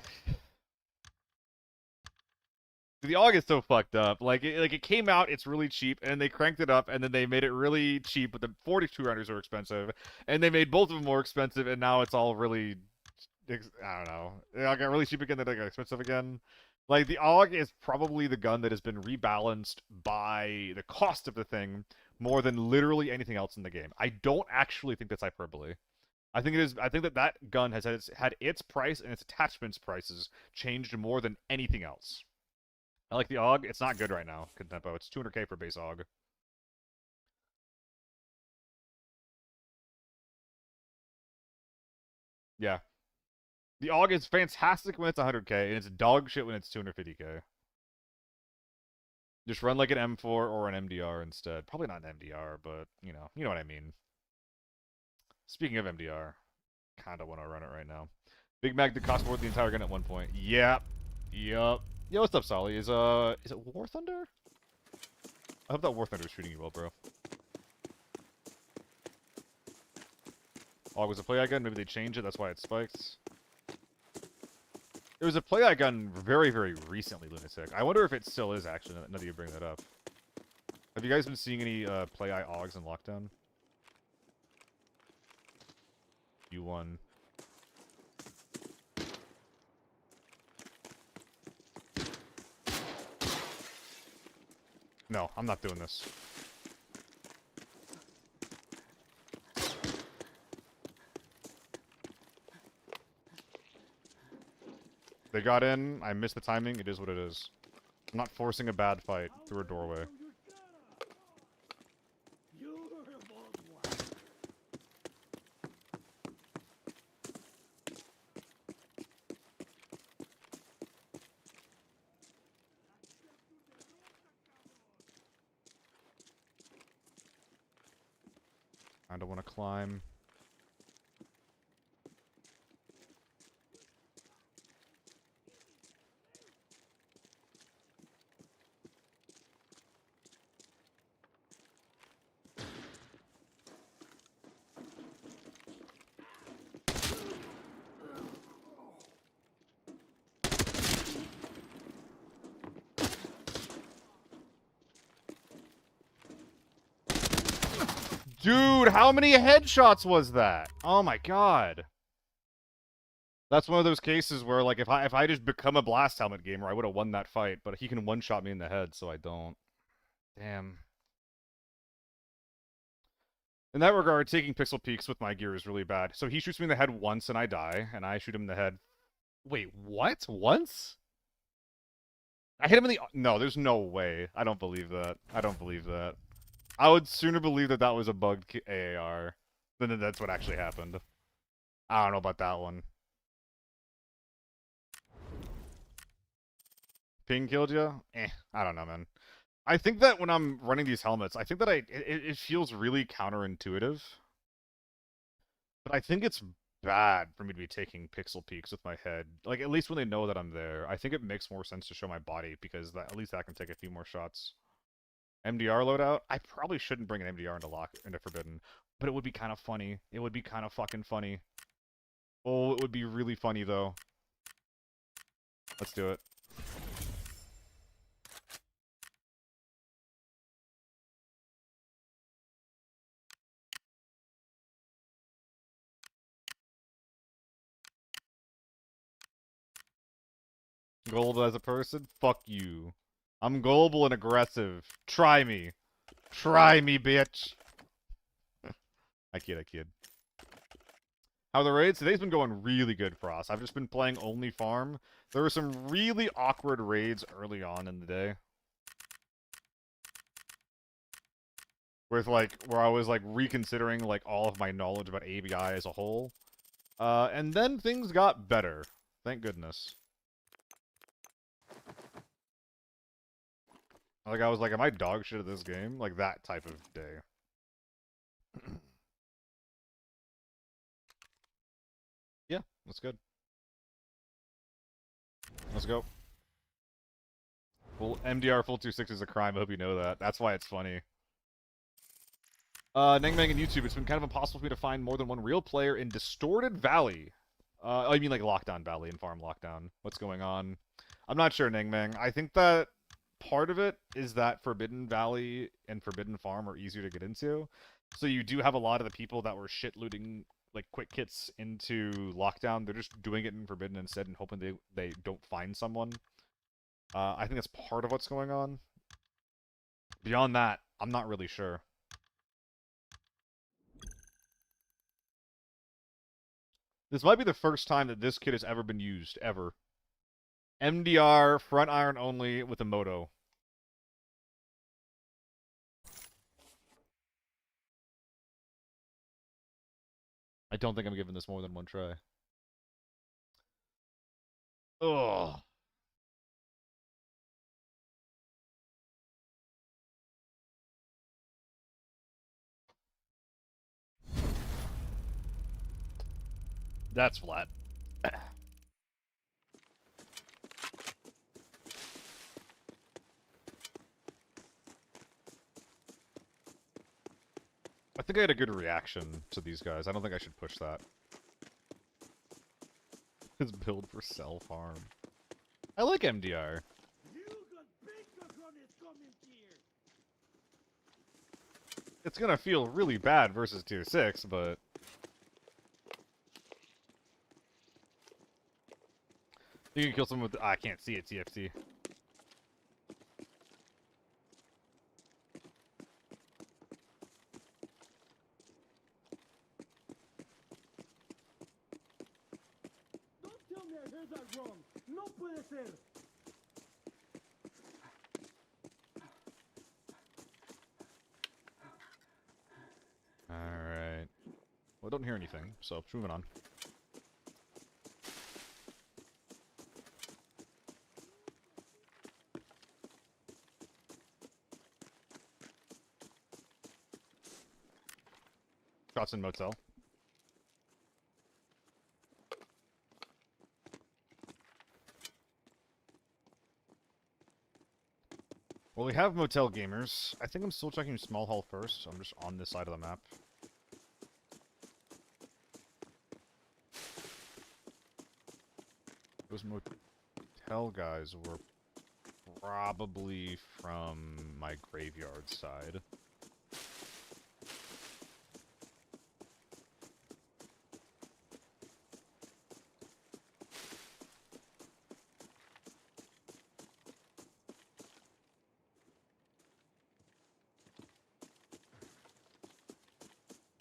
The AUG is so fucked up. Like it came out, it's really cheap, and they cranked it up, and then they made it really cheap, but the 42 rounders are expensive, and they made both of them more expensive, and now it's all really, I don't know. They all got really cheap again, then they got expensive again. Like, the AUG is probably the gun that has been rebalanced by the cost of the thing more than literally anything else in the game. I don't actually think that's hyperbole. I think it is. I think that gun has had its price and its attachments prices changed more than anything else. I like the AUG. It's not good right now, Contempo. It's 200k for base AUG. Yeah. The AUG is fantastic when it's 100k, and it's dog shit when it's 250k. Just run like an M4 or an MDR instead. Probably not an MDR, but, you know what I mean. Speaking of MDR, kinda want to run it right now. Big Mag did cost more than the entire gun at one point. Yep. Yo, what's up, Solly? Is it War Thunder? I hope that War Thunder is treating you well, bro. Oh, it was a play gun? Maybe they changed it, that's why it spikes. It was a play gun very, very recently, Lunatic. I wonder if it still is, actually, now that you bring that up. Have you guys been seeing any play AUGs in Lockdown? You won. No, I'm not doing this. They got in, I missed the timing, it is what it is. I'm not forcing a bad fight through a doorway. I don't want to climb. Dude, how many headshots was that? Oh my god. That's one of those cases where, like, if I just become a blast helmet gamer, I would have won that fight, but he can one-shot me in the head, so I don't. Damn. In that regard, taking pixel peeks with my gear is really bad. So he shoots me in the head once and I die, and I shoot him in the head. Wait, what? Once? I hit him in the... No, there's no way. I don't believe that. I don't believe that. I would sooner believe that that was a bugged AAR than that that's what actually happened. I don't know about that one. Ping killed you? I don't know, man. I think that when I'm running these helmets, I think that it feels really counterintuitive. But I think it's bad for me to be taking pixel peeks with my head. Like, at least when they know that I'm there. I think it makes more sense to show my body, because that, at least that can take a few more shots. MDR loadout? I probably shouldn't bring an MDR into Forbidden. But it would be kind of funny. It would be kind of fucking funny. Oh, it would be really funny, though. Let's do it. Gullible as a person? Fuck you. I'm gullible and aggressive. Try me. Try me, bitch. I kid. How are the raids? Today's been going really good for us. I've just been playing only farm. There were some really awkward raids early on in the day. With, like, where I was, like, reconsidering, like, all of my knowledge about ABI as a whole. And then things got better. Thank goodness. Like, I was like, am I dog shit at this game? Like, that type of day. Yeah, that's good. Let's go. Well, MDR full 2.6 is a crime. I hope you know that. That's why it's funny. Nangmang and YouTube, it's been kind of impossible for me to find more than one real player in Distorted Valley. Oh, you mean like Lockdown Valley and Farm Lockdown. What's going on? I'm not sure, Nangmang. I think that part of it is that Forbidden Valley and Forbidden Farm are easier to get into. So you do have a lot of the people that were shit looting, like, quick kits into Lockdown. They're just doing it in Forbidden instead and hoping they don't find someone. I think that's part of what's going on. Beyond that, I'm not really sure. This might be the first time that this kit has ever been used, ever. MDR, front iron only, with a moto. I don't think I'm giving this more than one try. Ugh. That's flat. I think I had a good reaction to these guys. I don't think I should push that. His build for self-harm. I like MDR. You got big cojones coming here. It's gonna feel really bad versus tier 6, but... You can kill someone with... I can't see it, TFT. Don't tell me I heard that wrong. No puede ser. Alright. Well, I don't hear anything, so moving on. Shots in motel. Well, we have motel gamers. I think I'm still checking small hall first, so I'm just on this side of the map. Those motel guys were probably from my graveyard side.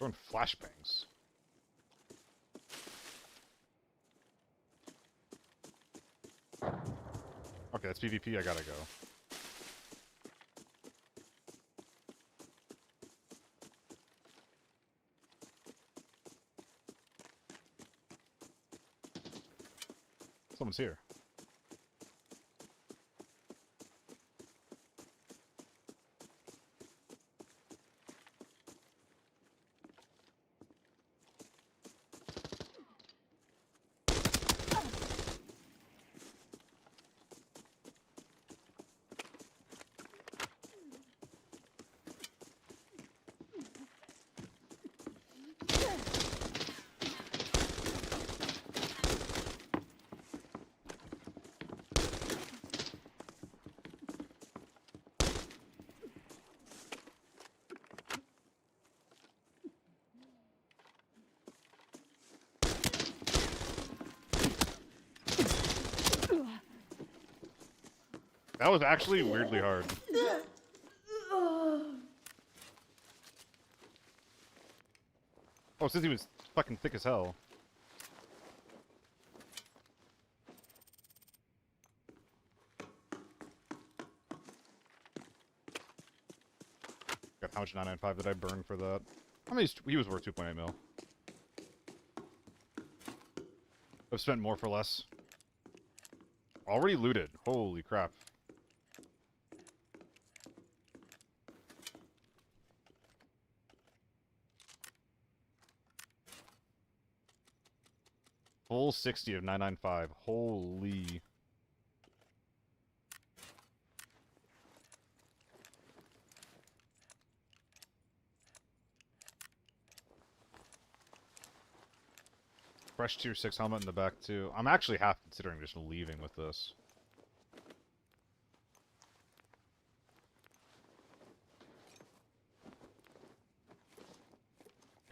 Throwing flashbangs. Okay, that's PvP. I gotta go. Someone's here. That was actually weirdly hard. Oh, since he was fucking thick as hell. God, how much 995 did I burn for that? How many? He was worth 2.8 mil. I've spent more for less. Already looted. Holy crap. Full 60 of 995. Holy. Fresh tier 6 helmet in the back too. I'm actually half considering just leaving with this.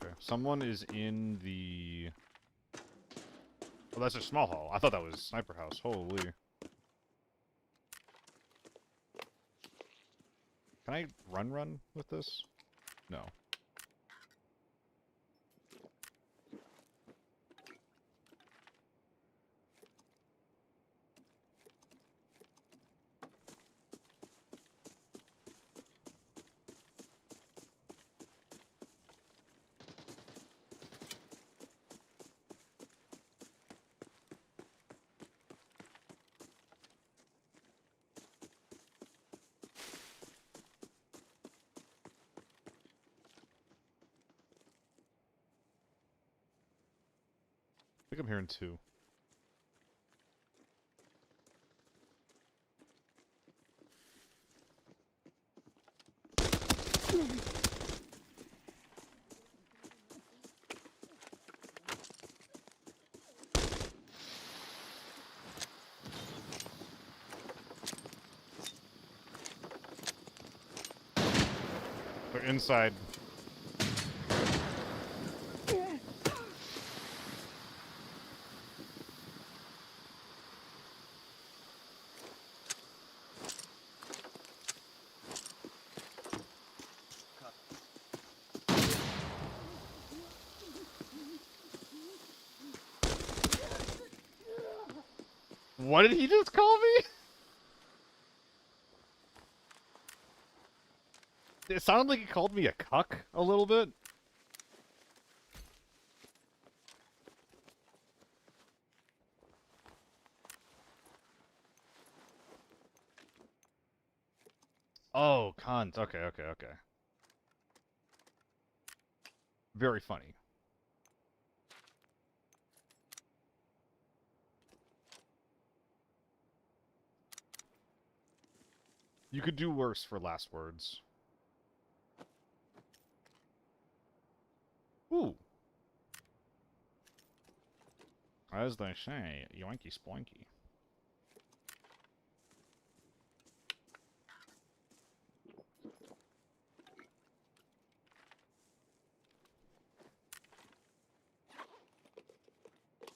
Okay, someone is in the... Oh, that's a small hall. I thought that was sniper house. Holy. Can I run with this? No. I think I'm hearing two. They're inside. What did he just call me? It sounded like he called me a cuck a little bit. Oh, cunt. Okay, okay, okay. Very funny. You could do worse for last words. Ooh. As they say, yoinky spoinky.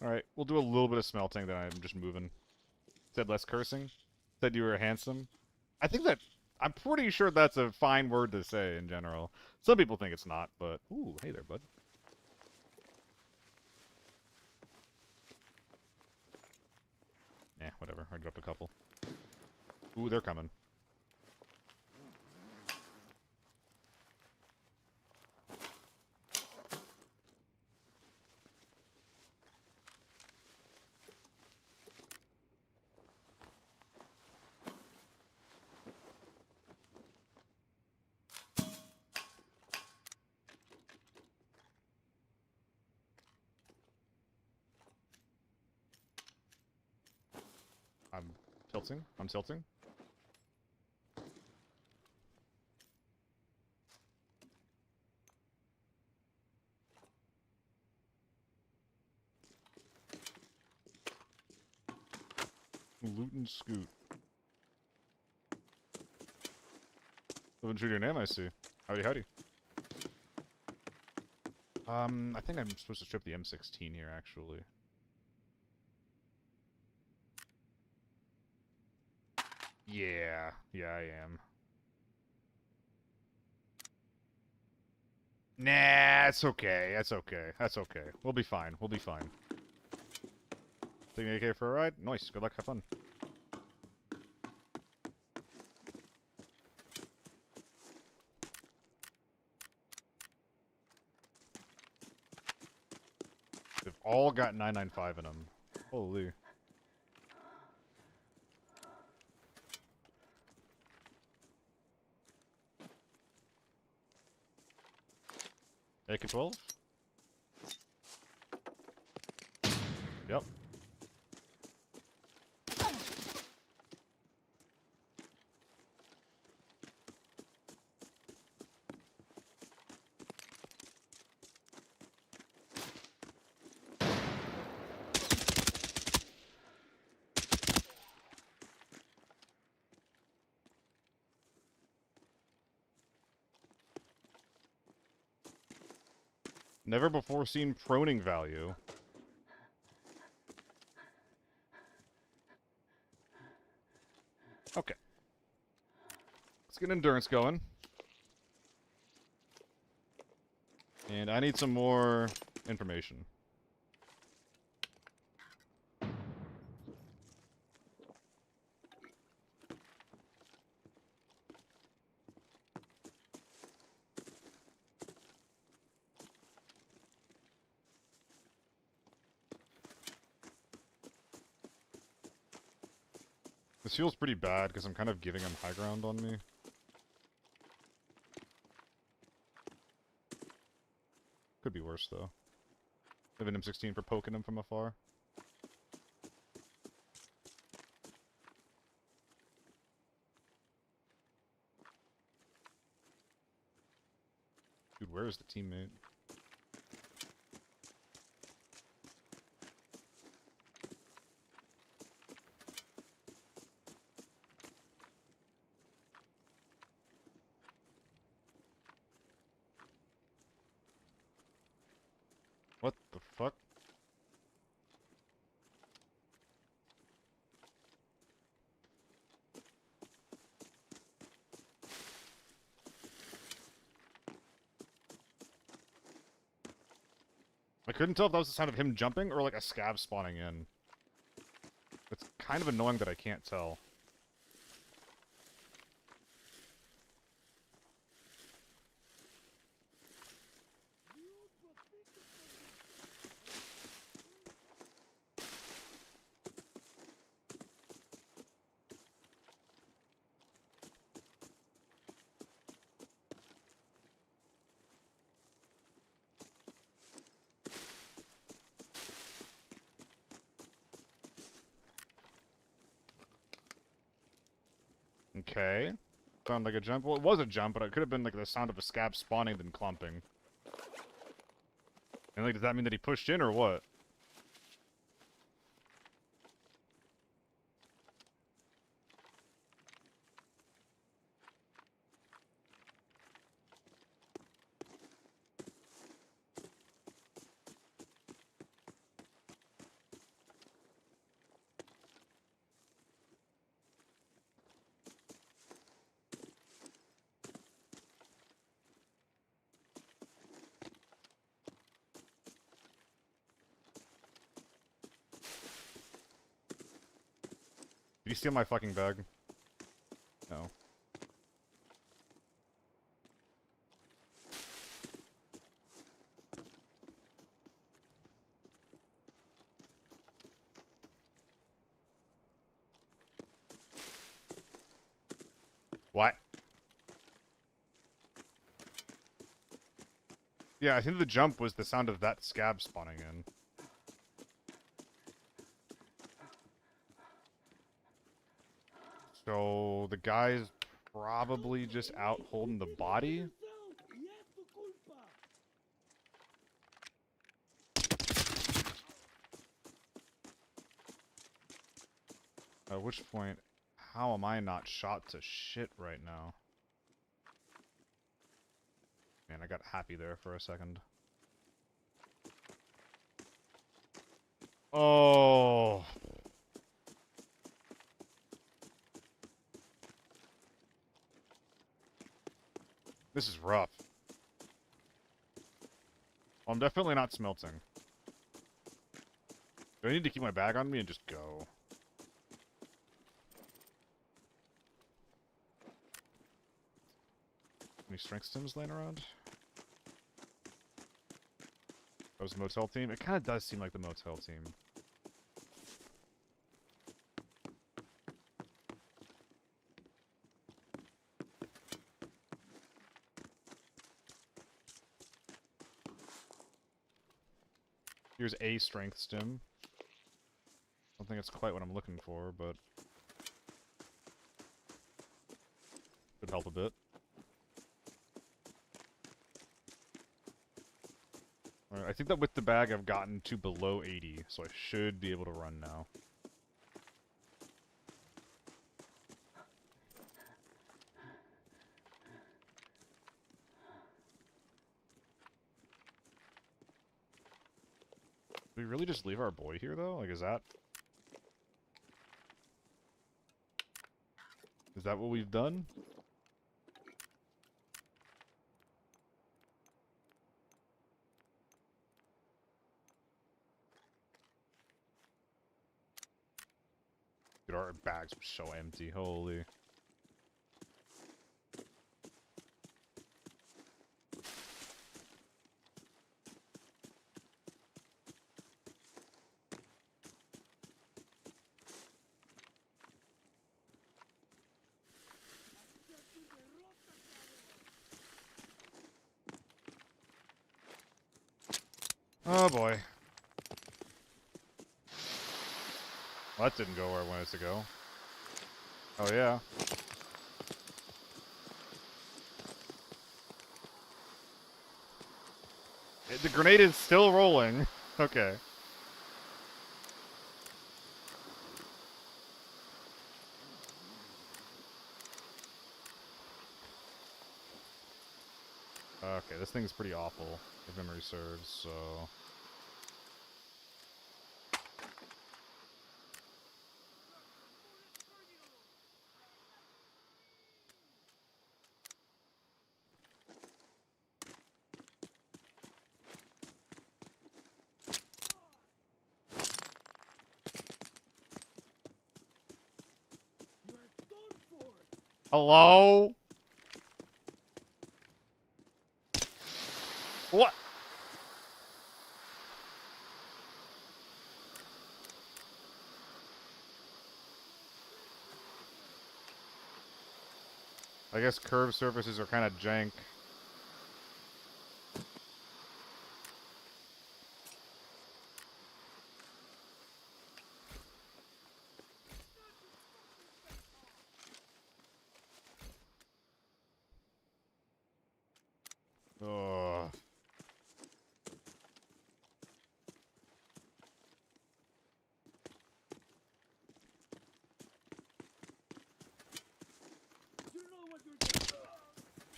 Alright, we'll do a little bit of smelting, then I'm just moving. Said less cursing. Said you were handsome. I think that I'm pretty sure that's a fine word to say in general. Some people think it's not, but ooh, hey there, bud. Eh, whatever. I dropped a couple. Ooh, they're coming. I'm tilting. I'm tilting. Loot and scoot. Living true to your name, I see. Howdy, howdy. I think I'm supposed to strip the M16 here, actually. Yeah, I am. Nah, it's okay. That's okay. That's okay. We'll be fine. We'll be fine. Taking AK for a ride? Nice. Good luck. Have fun. They've all got 995 in them. Holy. AK-12? Yep. Never before seen proning value. Okay. Let's get endurance going. And I need some more information. This feels pretty bad because I'm kind of giving him high ground on me. Could be worse, though. Living M16 for poking him from afar. Dude, where is the teammate? What the fuck? I couldn't tell if that was the sound of him jumping or like a scav spawning in. It's kind of annoying that I can't tell. Okay. Sound like a jump. Well, it was a jump, but it could have been like the sound of a scab spawning then clumping. And like, does that mean that he pushed in or what? Did you steal my fucking bag? No. What? Yeah, I think the jump was the sound of that scab spawning in. So the guy's probably just out holding the body. At which point, how am I not shot to shit right now? Man, I got happy there for a second. Oh. This is rough. Well, I'm definitely not smelting. Do I need to keep my bag on me and just go? Any strength stims laying around? That was the motel team? It kind of does seem like the motel team. Here's a strength stim. Don't think it's quite what I'm looking for, but could help a bit. Alright, I think that with the bag I've gotten to below 80, so I should be able to run now. Do we really just leave our boy here, though? Like, is that what we've done? Dude, our bags were so empty. Holy. Oh boy. Well, that didn't go where I wanted it to go. Oh yeah. The grenade is still rolling. Okay. Okay, this thing's pretty awful, if memory serves, so... Hello? What? I guess curved surfaces are kind of jank. Ugh.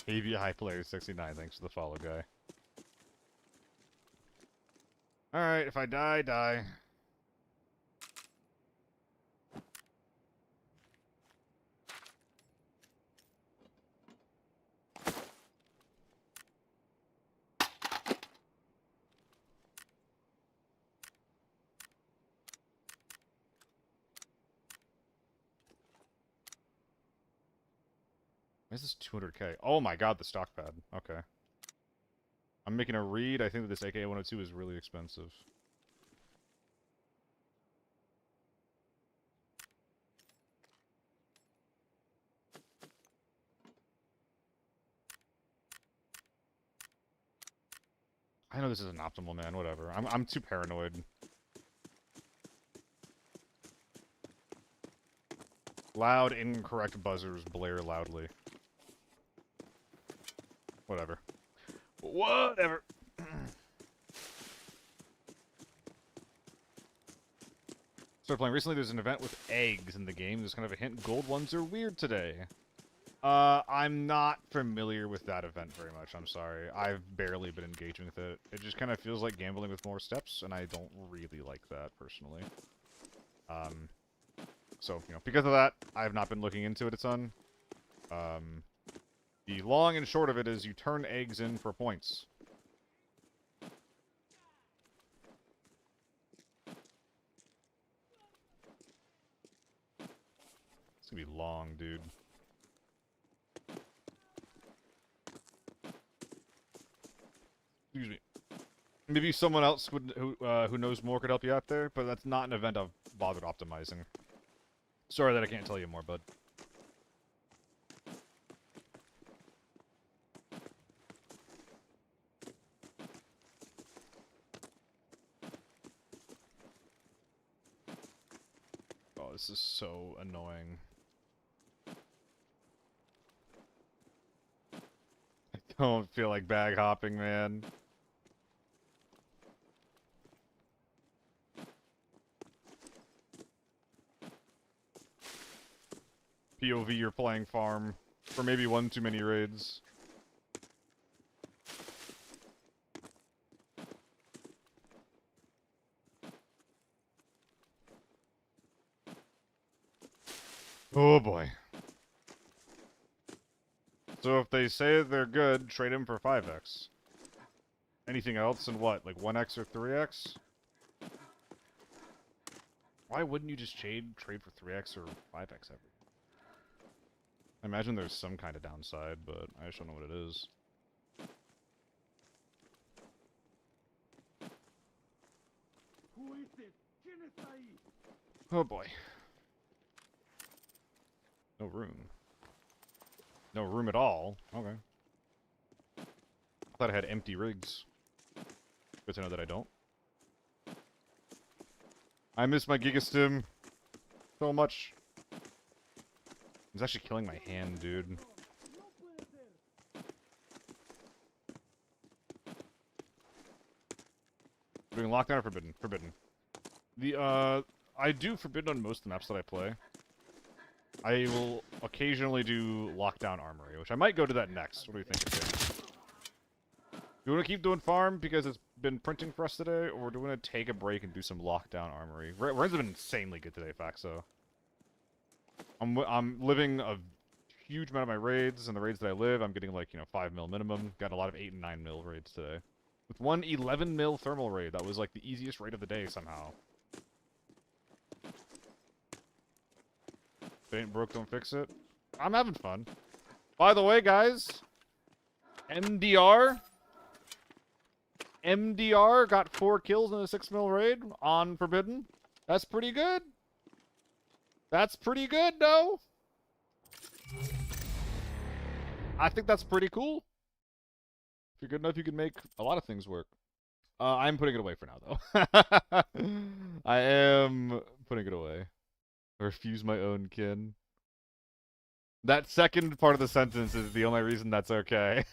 AV High Player 69, thanks for the follow, guy. Alright, if I die, die. This is 200k. Oh my god, the stock pad. Okay. I'm making a read. I think that this AK-102 is really expensive. I know this isn't optimal, man. Whatever. I'm too paranoid. Loud, incorrect buzzers blare loudly. Whatever. Whatever. Started playing recently. There's an event with eggs in the game. There's kind of a hint. Gold ones are weird today. I'm not familiar with that event very much. I'm sorry. I've barely been engaging with it. It just kind of feels like gambling with more steps, and I don't really like that personally. So, you know, because of that, I have not been looking into it a ton. The long and short of it is you turn eggs in for points. It's gonna be long, dude. Excuse me. Maybe someone else would who knows more could help you out there, but that's not an event I've bothered optimizing. Sorry that I can't tell you more, bud. Oh, this is so annoying. I don't feel like bag hopping, man. POV, you're playing farm for maybe one too many raids. Oh boy. So if they say they're good, trade them for 5x. Anything else and what? Like 1x or 3x? Why wouldn't you just trade for 3x or 5x every? I imagine there's some kind of downside, but I just don't know what it is. Who is it? ¿Quién está ahí? Oh boy. No room. No room at all? Okay. I thought I had empty rigs. Good to know that I don't. I miss my Gigastim so much. It's actually killing my hand, dude. No puede ser. Doing lockdown or forbidden? Forbidden. The, I do forbidden on most of the maps that I play. I will occasionally do lockdown armory, which I might go to that next. What do you think of it? Do you want to keep doing farm because it's been printing for us today, or do we want to take a break and do some lockdown armory? Raids have been insanely good today, Faxo. I'm living a huge amount of my raids, and the raids that I live, I'm getting like, you know, 5 mil minimum. Got a lot of 8 and 9 mil raids today. With one 11 mil thermal raid, that was like the easiest raid of the day somehow. If it ain't broke, don't fix it. I'm having fun. By the way, guys, MDR got 4 kills in a 6 mil raid on Forbidden. That's pretty good. That's pretty good, though. I think that's pretty cool. If you're good enough, you can make a lot of things work. I'm putting it away for now, though. I am putting it away. I refuse my own kin. That second part of the sentence is the only reason that's okay.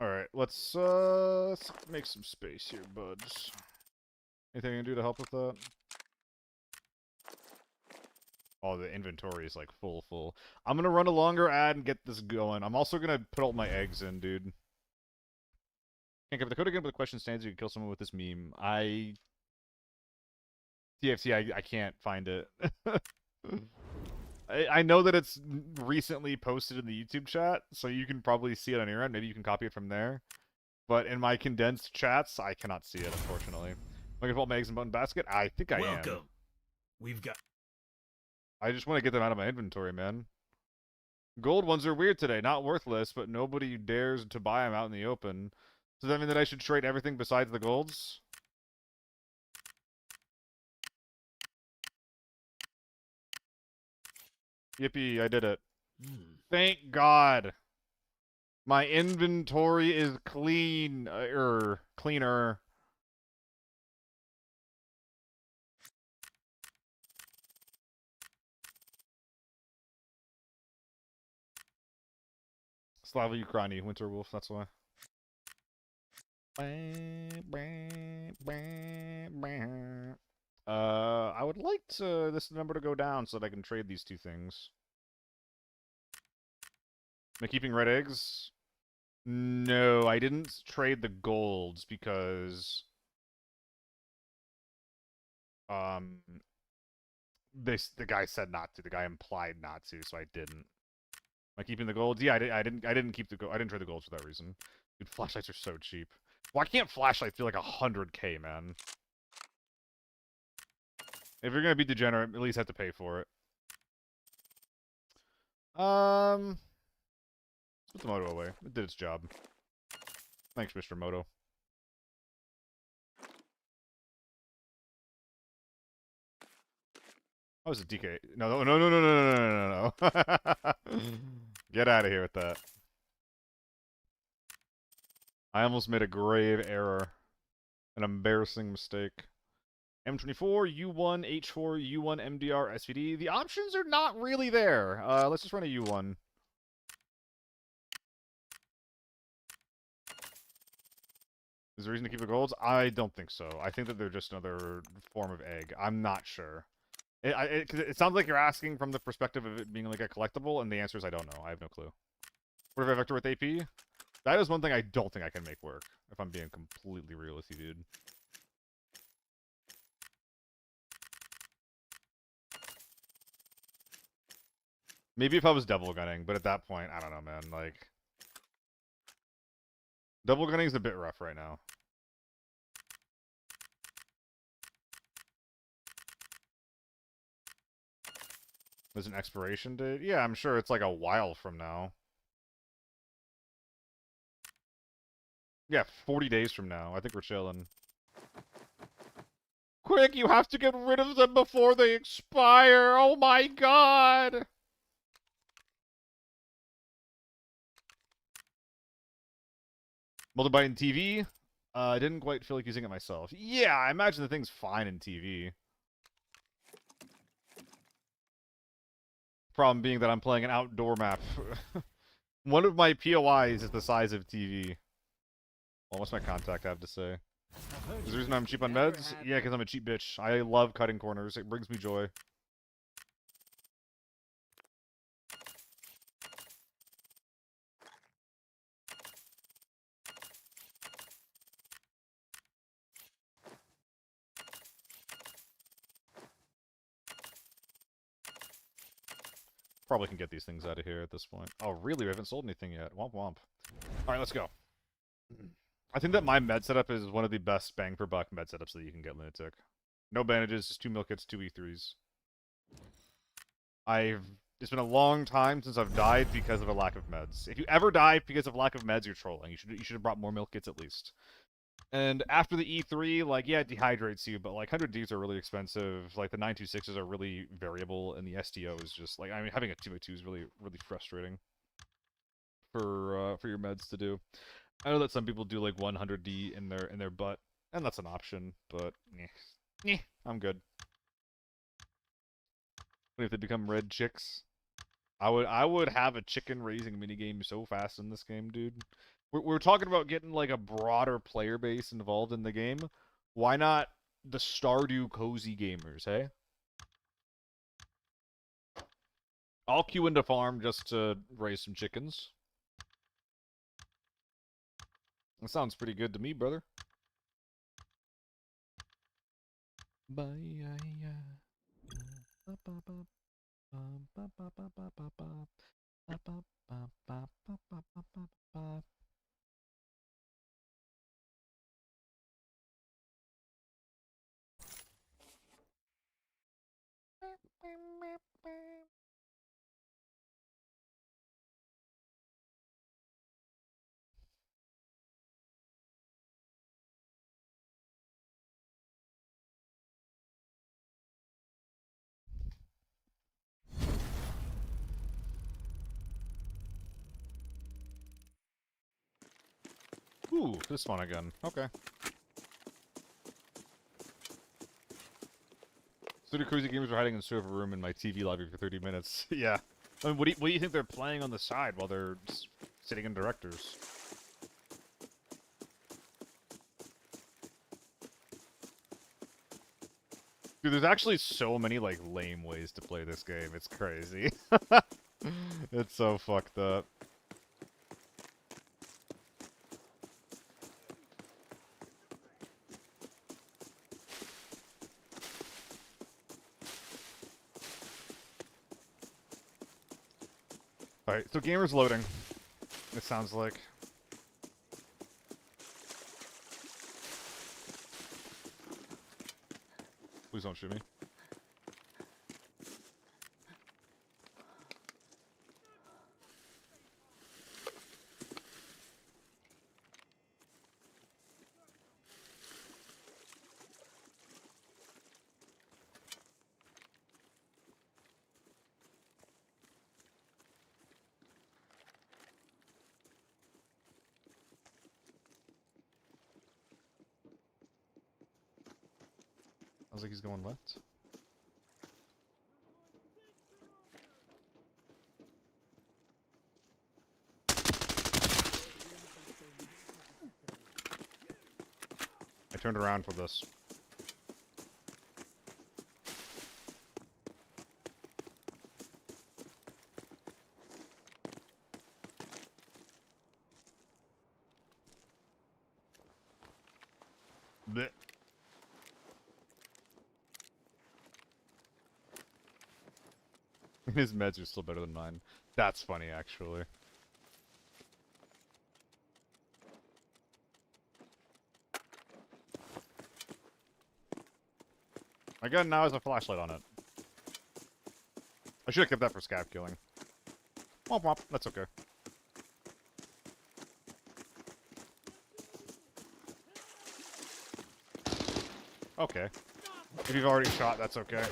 Alright, let's make some space here, buds. Anything I can do to help with that? Oh, the inventory is like full. I'm gonna run a longer ad and get this going. I'm also gonna put all my eggs in, dude. Can't cover the code again, but the question stands: you can kill someone with this meme. I TFT, I can't find it. I know that it's recently posted in the YouTube chat, so you can probably see it on your end. Maybe you can copy it from there. But in my condensed chats, I cannot see it, unfortunately. Looking for eggs and button basket? I think I am. Welcome. We've got. I just want to get them out of my inventory, man. Gold ones are weird today. Not worthless, but nobody dares to buy them out in the open. Does that mean that I should trade everything besides the golds? Yippee, I did it. Thank God. My inventory is clean, cleaner. Slava Ukraini, Winter Wolf, that's why. I would like this number to go down so that I can trade these two things. Am I keeping red eggs? No, I didn't trade the golds because the guy said not to. The guy implied not to, so I didn't. Am I keeping the golds? Yeah, I didn't keep the gold. I didn't trade the golds for that reason. Dude, flashlights are so cheap. Why can't flashlights be like 100K, man? If you're gonna be degenerate, at least have to pay for it. Let's put the moto away. It did its job. Thanks, Mr. Moto. Oh, was it DK? No, no, no, no, no, no, no, no, no. Get out of here with that. I almost made a grave error. An embarrassing mistake. M24, U1, H4, U1, MDR, SVD. The options are not really there. Let's just run a U1. Is there a reason to keep the golds? I don't think so. I think that they're just another form of egg. I'm not sure. It sounds like you're asking from the perspective of it being like a collectible, and the answer is I don't know. I have no clue. What if I vector with AP? That is one thing I don't think I can make work, if I'm being completely real with you, dude. Maybe if I was double gunning, but at that point, I don't know, man. Like, double gunning is a bit rough right now. There's an expiration date? Yeah, I'm sure it's like a while from now. Yeah, 40 days from now. I think we're chilling. Quick, you have to get rid of them before they expire! Oh my god! Multibyte in TV? I didn't quite feel like using it myself. Yeah, I imagine the thing's fine in TV. Problem being that I'm playing an outdoor map. One of my POIs is the size of TV. Well, what's my contact have to say? Is the reason I'm cheap on meds? Yeah, because I'm a cheap bitch. I love cutting corners. It brings me joy. Probably can get these things out of here at this point. Oh, really? We haven't sold anything yet. Womp womp. Alright, let's go. I think that my med setup is one of the best bang for buck med setups that you can get, Lunatic. No bandages, just 2 milk kits, 2 E3s. It's been a long time since I've died because of a lack of meds. If you ever die because of lack of meds, you're trolling. You should have brought more milk kits at least. And after the E3, like, yeah, it dehydrates you, but, like, 100Ds are really expensive. Like, the 926s are really variable, and the STO is just, like, I mean, having a 202 is really, really frustrating for your meds to do. I know that some people do, like, 100D in their butt, and that's an option, but, I'm good. What if they become red chicks? I would have a chicken raising minigame so fast in this game, dude. We're talking about getting like a broader player base involved in the game. Why not the Stardew Cozy Gamers, hey? I'll queue into farm just to raise some chickens. That sounds pretty good to me, brother. Ooh, this one again. Okay. Studio Cozy Gamers were hiding in the server room in my TV lobby for 30 minutes. Yeah. I mean, what do you think they're playing on the side while they're sitting in directors? Dude, there's actually so many, like, lame ways to play this game. It's crazy. It's so fucked up. Alright, so gamer's loading. It sounds like. Please don't shoot me. Sounds like he's going left. I turned around for this. Blech. His meds are still better than mine. That's funny, actually. My gun now has a flashlight on it. I should have kept that for scab killing. Womp womp, that's okay. Okay. If you've already shot, that's okay.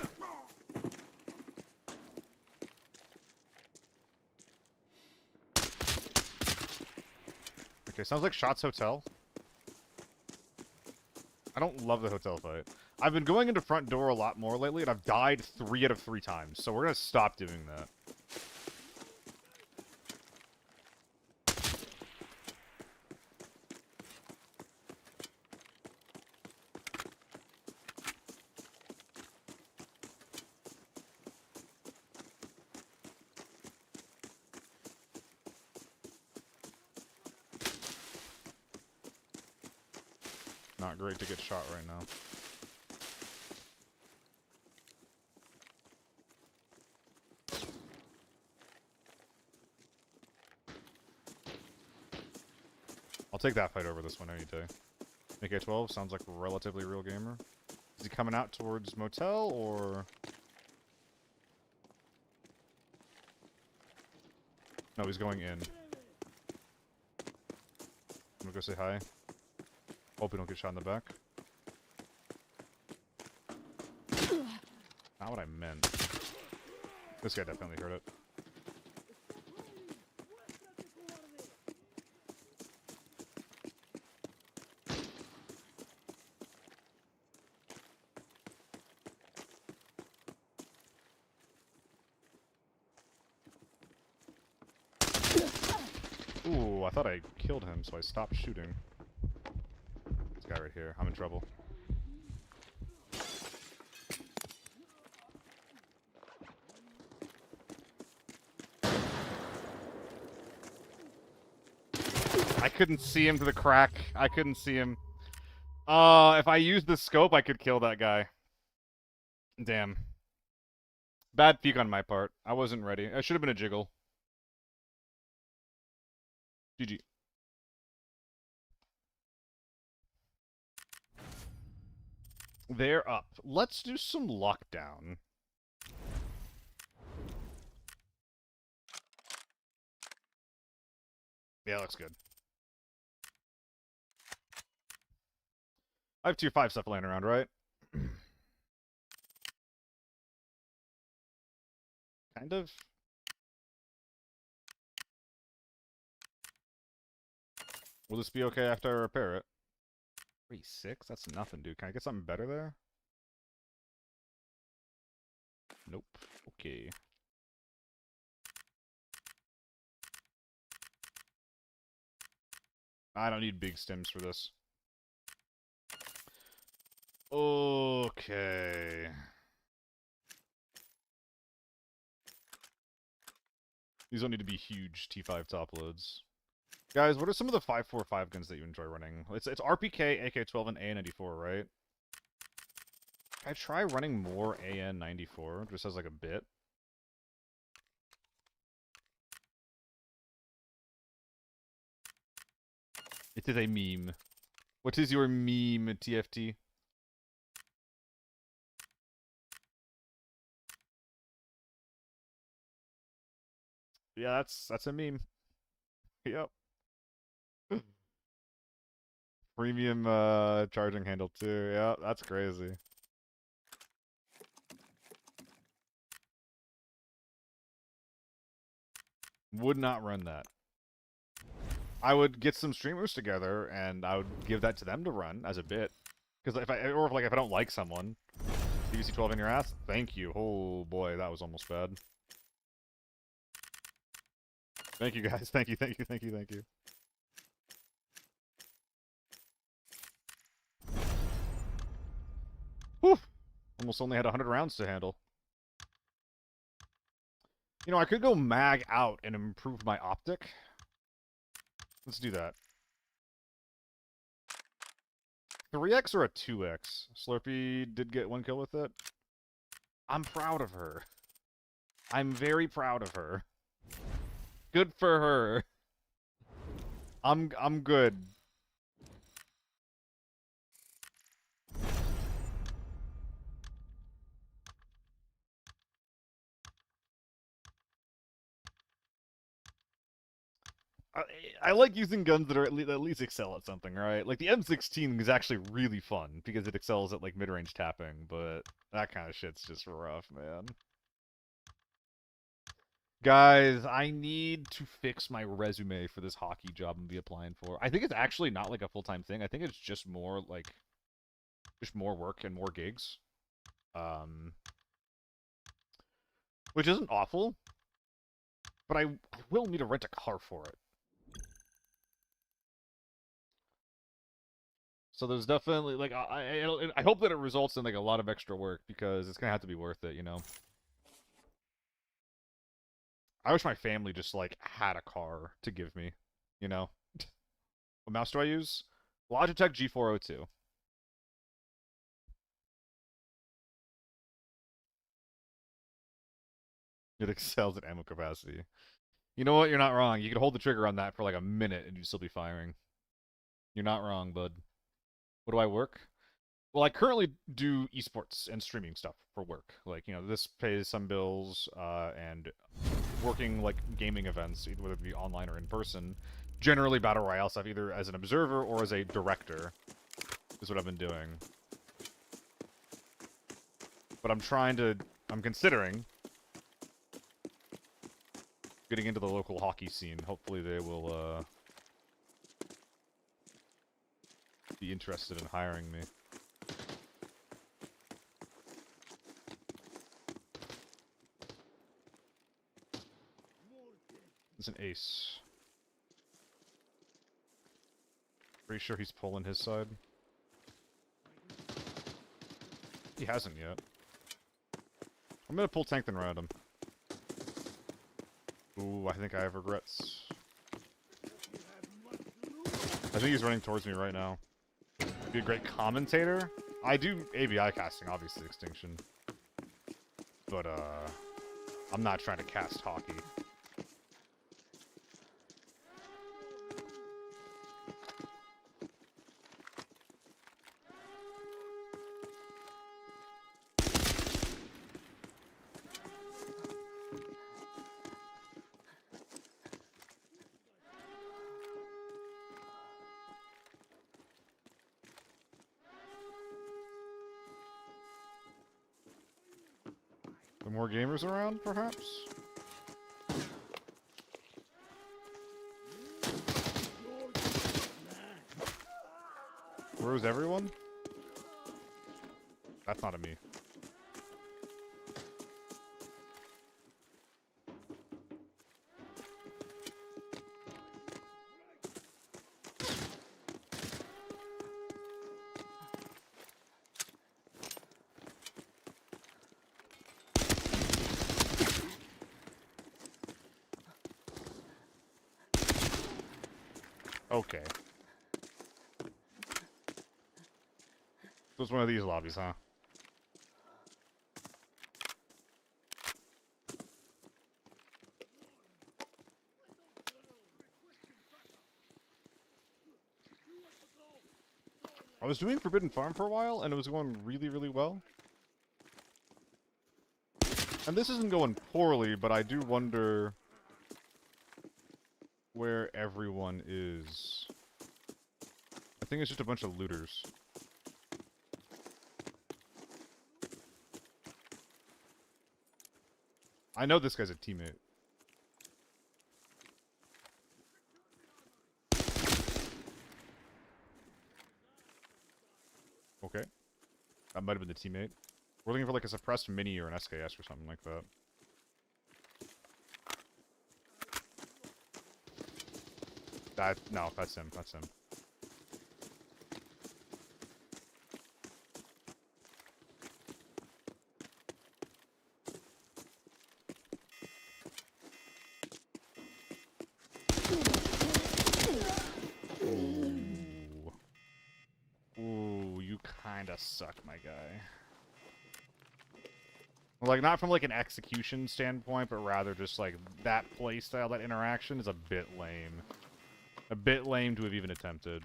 Okay, sounds like Shots Hotel. I don't love the hotel fight. I've been going into front door a lot more lately, and I've died 3 out of 3 times, so we're gonna stop doing that. Not great to get shot right now. I'll take that fight over this one any day. AK-12 sounds like a relatively real gamer. Is he coming out towards motel, or...? No, he's going in. I'm gonna go say hi. Hope we don't get shot in the back. Not what I meant. This guy definitely heard it. Ooh, I thought I killed him, so I stopped shooting. This guy right here. I'm in trouble. I couldn't see him through the crack. I couldn't see him. If I used the scope, I could kill that guy. Damn. Bad peek on my part. I wasn't ready. I should have been a jiggle. GG. They're up. Let's do some lockdown. Yeah, looks good. I have tier 5 stuff laying around, right? Kind of. Will this be okay after I repair it? 3-6? That's nothing, dude. Can I get something better there? Nope. Okay. I don't need big stems for this. Okay. These don't need to be huge T5 top loads. Guys, what are some of the 5.45 guns that you enjoy running? It's RPK, AK-12, and AN-94, right? Can I try running more AN-94, just as like a bit? It is a meme. What is your meme, TFT? Yeah, that's a meme. Yep. Premium charging handle too. Yeah, that's crazy. Would not run that. I would get some streamers together and I would give that to them to run as a bit. Because if I don't like someone, BBC12 in your ass. Thank you. Oh boy, that was almost bad. Thank you guys. Thank you. Thank you. Thank you. Thank you. Whew. Almost only had 100 rounds to handle. You know, I could go mag out and improve my optic. Let's do that. 3x or a 2x? Slurpee did get 1 kill with it. I'm proud of her. I'm very proud of her. Good for her. I'm good. I like using guns that are at least excel at something, right? Like the M16 is actually really fun because it excels at like mid-range tapping, but that kind of shit's just rough, man. Guys, I need to fix my resume for this hockey job I'm gonna be applying for. I think it's actually not like a full-time thing. I think it's just more like just more work and more gigs. Which isn't awful, but I will need to rent a car for it. So there's definitely like I hope that it results in like a lot of extra work because it's gonna have to be worth it, you know. I wish my family just like had a car to give me, you know. What mouse do I use? Logitech G402. It excels at ammo capacity. You know what? You're not wrong. You could hold the trigger on that for like a minute and you'd still be firing. You're not wrong, bud. What do I work? Well, I currently do esports and streaming stuff for work. Like, you know, this pays some bills, and working, like, gaming events, whether it be online or in person. Generally Battle Royale stuff, either as an observer or as a director, is what I've been doing. But I'm considering getting into the local hockey scene. Hopefully they will, be interested in hiring me. It's an ace. Pretty sure he's pulling his side. He hasn't yet. I'm gonna pull tank then run at him. Ooh, I think I have regrets. I think he's running towards me right now. Be a great commentator. I do ABI casting, obviously, Extinction. but I'm not trying to cast hockey. Are more gamers around, perhaps? Where is everyone? That's not a me. Okay. So it's one of these lobbies, huh? I was doing Forbidden Farm for a while, and it was going really, really well. And this isn't going poorly, but I do wonder where everyone is. I think it's just a bunch of looters. I know this guy's a teammate. Okay. That might have been the teammate. We're looking for like a suppressed mini or an SKS or something like that. No, that's him. That's him. Ooh. Ooh, you kinda suck, my guy. Like, not from like an execution standpoint, but rather just like that playstyle, that interaction is a bit lame. A bit lame to have even attempted.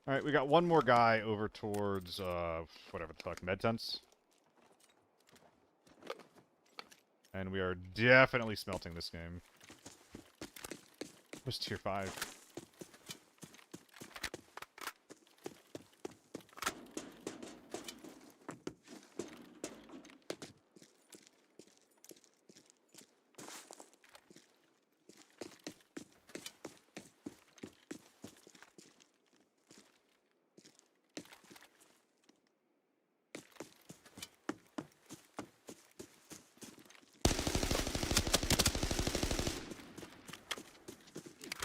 Alright, we got one more guy over towards, whatever the fuck, med tents. And we are definitely smelting this game. Where's tier 5?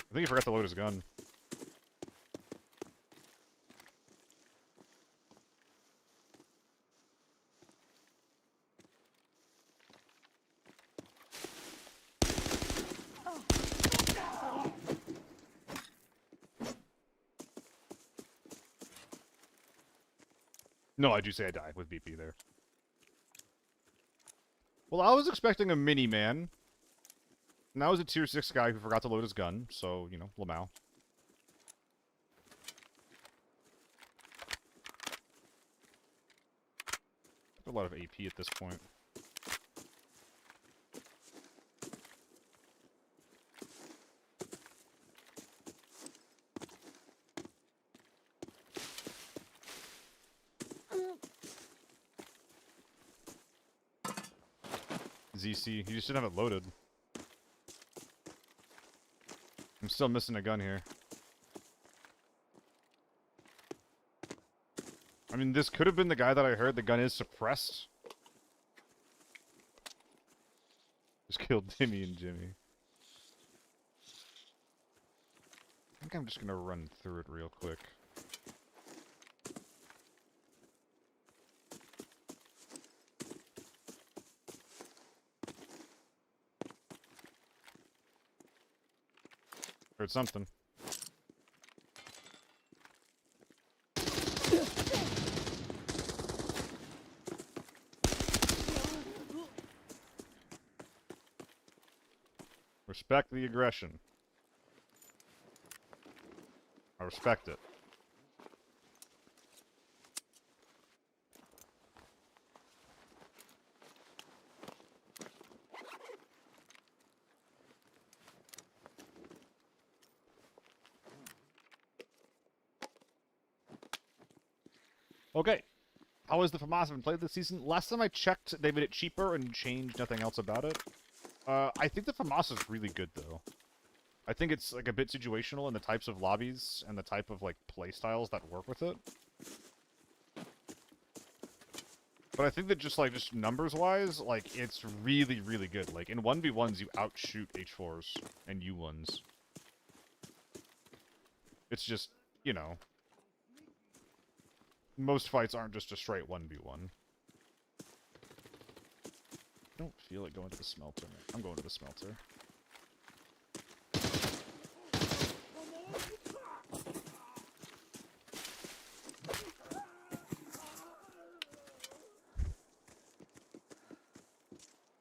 I think he forgot to load his gun. No, I do say I died with BP there. Well, I was expecting a mini-man. And that was a tier 6 guy who forgot to load his gun, so, you know, Lamau. A lot of AP at this point. ZC, you just didn't have it loaded. I'm still missing a gun here. I mean, this could have been the guy that I heard. The gun is suppressed. Just killed Timmy and Jimmy. I think I'm just gonna run through it real quick. Heard something. Respect the aggression. I respect it. Okay. How is the FAMAS been played this season? Last time I checked, they made it cheaper and changed nothing else about it. I think the FAMAS is really good, though. I think it's, like, a bit situational in the types of lobbies and the type of, like, play styles that work with it. But I think that just numbers-wise, like, it's really, really good. Like, in 1v1s, you outshoot H4s and U1s. It's just, you know... Most fights aren't just a straight 1v1. I don't feel like going to the smelter. I'm going to the smelter.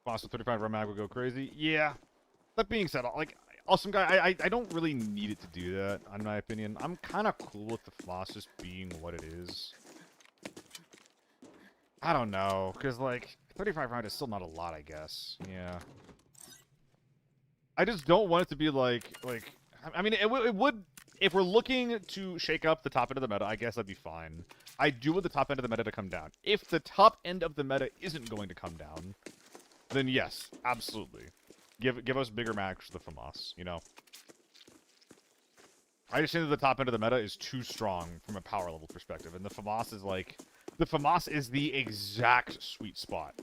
Boss with 35 rum mag would go crazy. Yeah. That being said, like, awesome guy, I don't really need it to do that, in my opinion. I'm kind of cool with the floss just being what it is. I don't know, because, like, 35 round is still not a lot, I guess. Yeah. I just don't want it to be like I mean, it would, if we're looking to shake up the top end of the meta, I guess that'd be fine. I do want the top end of the meta to come down. If the top end of the meta isn't going to come down, then yes, absolutely. Give us bigger max for the FAMAS, you know? I just think that the top end of the meta is too strong from a power level perspective, and the FAMAS is like... The FAMAS is the exact sweet spot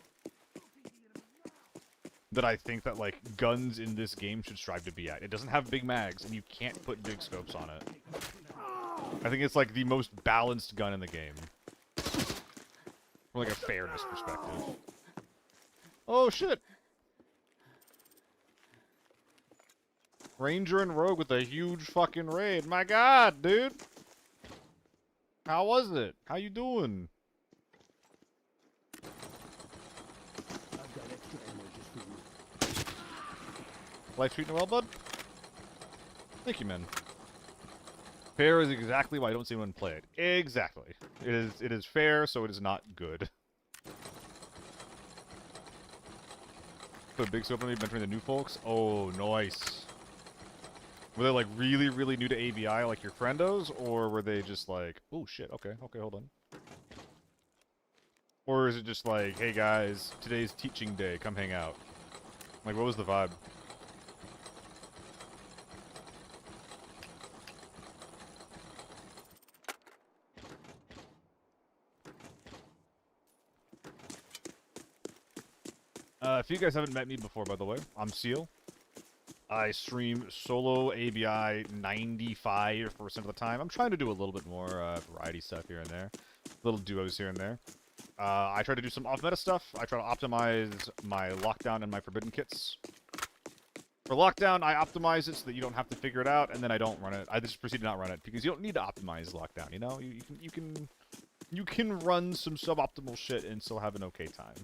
that I think that, like, guns in this game should strive to be at. It doesn't have big mags, and you can't put big scopes on it. I think it's, like, the most balanced gun in the game. From, like, a fairness perspective. Oh, shit! Ranger and Rogue with a huge fucking raid. My god, dude! How was it? How you doing? I've got extra ammo just for you. Life treating you well, bud? Thank you, man. Fair is exactly why I don't see anyone play it. Exactly. It is fair, so it is not good. Put a big scope on me, mentoring the new folks. Oh, nice. Were they, like, really, really new to ABI, like your friendos? Or were they just like, oh, shit, okay, hold on. Or is it just like, hey, guys, today's teaching day, come hang out? Like, what was the vibe? If you guys haven't met me before, by the way, I'm Seal. I stream solo ABI 95% of the time. I'm trying to do a little bit more variety stuff here and there. Little duos here and there. I try to do some off-meta stuff. I try to optimize my lockdown and my forbidden kits. For lockdown, I optimize it so that you don't have to figure it out, and then I don't run it. I just proceed to not run it, because you don't need to optimize lockdown, you know? You can run some suboptimal shit and still have an okay time.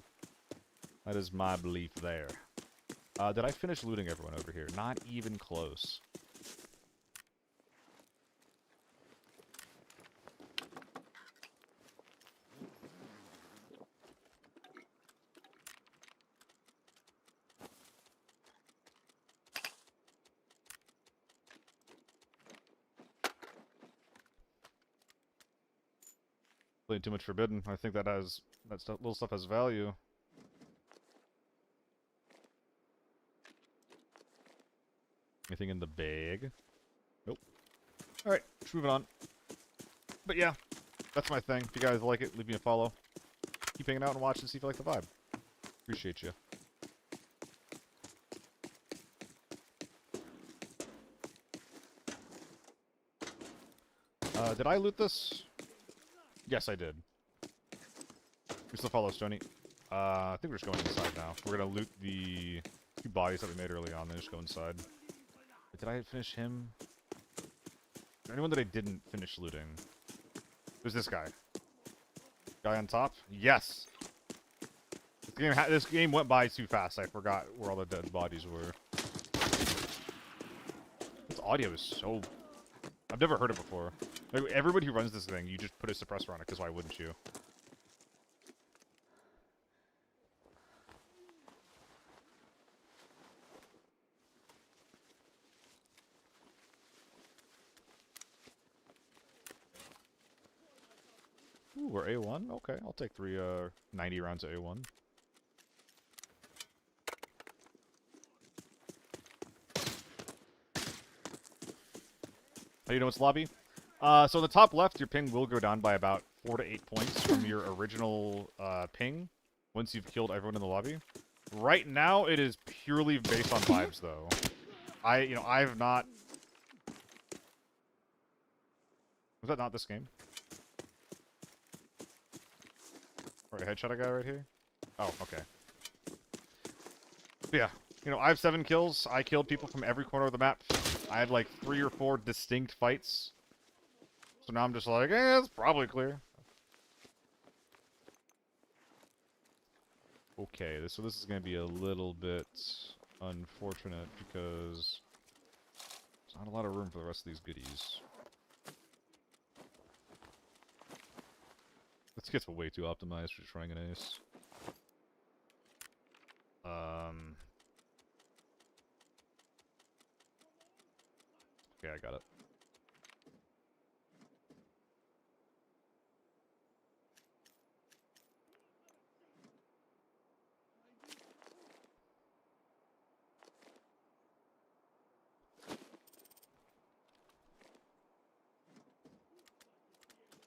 That is my belief there. Did I finish looting everyone over here? Not even close. Playing too much Forbidden. I think that little stuff has value. Anything in the bag? Nope. Alright, just moving on. But yeah, that's my thing. If you guys like it, leave me a follow. Keep hanging out and watch and see if you like the vibe. Appreciate you. Did I loot this? Yes, I did. We still follow Stony. I think we're just going inside now. We're gonna loot the 2 bodies that we made early on, then just go inside. Did I finish him? Anyone that I didn't finish looting? Who's this guy? Guy on top? Yes! This game went by too fast. I forgot where all the dead bodies were. This audio is so... I've never heard it before. Like, everybody who runs this thing, you just put a suppressor on it, because why wouldn't you? Ooh, we're A1? Okay, I'll take 90 rounds of A1. Oh, you know what's lobby? So on the top left, your ping will go down by about 4 to 8 points from your original ping once you've killed everyone in the lobby. Right now, it is purely based on vibes, though. I've not... Was that not this game? Right, headshot a guy right here? Oh, okay. But yeah, I have 7 kills. I killed people from every corner of the map. I had like 3 or 4 distinct fights. So now I'm just like, it's probably clear. Okay, so this is going to be a little bit unfortunate because there's not a lot of room for the rest of these goodies. This gets way too optimized for trying an ace. Okay, I got it.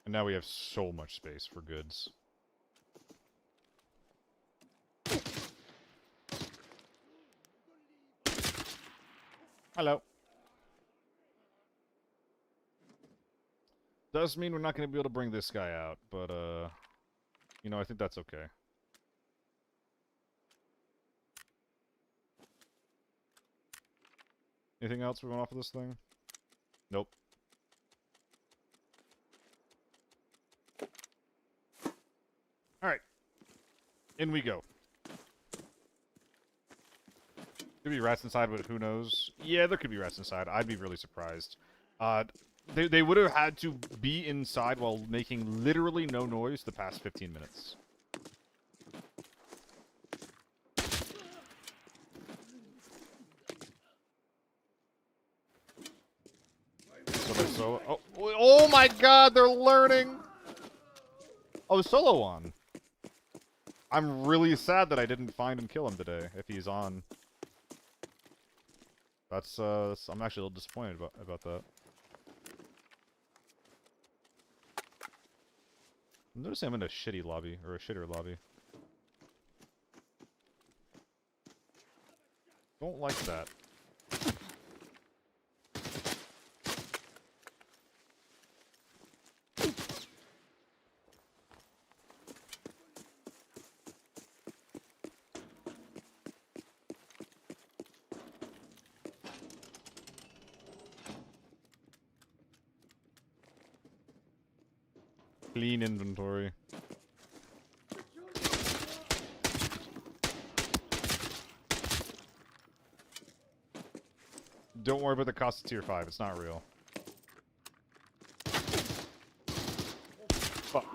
And now we have so much space for goods. Hello. Does mean we're not going to be able to bring this guy out, but, I think that's okay. Anything else we want off of this thing? Nope. Alright. In we go. Could be rats inside, but who knows? Yeah, there could be rats inside. I'd be really surprised. They would have had to be inside while making literally no noise the past 15 minutes. Oh my god, they're learning! Oh, solo on. I'm really sad that I didn't find and kill him today, if he's on. That's, I'm actually a little disappointed about that. I'm noticing I'm in a shitty lobby, or a shitter lobby. Don't like that. Clean inventory. Don't worry about the cost of tier 5, it's not real. Fuck.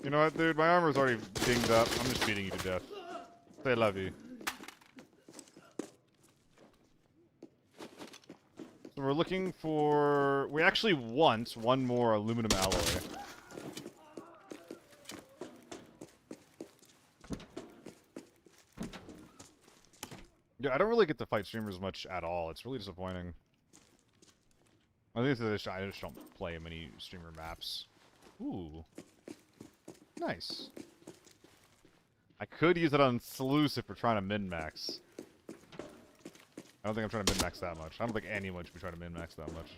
You know what, dude? My armor's already dinged up. I'm just beating you to death. Say love you. So we're looking for... We actually want one more aluminum alloy. Yeah, I don't really get to fight streamers much at all. It's really disappointing. I think I just don't play many streamer maps. Ooh. Nice. I could use it on Sluice if we're trying to min-max. I don't think I'm trying to min-max that much. I don't think anyone should be trying to min-max that much.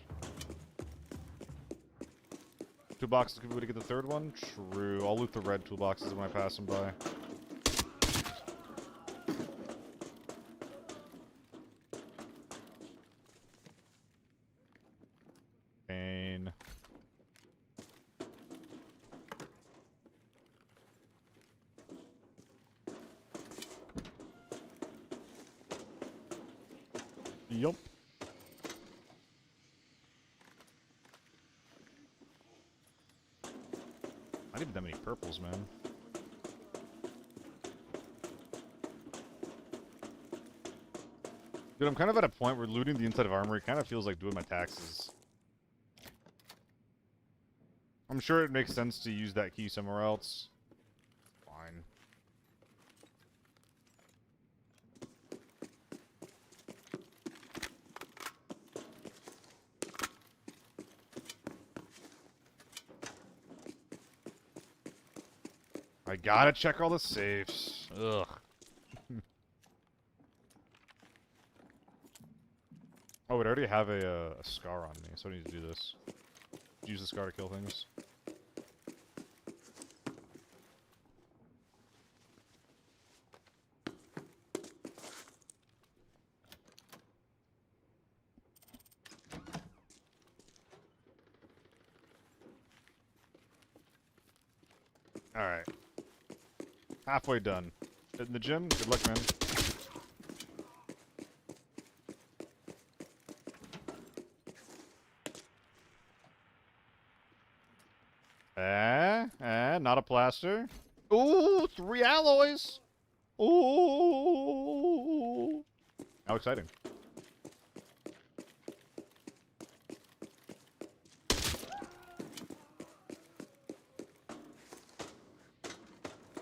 2 boxes could be able to get the 3rd one? True. I'll loot the red toolboxes when I pass them by. Yup. I need that many purples, man. Dude, I'm kind of at a point where looting the inside of armory kind of feels like doing my taxes. I'm sure it makes sense to use that key somewhere else. Fine. I gotta check all the safes. Ugh. Oh, it already have a scar on me, so I need to do this. Use the scar to kill things. Alright. Halfway done. In the gym? Good luck, man. Not a plaster. Ooh, 3 alloys! Ooh! How exciting.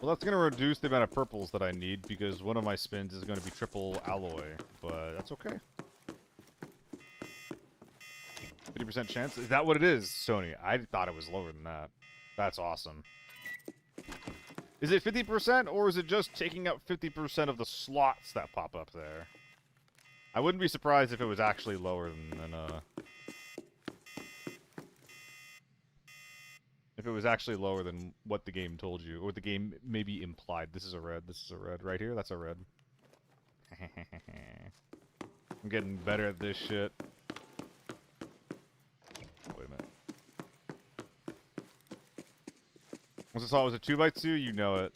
Well, that's going to reduce the amount of purples that I need, because one of my spins is going to be triple alloy, but that's okay. 50% chance? Is that what it is, Sony? I thought it was lower than that. That's awesome. Is it 50%, or is it just taking up 50% of the slots that pop up there? I wouldn't be surprised if it was actually lower than if it was actually lower than what the game told you, or what the game maybe implied. This is a red, this is a red. Right here, that's a red. I'm getting better at this shit. Wait a minute. Once I saw it was a 2x2, you know it.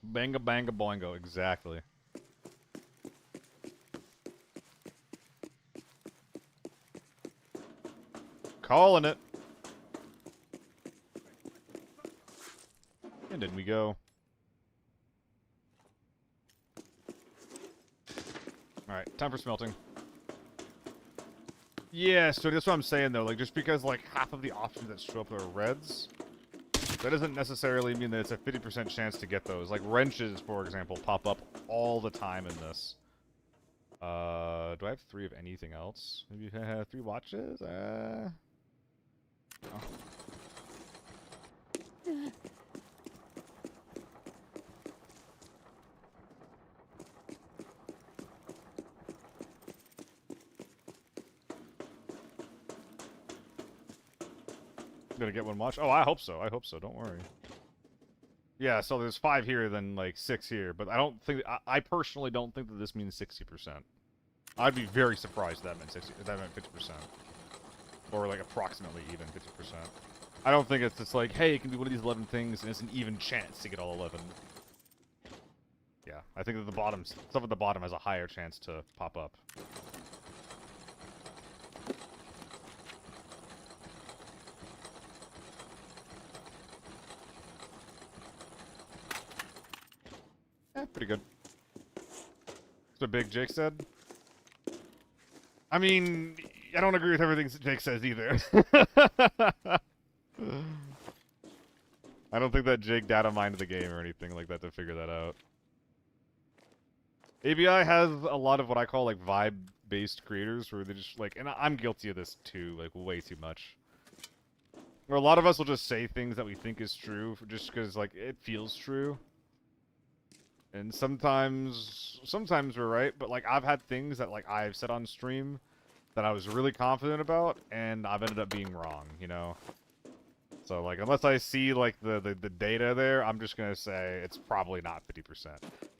Banga banga boingo, exactly. Calling it. And in we go. Alright, time for smelting. Yeah, so that's what I'm saying though, like just because like half of the options that show up are reds, that doesn't necessarily mean that it's a 50% chance to get those. Like wrenches, for example, pop up all the time in this. Do I have 3 of anything else? Maybe 3 watches? Oh. Gonna get one watch? Oh, I hope so. I hope so. Don't worry. Yeah, so there's 5 here, then like 6 here, but I don't think I personally don't think that this means 60%. I'd be very surprised if that meant 60. If that meant 50%, or like approximately even 50%. I don't think it's just like, hey, it can be one of these 11 things, and it's an even chance to get all 11. Yeah, I think that the bottom stuff at the bottom has a higher chance to pop up. Yeah, pretty good. That's what Big Jake said. I mean, I don't agree with everything Jake says either. I don't think that Jake data mined the game or anything like that to figure that out. ABI has a lot of what I call like vibe-based creators where they just like, and I'm guilty of this too, like way too much. Where a lot of us will just say things that we think is true just because like it feels true. And sometimes we're right, but like I've had things that like I've said on stream that I was really confident about, and I've ended up being wrong, you know? So like unless I see like the data there, I'm just gonna say it's probably not 50%.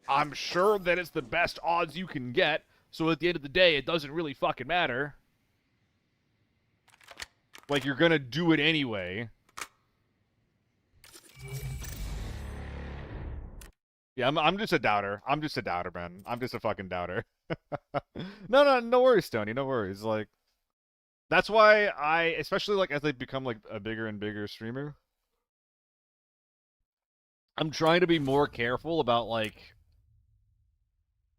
I'm sure that it's the best odds you can get, so at the end of the day, it doesn't really fucking matter. Like you're gonna do it anyway. Yeah, I'm just a doubter. I'm just a doubter, man. I'm just a fucking doubter. No worries, Tony. No worries. Like, that's why especially like as they become like a bigger and bigger streamer, I'm trying to be more careful about like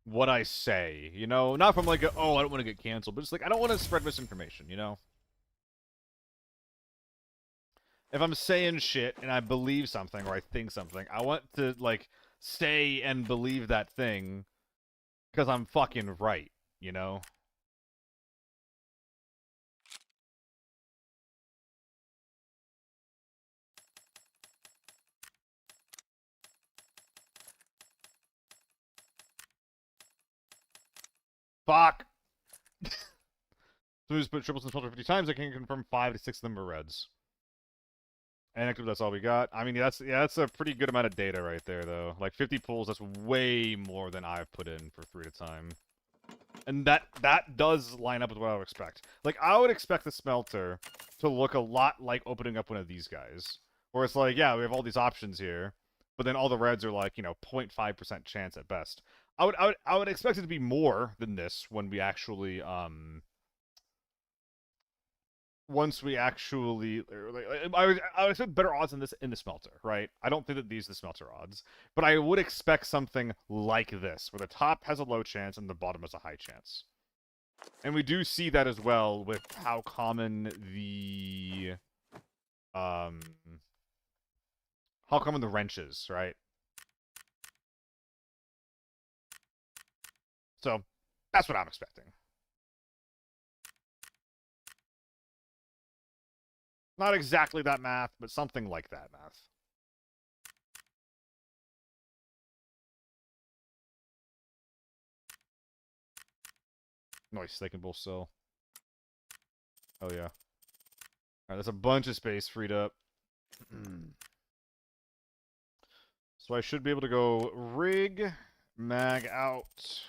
what I say. You know, not from like, oh, I don't want to get canceled, but it's like I don't want to spread misinformation. You know, if I'm saying shit and I believe something or I think something, I want to like say and believe that thing because I'm fucking right. You know. Fuck. So we just put triples in the filter 50 times. I can confirm 5 to 6 of them are reds. And actually, that's all we got. I mean, that's a pretty good amount of data right there, though. Like 50 pulls, that's way more than I've put in for 3 at a time. And that does line up with what I would expect. Like, I would expect the smelter to look a lot like opening up one of these guys. Where it's like, yeah, we have all these options here, but then all the reds are like, 0.5% chance at best. I would expect it to be more than this when we actually once we actually I would expect better odds in this in the smelter, right? I don't think that these are the smelter odds, but I would expect something like this, where the top has a low chance and the bottom has a high chance. And we do see that as well with how common the wrench is, right? So that's what I'm expecting. Not exactly that math, but something like that math. Nice, they can both sell. Oh yeah. Alright, that's a bunch of space freed up. So I should be able to go rig, mag out,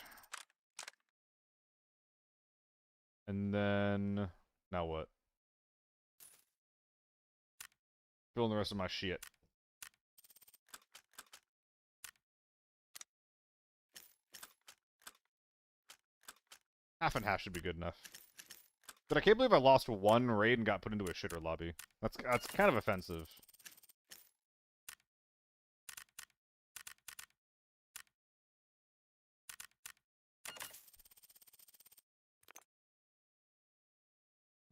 and then now what? Fill in the rest of my shit. Half and half should be good enough. But I can't believe I lost one raid and got put into a shitter lobby. That's kind of offensive.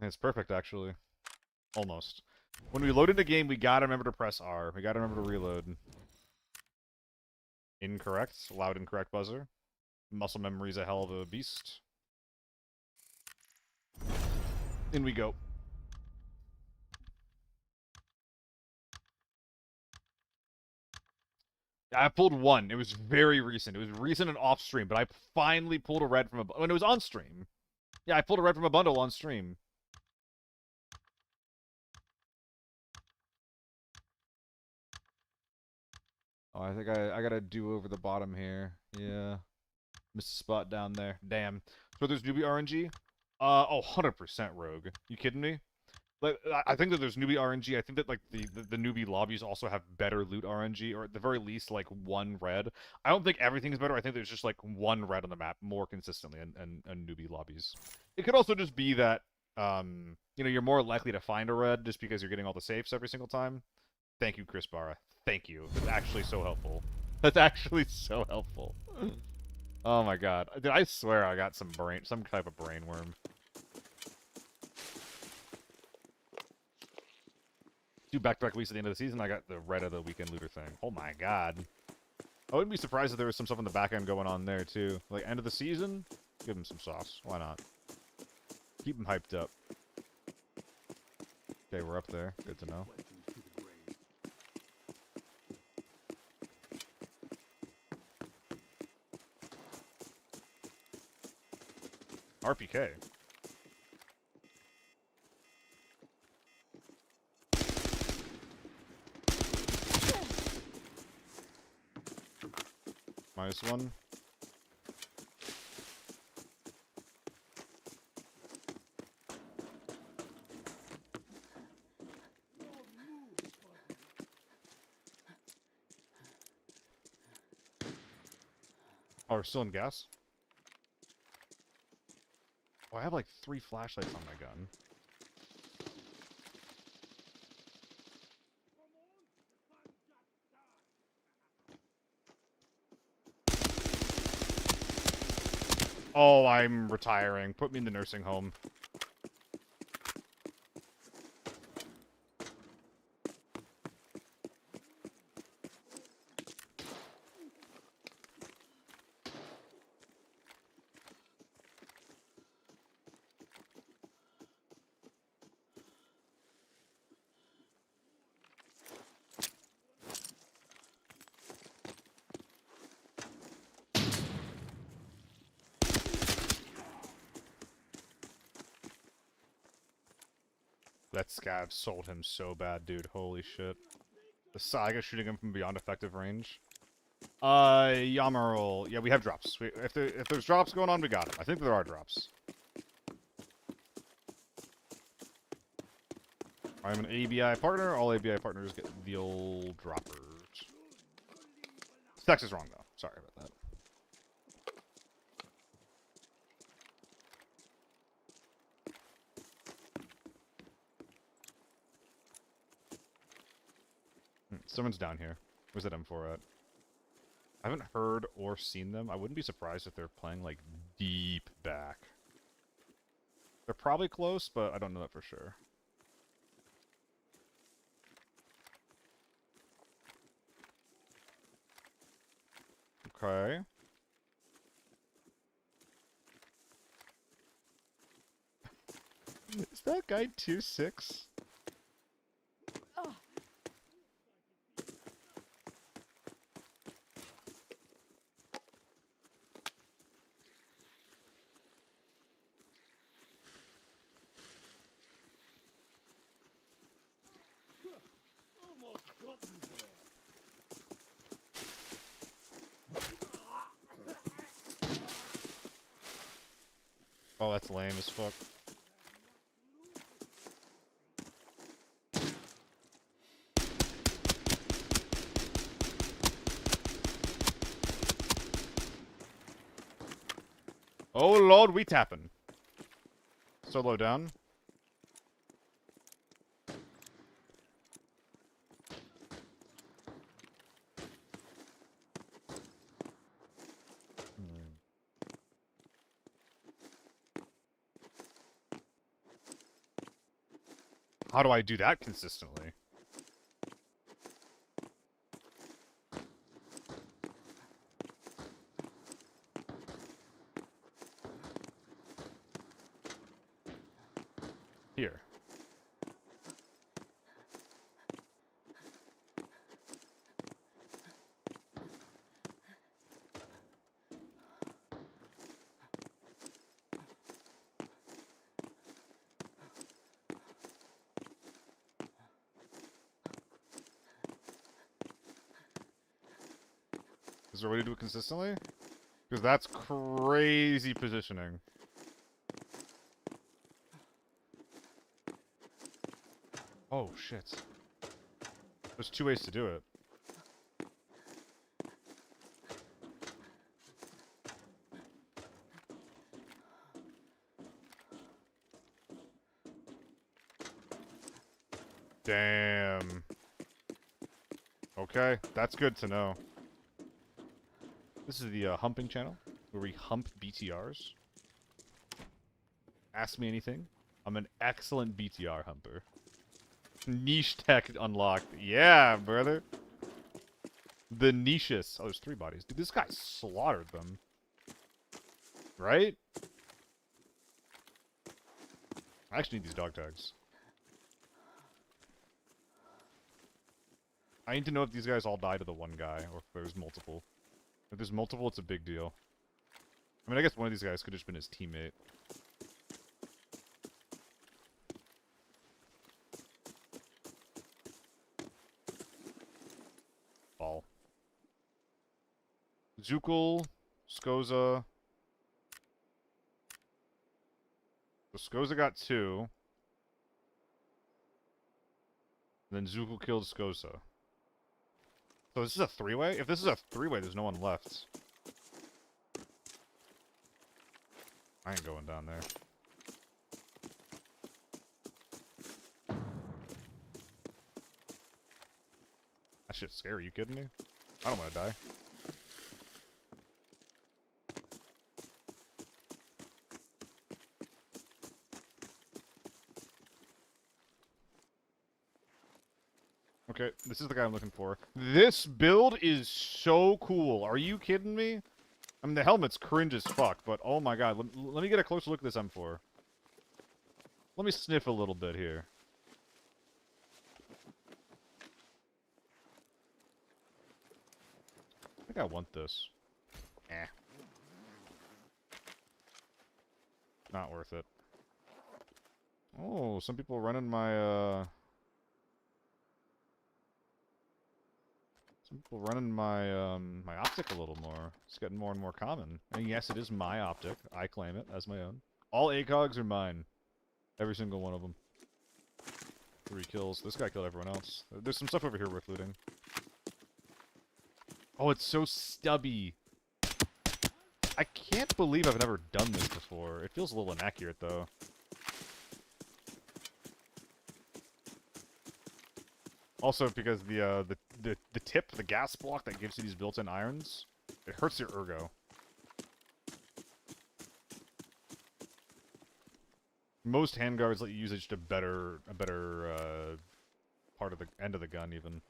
It's perfect, actually. Almost. When we load into game, we gotta remember to press R. We gotta remember to reload. Incorrect. Loud incorrect buzzer. Muscle memory's a hell of a beast. In we go. I pulled one. It was very recent. It was recent and off stream, but I finally pulled a red from a... When it was on stream. Yeah, I pulled a red from a bundle on stream. Oh, I think I gotta do over the bottom here. Yeah. Missed a spot down there. Damn. So there's newbie RNG? Oh, 100% rogue. You kidding me? Like, I think that there's newbie RNG. I think that, like, the newbie lobbies also have better loot RNG, or at the very least, like, one red. I don't think everything's better. I think there's just, like, one red on the map more consistently in newbie lobbies. It could also just be that, you're more likely to find a red just because you're getting all the safes every single time. Thank you, Chris Barra. Thank you. That's actually so helpful. That's actually so helpful. Oh my god. Dude, I swear I got some type of brain worm. 2 back-to-back weeks at the end of the season, I got the red of the weekend looter thing. Oh my god. I wouldn't be surprised if there was some stuff on the back end going on there, too. Like, end of the season? Give them some sauce. Why not? Keep them hyped up. Okay, we're up there. Good to know. RPK. -1. Oh, we're still in gas? Oh, I have like 3 flashlights on my gun. Oh, I'm retiring. Put me in the nursing home. That scav sold him so bad, dude. Holy shit. The Saga shooting him from beyond effective range. Yamaral. Yeah, we have drops. If there's drops going on, we got them. I think there are drops. I'm an ABI partner. All ABI partners get the old droppers. Text is wrong, though. Sorry about that. Someone's down here. Where's that M4 at? I haven't heard or seen them. I wouldn't be surprised if they're playing, like, deep back. They're probably close, but I don't know that for sure. Okay. Is that guy 2'6"? Almost got me there. Oh, that's lame as fuck. Oh lord, we tapping. Solo down. How do I do that consistently? Here. Is there a way to do it consistently? Because that's crazy positioning. Oh, shit. There's 2 ways to do it. Damn. Okay, that's good to know. This is the humping channel, where we hump BTRs. Ask me anything. I'm an excellent BTR humper. Niche tech unlocked. Yeah, brother. The niches. Oh, there's 3 bodies. Dude, this guy slaughtered them. Right? I actually need these dog tags. I need to know if these guys all die to the one guy, or if there's multiple. If there's multiple, it's a big deal. I mean, I guess one of these guys could have just been his teammate. Ball. Zukul, Skoza. So Skoza got 2. Then Zukul killed Skoza. So this is a 3-way? If this is a 3-way, there's no one left. I ain't going down there. That shit's scary, you kidding me? I don't want to die. Okay, this is the guy I'm looking for. This build is so cool. Are you kidding me? I mean, the helmet's cringe as fuck, but oh my god. Let me get a closer look at this M4. Let me sniff a little bit here. I think I want this. Eh. Not worth it. Oh, some people running my, Some people running my, my optic a little more. It's getting more and more common. And yes, it is my optic. I claim it as my own. All ACOGs are mine. Every single one of them. 3 kills. This guy killed everyone else. There's some stuff over here worth looting. Oh, it's so stubby. I can't believe I've never done this before. It feels a little inaccurate, though. Also, because the tip, the gas block that gives you these built-in irons, it hurts your ergo. Most handguards let you use just a better part of the end of the gun, even.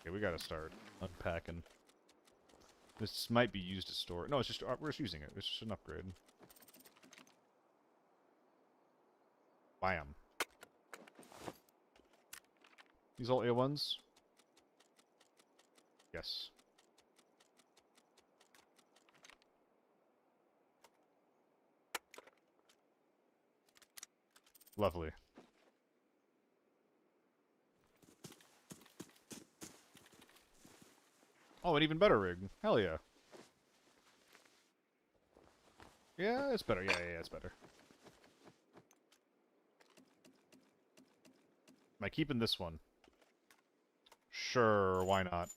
Okay, we gotta start unpacking. This might be used to store. No, it's just we're just using it. It's just an upgrade. Bam. These all A1s? Yes. Lovely. Oh, an even better rig. Hell yeah. Yeah, it's better. Yeah, it's better. Am I keeping this one? Sure, why not?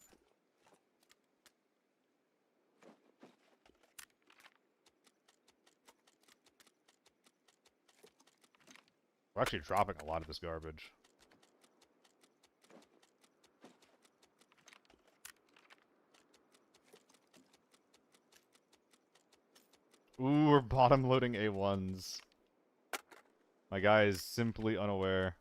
We're actually dropping a lot of this garbage. Ooh, we're bottom loading A1s. My guy is simply unaware.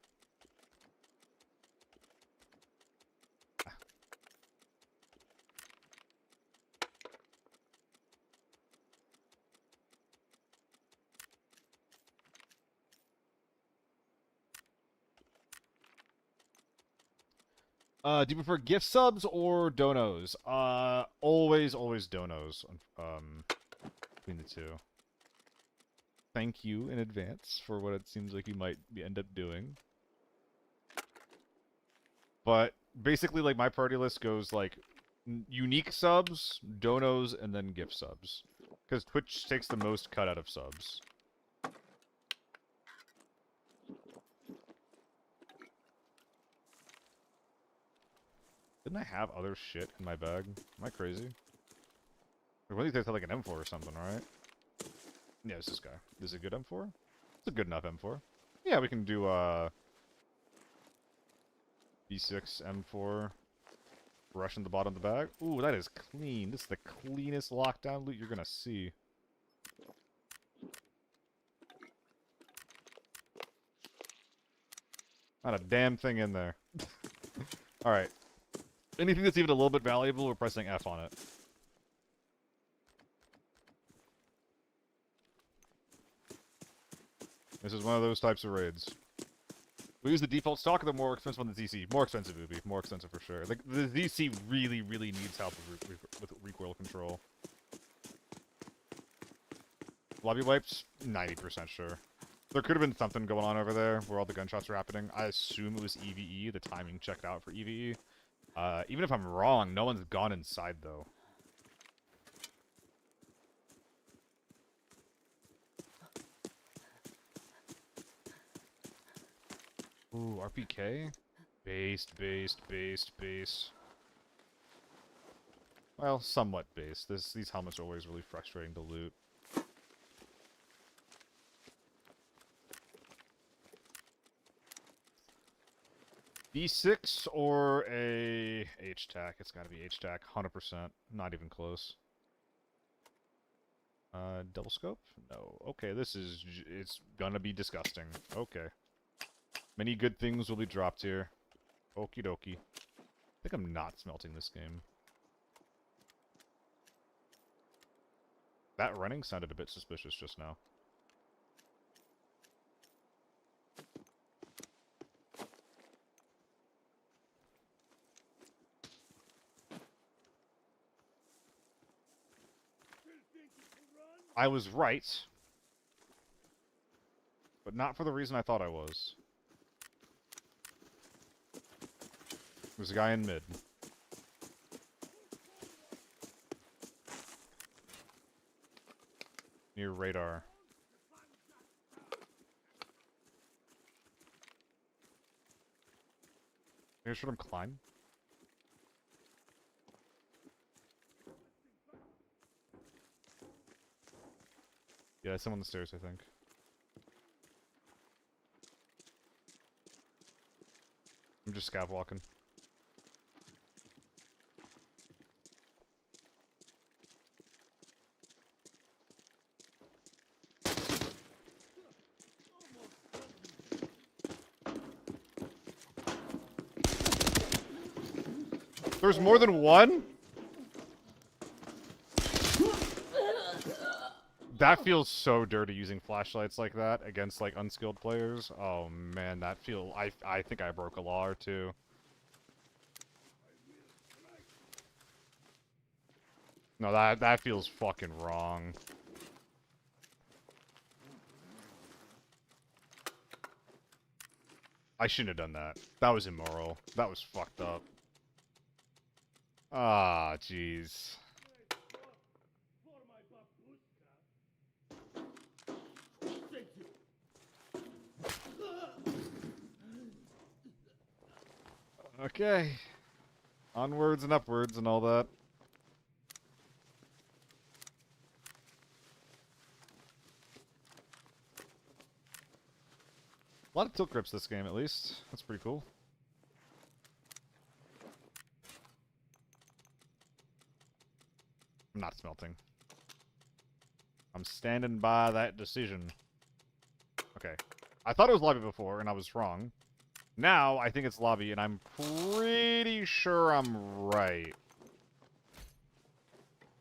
Do you prefer gift subs or donos? Always donos. Between the two. Thank you in advance for what it seems like you might end up doing. But basically, like, my party list goes like unique subs, donos, and then gift subs. Because Twitch takes the most cut out of subs. Didn't I have other shit in my bag? Am I crazy? One of these guys had like an M4 or something, right? Yeah, it's this guy. This is a good M4? It's a good enough M4. Yeah, we can do, B6, M4. Rush in the bottom of the bag. Ooh, that is clean. This is the cleanest lockdown loot you're gonna see. Not a damn thing in there. Alright. Anything that's even a little bit valuable, we're pressing F on it. This is one of those types of raids. We use the default stock, the more expensive one, the ZC. More expensive, Ubi. More expensive for sure. Like, the ZC really needs help with recoil control. Lobby wipes? 90% sure. There could have been something going on over there where all the gunshots were happening. I assume it was EVE. The timing checked out for EVE. Even if I'm wrong, no one's gone inside, though. Ooh, RPK? Based. Well, somewhat based. These helmets are always really frustrating to loot. B6 or a H-Tac. It's gotta be H-Tac, 100%. Not even close. Double scope? No. Okay, it's gonna be disgusting. Okay. Many good things will be dropped here. Okie dokie. I think I'm not smelting this game. That running sounded a bit suspicious just now. I was right. But not for the reason I thought I was. There's a guy in mid. Near radar. Maybe I should have climb. Yeah, someone on the stairs, I think. I'm just scav walking. There's more than one? That feels so dirty using flashlights like that against like unskilled players. Oh man, I think I broke a law or two. No, that feels fucking wrong. I shouldn't have done that. That was immoral. That was fucked up. Ah, jeez. Okay. Onwards and upwards and all that. A lot of tilt grips this game, at least. That's pretty cool. I'm not smelting. I'm standing by that decision. Okay. I thought it was lobby before, and I was wrong. Now, I think it's lobby, and I'm pretty sure I'm right.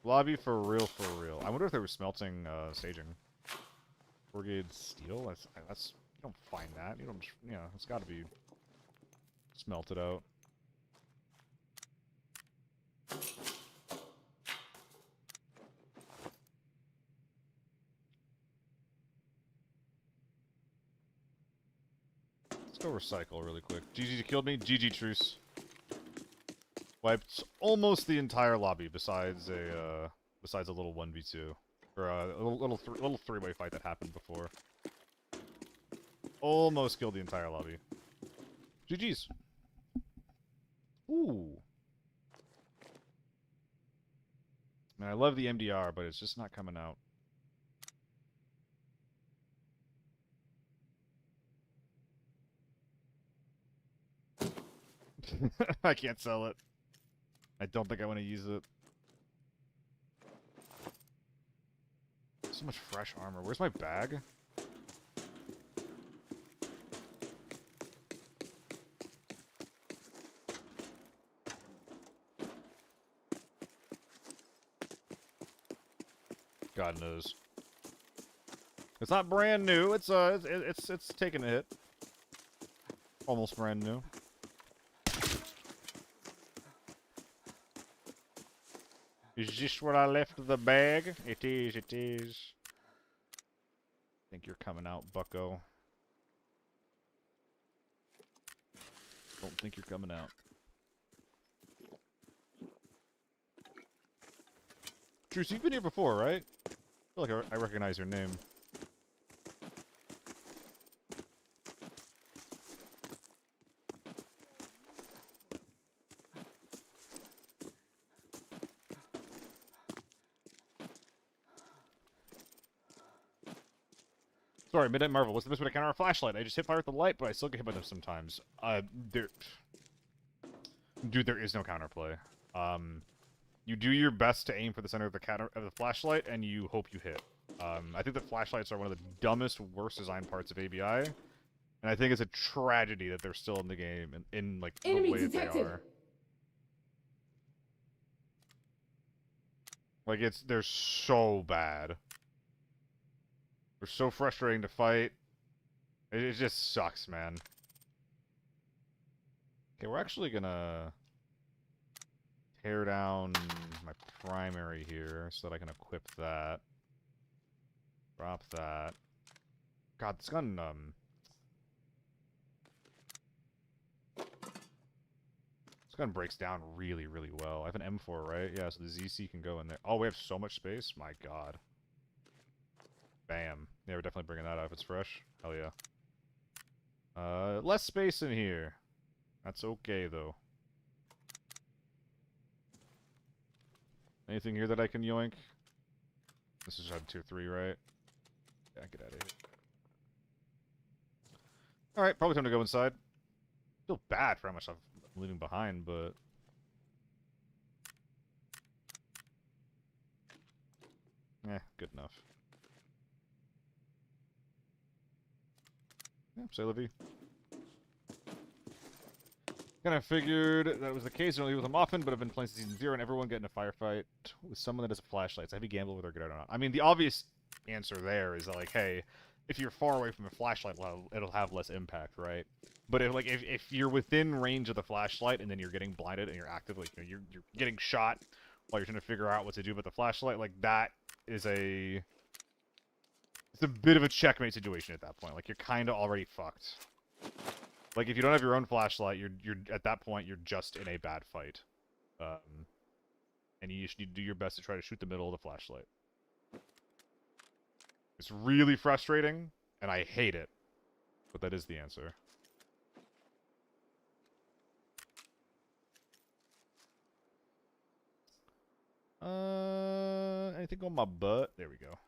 Lobby for real, for real. I wonder if they were smelting, staging. Brigade steel? That's... You don't find that. You don't... Yeah, it's gotta be... smelted out. Let's go recycle really quick. GG killed me. GG truce. Wiped almost the entire lobby besides a little 1v2. Or a little three-way fight that happened before. Almost killed the entire lobby. GG's. Ooh. Man, I love the MDR, but it's just not coming out. I can't sell it. I don't think I want to use it. So much fresh armor. Where's my bag? God knows. It's not brand new. It's taking a hit. Almost brand new. Is this where I left the bag? It is, it is. Think you're coming out, bucko. Don't think you're coming out. Truce, you've been here before, right? I feel like I recognize your name. Sorry, Midnight Marvel. What's the best way to counter a flashlight? I just hit fire with the light, but I still get hit by them sometimes. Dude, there is no counterplay. You do your best to aim for the center of the flashlight, and you hope you hit. I think that flashlights are one of the dumbest, worst designed parts of ABI, and I think it's a tragedy that they're still in the game in like the way that they are. Like they're so bad. They're so frustrating to fight. It just sucks, man. Okay, we're actually gonna tear down my primary here so that I can equip that. Drop that. God, this gun, this gun breaks down really, really well. I have an M4, right? Yeah, so the ZC can go in there. Oh, we have so much space? My god. Bam. Yeah, we're definitely bringing that out if it's fresh. Hell yeah. Less space in here. That's okay, though. Anything here that I can yoink? This is tier 3, right? Yeah, get out of here. Alright, probably time to go inside. Feel bad for how much I'm leaving behind, but... good enough. Yeah, say la vie. Kind of figured that was the case. I don't leave with them often, but I've been playing since Season 0, and everyone getting a firefight with someone that has flashlights. I heavy gamble whether they're good or not. I mean, the obvious answer there is that, like, hey, if you're far away from a flashlight, it'll have less impact, right? But if you're within range of the flashlight and then you're getting blinded and you're actively, you're getting shot while you're trying to figure out what to do with the flashlight, like that is it's a bit of a checkmate situation at that point. Like you're kind of already fucked. Like if you don't have your own flashlight, you're at that point you're just in a bad fight, and you should do your best to try to shoot the middle of the flashlight. It's really frustrating, and I hate it, but that is the answer. Anything on my butt? There we go.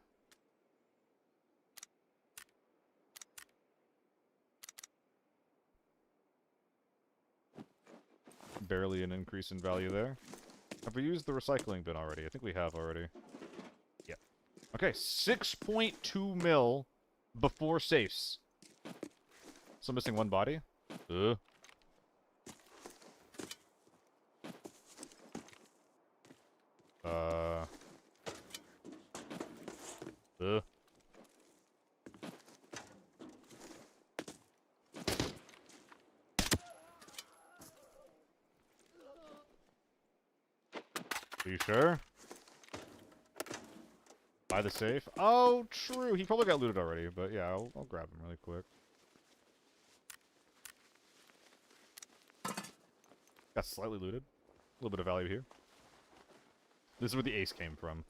Barely an increase in value there. Have we used the recycling bin already? I think we have already. Yep. Okay, 6.2 mil before safes. Still missing one body. Ugh. Are you sure? Buy the safe? Oh, true. He probably got looted already, but yeah, I'll grab him really quick. Got slightly looted. A little bit of value here. This is where the ace came from.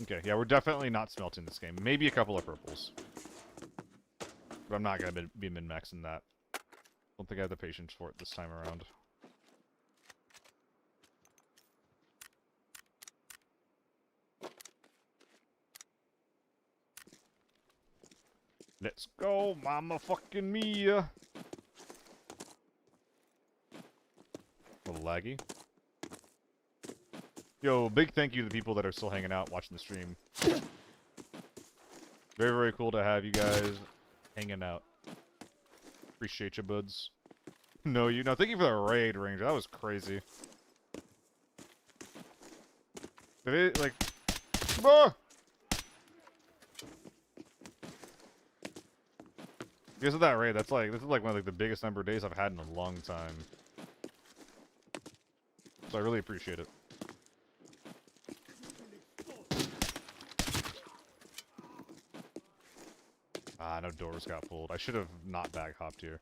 Okay, yeah, we're definitely not smelting this game. Maybe a couple of purples. But I'm not going to be min-maxing that. Don't think I have the patience for it this time around. Let's go, mama fucking mia! A little laggy. Yo, big thank you to the people that are still hanging out watching the stream. Very, very cool to have you guys hanging out. Appreciate you, buds. No, thank you for the raid, Ranger. That was crazy. Did it, like... Ah! Because of that raid, this is like one of the biggest number of days I've had in a long time. So I really appreciate it. Ah, no doors got pulled. I should have not bag hopped here.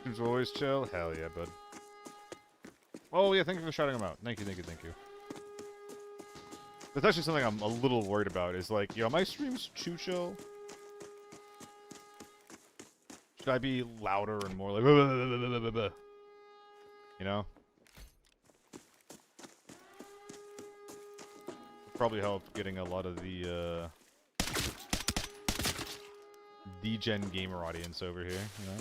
Seems always chill. Hell yeah, bud. Oh yeah, thank you for shouting him out. Thank you, thank you, thank you. That's actually something I'm a little worried about, is like, yo, my stream's too chill. Should I be louder and more like, you know? Probably help getting a lot of the D-Gen gamer audience over here, you know?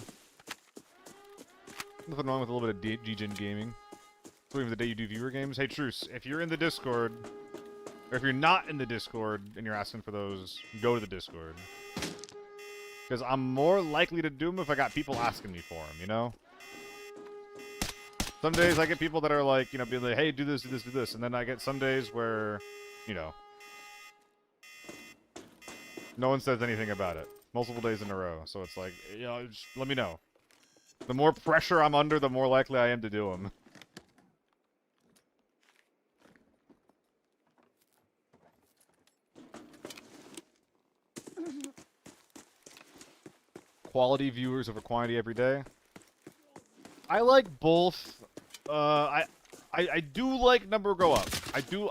Nothing wrong with a little bit of D-Gen gaming. So even the day you do viewer games. Hey, Truce, if you're in the Discord, or if you're not in the Discord and you're asking for those, go to the Discord. Because I'm more likely to do them if I got people asking me for them, you know? Some days I get people that are like, you know, being like, hey, do this, do this, do this. And then I get some days where, you know, no one says anything about it. Multiple days in a row. So it's like, you know, just let me know. The more pressure I'm under, the more likely I am to do them. Quality viewers over quantity every day. I like both. I do like number go up. I do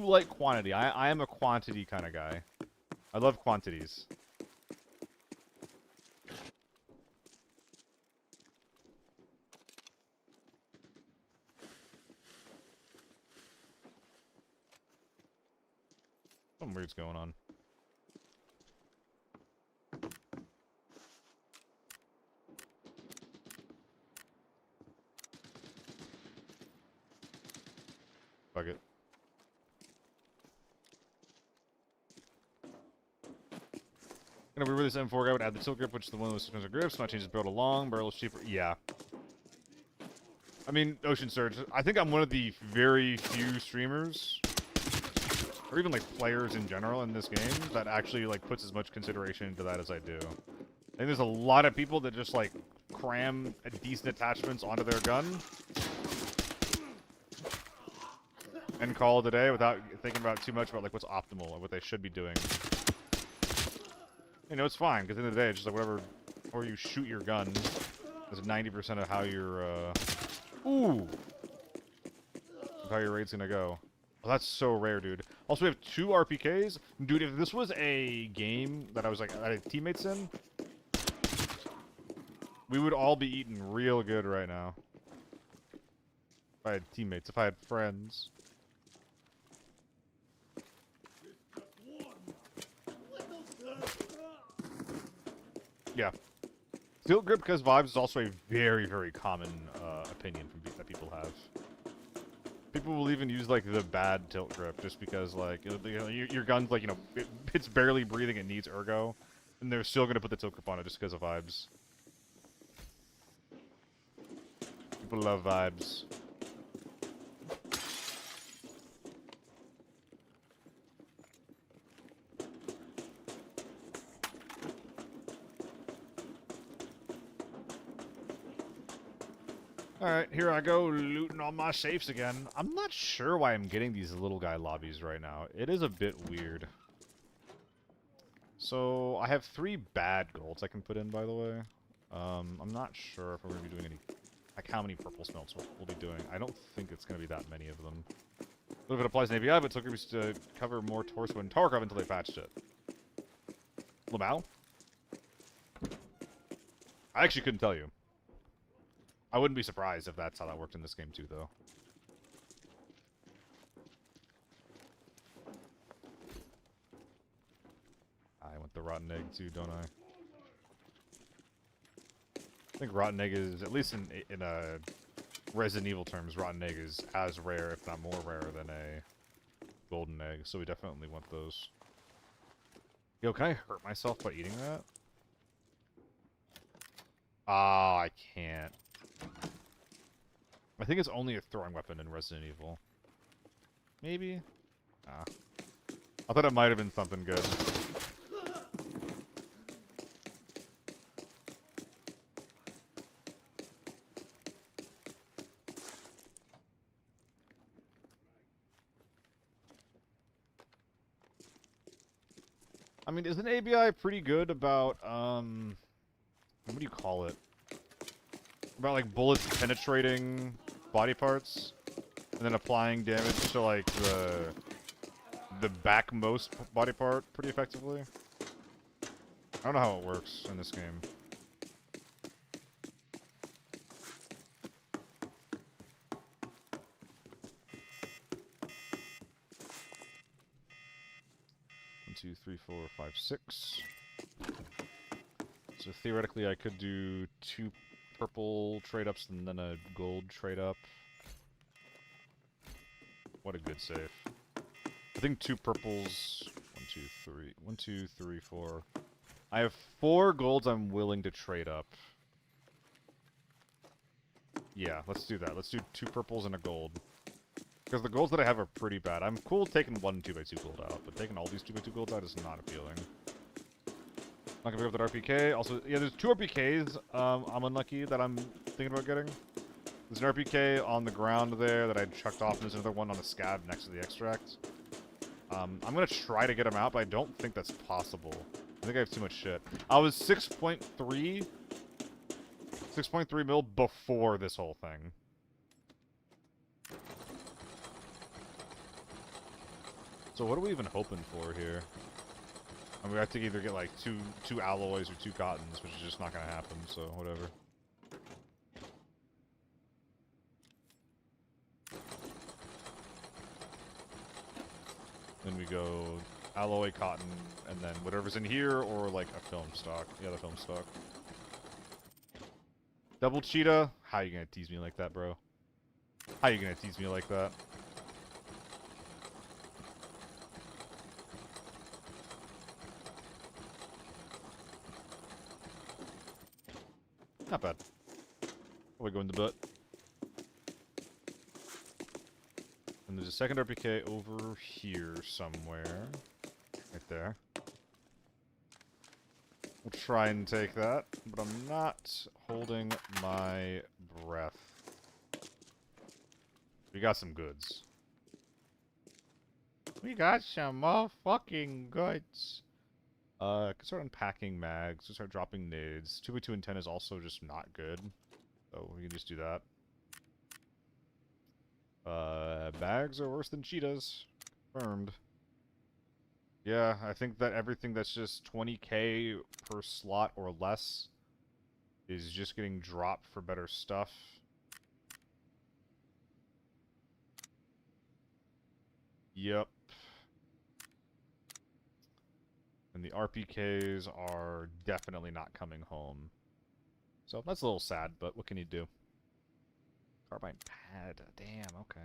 like quantity. I am a quantity kind of guy. I love quantities. Something weird's going on. Fuck it. Gonna be this M4 guy would add the tilt grip, which is the one with the grips, not change the barrel to long, barrel is cheaper. Yeah. I mean, Ocean Surge, I think I'm one of the very few streamers, or even like players in general in this game, that actually like puts as much consideration into that as I do. I think there's a lot of people that just like cram decent attachments onto their gun and call it a day without thinking about too much about like what's optimal or what they should be doing. You know, it's fine, because at the end of the day, it's just like whatever, or you shoot your gun, is 90% of how your, ooh! Of how your raid's gonna go. Oh, that's so rare, dude. Also, we have 2 RPKs. Dude, if this was a game that I was like, I had teammates in, we would all be eating real good right now. If I had teammates, if I had friends. Yeah. Tilt grip because vibes is also a very, very common opinion that people have. People will even use like the bad tilt grip just because like your gun's like, you know, it's barely breathing, it needs ergo, and they're still gonna put the tilt grip on it just because of vibes. People love vibes. Alright, here I go, looting all my safes again. I'm not sure why I'm getting these little guy lobbies right now. It is a bit weird. So, I have 3 bad golds I can put in, by the way. I'm not sure if we're going to be doing any... Like, how many purple smelts we'll be doing. I don't think it's going to be that many of them. If it applies in ABI, but took used to cover more torso and Tarkov until they patched it. Lamau? I actually couldn't tell you. I wouldn't be surprised if that's how that worked in this game too, though. I want the rotten egg too, don't I? I think rotten egg is, at least in Resident Evil terms, rotten egg is as rare, if not more rare, than a golden egg. So we definitely want those. Yo, can I hurt myself by eating that? Ah, I can't. I think it's only a throwing weapon in Resident Evil. Maybe? Ah. I thought it might have been something good. I mean, isn't ABI pretty good about, what do you call it? About, like, bullets penetrating body parts, and then applying damage to, like, the backmost body part pretty effectively? I don't know how it works in this game. 2, 3, 4, 5, 6. So theoretically, I could do 2 purple trade-ups and then a gold trade-up. What a good save. I think 2 purples... 1, 2, 3... 1, 2, 3, 4... I have 4 golds I'm willing to trade up. Yeah, let's do that. Let's do 2 purples and a gold. Because the golds that I have are pretty bad. I'm cool taking 1 2x2 gold out, but taking all these 2x2 golds out is not appealing. Not gonna pick up that RPK. Also, yeah, there's 2 RPKs I'm unlucky that I'm thinking about getting. There's an RPK on the ground there that I chucked off, and there's another one on the scab next to the extract. I'm gonna try to get them out, but I don't think that's possible. I think I have too much shit. I was 6.3 mil before this whole thing. So what are we even hoping for here? I mean, we have to either get like two alloys or 2 cottons, which is just not gonna happen, so whatever. Then we go alloy, cotton, and then whatever's in here, or like a film stock. Yeah, the film stock. Double cheetah? How you gonna tease me like that, bro? How you gonna tease me like that? Not bad. Probably go in the butt. And there's a second RPK over here somewhere. Right there. We'll try and take that, but I'm not holding my breath. We got some goods. We got some motherfucking goods. Can start unpacking mags, start dropping nades. 2x2 and 10 is also just not good. So we can just do that. Bags are worse than cheetahs. Confirmed. Yeah, I think that everything that's just 20k per slot or less is just getting dropped for better stuff. Yep. And the RPKs are definitely not coming home. So that's a little sad, but what can you do? Carbine pad. Damn, okay.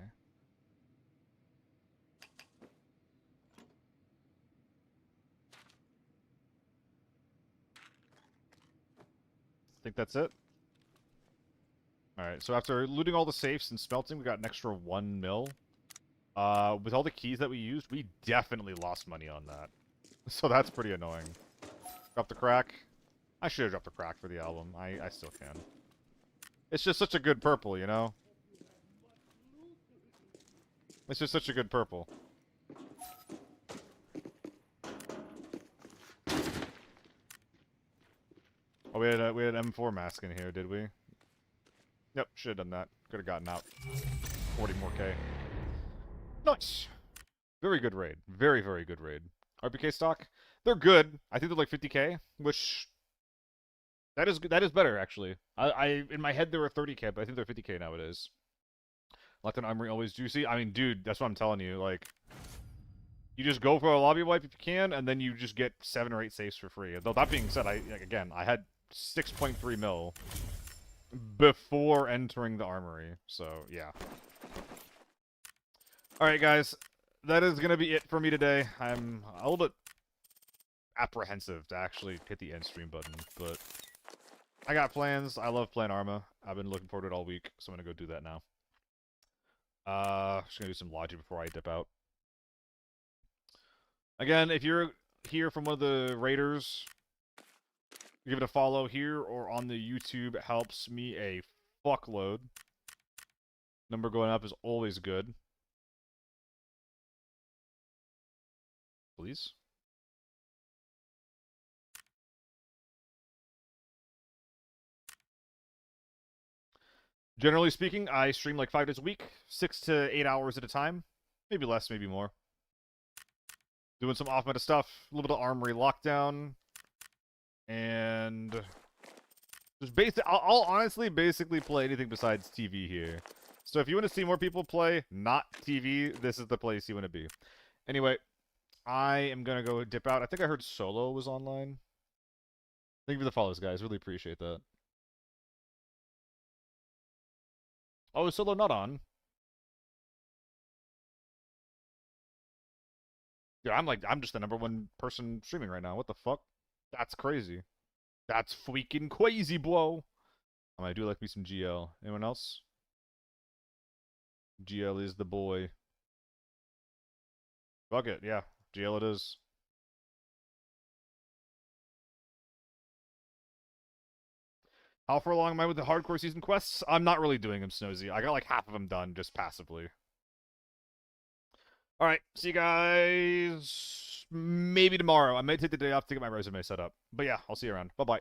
I think that's it. Alright, so after looting all the safes and smelting, we got an extra 1 mil. With all the keys that we used, we definitely lost money on that. So that's pretty annoying. Drop the crack. I should have dropped the crack for the album. I still can. It's just such a good purple, you know? It's just such a good purple. Oh, we had an M4 mask in here, did we? Yep, should have done that. Could have gotten out 40 more K. Nice! Very good raid. Very, very good raid. RPK stock, they're good. I think they're like 50k, which that is better actually. I in my head they were 30k, but I think they're 50k nowadays. Left and armory always juicy. I mean, dude, that's what I'm telling you. Like, you just go for a lobby wipe if you can, and then you just get 7 or 8 safes for free. Though that being said, I had 6.3 mil before entering the armory, so yeah. All right, guys. That is going to be it for me today. I'm a little bit apprehensive to actually hit the end stream button, but I got plans. I love playing Arma. I've been looking forward to it all week, so I'm going to go do that now. Just going to do some logic before I dip out. Again, if you're here from one of the raiders, give it a follow here or on the YouTube. It helps me a fuckload. Number going up is always good. Please. Generally speaking, I stream like 5 days a week, 6 to 8 hours at a time. Maybe less, maybe more. Doing some off-meta stuff, a little bit of armory lockdown, and just I'll honestly basically play anything besides TV here. So if you want to see more people play, not TV, this is the place you want to be. Anyway, I am gonna go dip out. I think I heard Solo was online. Thank you for the follows, guys. Really appreciate that. Oh, is Solo not on? Dude, I'm just the #1 person streaming right now. What the fuck? That's crazy. That's freaking crazy, bro. I do like me some GL. Anyone else? GL is the boy. Fuck it, yeah. GL it is. How far along am I with the hardcore season quests? I'm not really doing them, Snozy. I got like half of them done just passively. Alright, see you guys maybe tomorrow. I may take the day off to get my resume set up. But yeah, I'll see you around. Bye-bye.